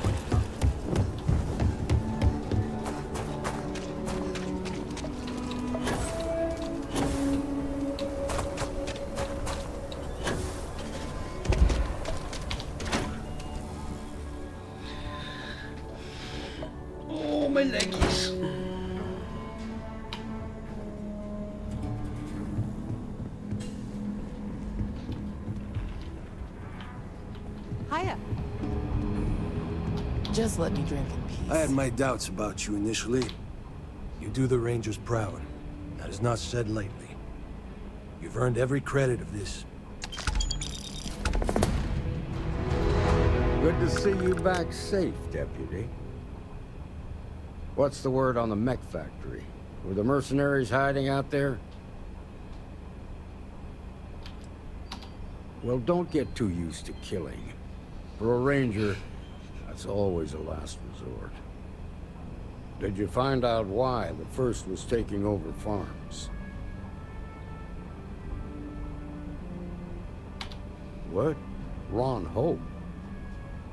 Oh, my leggies. Hiya. Just let me drink in peace. I had my doubts about you initially. You do the Rangers proud. That is not said lightly. You've earned every credit of this. Good to see you back safe, Deputy. What's the word on the mech factory? Were the mercenaries hiding out there? Well, don't get too used to killing. For a Ranger, that's always a last resort. Did you find out why the First was taking over farms? What? Ron Hope?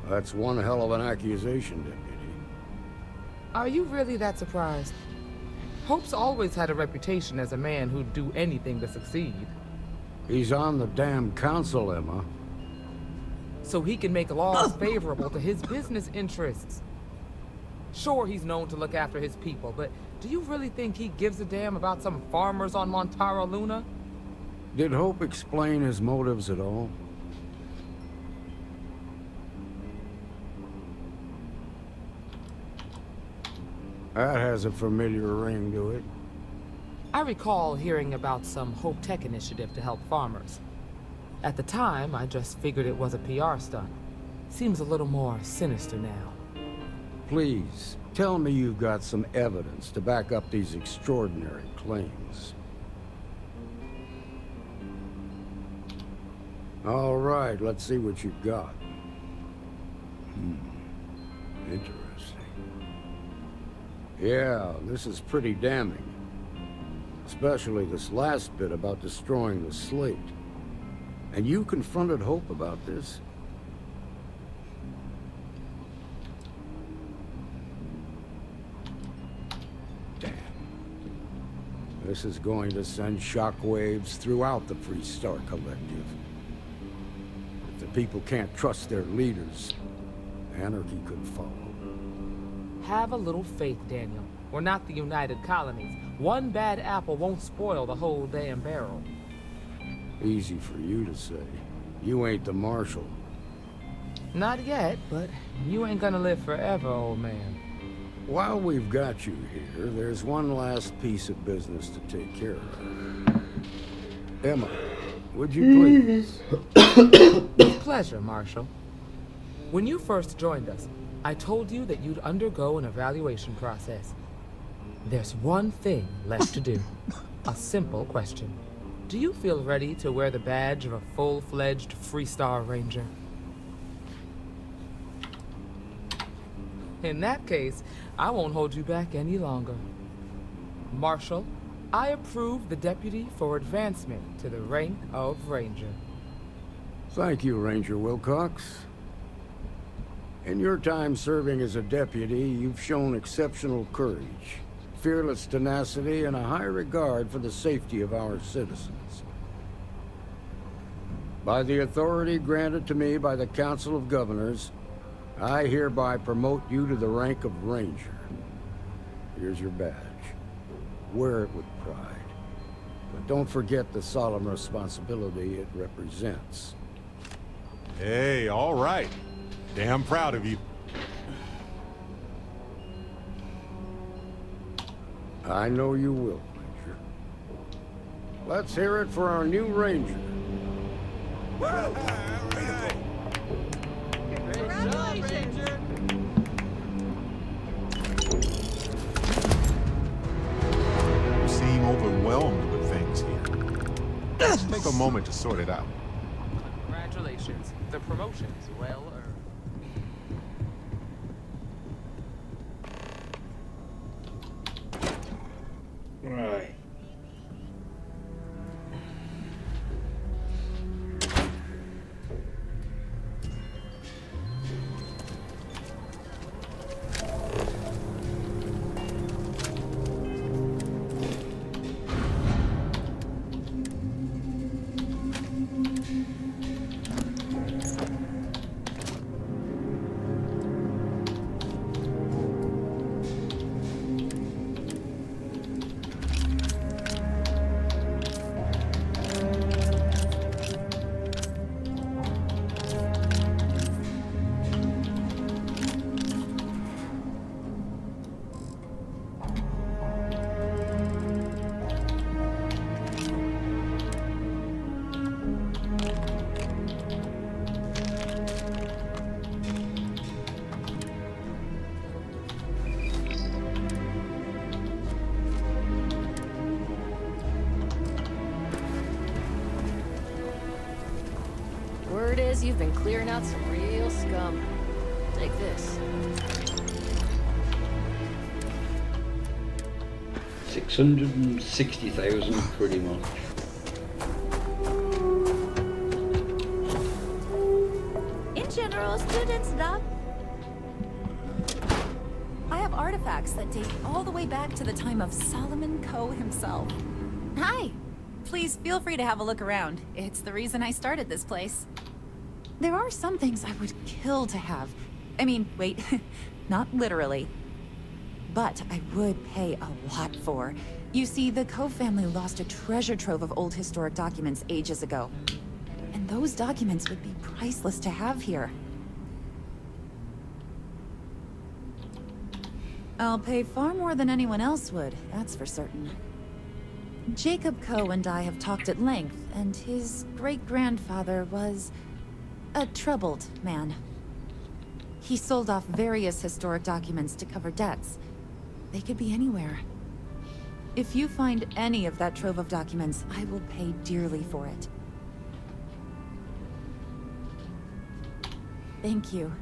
That's one hell of an accusation, Deputy. Are you really that surprised? Hope's always had a reputation as a man who'd do anything to succeed. He's on the damn council, Emma. So he can make laws favorable to his business interests. Sure, he's known to look after his people, but do you really think he gives a damn about some farmers on Montara Luna? Did Hope explain his motives at all? That has a familiar ring to it. I recall hearing about some Hope Tech initiative to help farmers. At the time, I just figured it was a PR stunt. Seems a little more sinister now. Please, tell me you've got some evidence to back up these extraordinary claims. All right, let's see what you've got. Interesting. Yeah, this is pretty damning. Especially this last bit about destroying the slate. And you confronted Hope about this? Damn. This is going to send shockwaves throughout the Freestar Collective. If the people can't trust their leaders, anarchy could follow. Have a little faith, Daniel. We're not the United Colonies. One bad apple won't spoil the whole damn barrel. Easy for you to say. You ain't the marshal. Not yet, but you ain't gonna live forever, old man. While we've got you here, there's one last piece of business to take care of. Emma, would you please? With pleasure, Marshal. When you first joined us, I told you that you'd undergo an evaluation process. There's one thing left to do. A simple question. Do you feel ready to wear the badge of a full-fledged Freestar Ranger? In that case, I won't hold you back any longer. Marshal, I approve the deputy for advancement to the rank of Ranger. Thank you, Ranger Wilcox. In your time serving as a deputy, you've shown exceptional courage, fearless tenacity, and a high regard for the safety of our citizens. By the authority granted to me by the Council of Governors, I hereby promote you to the rank of Ranger. Here's your badge. Wear it with pride. But don't forget the solemn responsibility it represents. Hey, all right. Damn proud of you. I know you will, Ranger. Let's hear it for our new Ranger. You seem overwhelmed with things here. Let's take a moment to sort it out. Congratulations. The promotion's well earned. Right. says you've been clearing out some real scum. Take this. 660,000 pretty much. In general, students love. I have artifacts that date all the way back to the time of Solomon Coe himself. Hi. Please feel free to have a look around. It's the reason I started this place. There are some things I would kill to have. I mean, wait, not literally. But I would pay a lot for. You see, the Coe family lost a treasure trove of old historic documents ages ago. And those documents would be priceless to have here. I'll pay far more than anyone else would, that's for certain. Jacob Coe and I have talked at length, and his great-grandfather was a troubled man. He sold off various historic documents to cover debts. They could be anywhere. If you find any of that trove of documents, I will pay dearly for it. Thank you.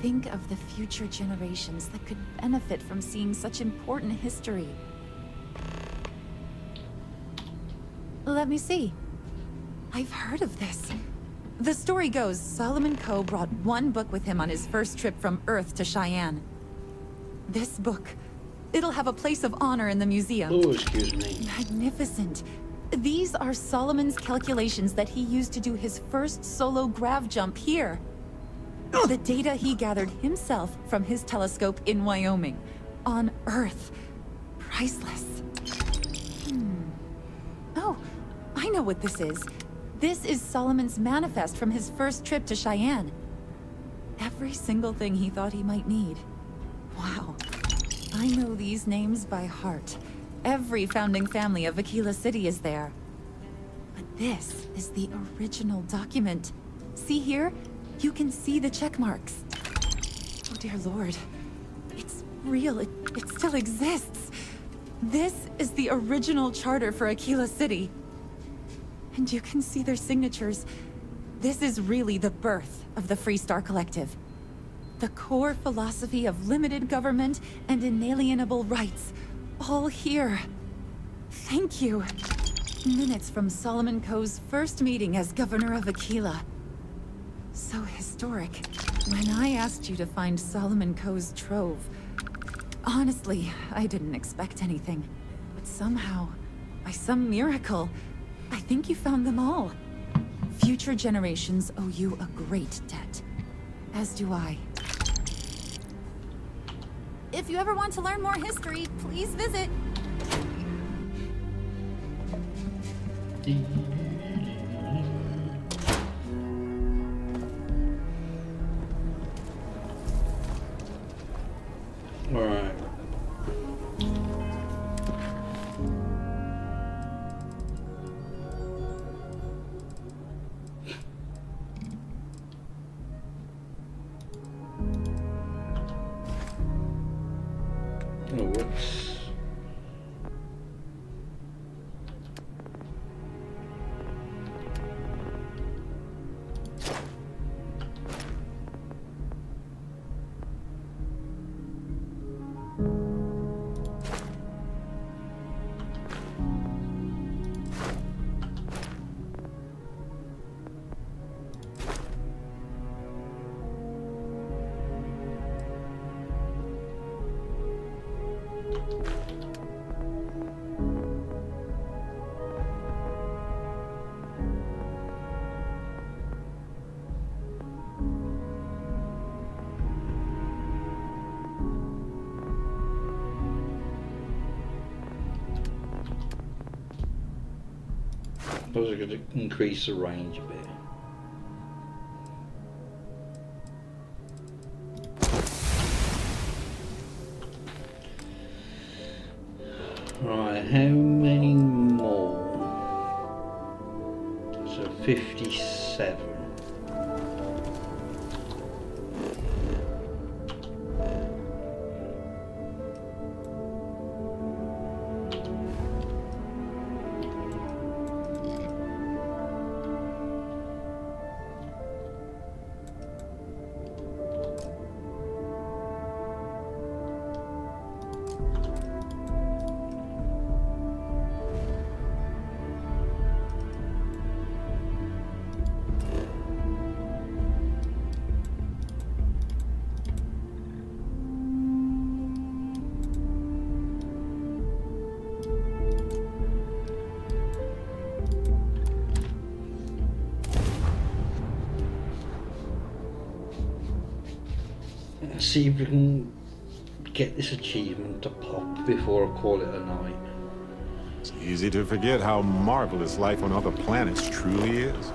Think of the future generations that could benefit from seeing such important history. Let me see. I've heard of this. The story goes, Solomon Coe brought one book with him on his first trip from Earth to Cheyenne. This book, it'll have a place of honor in the museum. Oh, excuse me. Magnificent. These are Solomon's calculations that he used to do his first solo grav jump here. The data he gathered himself from his telescope in Wyoming. On Earth. Priceless. Oh, I know what this is. This is Solomon's manifest from his first trip to Cheyenne. Every single thing he thought he might need. Wow. I know these names by heart. Every founding family of Aquila City is there. But this is the original document. See here? You can see the check marks. Oh dear Lord. It's real. It still exists. This is the original charter for Aquila City. And you can see their signatures. This is really the birth of the Freestar Collective. The core philosophy of limited government and inalienable rights. All here. Thank you. Minutes from Solomon Coe's first meeting as governor of Aquila. So historic. When I asked you to find Solomon Coe's trove, honestly, I didn't expect anything. But somehow, by some miracle, I think you found them all. Future generations owe you a great debt. As do I. If you ever want to learn more history, please visit. All right. Oh, whoops. Suppose I could increase the range a bit. Right, how many more? So 57. see if we can get this achievement to pop before I call it a night. It's easy to forget how marvelous life on other planets truly is.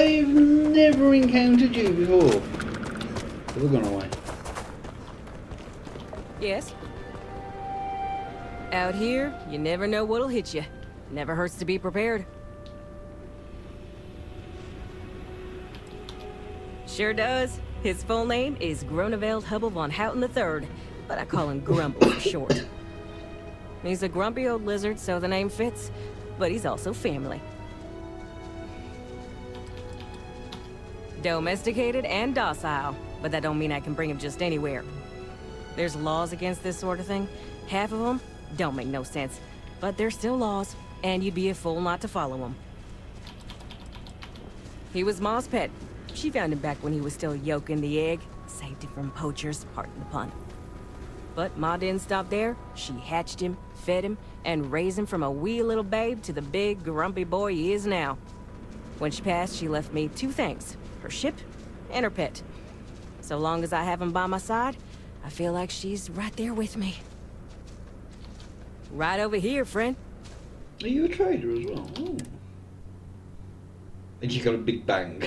I've never encountered you before. We've gone away. Yes? Out here, you never know what'll hit you. Never hurts to be prepared. Sure does. His full name is Groneveld Hubble von Houten III, but I call him Grumble for short. He's a grumpy old lizard, so the name fits, but he's also family. Domesticated and docile, but that don't mean I can bring him just anywhere. There's laws against this sort of thing. Half of them don't make no sense, but they're still laws, and you'd be a fool not to follow them. He was Ma's pet. She found him back when he was still yolking the egg. Saved him from poachers, pardon the pun. But Ma didn't stop there. She hatched him, fed him, and raised him from a wee little babe to the big, grumpy boy he is now. When she passed, she left me two things. Her ship and her pet. So long as I have him by my side, I feel like she's right there with me. Right over here, friend. Are you a trader as well? Ooh. And you got a big bang.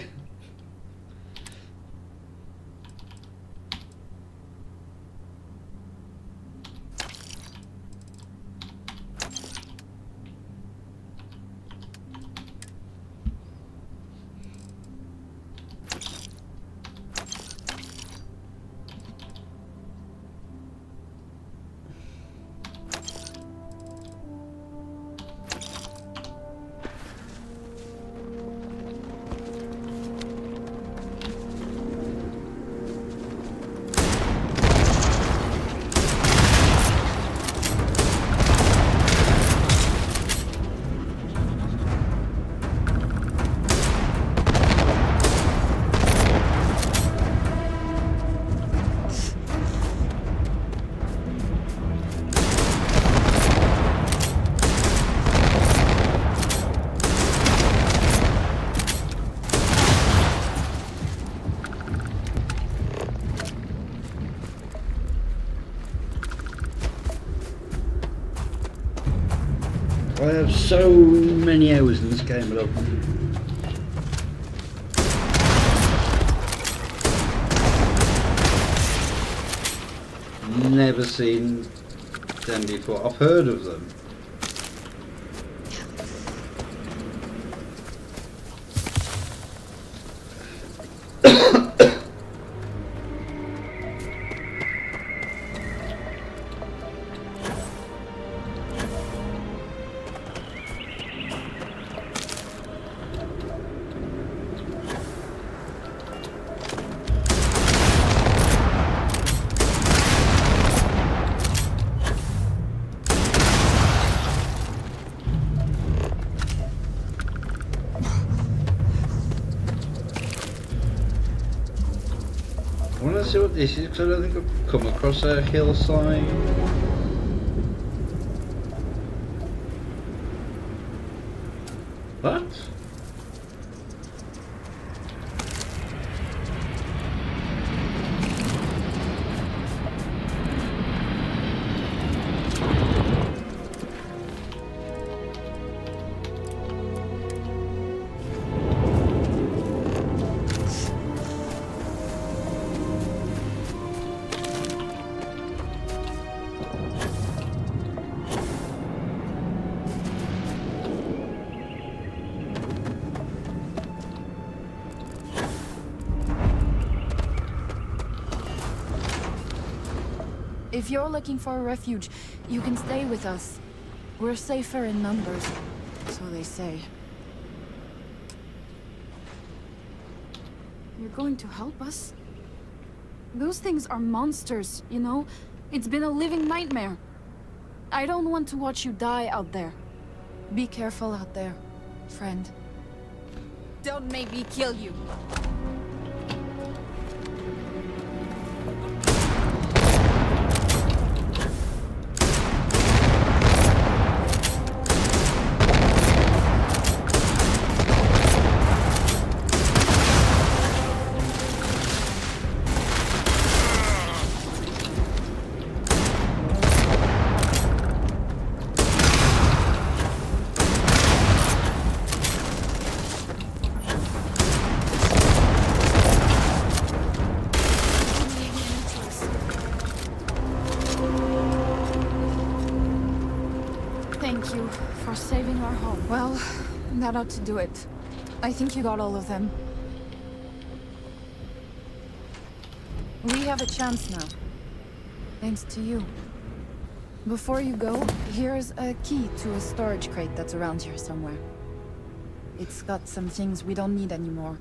I have so many hours in this game, but I've never seen them before. I've heard of them. I want to see what this is because I don't think I've come across a hillside. What? If you're looking for a refuge, you can stay with us. We're safer in numbers, so they say. You're going to help us? Those things are monsters, you know? It's been a living nightmare. I don't want to watch you die out there. Be careful out there, friend. Don't make me kill you. for saving our home. Well, that ought to do it. I think you got all of them. We have a chance now. Thanks to you. Before you go, here's a key to a storage crate that's around here somewhere. It's got some things we don't need anymore,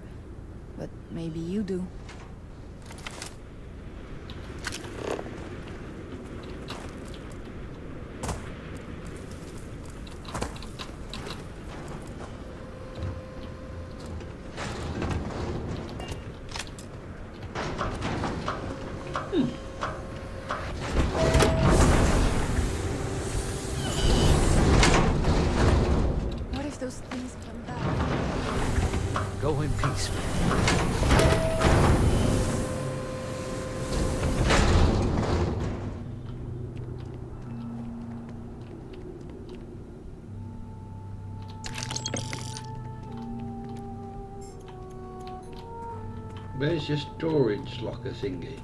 but maybe you do. What if those things come back? Go in peace, man. Where's your storage locker thingy?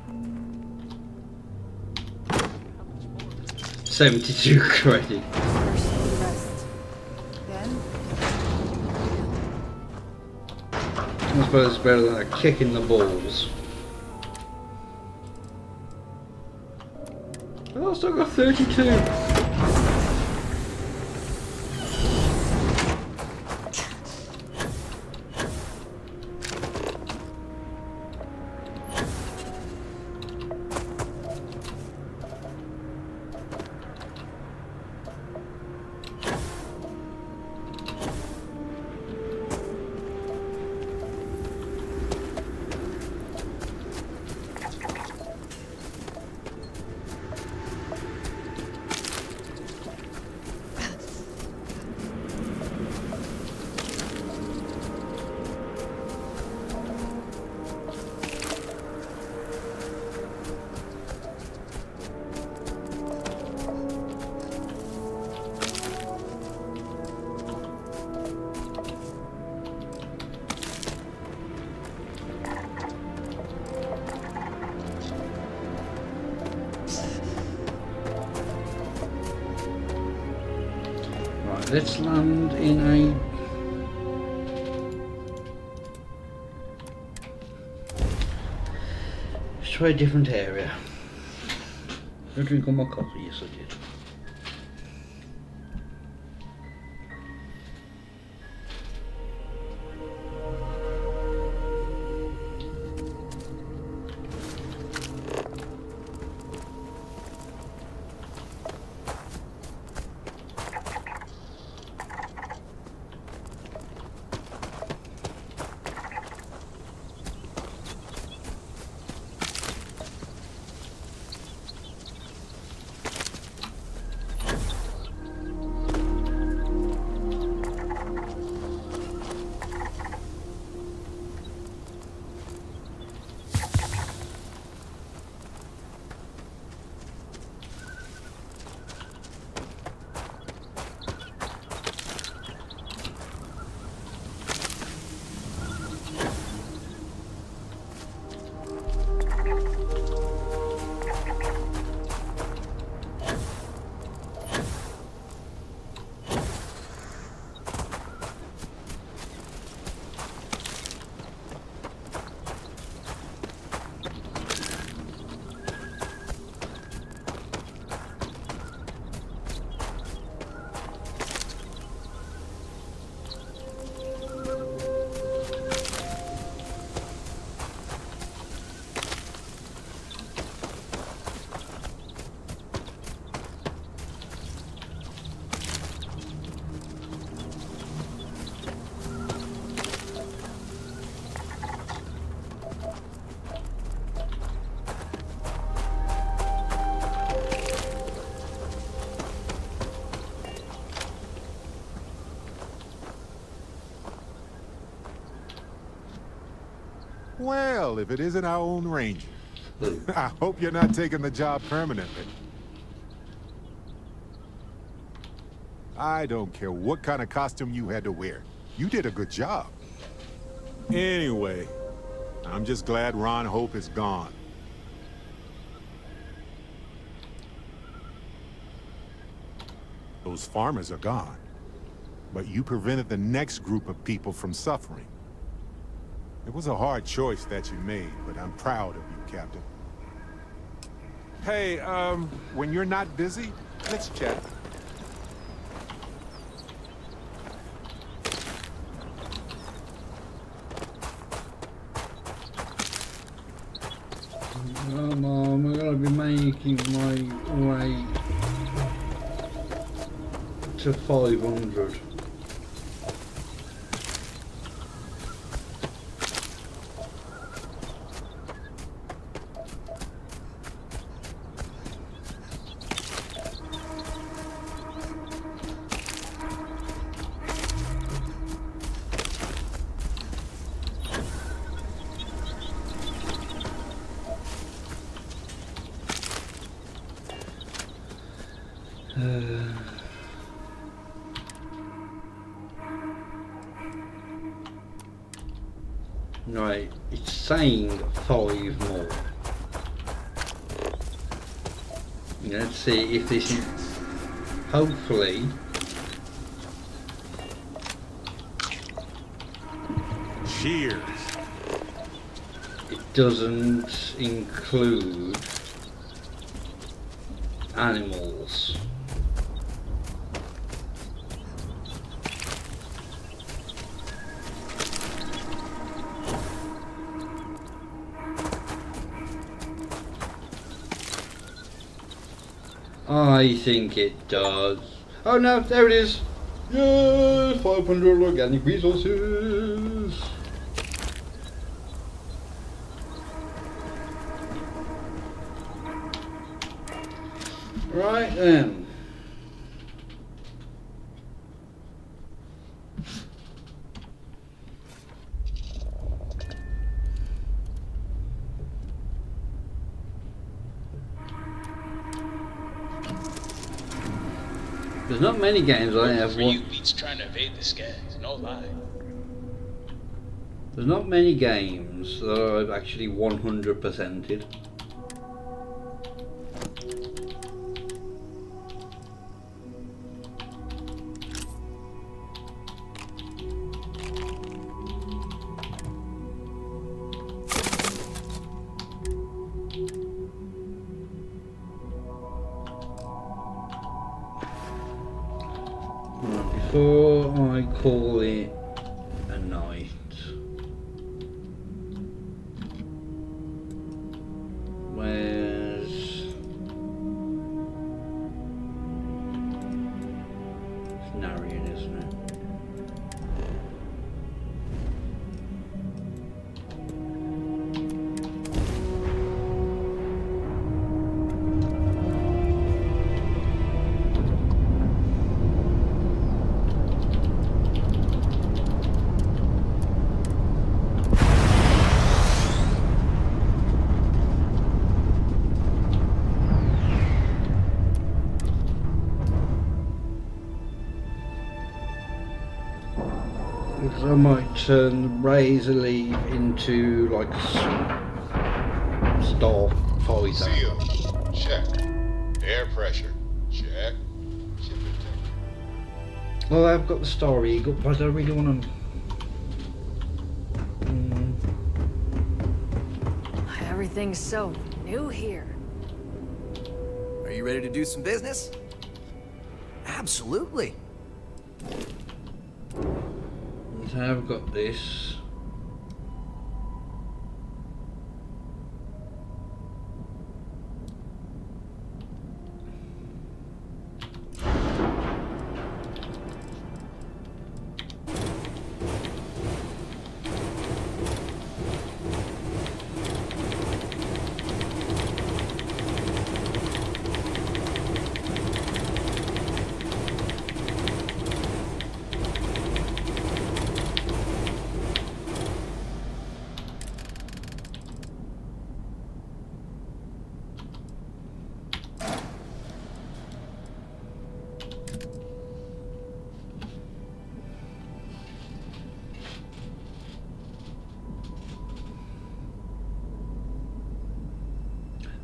72 credit. First the rest. Then, I suppose it's better than a kick in the balls. Oh, I've still got 32. Right, let's land in a... Let's try a different area. Did I drink all my coffee? Yes, I did. Well, if it isn't our own ranger. I hope you're not taking the job permanently. I don't care what kind of costume you had to wear. You did a good job. Anyway, I'm just glad Ron Hope is gone. Those farmers are gone. but you prevented the next group of people from suffering. It was a hard choice that you made, but I'm proud of you, Captain. Hey, when you're not busy, let's chat. Come on, we're gonna be making my way to 500. Right, it's saying 5 more. Let's see if this is, hopefully, cheers. It doesn't include animals. I think it does. Oh no, there it is. Yes, 500 organic resources. Right then. There's not many games I have For you beats trying to evade the scans, no lie. There's not many games that I've actually 100%ed. Before I call it a night, where's it's Narian, isn't it? I might turn the razor leaf into like a Starfield. Seal. Check. Air pressure. Check. Ship intake. Well, I've got the Star Eagle, but I don't really want to. Everything's so new here. Are you ready to do some business? Absolutely. I've got this.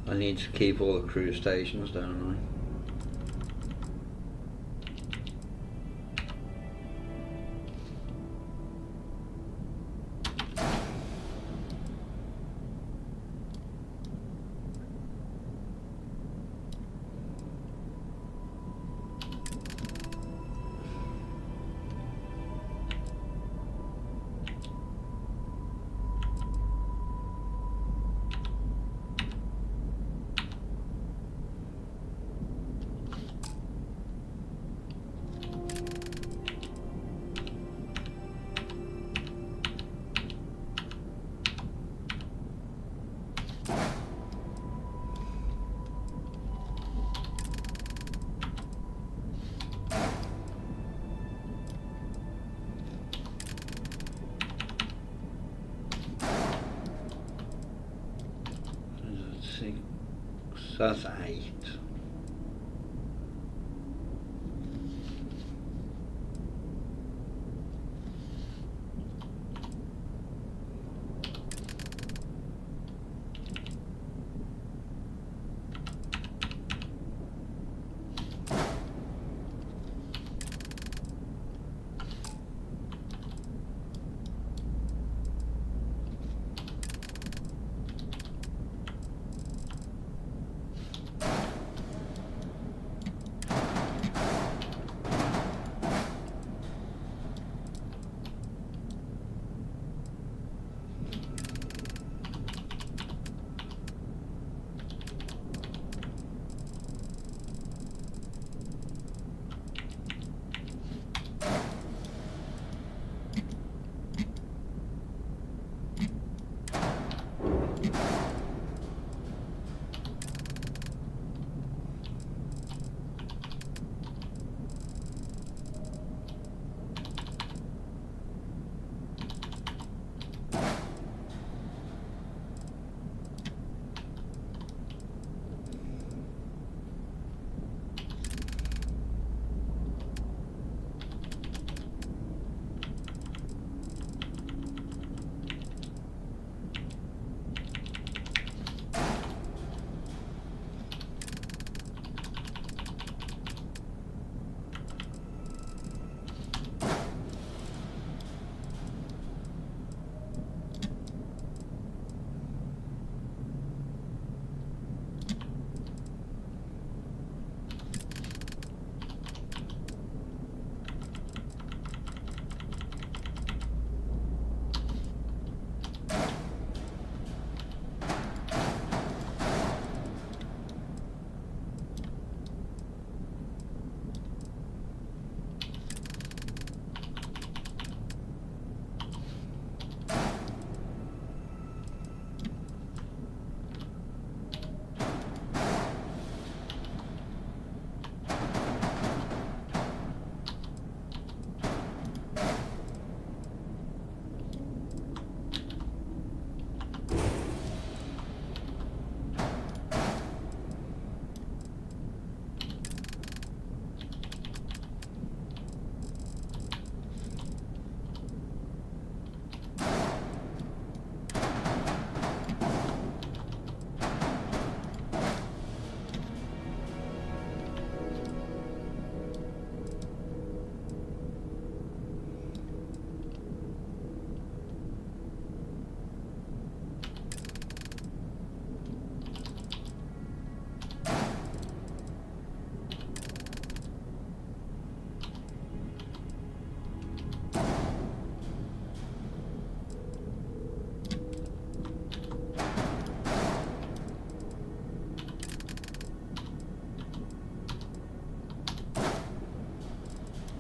I need to keep all the crew stations, don't So that's 8.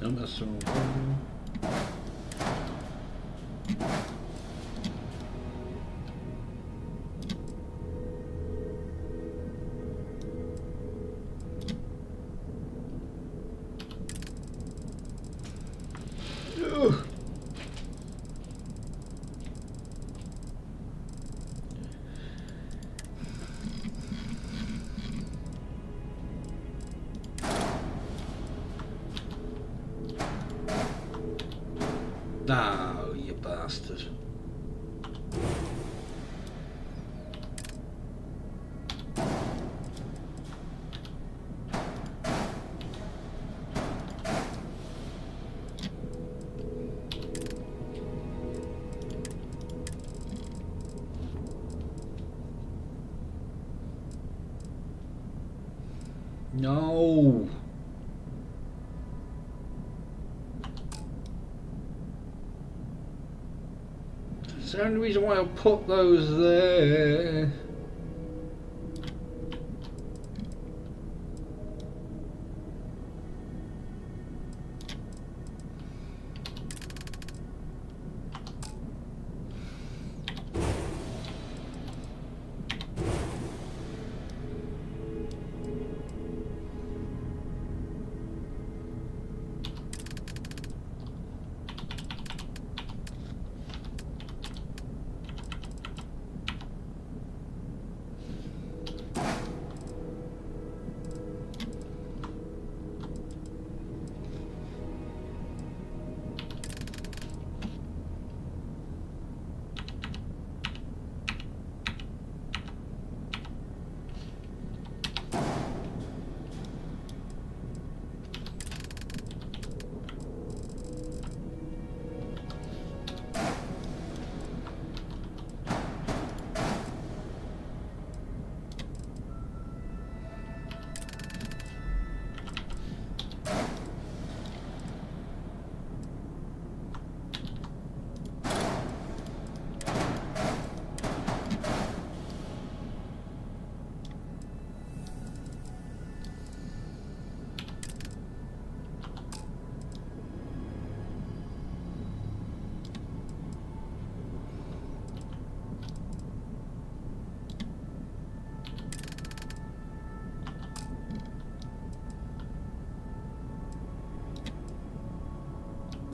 Don't mess around. No, you bastard. No. That's the only reason why I put those there.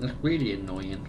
That's really annoying.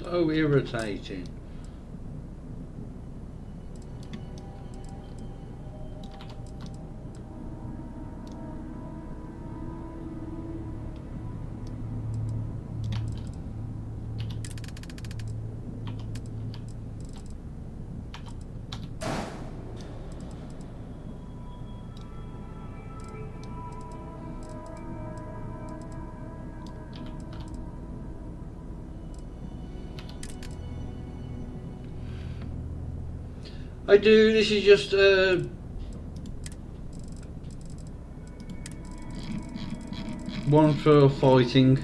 So irritating. I do, this is just one for fighting.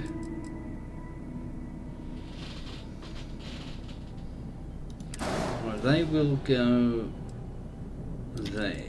Right, they will go there.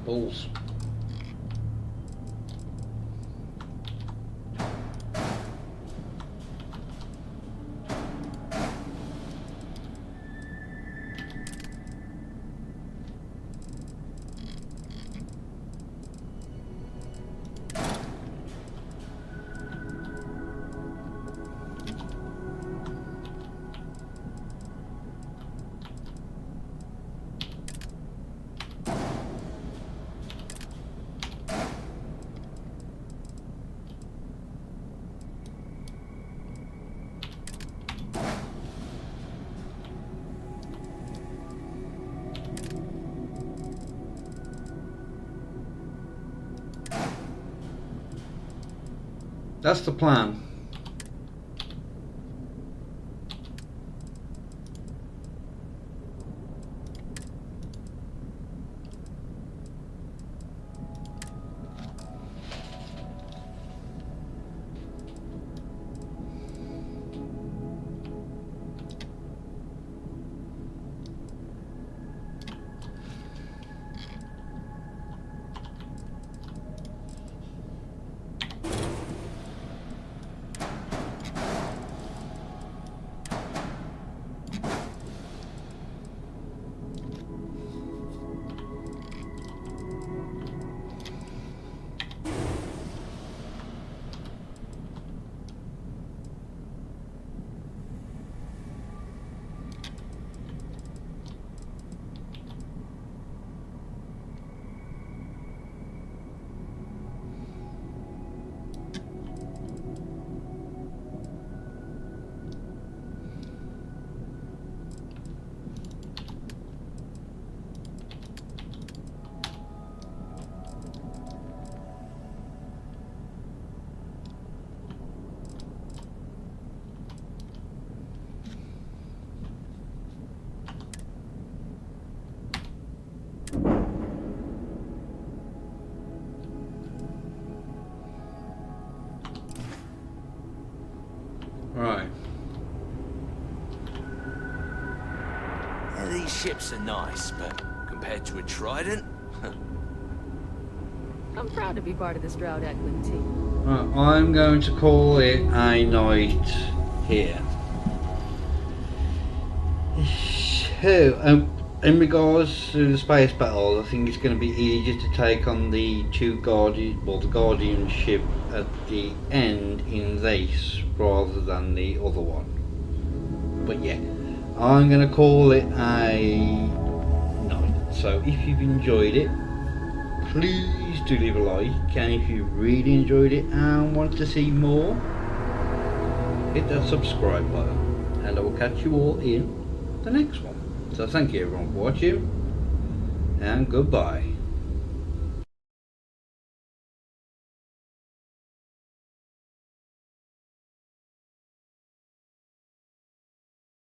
Balls. That's the plan. Right. These ships are nice, but compared to a Trident, I'm proud to be part of this Drow Eklund team. Right, I'm going to call it a night here. So, in regards to the space battle, I think it's going to be easier to take on the the Guardian ship at the end in this rather than the other one. But yeah, I'm going to call it a night. So if you've enjoyed it, please do leave a like, and if you really enjoyed it and want to see more, hit that subscribe button, and I will catch you all in the next one. So thank you everyone for watching, and goodbye.